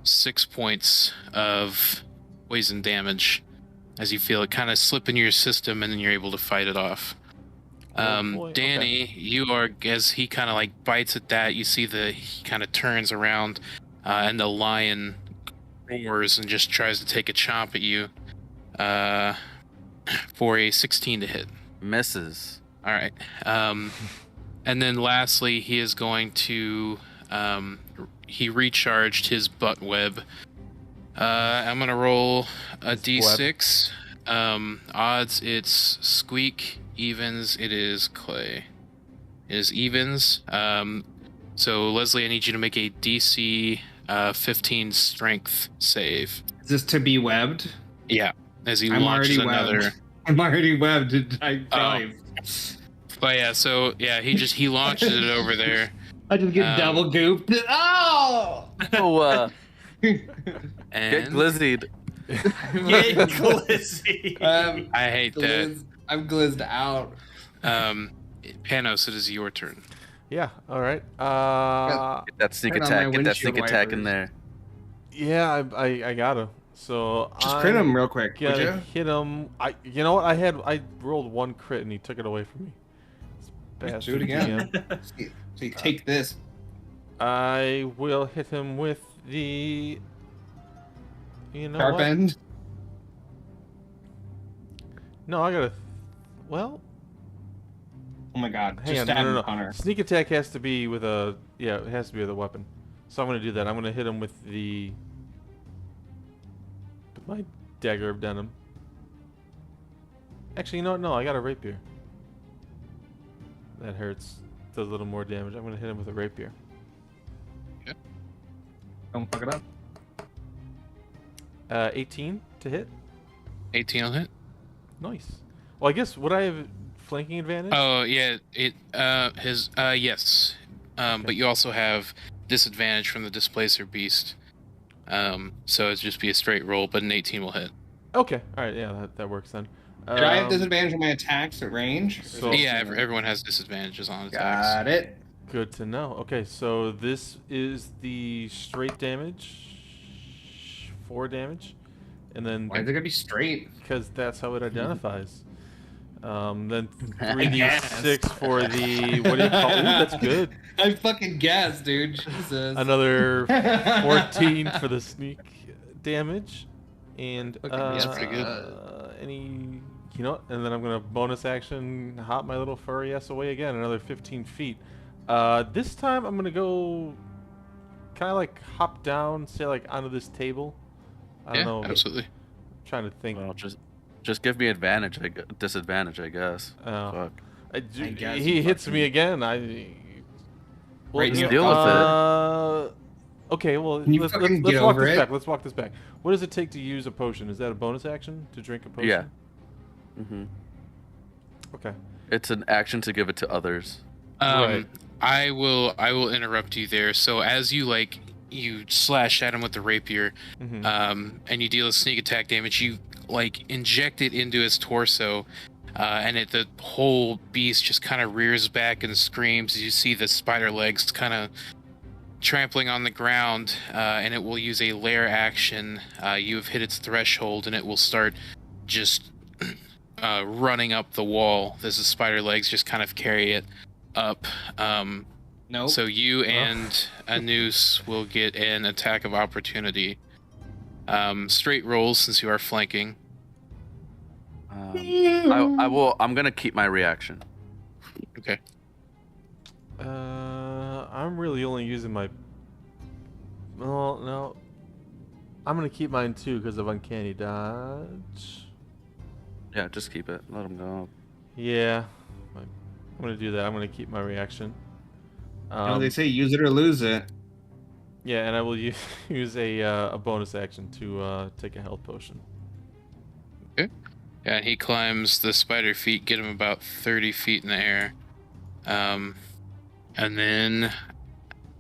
[SPEAKER 1] 6 points of poison damage as you feel it kind of slip into your system, and then you're able to fight it off.
[SPEAKER 3] boy,
[SPEAKER 1] Danny, you are, as he kind of like bites at that, you see he kind of turns around, and the lion roars and just tries to take a chomp at you, for a 16 to hit.
[SPEAKER 4] Misses.
[SPEAKER 1] All right. And then lastly, he is going to, he recharged his butt web. I'm gonna roll a d6. Odds, it's squeak. Evens, it is clay. It is evens. So Leslie, I need you to make a DC 15 strength save.
[SPEAKER 2] Is this to be webbed?
[SPEAKER 1] Yeah, as he
[SPEAKER 2] I'm
[SPEAKER 1] launches
[SPEAKER 2] already
[SPEAKER 1] another.
[SPEAKER 2] webbed. I'm already webbed. I drive.
[SPEAKER 1] But yeah, so yeah, he launches it over there.
[SPEAKER 2] I just get double gooped. Oh!
[SPEAKER 4] Oh, get
[SPEAKER 1] And
[SPEAKER 4] glizzied.
[SPEAKER 7] Yay, Glizzy!
[SPEAKER 1] I hate that.
[SPEAKER 2] I'm glizzed out.
[SPEAKER 1] Panos, it is your turn.
[SPEAKER 3] Yeah. All right.
[SPEAKER 4] Get that sneak
[SPEAKER 2] Turn on my
[SPEAKER 4] attack. Get that sneak
[SPEAKER 2] windshield
[SPEAKER 4] attack in
[SPEAKER 2] wipers.
[SPEAKER 4] there.
[SPEAKER 3] Yeah, I gotta. So
[SPEAKER 2] Just
[SPEAKER 3] I'm
[SPEAKER 2] crit him real quick, would
[SPEAKER 3] gonna
[SPEAKER 2] you?
[SPEAKER 3] hit him. You know what? I rolled 1 crit and he took it away from me. This
[SPEAKER 2] Do it again.
[SPEAKER 3] bastard
[SPEAKER 2] So you take this.
[SPEAKER 3] GM. I will hit him with the. You know
[SPEAKER 2] Sharp
[SPEAKER 3] what?
[SPEAKER 2] end.
[SPEAKER 3] No, I gotta. Well,
[SPEAKER 2] Oh my god.
[SPEAKER 3] hang
[SPEAKER 2] Just
[SPEAKER 3] on.
[SPEAKER 2] stab
[SPEAKER 3] No,
[SPEAKER 2] him,
[SPEAKER 3] no, no.
[SPEAKER 2] Connor.
[SPEAKER 3] Sneak attack has to be with a. Yeah, it has to be with a weapon. So I'm gonna do that. I'm gonna hit him with the. With my dagger of denim. Actually, you know what? No, I got a rapier. That hurts. Does a little more damage. I'm gonna hit him with a rapier.
[SPEAKER 2] Don't fuck it up.
[SPEAKER 3] 18 to hit.
[SPEAKER 1] 18 will hit.
[SPEAKER 3] Nice. Well, I guess would I have flanking advantage?
[SPEAKER 1] Oh yeah, yes. But you also have disadvantage from the displacer beast. So it'd just be a straight roll, but an 18 will hit.
[SPEAKER 3] Okay. All right. Yeah, that works then.
[SPEAKER 2] Do I have disadvantage on my attacks at range?
[SPEAKER 3] So-
[SPEAKER 1] Yeah, everyone has disadvantages on attacks.
[SPEAKER 2] Got it.
[SPEAKER 3] Good to know. Okay, so this is the straight damage. 4 damage. And then
[SPEAKER 2] Why is it gonna be straight?
[SPEAKER 3] because that's how it identifies. Then 3d6 for the what do you call? Ooh, that's good.
[SPEAKER 2] I fucking guessed, dude. Jesus.
[SPEAKER 3] Another 14 for the sneak damage, and
[SPEAKER 2] That's
[SPEAKER 1] pretty good.
[SPEAKER 3] Any, you know, and then I'm gonna bonus action hop my little furry ass away again, another 15 feet. This time I'm gonna go, kind of like hop down, say like onto this table. I don't
[SPEAKER 1] Yeah,
[SPEAKER 3] know.
[SPEAKER 1] absolutely.
[SPEAKER 3] I'm trying to think.
[SPEAKER 4] Well, just give me advantage. Disadvantage, I guess.
[SPEAKER 3] Oh.
[SPEAKER 4] Fuck.
[SPEAKER 2] guess
[SPEAKER 3] He
[SPEAKER 2] you
[SPEAKER 3] hits
[SPEAKER 2] fucking-
[SPEAKER 3] me again.
[SPEAKER 2] Right,
[SPEAKER 3] you
[SPEAKER 4] deal with
[SPEAKER 3] it. Okay, well,
[SPEAKER 2] Can you
[SPEAKER 3] let's
[SPEAKER 2] fucking
[SPEAKER 3] walk
[SPEAKER 2] get over
[SPEAKER 3] this
[SPEAKER 2] it?
[SPEAKER 3] back. Let's walk this back. What does it take to use a potion? Is that a bonus action to drink a potion?
[SPEAKER 4] Yeah. Mm-hmm.
[SPEAKER 3] Okay.
[SPEAKER 4] It's an action to give it to others.
[SPEAKER 3] Right.
[SPEAKER 1] I will interrupt you there. So as you slash at him with the rapier,
[SPEAKER 3] Mhm.
[SPEAKER 1] and you deal a sneak attack damage, you inject it into his torso, and the whole beast just kind of rears back and screams. You see the spider legs kind of trampling on the ground, and it will use a lair action. You have hit its threshold, and it will start just running up the wall. As the spider legs just kind of carry it up.
[SPEAKER 2] Nope.
[SPEAKER 1] So you and Anus will get an attack of opportunity. Straight rolls since you are flanking.
[SPEAKER 4] I will. I'm gonna keep my reaction.
[SPEAKER 1] Okay.
[SPEAKER 3] I'm really only using my. Well, no. I'm gonna keep mine too because of uncanny dodge.
[SPEAKER 4] Yeah, just keep it. Let him go.
[SPEAKER 3] Yeah, I'm gonna do that. I'm gonna keep my reaction.
[SPEAKER 2] They say use it or lose it.
[SPEAKER 3] Yeah, and I will use a bonus action to take a health potion.
[SPEAKER 1] Yeah, and he climbs the spider feet, get him about 30 feet in the air. And then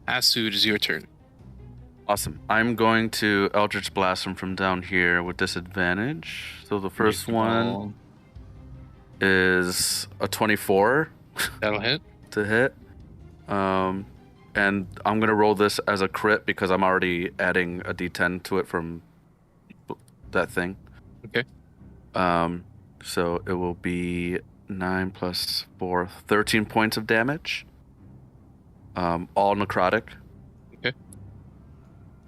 [SPEAKER 1] Asud is your turn.
[SPEAKER 4] Awesome. I'm going to Eldritch Blast him from down here with disadvantage. So the first one is a 24
[SPEAKER 1] That'll hit.
[SPEAKER 4] to hit. And I'm going to roll this as a crit because I'm already adding a d10 to it from that thing.
[SPEAKER 1] Okay.
[SPEAKER 4] So it will be 9 plus 4, 13 points of damage. All necrotic.
[SPEAKER 1] Okay.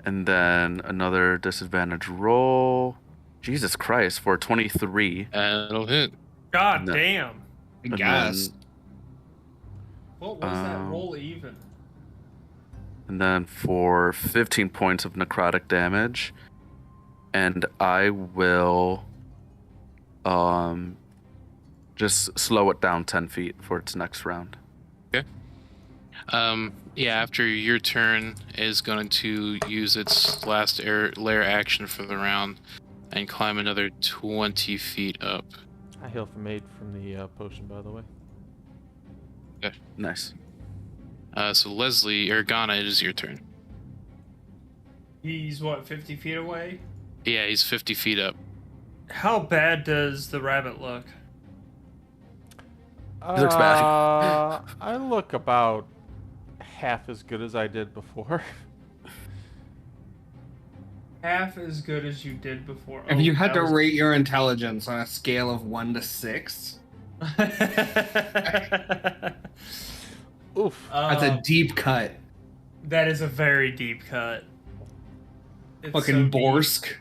[SPEAKER 4] And then another disadvantage roll. Jesus Christ, for 23.
[SPEAKER 1] That'll hit.
[SPEAKER 7] God
[SPEAKER 4] No.
[SPEAKER 7] damn.
[SPEAKER 2] I
[SPEAKER 4] And
[SPEAKER 2] guess.
[SPEAKER 7] What was that roll even?
[SPEAKER 4] And then for 15 points of necrotic damage. And I will just slow it down 10 feet for its next round.
[SPEAKER 1] Yeah, after your turn is going to use its last lair action for the round and climb another 20 feet up.
[SPEAKER 3] I heal from 8 from the potion, by the way.
[SPEAKER 4] Nice.
[SPEAKER 1] So Leslie, or Ghana, it is your turn.
[SPEAKER 7] He's what, 50 feet away?
[SPEAKER 1] Yeah, he's 50 feet up.
[SPEAKER 7] How bad does the rabbit look?
[SPEAKER 4] He looks bad.
[SPEAKER 3] I look about half as good as I did before.
[SPEAKER 7] Half as good as you did before.
[SPEAKER 2] If you had to
[SPEAKER 7] that
[SPEAKER 2] rate your intelligence on a scale of 1 to 6,
[SPEAKER 3] Oof.
[SPEAKER 2] that's a deep cut.
[SPEAKER 7] That is a very deep cut. It's so
[SPEAKER 2] Fucking
[SPEAKER 7] deep.
[SPEAKER 2] Borsk.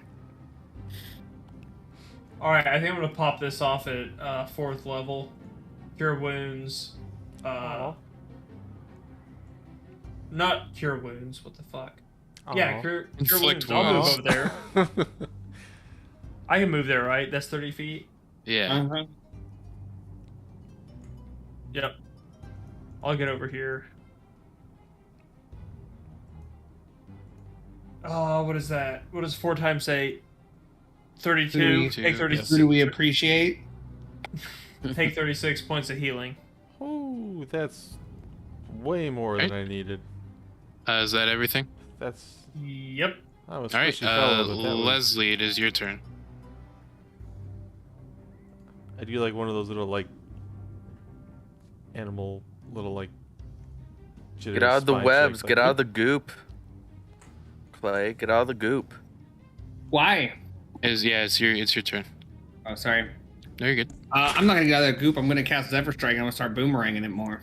[SPEAKER 7] Alright, I think I'm gonna pop this off at 4th level. Cure wounds. Not cure wounds, what the fuck? Yeah,
[SPEAKER 3] Aw.
[SPEAKER 7] cure
[SPEAKER 1] Inflict
[SPEAKER 7] wounds. I'll move
[SPEAKER 1] wounds.
[SPEAKER 7] over there. I can move there, right? That's 30 feet?
[SPEAKER 1] Yeah.
[SPEAKER 2] Uh-huh.
[SPEAKER 7] Yep. I'll get over here. Oh, what is that? What is 4 times 8? 32.
[SPEAKER 1] 32,
[SPEAKER 7] Take
[SPEAKER 1] yes.
[SPEAKER 7] 36.
[SPEAKER 2] Who do we appreciate?
[SPEAKER 7] Take 36 points of healing.
[SPEAKER 3] Ooh, that's way more than I needed.
[SPEAKER 1] Is that everything?
[SPEAKER 3] That's...
[SPEAKER 7] Yep.
[SPEAKER 3] I was
[SPEAKER 1] All right,
[SPEAKER 3] squishy fellow, but that was...
[SPEAKER 1] Leslie, it is your turn.
[SPEAKER 3] I do like one of those little, like... animal, little, like...
[SPEAKER 4] Get out of the
[SPEAKER 3] spine
[SPEAKER 4] webs.
[SPEAKER 3] shakes,
[SPEAKER 4] Get
[SPEAKER 3] like,
[SPEAKER 4] out of the goop. Clay, get out of the goop.
[SPEAKER 2] Why?
[SPEAKER 1] It's your turn.
[SPEAKER 2] Oh, sorry.
[SPEAKER 1] No, you're good.
[SPEAKER 2] I'm not gonna get out of that goop. I'm gonna cast Zephyr Strike and I'm gonna start boomeranging it more.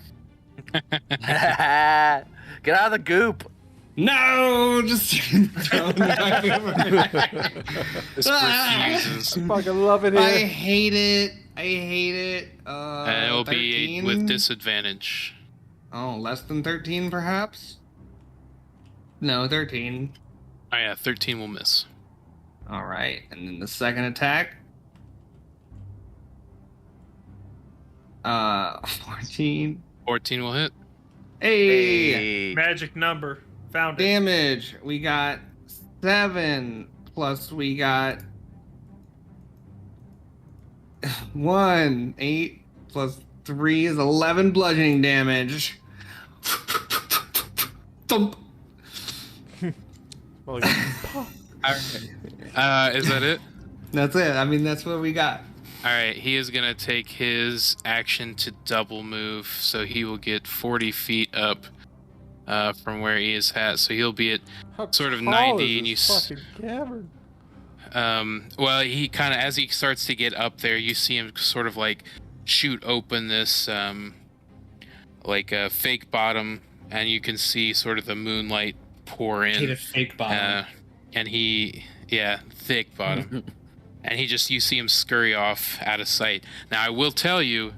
[SPEAKER 4] Get out of the goop.
[SPEAKER 2] No! Just throwing the boomerang.
[SPEAKER 1] This refuses.
[SPEAKER 3] I fucking love it
[SPEAKER 2] I
[SPEAKER 3] here.
[SPEAKER 2] hate it. I hate it.
[SPEAKER 1] And it will be
[SPEAKER 2] 13?
[SPEAKER 1] with disadvantage.
[SPEAKER 2] Oh, less than 13 perhaps? No, 13.
[SPEAKER 1] Oh yeah, 13 will miss.
[SPEAKER 2] Alright, and then the second attack. 14.
[SPEAKER 1] 14 will hit.
[SPEAKER 2] Hey!
[SPEAKER 4] Hey.
[SPEAKER 7] Magic number. Found it.
[SPEAKER 2] Damage. We got 7 plus we got 1. 8 plus 3 is 11 bludgeoning damage. Thump.
[SPEAKER 3] Well, like,
[SPEAKER 1] Is that it?
[SPEAKER 2] That's it. I mean, that's what we got.
[SPEAKER 1] All right, he is gonna take his action to double move, so he will get 40 feet up from where he is at. So he'll be at
[SPEAKER 3] how
[SPEAKER 1] sort of
[SPEAKER 3] tall
[SPEAKER 1] 90,
[SPEAKER 3] is
[SPEAKER 1] and you
[SPEAKER 3] this fucking cavern?
[SPEAKER 1] well, he kind of, as he starts to get up there, you see him sort of like shoot open this like a fake bottom, and you can see sort of the moonlight pour in.
[SPEAKER 2] Hate a fake bottom.
[SPEAKER 1] And thick bottom. And you see him scurry off out of sight. Now, I will tell you,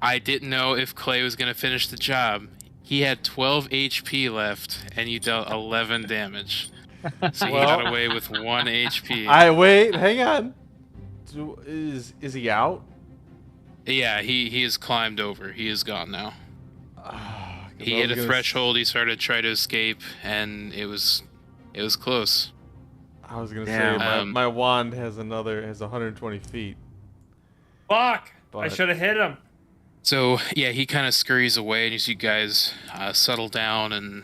[SPEAKER 1] I didn't know if Clay was going to finish the job. He had 12 HP left, and you dealt 11 damage. So he got away with 1 HP.
[SPEAKER 3] Hang on. Is he out?
[SPEAKER 1] Yeah, he has climbed over. He is gone now. He hit a threshold. He started to try to escape, and it was close.
[SPEAKER 3] I was gonna
[SPEAKER 4] Damn.
[SPEAKER 3] say my wand has 120 feet.
[SPEAKER 7] Fuck! I
[SPEAKER 3] But-
[SPEAKER 7] should have hit him.
[SPEAKER 1] So yeah, he kind of scurries away, and you see guys settle down, and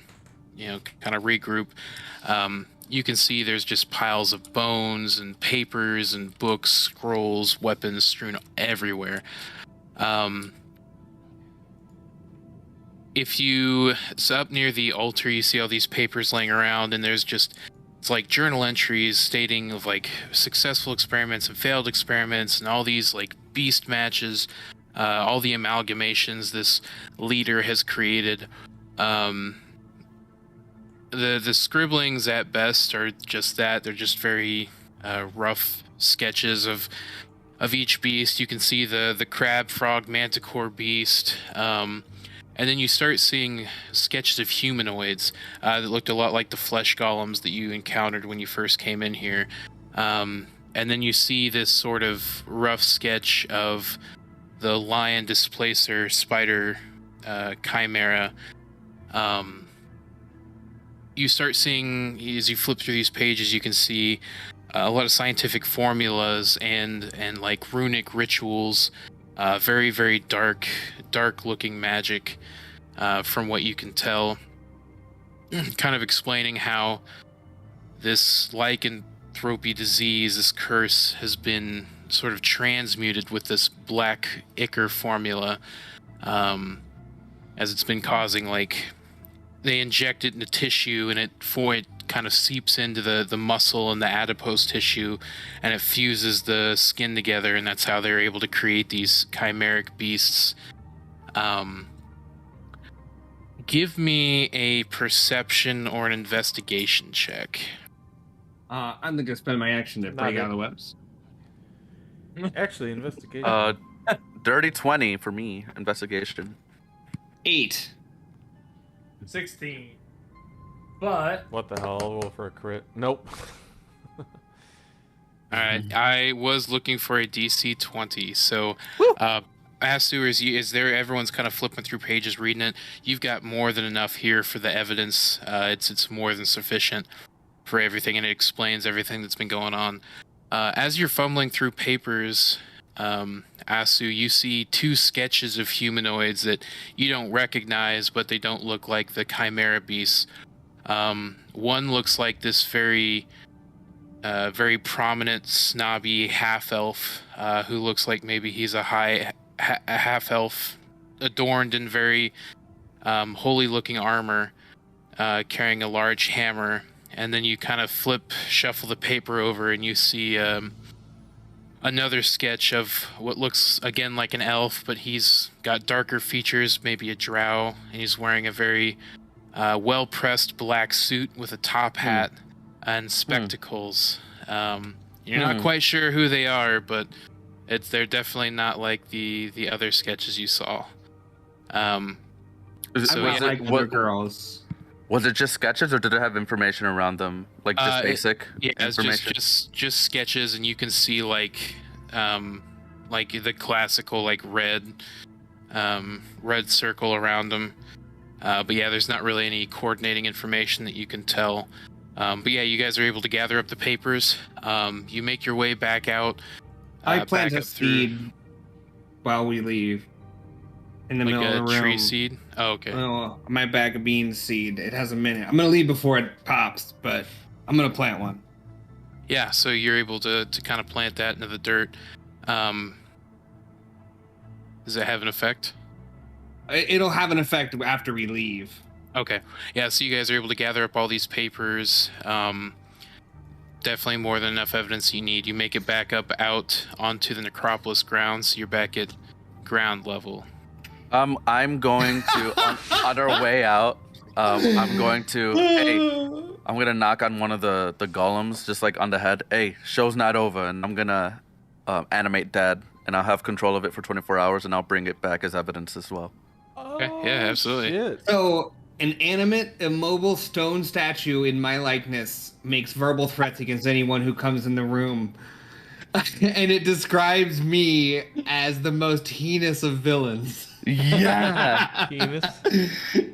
[SPEAKER 1] kind of regroup. You can see there's just piles of bones and papers and books, scrolls, weapons strewn everywhere. So up near the altar, you see all these papers laying around, and it's like journal entries stating of like successful experiments and failed experiments, and all these like beast matches, all the amalgamations this leader has created. The scribblings at best are just that. They're just very rough sketches of each beast. You can see the crab, frog, manticore beast. And then you start seeing sketches of humanoids that looked a lot like the flesh golems that you encountered when you first came in here. And then you see this sort of rough sketch of the lion displacer spider chimera. You start seeing, as you flip through these pages, you can see a lot of scientific formulas and like runic rituals, very, very dark looking magic, from what you can tell, kind of explaining how this lycanthropy disease, this curse, has been sort of transmuted with this black ichor formula, as it's been causing, like, they inject it into tissue, and it kind of seeps into the muscle and the adipose tissue, and it fuses the skin together, and that's how they're able to create these chimeric beasts. Give me a perception or an investigation check.
[SPEAKER 2] I'm gonna spend my action to break out of the webs.
[SPEAKER 3] Actually, investigation.
[SPEAKER 4] Dirty 20 for me, investigation.
[SPEAKER 2] 8.
[SPEAKER 7] 16. But
[SPEAKER 3] What the hell? I'll roll for a crit. Nope.
[SPEAKER 1] Alright, I was looking for a DC 20, so Asu, everyone's kind of flipping through pages, reading it. You've got more than enough here for the evidence. It's more than sufficient for everything, and it explains everything that's been going on. As you're fumbling through papers, Asu, you see 2 sketches of humanoids that you don't recognize, but they don't look like the chimera beasts. One looks like this very prominent, snobby half-elf, who looks like maybe he's a half-elf, adorned in very holy-looking armor, carrying a large hammer. And then you kind of shuffle the paper over, and you see another sketch of what looks again like an elf, but he's got darker features, maybe a drow, and he's wearing a very well-pressed black suit with a top hat and spectacles. You're not quite sure who they are, but they're definitely not like the other sketches you saw.
[SPEAKER 2] Girls.
[SPEAKER 4] Was it just sketches, or did it have information around them, like just basic information?
[SPEAKER 1] It's just sketches, and you can see like the classical like red circle around them. But yeah, there's not really any coordinating information that you can tell. But yeah, you guys are able to gather up the papers. You make your way back out.
[SPEAKER 2] I plant a seed while we leave. In the middle of the room.
[SPEAKER 1] Like a tree seed? Oh, okay.
[SPEAKER 2] Oh, my bag of beans seed. It has a minute. I'm going to leave before it pops, but I'm going to plant one.
[SPEAKER 1] Yeah, so you're able to kind of plant that into the dirt. Does it have an effect?
[SPEAKER 2] It'll have an effect after we leave.
[SPEAKER 1] Okay. Yeah, so you guys are able to gather up all these papers. Definitely more than enough evidence you need. You make it back up out onto the necropolis grounds. You're back at ground level.
[SPEAKER 4] I'm going to on our way out. I'm going to knock on one of the golems, just like on the head. Hey, show's not over, and I'm gonna animate Dad, and I'll have control of it for 24 hours, and I'll bring it back as evidence as well.
[SPEAKER 1] Okay, yeah, absolutely.
[SPEAKER 3] Shit.
[SPEAKER 2] So, an animate, immobile stone statue in my likeness makes verbal threats against anyone who comes in the room. And it describes me as the most heinous of villains.
[SPEAKER 4] Yeah.
[SPEAKER 3] Penis.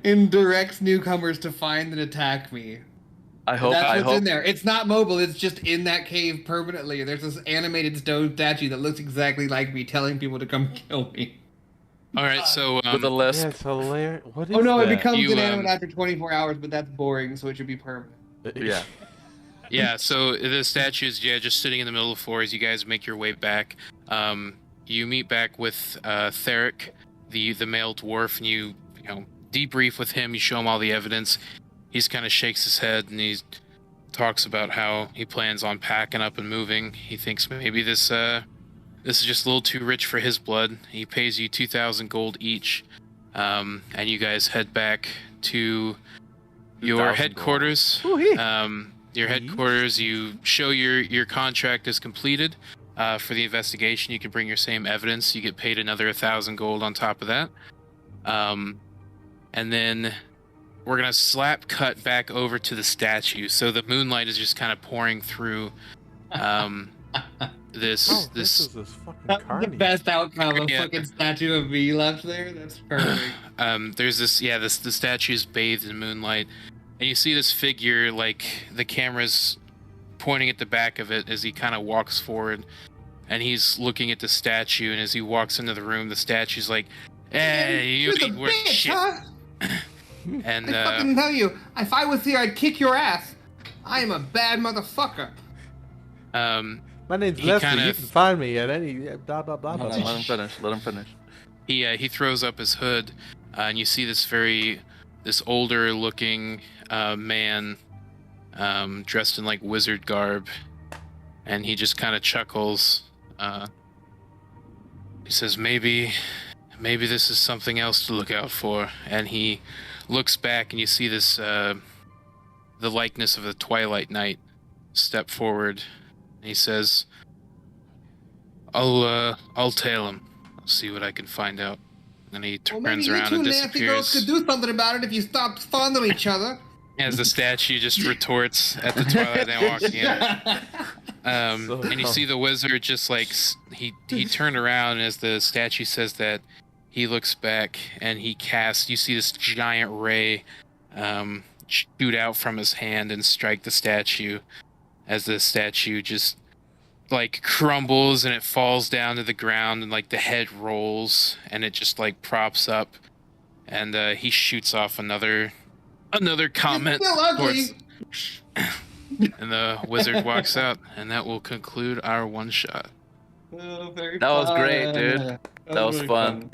[SPEAKER 2] And directs newcomers to find and attack me.
[SPEAKER 4] I hope.
[SPEAKER 2] That's what's in there. It's not mobile. It's just in that cave permanently. There's this animated stone statue that looks exactly like me, telling people to come kill me.
[SPEAKER 1] All right, so
[SPEAKER 4] with a
[SPEAKER 3] Yeah,
[SPEAKER 4] lisp.
[SPEAKER 3] it's hilarious. What is
[SPEAKER 2] Oh no, it
[SPEAKER 3] that?
[SPEAKER 2] becomes
[SPEAKER 1] You,
[SPEAKER 2] inanimate after 24 hours, but that's boring, so it should be permanent.
[SPEAKER 4] Yeah.
[SPEAKER 1] yeah, so the statue is just sitting in the middle of the floor as you guys make your way back. You meet back with Theric, the male dwarf, and you debrief with him. You show him all the evidence. He's kind of shakes his head and he talks about how he plans on packing up and moving. He thinks maybe this is just a little too rich for his blood. He pays you 2,000 gold each, and you guys head back to your
[SPEAKER 4] 2,000
[SPEAKER 1] headquarters. Your headquarters. You show your contract is completed for the investigation. You can bring your same evidence. You get paid another 1,000 gold on top of that. And then we're gonna slap cut back over to the statue. So the moonlight is just kind of pouring through this.
[SPEAKER 3] Oh, this is this fucking
[SPEAKER 2] That's the
[SPEAKER 3] carny.
[SPEAKER 2] best outcome. A
[SPEAKER 1] Yeah.
[SPEAKER 2] fucking statue of me left there. That's perfect.
[SPEAKER 1] There's the statue's bathed in moonlight, and you see this figure, like the camera's pointing at the back of it as he kind of walks forward, and he's looking at the statue, and as he walks into the room, the statue's like, "Hey, you
[SPEAKER 2] You're the
[SPEAKER 1] ain't worth
[SPEAKER 2] bitch,
[SPEAKER 1] shit."
[SPEAKER 2] huh?
[SPEAKER 1] And
[SPEAKER 2] I fucking tell you, if I was here, I'd kick your ass. I am a bad motherfucker.
[SPEAKER 3] My name's
[SPEAKER 1] He
[SPEAKER 3] Leslie.
[SPEAKER 1] kind
[SPEAKER 3] You
[SPEAKER 1] of-
[SPEAKER 3] can find me at any blah blah blah blah.
[SPEAKER 4] Let
[SPEAKER 3] blah.
[SPEAKER 4] him finish. Let him finish.
[SPEAKER 1] he throws up his hood, and you see this older looking man dressed in like wizard garb, and he just kind of chuckles. He says, maybe this is something else to look out for. And he looks back, and you see this the likeness of the Twilight Knight step forward, and he says, I'll tail him. I'll see what I can find out. And he
[SPEAKER 2] Well, maybe
[SPEAKER 1] turns
[SPEAKER 2] you
[SPEAKER 1] around
[SPEAKER 2] two
[SPEAKER 1] and
[SPEAKER 2] nasty girls could
[SPEAKER 1] disappears.
[SPEAKER 2] do something about it if you stopped fondling each other.
[SPEAKER 1] As the statue just retorts at the Twilight Knight walking in.
[SPEAKER 3] So
[SPEAKER 1] And you
[SPEAKER 3] dumb.
[SPEAKER 1] see the wizard just like he turned around, and as the statue says that, he looks back and he casts. You see this giant ray shoot out from his hand and strike the statue, as the statue just like crumbles and it falls down to the ground, and like the head rolls and it just like props up, and he shoots off another comment.
[SPEAKER 2] You're still ugly.
[SPEAKER 1] towards- And the wizard walks out, and that will conclude our one shot.
[SPEAKER 2] Oh, very
[SPEAKER 4] That was
[SPEAKER 2] fun.
[SPEAKER 4] great, dude. That was
[SPEAKER 2] very
[SPEAKER 4] fun.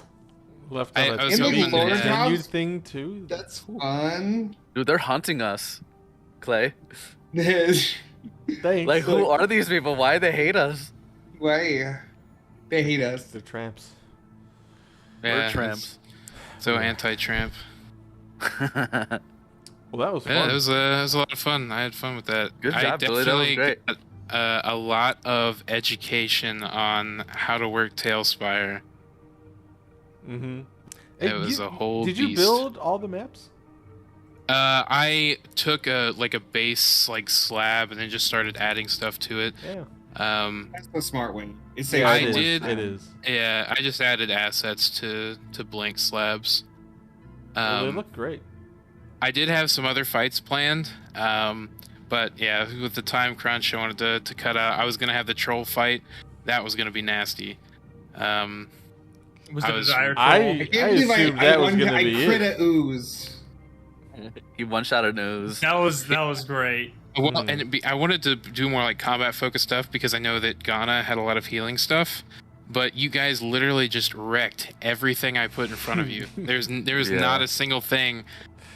[SPEAKER 3] Left
[SPEAKER 1] I
[SPEAKER 3] on a
[SPEAKER 1] was
[SPEAKER 2] hoping
[SPEAKER 3] TV
[SPEAKER 2] that-
[SPEAKER 3] continued thing too.
[SPEAKER 2] That's fun.
[SPEAKER 4] Dude, they're hunting us, Clay.
[SPEAKER 3] Thanks.
[SPEAKER 4] Like, who are these people? Why they hate us?
[SPEAKER 2] Why? They hate us.
[SPEAKER 3] They're tramps.
[SPEAKER 4] We're tramps.
[SPEAKER 1] So anti-tramp.
[SPEAKER 3] Well, that was fun.
[SPEAKER 1] Yeah, it was a lot of fun. I had fun with that.
[SPEAKER 4] Good
[SPEAKER 1] I
[SPEAKER 4] job, Billy. That was
[SPEAKER 1] definitely
[SPEAKER 4] great.
[SPEAKER 1] got, a lot of education on how to work TaleSpire.
[SPEAKER 3] Mm-hmm.
[SPEAKER 1] It was a whole
[SPEAKER 3] Did you
[SPEAKER 1] beast.
[SPEAKER 3] build all the maps?
[SPEAKER 1] I took a base like slab and then just started adding stuff to it.
[SPEAKER 3] Yeah.
[SPEAKER 2] That's the smart way. It's
[SPEAKER 1] I
[SPEAKER 3] it is.
[SPEAKER 1] did-
[SPEAKER 3] It is.
[SPEAKER 1] Yeah, I just added assets to blank slabs.
[SPEAKER 3] Well, they look great.
[SPEAKER 1] I did have some other fights planned, but yeah, with the time crunch, I wanted to cut out. I was gonna have the troll fight. That was gonna be nasty.
[SPEAKER 7] Was
[SPEAKER 1] I
[SPEAKER 7] the
[SPEAKER 1] was-
[SPEAKER 7] desired
[SPEAKER 3] I
[SPEAKER 7] troll?
[SPEAKER 2] I can't believe
[SPEAKER 3] assumed that was gonna
[SPEAKER 2] I
[SPEAKER 3] be
[SPEAKER 2] crit
[SPEAKER 3] it.
[SPEAKER 2] a ooze.
[SPEAKER 4] He one shot a nose.
[SPEAKER 7] That was great.
[SPEAKER 1] Well,
[SPEAKER 3] Hmm.
[SPEAKER 1] and I wanted to do more like combat focused stuff because I know that Ghana had a lot of healing stuff. But you guys literally just wrecked everything I put in front of you. There's
[SPEAKER 4] Yeah.
[SPEAKER 1] not a single thing.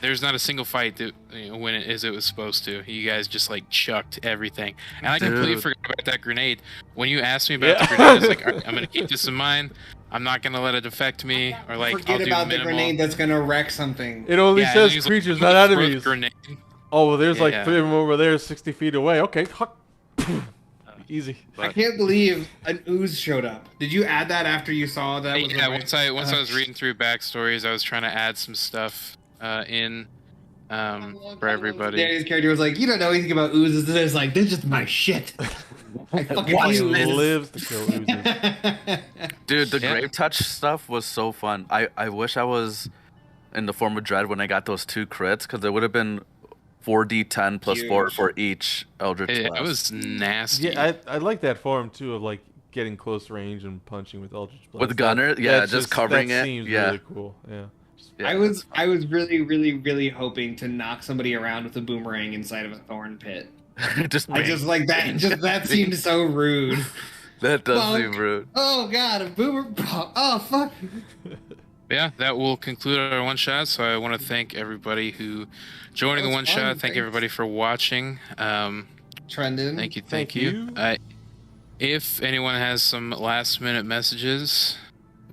[SPEAKER 1] There's not a single fight that went as it was supposed to. You guys just like chucked everything, and I completely
[SPEAKER 4] Dude.
[SPEAKER 1] forgot about that grenade. When you asked me about
[SPEAKER 3] Yeah.
[SPEAKER 1] the grenade, I was like, "Alright, I'm gonna keep this in mind. I'm not gonna let it affect me, or like
[SPEAKER 2] Forget
[SPEAKER 1] I'll do
[SPEAKER 2] about
[SPEAKER 1] minimal."
[SPEAKER 2] the grenade that's gonna wreck something.
[SPEAKER 3] It only
[SPEAKER 1] Yeah, and then
[SPEAKER 3] says
[SPEAKER 1] he was like,
[SPEAKER 3] creatures,
[SPEAKER 1] "Throw
[SPEAKER 3] not
[SPEAKER 1] the
[SPEAKER 3] enemies.
[SPEAKER 1] Grenade.
[SPEAKER 3] Oh, well, there's like
[SPEAKER 1] Yeah.
[SPEAKER 3] 3 of them over there, 60 feet away. Okay, huck. Easy.
[SPEAKER 2] I can't believe an ooze showed up. Did you add that after you saw that? Was
[SPEAKER 1] Yeah,
[SPEAKER 2] a-
[SPEAKER 1] once I was reading through backstories, I was trying to add some stuff in for everybody.
[SPEAKER 2] Danny's character was like, you don't know anything about oozes. And it's like, this is my shit. I fucking
[SPEAKER 3] He
[SPEAKER 2] ooze.
[SPEAKER 3] lives to kill oozes.
[SPEAKER 4] Dude, the
[SPEAKER 1] Yeah.
[SPEAKER 4] Grave Touch stuff was so fun. I wish I was in the form of Dread when I got those 2 crits, because it would have been 4d10 plus 4
[SPEAKER 2] Huge.
[SPEAKER 4] for each Eldritch
[SPEAKER 1] It
[SPEAKER 4] Blast.
[SPEAKER 1] was nasty.
[SPEAKER 3] Yeah, I like that form too of like getting close range and punching with Eldritch Blast.
[SPEAKER 4] With the gunner? Yeah,
[SPEAKER 3] That's
[SPEAKER 4] just covering
[SPEAKER 3] that
[SPEAKER 4] it.
[SPEAKER 3] Seems
[SPEAKER 4] Yeah.
[SPEAKER 3] really cool. Yeah.
[SPEAKER 4] Yeah,
[SPEAKER 2] I was really, really, really hoping to knock somebody around with a boomerang inside of a thorn pit.
[SPEAKER 4] just
[SPEAKER 2] I just like that. Just that seemed so rude.
[SPEAKER 4] that does
[SPEAKER 2] Bonk.
[SPEAKER 4] seem rude.
[SPEAKER 2] Oh god, a boomer! Oh fuck!
[SPEAKER 1] Yeah, that will conclude our one shot. So I want to thank everybody who joined
[SPEAKER 2] That
[SPEAKER 1] the
[SPEAKER 2] was
[SPEAKER 1] one
[SPEAKER 2] fun,
[SPEAKER 1] shot. Thank
[SPEAKER 2] thanks.
[SPEAKER 1] everybody for watching.
[SPEAKER 2] Trending.
[SPEAKER 1] Thank you.
[SPEAKER 3] Thank you.
[SPEAKER 1] If anyone has some last minute messages,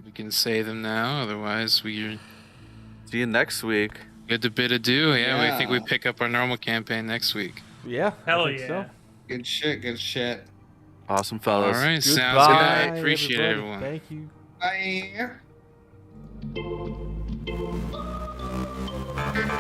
[SPEAKER 1] we can say them now. Otherwise, we're
[SPEAKER 4] See you next week.
[SPEAKER 1] good to bid adieu. Yeah, we think we
[SPEAKER 2] Yeah.
[SPEAKER 1] pick up our normal campaign next week.
[SPEAKER 3] Yeah.
[SPEAKER 7] Hell
[SPEAKER 3] I think
[SPEAKER 7] yeah.
[SPEAKER 3] So.
[SPEAKER 2] Good shit. Good shit.
[SPEAKER 4] Awesome,
[SPEAKER 1] All
[SPEAKER 4] fellas.
[SPEAKER 1] right, sounds
[SPEAKER 3] Goodbye,
[SPEAKER 1] good. Appreciate it,
[SPEAKER 3] everybody.
[SPEAKER 1] everyone.
[SPEAKER 3] Thank you.
[SPEAKER 2] Bye.